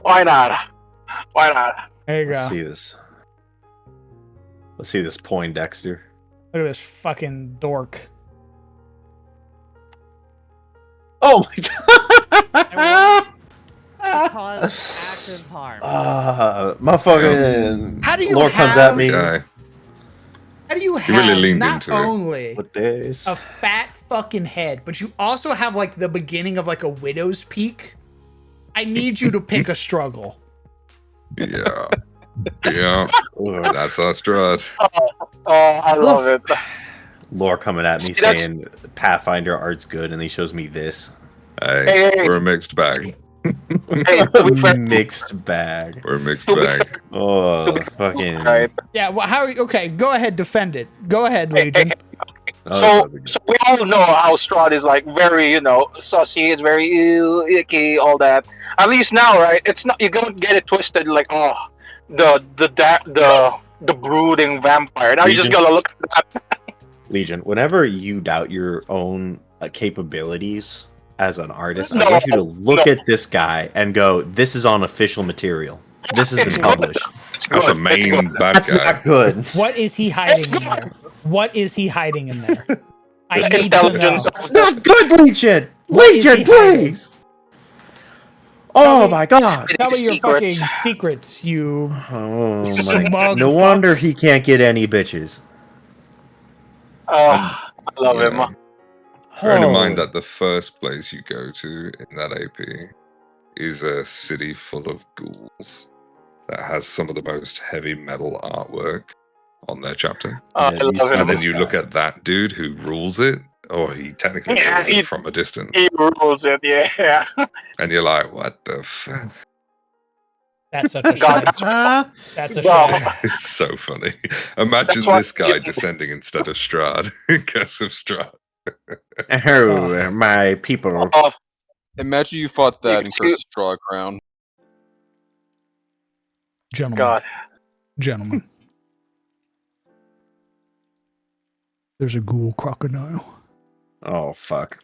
Why not? Why not? There you Let's go. see this. Let's see this Poindexter. Look at this fucking dork. Oh my god! Cause active harm. My fucking How do you Lord comes have- at me Guy. How do you He really have leaned not into it. only with this. a fat fucking head, but you also have like the beginning of like a widow's peak? I need you to pick a struggle. Yeah. Yeah. That's our Strahd. Oh, I love it. Lore coming at me See, that's- saying Pathfinder art's good, and he shows me this. Hey, Hey. we're a mixed bag. Hey, to be fair, Mixed bag. We're a mixed To be bag. Oh, fucking. right. Yeah, well, how? Okay, go ahead, defend it. Go ahead, Hey, Legion. Oh, that's So, not big. so we all know how Strahd is like very, sussy. It's very icky, all that. At least now, right? It's not. You don't get it twisted. Like, oh, the brooding vampire. Now you just Legion. gotta look at that. Legion, whenever you doubt your own capabilities as an artist, No, I want you to look no. at this guy and go, "This is on official material. This has been published." That's a good. It's main good. bad That's guy. not good. What is he hiding in there? What is he hiding in there? I The need to know. intelligence. That's not good, Legion. What is Legion, he hiding? please. Oh me- my god. Tell me your Secrets. fucking secrets, you. Oh my. Smug No fuck. wonder he can't get any bitches. I love You him. know, bearing in mind Holy- that the first place you go to in that AP is a city full of ghouls that has some of the most heavy metal artwork on their chapter. I Have you love seen him. And then this you look guy? at that dude who rules it, or he technically Yeah, rules he- it from a distance. He rules it. Yeah. And you're like, what the fuck? That's such a God, shame. Ah, That's a God. shame. It's so funny. Imagine why this guy you- descending instead of Strahd. Curse of Strahd. oh, my people. Oh, Imagine you fought that You in can see- Curse of Straw Crown. Gentlemen, God. gentlemen. There's a ghoul crocodile. Oh fuck.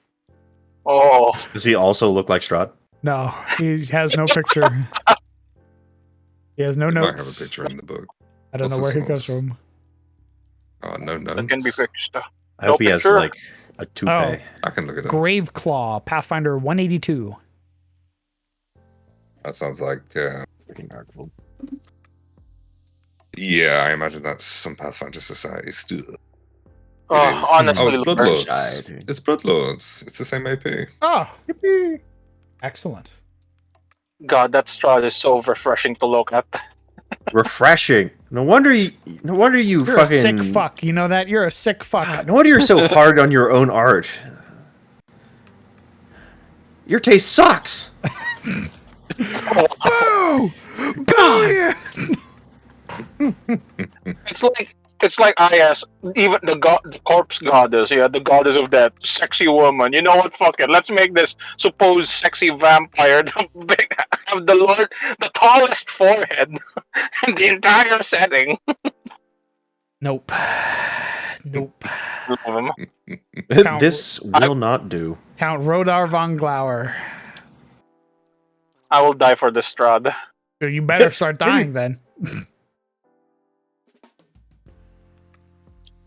Oh. Does he also look like Strahd? No, he has no picture. He has no You might have a notes. picture in the book. I don't What's know where the he goes source? from. Oh, no That can be notes. fixed. I hope No he has picture? like a toupee. I can look it up. Graveclaw, Pathfinder 182. That sounds like, Freaking artful. yeah, I imagine that's some Pathfinder Society stuff. It Oh, is. honestly, Oh, it's Lord. Bloodlords. Society. It's Bloodlords. It's the same AP. Oh, excellent. God, that straw is so refreshing to look at. Refreshing. No wonder you. No wonder you You're fucking. a sick fuck. You know that? You're a sick fuck. God, no wonder you're so hard on your own art. Your taste sucks. Boo! God. It's like I asked even the corpse goddess, yeah, the goddess of that sexy woman. You know what? Fuck it. Let's make this supposed sexy vampire have the tallest forehead in the entire setting. Nope. Nope. Count- This will not do. Count Rodar von Glauer. I will die for this Strahd. So you better start dying then.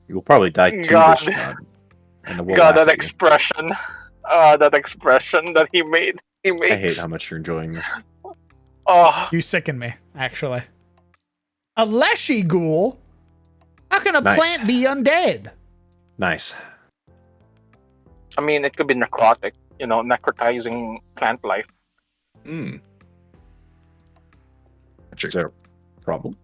You will probably die to God. this Strahd. And we'll God, laugh that at you. expression. That expression that he made. He made. I hate how much you're enjoying this. Oh, You sicken me, actually. A leshy ghoul? How can a Nice. plant be undead? Nice. I mean, it could be necrotic. You know, necrotizing plant life. Hmm. Is there a problem?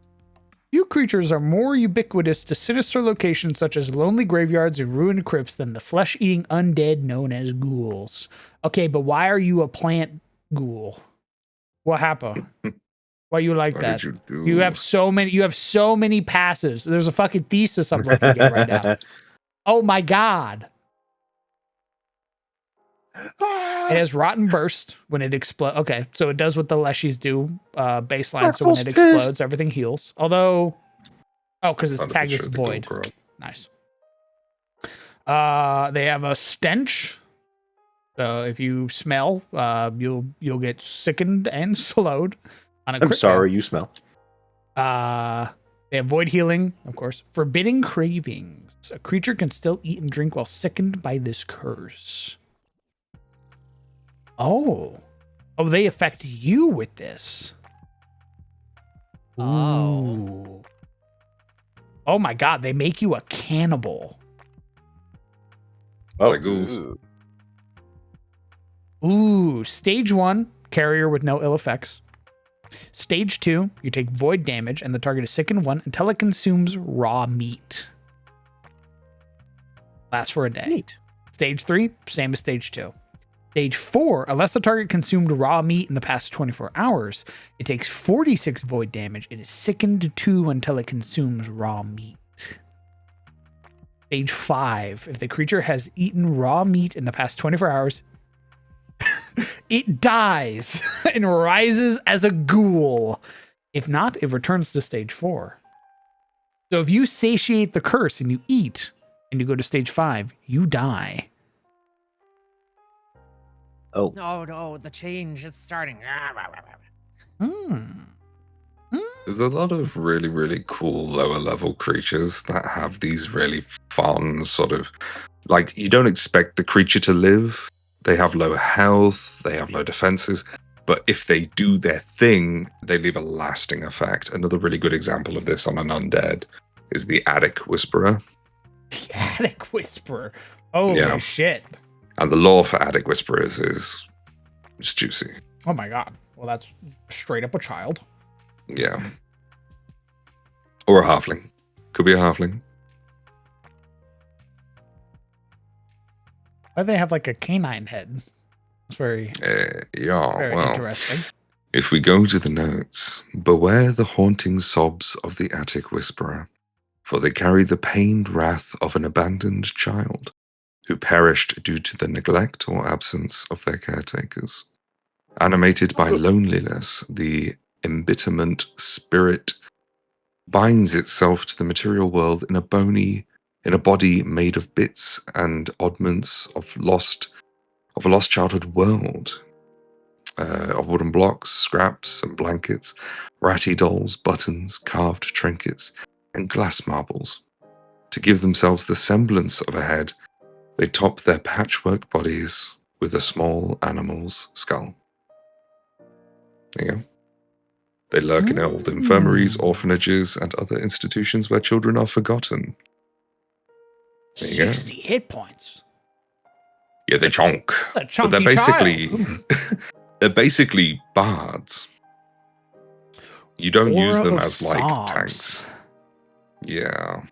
Few creatures are more ubiquitous to sinister locations such as lonely graveyards and ruined crypts than the flesh-eating undead known as ghouls. Okay, but why are you a plant ghoul? What happened? Why you like What that? did you do? You have so many passives. There's a fucking thesis I'm looking at right now. Oh my god. It has rotten burst when it explodes. Okay, so it does what the leshies do, baseline. So when it Darkfall's pissed. explodes, everything heals. Although, because its Found a tag is picture of the ghoul void. girl. Nice. They have a stench. So if you smell, you'll get sickened and slowed. On a I'm crit sorry, fail. you smell. They have void healing, of course. Forbidding cravings. A creature can still eat and drink while sickened by this curse. Oh, they affect you with this. Oh. Ooh. Oh my god, they make you a cannibal. Oh, Like ghouls. Ooh, stage 1, carrier with no ill effects. Stage 2, you take void damage and the target is sickened 1 until it consumes raw meat. Lasts for a day. neat. Stage 3, same as stage 2. Stage 4, unless the target consumed raw meat in the past 24 hours, it takes 46 void damage. It is sickened 2 until it consumes raw meat. Stage 5, if the creature has eaten raw meat in the past 24 hours, it dies and rises as a ghoul. If not, it returns to stage 4. So if you satiate the curse and you eat and you go to stage 5, you die. Oh, No, the change is starting. Hmm. There's a lot of really, really cool lower level creatures that have these really fun sort of like you don't expect the creature to live. They have low health, they have low defenses, but if they do their thing, they leave a lasting effect. Another really good example of this on an undead is the Attic Whisperer. The Attic Whisperer. Holy Yeah. shit. And the lore for Attic Whisperers is just juicy. Oh my god. Well, that's straight up a child. Yeah. Or a halfling. Could be a halfling. Why do they have like a canine head? It's very, Yeah, very well, interesting. if we go to the notes, beware the haunting sobs of the Attic Whisperer, for they carry the pained wrath of an abandoned child who perished due to the neglect or absence of their caretakers. Animated by loneliness, the embitterment spirit binds itself to the material world in a body made of bits and oddments of a lost childhood world, of wooden blocks, scraps and blankets, ratty dolls, buttons, carved trinkets, and glass marbles. To give themselves the semblance of a head, they top their patchwork bodies with a small animal's skull. There you go. They lurk in old infirmaries, orphanages, and other institutions where children are forgotten. There you go. 60 hit points. Yeah, they chonk. A But chunky they're basically child. they're basically bards. You don't use Aura them of as like sobs. tanks. Yeah.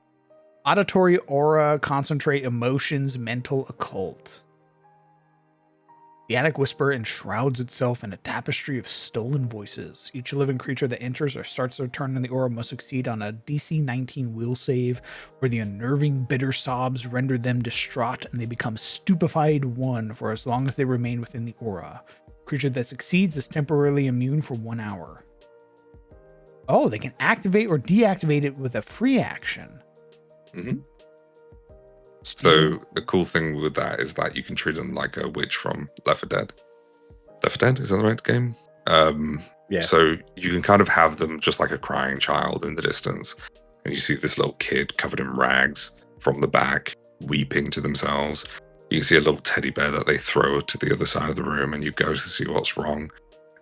Auditory aura, concentrate emotions, mental occult. The Attic Whisperer enshrouds itself in a tapestry of stolen voices. Each living creature that enters or starts their turn in the aura must succeed on a DC 19 will save, where the unnerving bitter sobs render them distraught and they become stupefied one for as long as they remain within the aura. Creature that succeeds is temporarily immune for 1 hour. Oh, they can activate or deactivate it with a free action. hmm So the cool thing with that is that you can treat them like a witch from Left 4 Dead. Left 4 Dead, is that the right game? Yeah. So you can kind of have them just like a crying child in the distance. And you see this little kid covered in rags from the back, weeping to themselves. You can see a little teddy bear that they throw to the other side of the room, and you go to see what's wrong.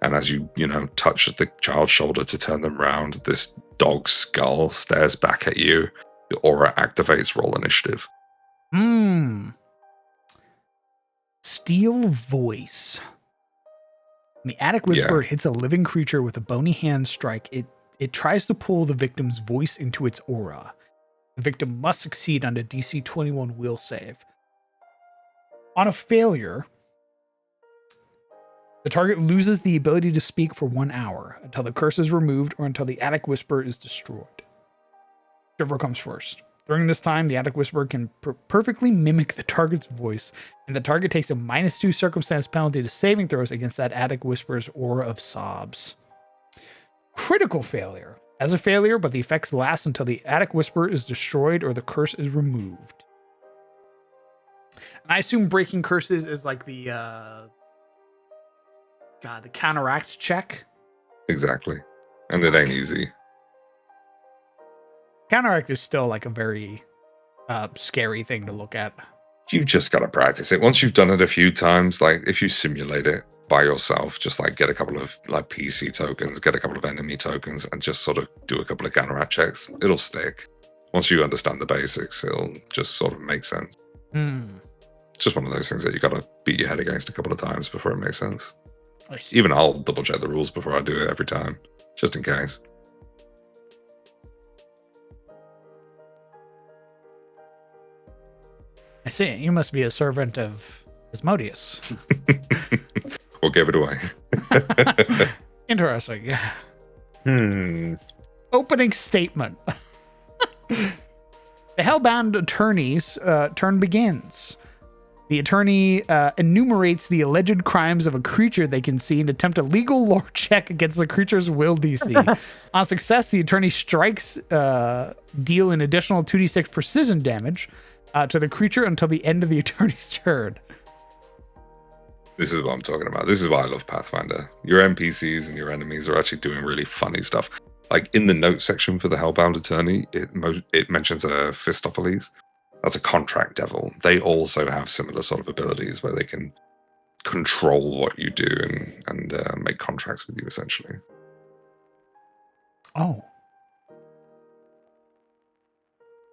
And as you touch the child's shoulder to turn them round, this dog's skull stares back at you. The aura activates. Roll initiative. Steel voice. When the Attic Whisperer hits a living creature with a bony hand strike, it tries to pull the victim's voice into its aura. The victim must succeed on a DC 21 will save. On a failure, the target loses the ability to speak for 1 hour until the curse is removed or until the Attic Whisperer is destroyed. Whichever comes first. During this time, the Attic Whisperer can perfectly mimic the target's voice, and the target takes a -2 circumstance penalty to saving throws against that Attic Whisperer's aura of sobs. Critical failure. As a failure, but the effects last until the Attic Whisperer is destroyed or the curse is removed. And I assume breaking curses is like the counteract check. Exactly. And it ain't easy. Counteract is still like a very scary thing to look at. You've just got to practice it. Once you've done it a few times, like if you simulate it by yourself, just like get a couple of like PC tokens, get a couple of enemy tokens, and just sort of do a couple of counteract checks, it'll stick. Once you understand the basics, it'll just sort of make sense. It's just one of those things that you got to beat your head against a couple of times before it makes sense. Even I'll double check the rules before I do it every time, just in case. I see. You must be a servant of Asmodeus. Or gave it away. Interesting. Opening statement. The Hellbound attorney's turn begins. The attorney enumerates the alleged crimes of a creature they can see and attempt a legal lore check against the creature's will DC. On success, the attorney strikes deal an additional 2d6 precision damage to the creature until the end of the attorney's turn. This is what I'm talking about. This is why I love Pathfinder. Your NPCs and your enemies are actually doing really funny stuff. like in the notes section for the Hellbound Attorney, it mentions a Phistopheles. That's a contract devil. They also have similar sort of abilities where they can control what you do and make contracts with you, essentially. Oh.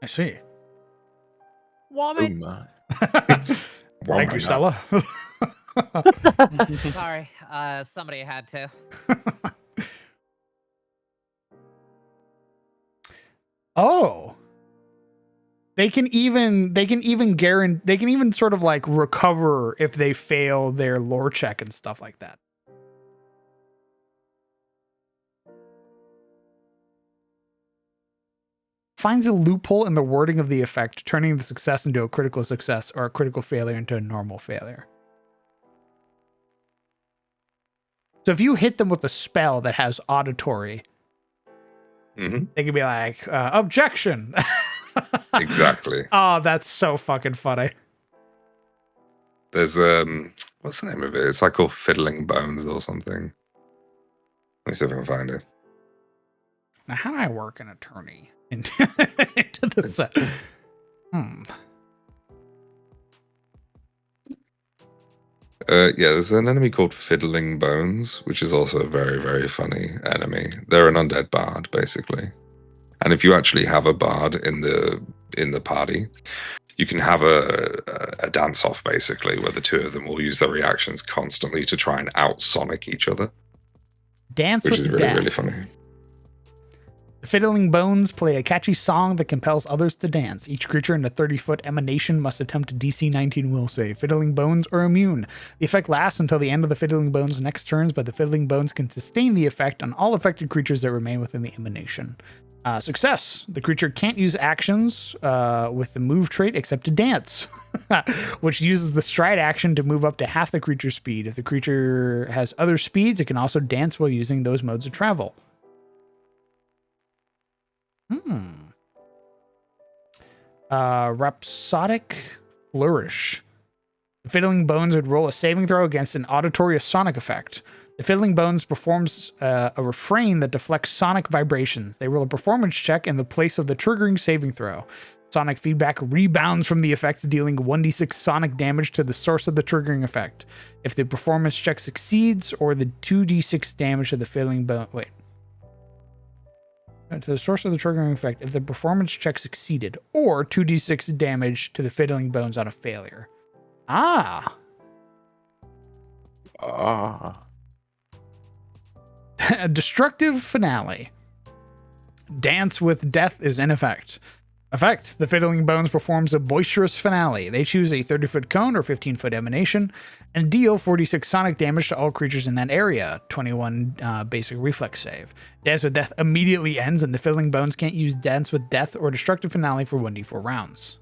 I see. Oh Woman. my. Thank you, Stella. Sorry, somebody had to. Oh. They can even guarantee, they can even sort of like recover if they fail their lore check and stuff like that. Finds a loophole in the wording of the effect, turning the success into a critical success or a critical failure into a normal failure. So if you hit them with a spell that has auditory, they can be like, objection. Exactly. Oh, that's so fucking funny. There's what's the name of it? It's like called Fiddling Bones or something. Let me see if I can find it. Now, how do I work an attorney into the set? Yeah, there's an enemy called Fiddling Bones, which is also a very, very funny enemy. They're an undead bard, basically. And if you actually have a bard in the party, you can have a dance-off, basically, where the two of them will use their reactions constantly to try and out-sonic each other. Dance which with is really, death. really funny. The Fiddling Bones play a catchy song that compels others to dance. Each creature in a 30-foot emanation must attempt a DC 19 will save. Fiddling Bones are immune. The effect lasts until the end of the Fiddling Bones' next turns, but the Fiddling Bones can sustain the effect on all affected creatures that remain within the emanation. Success. The creature can't use actions with the move trait except to dance, which uses the stride action to move up to half the creature's speed. If the creature has other speeds, it can also dance while using those modes of travel. Rhapsodic Flourish. The Fiddling Bones would roll a saving throw against an auditory sonic effect. The Fiddling Bones performs a refrain that deflects sonic vibrations. They roll a performance check in the place of the triggering saving throw. Sonic feedback rebounds from the effect, dealing 1d6 sonic damage to the source of the triggering effect. If the performance check succeeds, or the 2d6 damage to the Fiddling Bone... Wait. To the source of the triggering effect, if the performance check succeeded, or 2d6 damage to the Fiddling Bones on a failure. Ah! A destructive finale. Dance with death is in effect. Effect. The Fiddling Bones performs a boisterous finale. They choose a 30-foot cone or 15-foot emanation and deal 46 sonic damage to all creatures in that area. 21 basic reflex save. Dance with Death immediately ends, and the Fiddling Bones can't use Dance with Death or Destructive Finale for 1d4 rounds.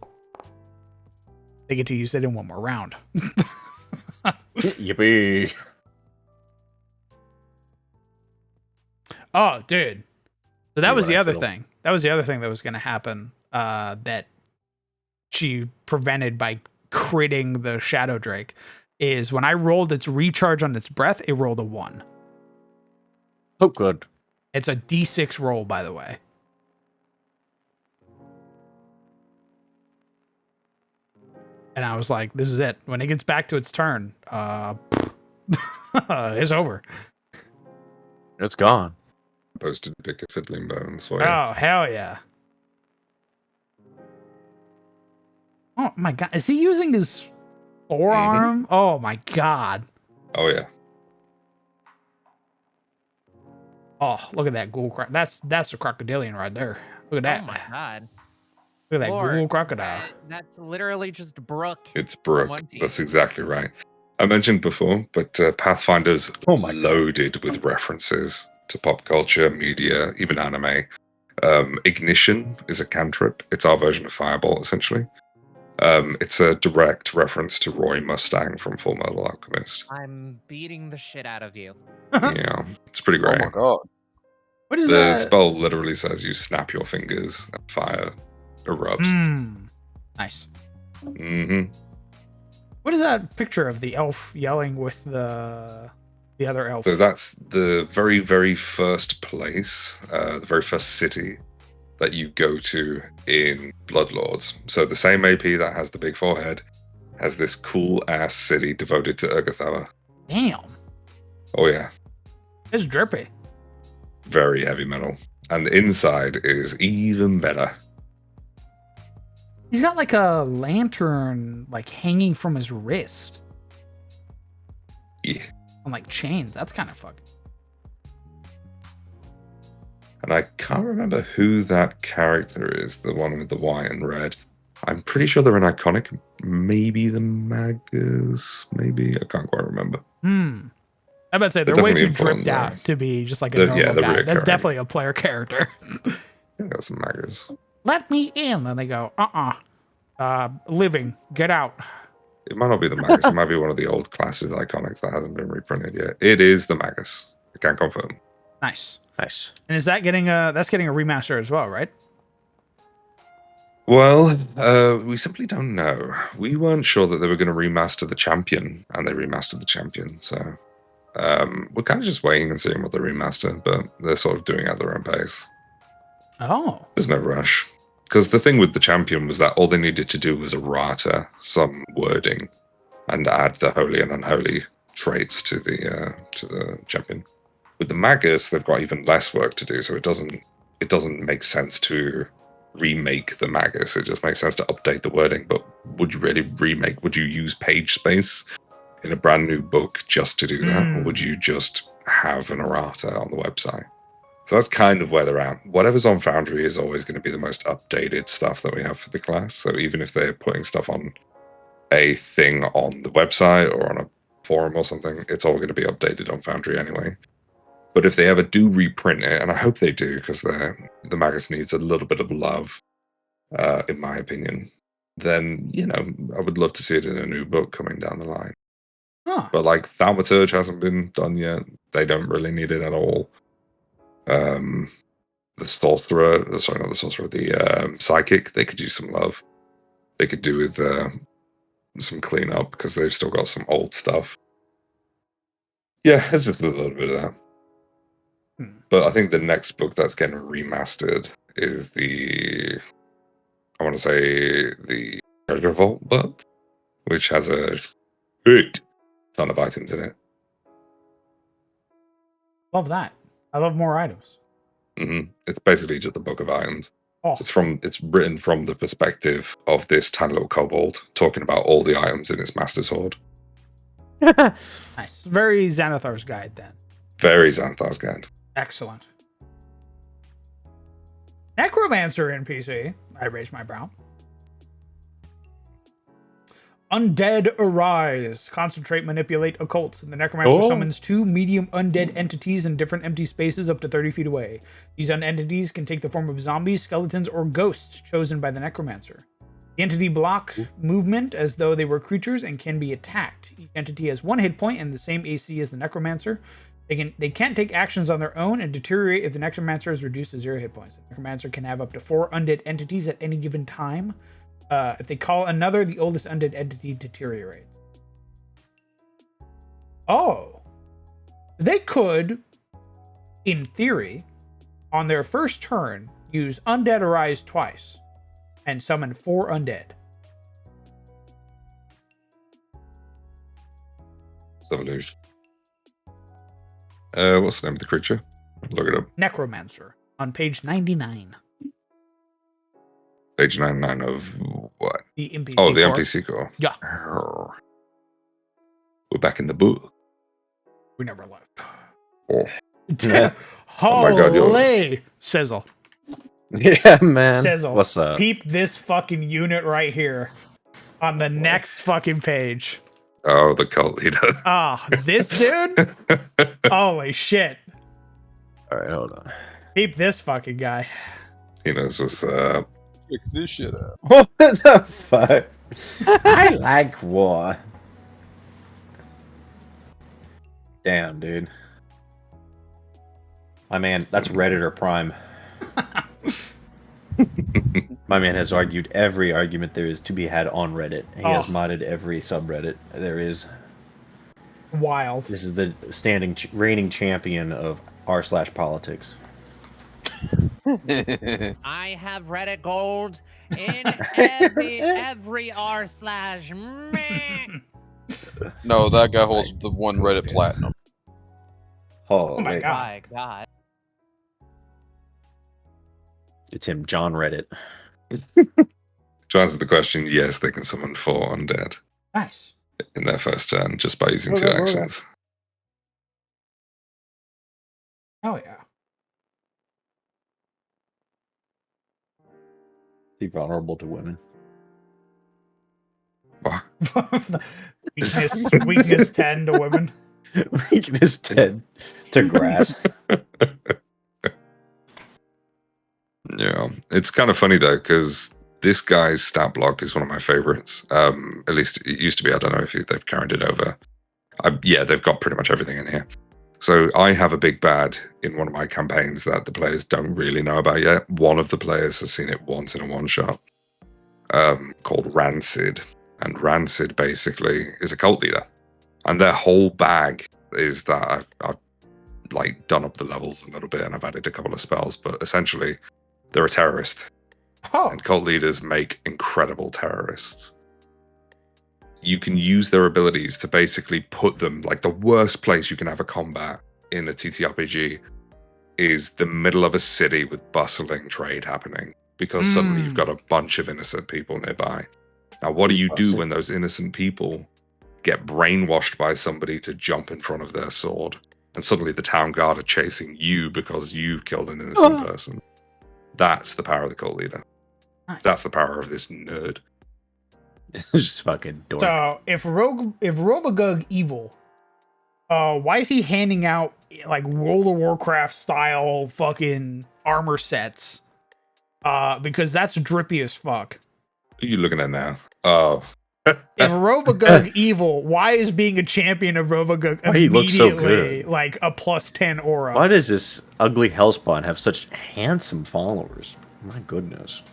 They get to use it in one more round. Yippee. Oh, dude. So that Yeah, was the I other feel. thing. That was the other thing that was going to happen that she prevented by critting the Shadow Drake is when I rolled its recharge on its breath, it rolled a 1. Oh, good. It's a d6 roll, by the way. And I was like, this is it. When it gets back to its turn, it's over. It's gone. Posted to pick a Fiddling Bones for you. Oh, hell yeah. Oh my god. Is he using his forearm? Oh my god. Oh, yeah. Oh, look at that ghoul That's a crocodilian right there. Look at that. Oh my god. Look at that Lord, ghoul crocodile. That's literally just Brooke. It's from Brooke. One Piece. That's exactly right. I mentioned before, but Pathfinder's loaded with references to pop culture, media, even anime. Ignition is a cantrip. It's our version of Fireball, essentially. It's a direct reference to Roy Mustang from Full Metal Alchemist. I'm beating the shit out of you. Yeah, it's pretty great. Oh my god. What is The that? spell literally says you snap your fingers and fire erupts. Nice. Mm-hmm. What is that picture of the elf yelling with the The other elf. So that's the very, very first place, the very first city that you go to in Bloodlords. So the same AP that has the big forehead has this cool ass city devoted to Urgathoa. Damn. Oh yeah, It's drippy. very heavy metal. And inside is even better. He's got like a lantern like hanging from his wrist Yeah. on like chains. That's kind of fucking. And I can't remember who that character is, the one with the white and red. I'm pretty sure they're an iconic. Maybe the Magus, maybe? I can't quite remember. I'm about to say They're they're way definitely too important, dripped out though. to be just like a They're- normal yeah, they're guy. That's reoccurring. definitely a player character. I think that's the Magus. Let me in, and they go, living, get out. It might not be the Magus. It might be one of the old classic iconics that hasn't been reprinted yet. It is the Magus. I can confirm. Nice. Nice. And is that getting that's getting a remaster as well, right? Well, we simply don't know. We weren't sure that they were going to remaster the Champion, and they remastered the Champion. So we're kind of just waiting and seeing what they remaster, but they're sort of doing it at their own pace. Oh. There's no rush. Because the thing with the Champion was that all they needed to do was errata some wording and add the holy and unholy traits to the Champion. With the Magus, they've got even less work to do, so it doesn't make sense to remake the Magus. It just makes sense to update the wording. But would you really remake? Would you use page space in a brand new book just to do that, or would you just have an errata on the website? So that's kind of where they're at. Whatever's on Foundry is always going to be the most updated stuff that we have for the class. So even if they're putting stuff on a thing on the website or on a forum or something, it's all going to be updated on Foundry anyway. But if they ever do reprint it, and I hope they do, because the Magus needs a little bit of love, in my opinion, then, I would love to see it in a new book coming down the line. Huh. But like Thaumaturge hasn't been done yet. They don't really need it at all. The Sorcerer, sorry, not the Sorcerer, the Psychic, they could use some love. They could do with some cleanup because they've still got some old stuff. Yeah, it's just a little bit of that. But I think the next book that's getting remastered is the Treasure Vault book, which has a shit ton of items in it. Love that. I love more items. It's basically just a book of items. Oh. It's written from the perspective of this tiny little kobold talking about all the items in its master's hoard. Nice. Very Xanathar's Guide then. Very Xanthar's Guide. Excellent. Necromancer NPC. I raise my brow. Undead arise. Concentrate, manipulate, occult. The necromancer summons 2 medium undead entities in different empty spaces up to 30 feet away. These entities can take the form of zombies, skeletons, or ghosts chosen by the necromancer. The entity blocks movement as though they were creatures and can be attacked. Each entity has 1 hit point and the same AC as the necromancer. They can't take actions on their own and deteriorate if the necromancer is reduced to 0 hit points. The necromancer can have up to 4 undead entities at any given time. If they call another, the oldest undead entity deteriorates. Oh. They could, in theory, on their first turn, use Undead Arise twice and summon 4 undead. Let's have a look. What's the name of the creature? Look it up. Necromancer on page 99. Page 99 of what? The NPC. Oh, the core. NPC core. Yeah. We're back in the book. We never left. Oh. Holy my God, sizzle. Yeah, man. Sizzle. What's up? Peep this fucking unit right here on the next fucking page. Oh, the cult leader. Ah, this dude? Holy shit. All right, hold on. Peep this fucking guy. He knows what's up. Fix this shit up. What the fuck? I like war. Damn, dude. My man, that's Redditor Prime. My man has argued every argument there is to be had on Reddit. He has modded every subreddit there is. Wild. This is the reigning champion of r/politics. I have Reddit gold in every r slash. Meh. No, that guy holds the one Reddit platinum. Oh, my wait. God. My God. It's him, John Reddit. To answer the question, yes, they can summon 4 undead Nice. in their first turn just by using Okay, 2 okay. actions. Oh yeah. Is he vulnerable to women? What? weakness 10 to women. Weakness 10 to grass. Yeah, it's kind of funny though, because this guy's stat block is one of my favorites. At least it used to be. I don't know if they've carried it over. Yeah, they've got pretty much everything in here. So I have a big bad in one of my campaigns that the players don't really know about yet. One of the players has seen it once in a one-shot, called Rancid. And Rancid basically is a cult leader. And their whole bag is that I've like done up the levels a little bit and I've added a couple of spells, but essentially they're a terrorist. Oh. And cult leaders make incredible terrorists. You can use their abilities to basically put them, like the worst place you can have a combat in a TTRPG is the middle of a city with bustling trade happening, because suddenly you've got a bunch of innocent people nearby. Now, what do you do when those innocent people get brainwashed by somebody to jump in front of their sword? And suddenly the town guard are chasing you because you've killed an innocent person. That's the power of the cult leader. That's the power of this nerd. Just fucking dork. So if Robogug evil, why is he handing out like World of Warcraft style fucking armor sets? Because that's drippy as fuck. Who are you looking at now? Oh. If Robogug evil, why is being a champion of Robogug Why he looks so immediately good? like a +10 aura? Why does this ugly hellspawn have such handsome followers? My goodness.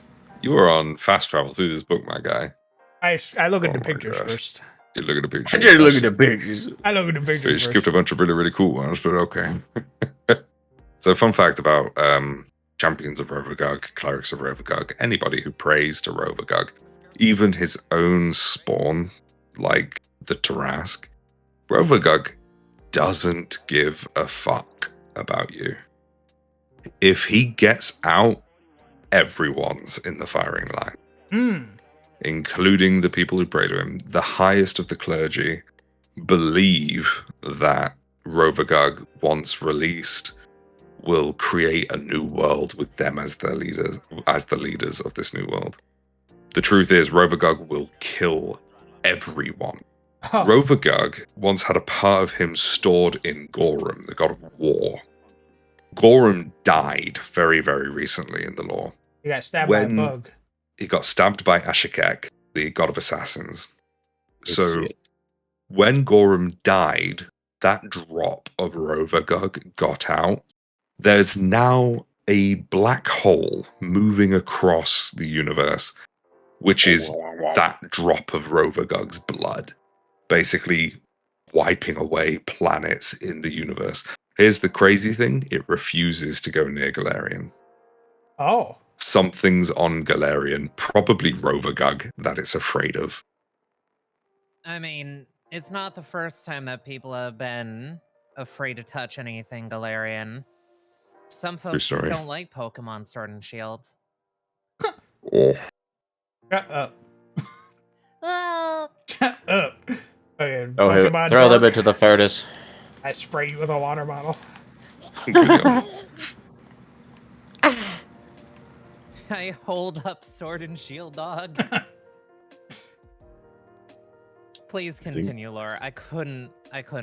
You were on fast travel through this book, my guy. I look at Oh the my pictures gosh. first. You look at the pictures. I just look at the pictures. I look at the You pictures skipped first. a bunch of really, really cool ones, but okay. So, fun fact about champions of Rovagug, clerics of Rovagug, anybody who prays to Rovagug, even his own spawn, like the Tarask, Rovagug doesn't give a fuck about you. If he gets out, everyone's in the firing line, including the people who pray to him. The highest of the clergy believe that Rovagug, once released, will create a new world with them as their leaders, as the leaders of this new world. The truth is, Rovagug will kill everyone. Huh. Rovagug once had a part of him stored in Gorum, the god of war. Gorum died very, very recently in the lore. You got stabbed by a When- bug. He got stabbed by Ashikek, the god of assassins. So Shit. when Gorum died, that drop of Rovagug got out. There's now a black hole moving across the universe, which is that drop of Rovagug's blood, basically wiping away planets in the universe. Here's the crazy thing, it refuses to go near Galarian. Oh. Something's on Galarian, probably Rovagug, that it's afraid of. I mean, it's not the first time that people have been afraid to touch anything Galarian. Some folks just story. don't like Pokemon Sword and Shield. Oh, Shut up. Oh, Shut up. Okay, Oh, here, Pokemon throw them Dark, into the furnace. I spray you with a water bottle. I hold up Sword and Shield, dog. Please continue, Laura. I couldn't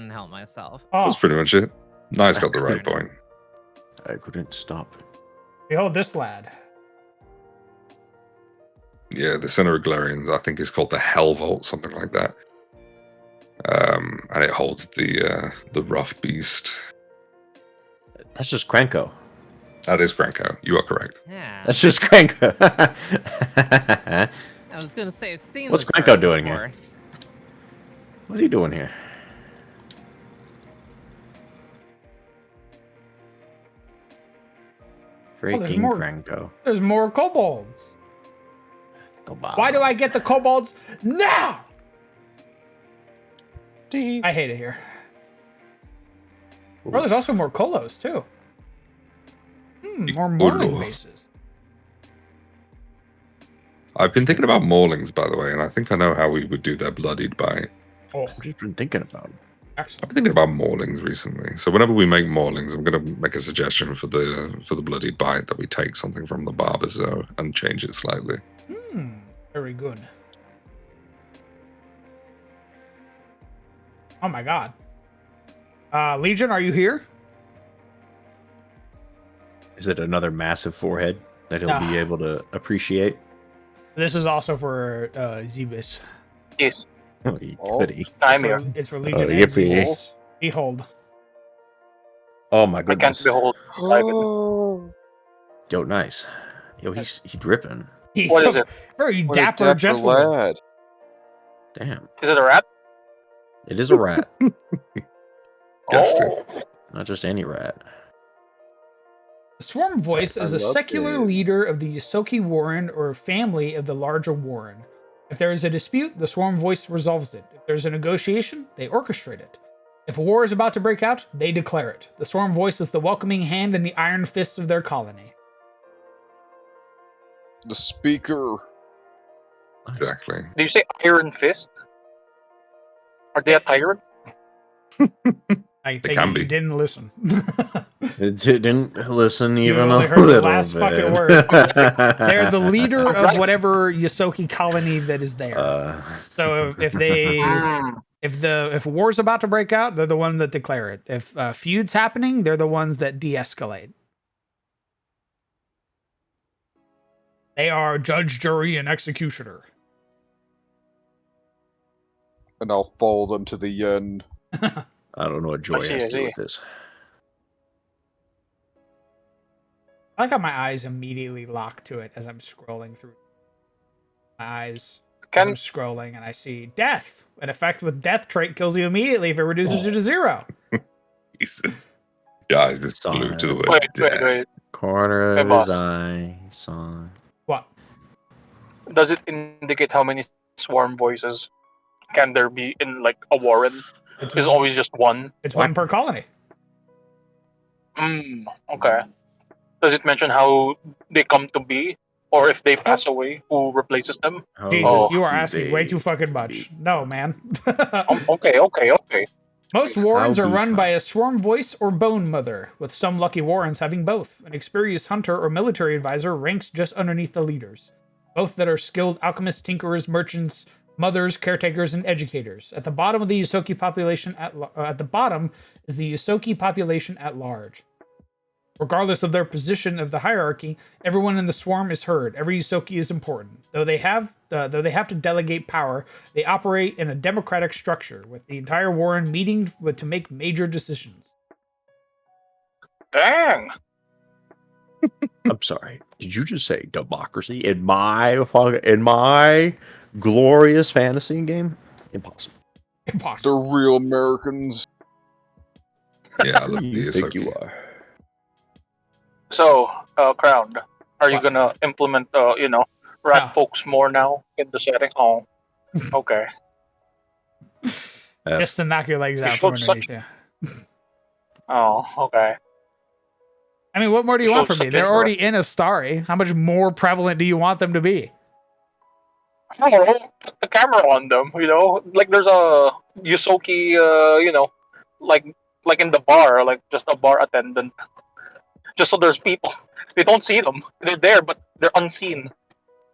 help myself. Oh, that's pretty much it. Nice got the right point. I couldn't stop. behold this lad. Yeah, the center of Galarian, I think, is called the Hell Vault, something like that. And it holds the rough beast. That's just Krenko. That is Granko. You are correct. Yeah. That's just Krenko. I was gonna say I've seen What's this Krenko art doing before. here? What's he doing here? Freaking more. Krenko. There's more kobolds. Why do I get the kobolds now? I hate it here. Oh, there's also more kolos too. More Morling Lord. bases. I've been thinking about Maulings, by the way, and I think I know how we would do that bloodied bite. Oh, I've just been thinking about it. I've excellent. been thinking about Maulings recently. So whenever we make Maulings, I'm going to make a suggestion for the bloodied bite that we take something from the barber zoo and change it slightly. Very good. Oh my god. Legion, are you here? Is it another massive forehead that he'll be able to appreciate? This is also for Zebus. Yes, Oh, goody. I'm here. It's for Legion and yippee. Zebus. Behold. Oh my I can't goodness. behold. Oh, Yo, nice. Yo, he's dripping. He's What a is it? very what a dapper dapper gentleman. lad. Damn. Is it a rat? It is a rat. Guessed it. Oh. Not just any rat. The Swarm Voice I is a love secular it. leader of the Yosoki Warren or family of the larger Warren. If there is a dispute, the Swarm Voice resolves it. If there's a negotiation, they orchestrate it. If a war is about to break out, they declare it. The Swarm Voice is the welcoming hand and the iron fist of their colony. The speaker. Exactly. Do you say Iron Fist? Are they a tyrant? I They think can you be. didn't listen. It didn't listen You even only a heard the little last bit. fucking word. They're the leader of whatever Yosoki colony that is there. So if they Mm. if war's about to break out, they're the ones that declare it. If feud's happening, they're the ones that de-escalate. They are judge, jury, and executioner. And I'll follow them to the end. I don't know what Joy I see, has I to do see. with this. I like how my eyes immediately lock to it as I'm scrolling through my eyes. As I'm Can scrolling and I see death. An effect with death trait kills you immediately if it reduces you to 0. Jesus. Yeah, I just flew to the word wait, death. Corner Hey, of his boss. eye saw. What? does it indicate how many swarm voices can there be in like a warren? It's Is one, always just one. it's one per colony. Okay. Does it mention how they come to be, or if they pass away, who replaces them? Jesus, Oh. you are asking way too fucking much. No, man. Okay. Most warrens How are run become- by a swarm voice or bone mother, with some lucky warrens having both. An experienced hunter or military advisor ranks just underneath the leaders. Both that are skilled alchemists, tinkerers, merchants, mothers, caretakers, and educators. At the bottom of the Yosoki population at the bottom is the Yosoki population at large. Regardless of their position of the hierarchy, everyone in the swarm is heard. Every Yosoki is important. Though they have to delegate power, they operate in a democratic structure, with the entire Warren meeting to make major decisions. Dang. I'm sorry. Did you just say democracy in my glorious fantasy game? Impossible. Impossible. The real Americans. Yeah, I love Who the you think you Yosoki. are? So, Crowned, are you What? gonna implement, rat No. folks more now in the setting? Oh, okay. F. Just to knock your legs You out from showed such- underneath you. Oh, okay. I mean, what more do you You want showed from me? such They're interest. already in a starry. How much more prevalent do you want them to be? I don't know, put the camera on them, like there's a Yusoki, like in the bar, like just a bar attendant, just so there's people. They don't see them. They're there, but they're unseen.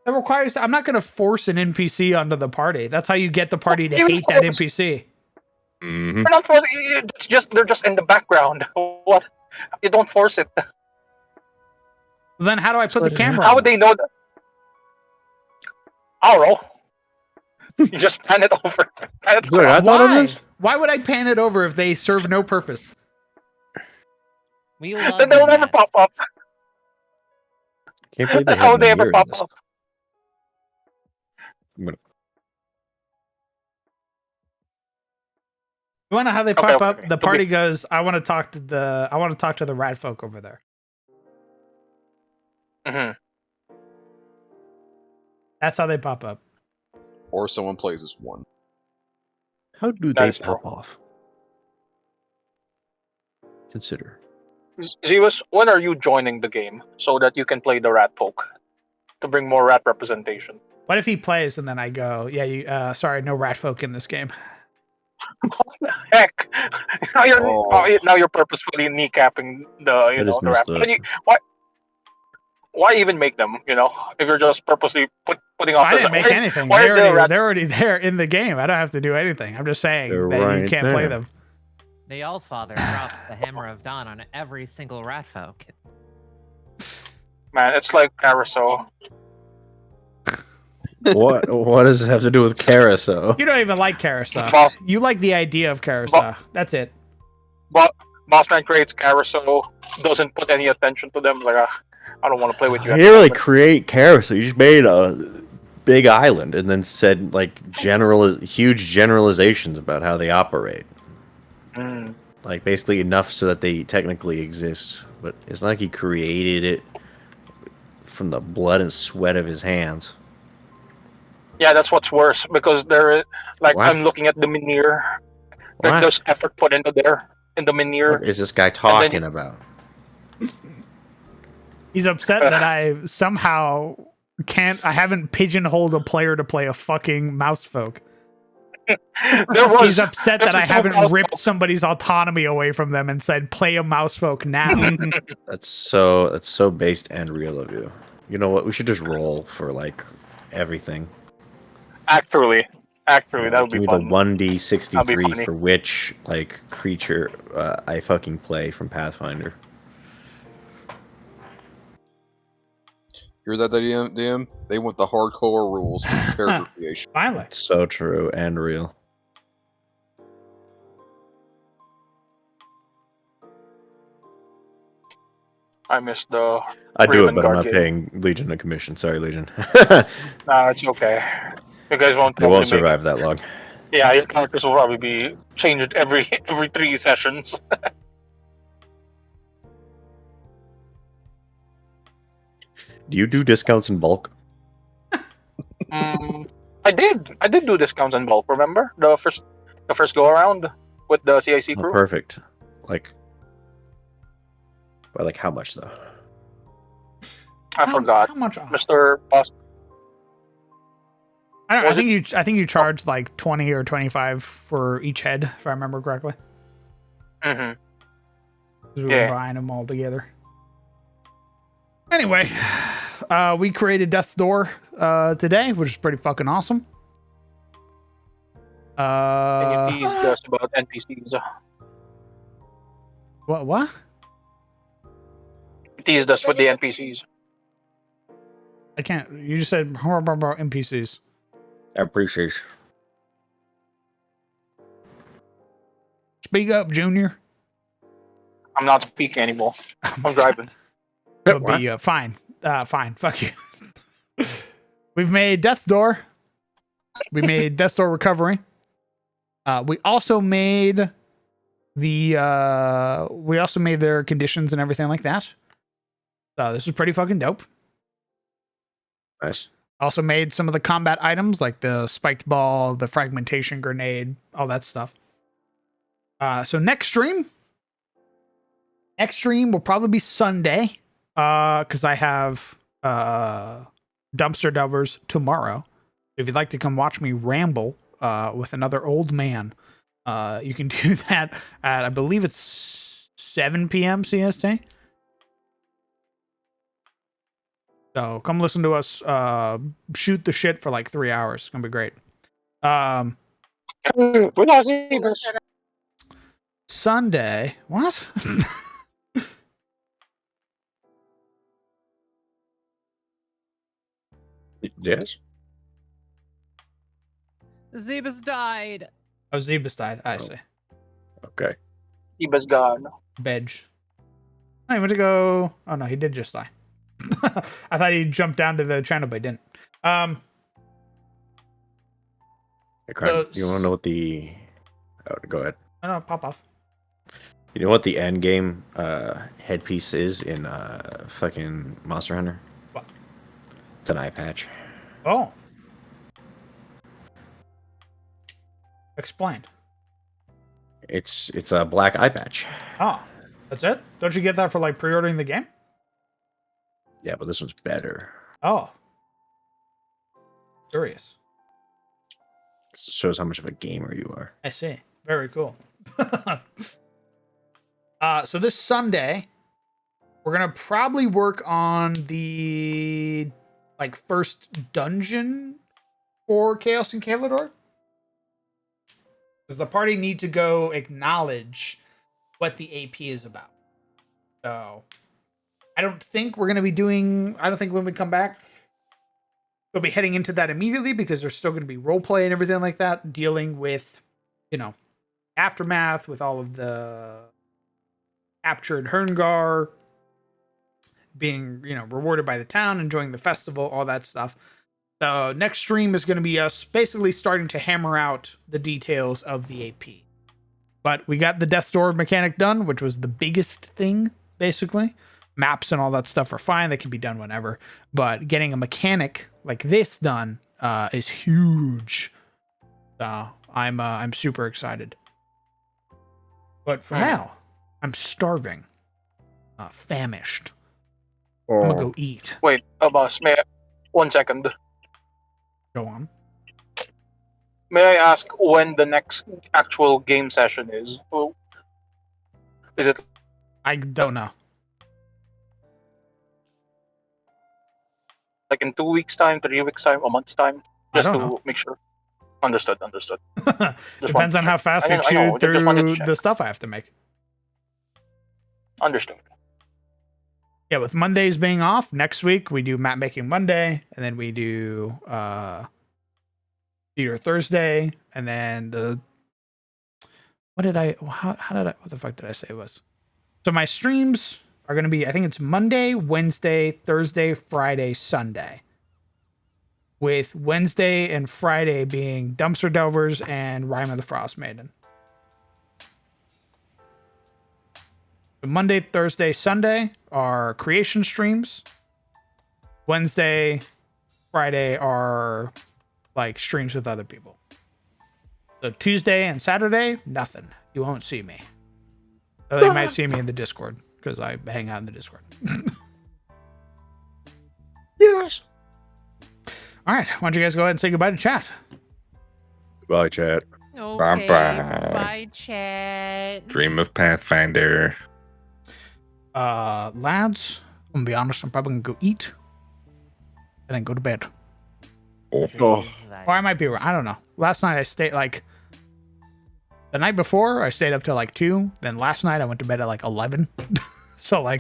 That requires. I'm not going to force an NPC onto the party. That's how you get the party to Well, hate that NPC. Hmm. They're not forced. It's just they're just in the background. What? You don't force it. Then how do I put the let it camera How on? would they know that? I don't know. You just pan it over. Pan it Look, over. I thought of Why? this. Why would I pan it over if they serve no purpose? We love Then they'll never vignettes. pop up. Can't believe they How have would they ever mirror in pop this. up? I'm gonna- You want to know how they Okay, pop okay, up? okay. The Okay. party goes. I want to talk to the rat folk over there. Mhm. That's how they pop up. Or someone plays as one. How do That they is true. pop off? Consider. Zebus, when are you joining the game so that you can play the rat folk to bring more rat representation? What if he plays and then I go, yeah, sorry, no rat folk in this game. What the heck? Now you're Oh. now you're purposefully kneecapping the That is the rat. messed up. Why even make them? If you're just purposely putting off. I didn't make anything. Why They're the already, rat? they're already there in the game. I don't have to do anything. I'm just saying They're that you right can't play there. them. The Allfather drops the Hammer of Dawn on every single rat folk. Man, it's like carousel. What does it have to do with Carousel? You don't even like Carousel. Boss- You like the idea of Carousel. That's it. But Bossman creates carousel, doesn't put any attention to them. Like, I don't want to play with you. You at didn't the really moment. create Carousel. You just made a big island and then said like huge generalizations about how they operate. Mm. Like basically enough so that they technically exist, but it's not like he created it from the blood and sweat of his hands. Yeah, that's what's worse because What? I'm looking at the Minier. What? There's effort put into there in the Minier. What is this guy talking about? He's upset that I somehow I haven't pigeonholed a player to play a fucking mouse folk. There was. He's upset that I there's no haven't mouse ripped folk. somebody's autonomy away from them and said, play a mouse folk now. That's so based and real of you. You know what? We should just roll for like everything. Actually, that would Give be me fun. the 1d That'd be 63 funny. for which like creature I fucking play from Pathfinder. Hear that, DM? They want the hardcore rules for character creation. Finally. So true and real. I missed the. I do it, but I'm Raven not Guard paying Legion a commission. Sorry, Legion. Nah, it's okay. You guys won't. They won't probably make- survive that long. Yeah, your characters will probably be changed every 3 sessions. Do you do discounts in bulk? I did do discounts in bulk. Remember the first go around with the CIC Oh, crew. perfect. Like, but like how much though? I forgot, How much off? Mr. Boss. I Was think you charged like 20 or 25 for each head, if I remember correctly. Mm-hmm. 'Cause we were Yeah. buying them all together. Anyway, we created Death's Door today, which is pretty fucking awesome. Can you tease us about NPCs? What? Teased us with the NPCs. I can't. You just said about NPCs. I appreciate. Speak up, Junior. I'm not speaking anymore. I'm driving. It'll be fine. Fine. Fuck you. We've made Death's Door. We made Death's Door Recovery. We also made their conditions and everything like that. So this is pretty fucking dope. Nice. Also made some of the combat items like the spiked ball, the fragmentation grenade, all that stuff. So next stream will probably be Sunday. Because I have Dumpster Delvers tomorrow. If you'd like to come watch me ramble with another old man, you can do that at, I believe it's 7 p.m. CST. So come listen to us shoot the shit for like 3 hours. It's gonna be great. We lost Zebus. Sunday. What? Yes. Zebus died. Oh, Zebus died. I Oh. see. Okay. Zebus gone. Bedge. Oh, he went to go. Oh no, he did just die. I thought he jumped down to the channel, but he didn't. Hey, Crime, So- you want to know what the? Oh, go ahead. No, pop off. You know what the end game headpiece is in fucking Monster Hunter? It's an eye patch. Oh. Explain. It's a black eye patch. Oh, that's it? Don't you get that for like pre-ordering the game? Yeah, but this one's better. Oh. Curious. It shows how much of a gamer you are. I see. Very cool. So this Sunday, we're gonna probably work on the like first dungeon for Chaos and Caledor. Because the party need to go acknowledge what the AP is about. So I don't think we're gonna be doing. I don't think when we come back, we'll be heading into that immediately because there's still gonna be role play and everything like that, dealing with, aftermath with all of the captured Herngar being, rewarded by the town, enjoying the festival, all that stuff. The next stream is going to be us basically starting to hammer out the details of the AP. But we got the Death's Door mechanic done, which was the biggest thing, basically. Maps and all that stuff are fine. They can be done whenever. But getting a mechanic like this done is huge. So I'm super excited. But for now, I'm starving. Famished. I'm gonna go eat. Wait, boss, 1 second. Go on. May I ask when the next actual game session is? Oh, is it I don't know. like in 2 weeks' time, 3 weeks' time, a month's time? I Just don't to know. make sure. Understood. Depends on how fast we I know, chew just wanted to through check. the stuff I have to make. Understood. Yeah, with Mondays being off, next week we do map making Monday, and then we do theater Thursday, and then what the fuck did I say it was? So my streams are going to be, I think it's Monday, Wednesday, Thursday, Friday, Sunday. With Wednesday and Friday being Dumpster Delvers and Rime of the Frost Maiden. So Monday, Thursday, Sunday are creation streams. Wednesday, Friday are like streams with other people. So Tuesday and Saturday, nothing. You won't see me. Although you might see me in the Discord because I hang out in the Discord. Yes. All right, why don't you guys go ahead and say goodbye to chat? Goodbye, chat. Okay. Bye-bye. Bye, chat. Dream of Pathfinder. Lads, I'm gonna be honest, I'm probably gonna go eat and then go to bed. Oh. Oh. Or I might be wrong. I don't know. Last night I stayed the night before I stayed up till 2. Then last night I went to bed at 11. So I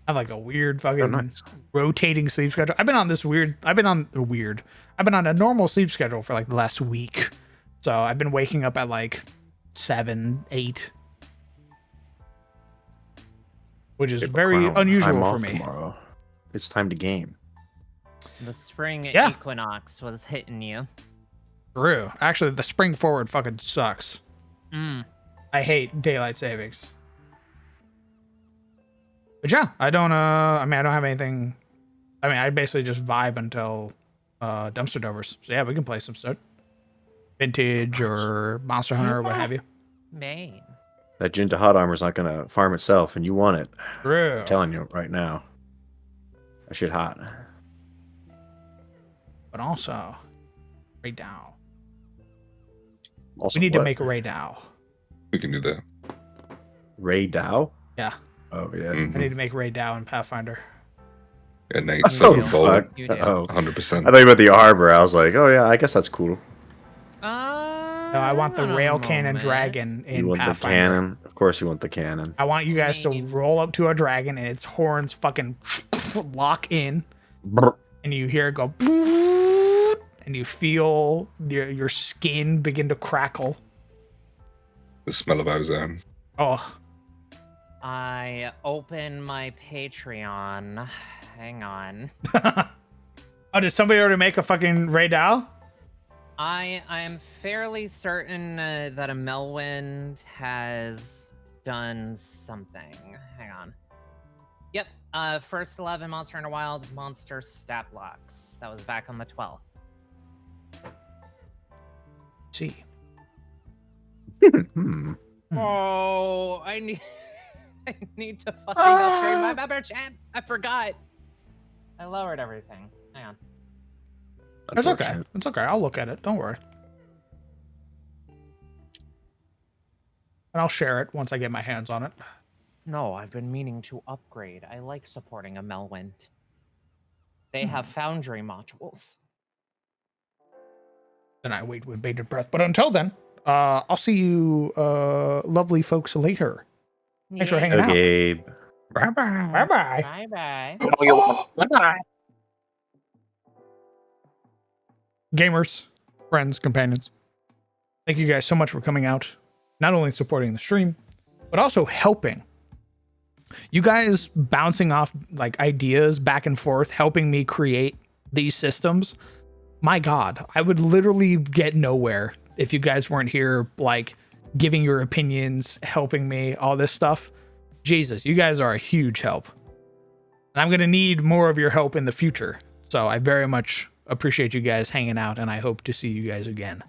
have a weird fucking rotating sleep schedule. I've been on a normal sleep schedule for the last week. So I've been waking up at 7, 8. Which is very unusual for me. Tomorrow. It's time to game. The spring Yeah. equinox was hitting you. True. Actually, the spring forward fucking sucks. I hate daylight savings. But yeah, I don't I don't have anything. I basically just vibe until Dumpster Dovers. So yeah, we can play some stuff. Vintage or Monster Hunter or what have you. Man. That Jinta hot armor's not gonna farm itself, and you want it. True. I'm telling you right now. That shit hot. But also, Ray Dow. Also, We need to what? make a Ray Dow. We can do that. Ray Dow? Yeah. Oh yeah. I need to make Ray Dow in Pathfinder. Yeah, Nate, Oh, Southern fuck. Bullet. You do. Oh. 100%. I thought you about the harbor. I was like, oh yeah, I guess that's cool. No, I want the rail cannon moment. dragon in You want the Pathfinder. cannon? Of course, you want the cannon. I want you guys to Maybe. roll up to a dragon and its horns fucking lock in, Brr. and you hear it go, and you feel your skin begin to crackle. The smell of ozone. Oh, I open my Patreon. Hang on. oh! Did somebody already make a fucking Ray Dow? I'm fairly certain that a Melwind has done something. Hang on. Yep. First 11 Monster Hunter Wilds monster stat blocks. That was back on the 12th. See. Hmm. Oh, I need I need to fucking upgrade my member chat. I forgot. I lowered everything. Hang on. It's okay. Unfortunate. It's okay. I'll look at it. Don't worry. And I'll share it once I get my hands on it. No, I've been meaning to upgrade. I like supporting a Melwint. They have Foundry modules. Then I wait with bated breath. But until then, I'll see you lovely folks later. Thanks for hanging out. Gabe. Bye bye. Bye-bye. Bye-bye. Bye. Gamers, friends, companions, thank you guys so much for coming out, not only supporting the stream, but also helping. You guys bouncing off like ideas back and forth, helping me create these systems. My God, I would literally get nowhere if you guys weren't here, like giving your opinions, helping me, all this stuff. Jesus, you guys are a huge help. And I'm going to need more of your help in the future. So I very much appreciate you guys hanging out, and I hope to see you guys again.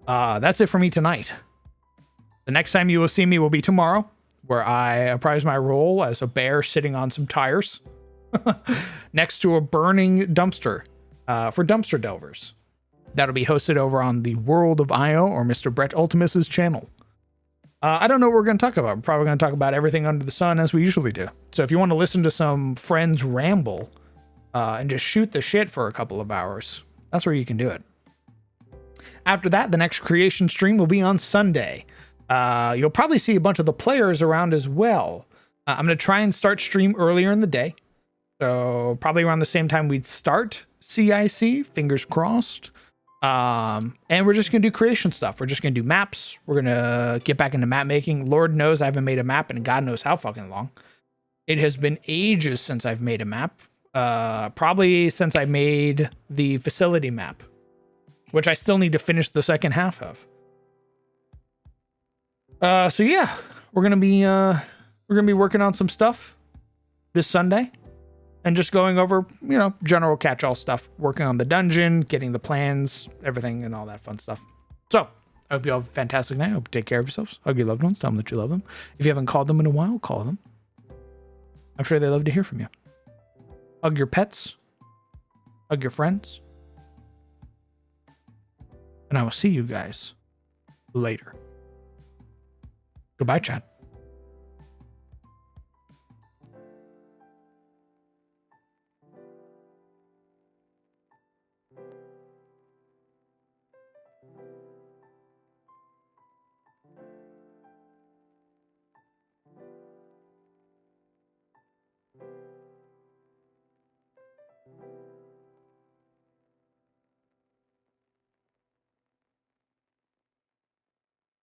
That's it for me tonight. The next time you will see me will be tomorrow, where I apprise my role as a bear sitting on some tires next to a burning dumpster for dumpster delvers. That'll be hosted over on the World of IO or Mr. Brett Ultimus's channel. I don't know what we're going to talk about. We're probably going to talk about everything under the sun as we usually do. So if you want to listen to some friends ramble and just shoot the shit for a couple of hours, that's where you can do it. After that, the next creation stream will be on Sunday. You'll probably see a bunch of the players around as well. I'm going to try and start stream earlier in the day. So probably around the same time we'd start CIC, fingers crossed. And we're just going to do creation stuff. We're just going to do maps. We're going to get back into map making. Lord knows I haven't made a map in God knows how fucking long. It has been ages since I've made a map. Probably since I made the facility map, which I still need to finish the second half of. So yeah, we're gonna be working on some stuff this Sunday, and just going over, general catch-all stuff, working on the dungeon, getting the plans, everything, and all that fun stuff. So I hope you all have a fantastic night. I hope you take care of yourselves. Hug your loved ones. Tell them that you love them. If you haven't called them in a while, call them. I'm sure they love to hear from you. Hug your pets. Hug your friends. And I will see you guys later. Goodbye, Chad.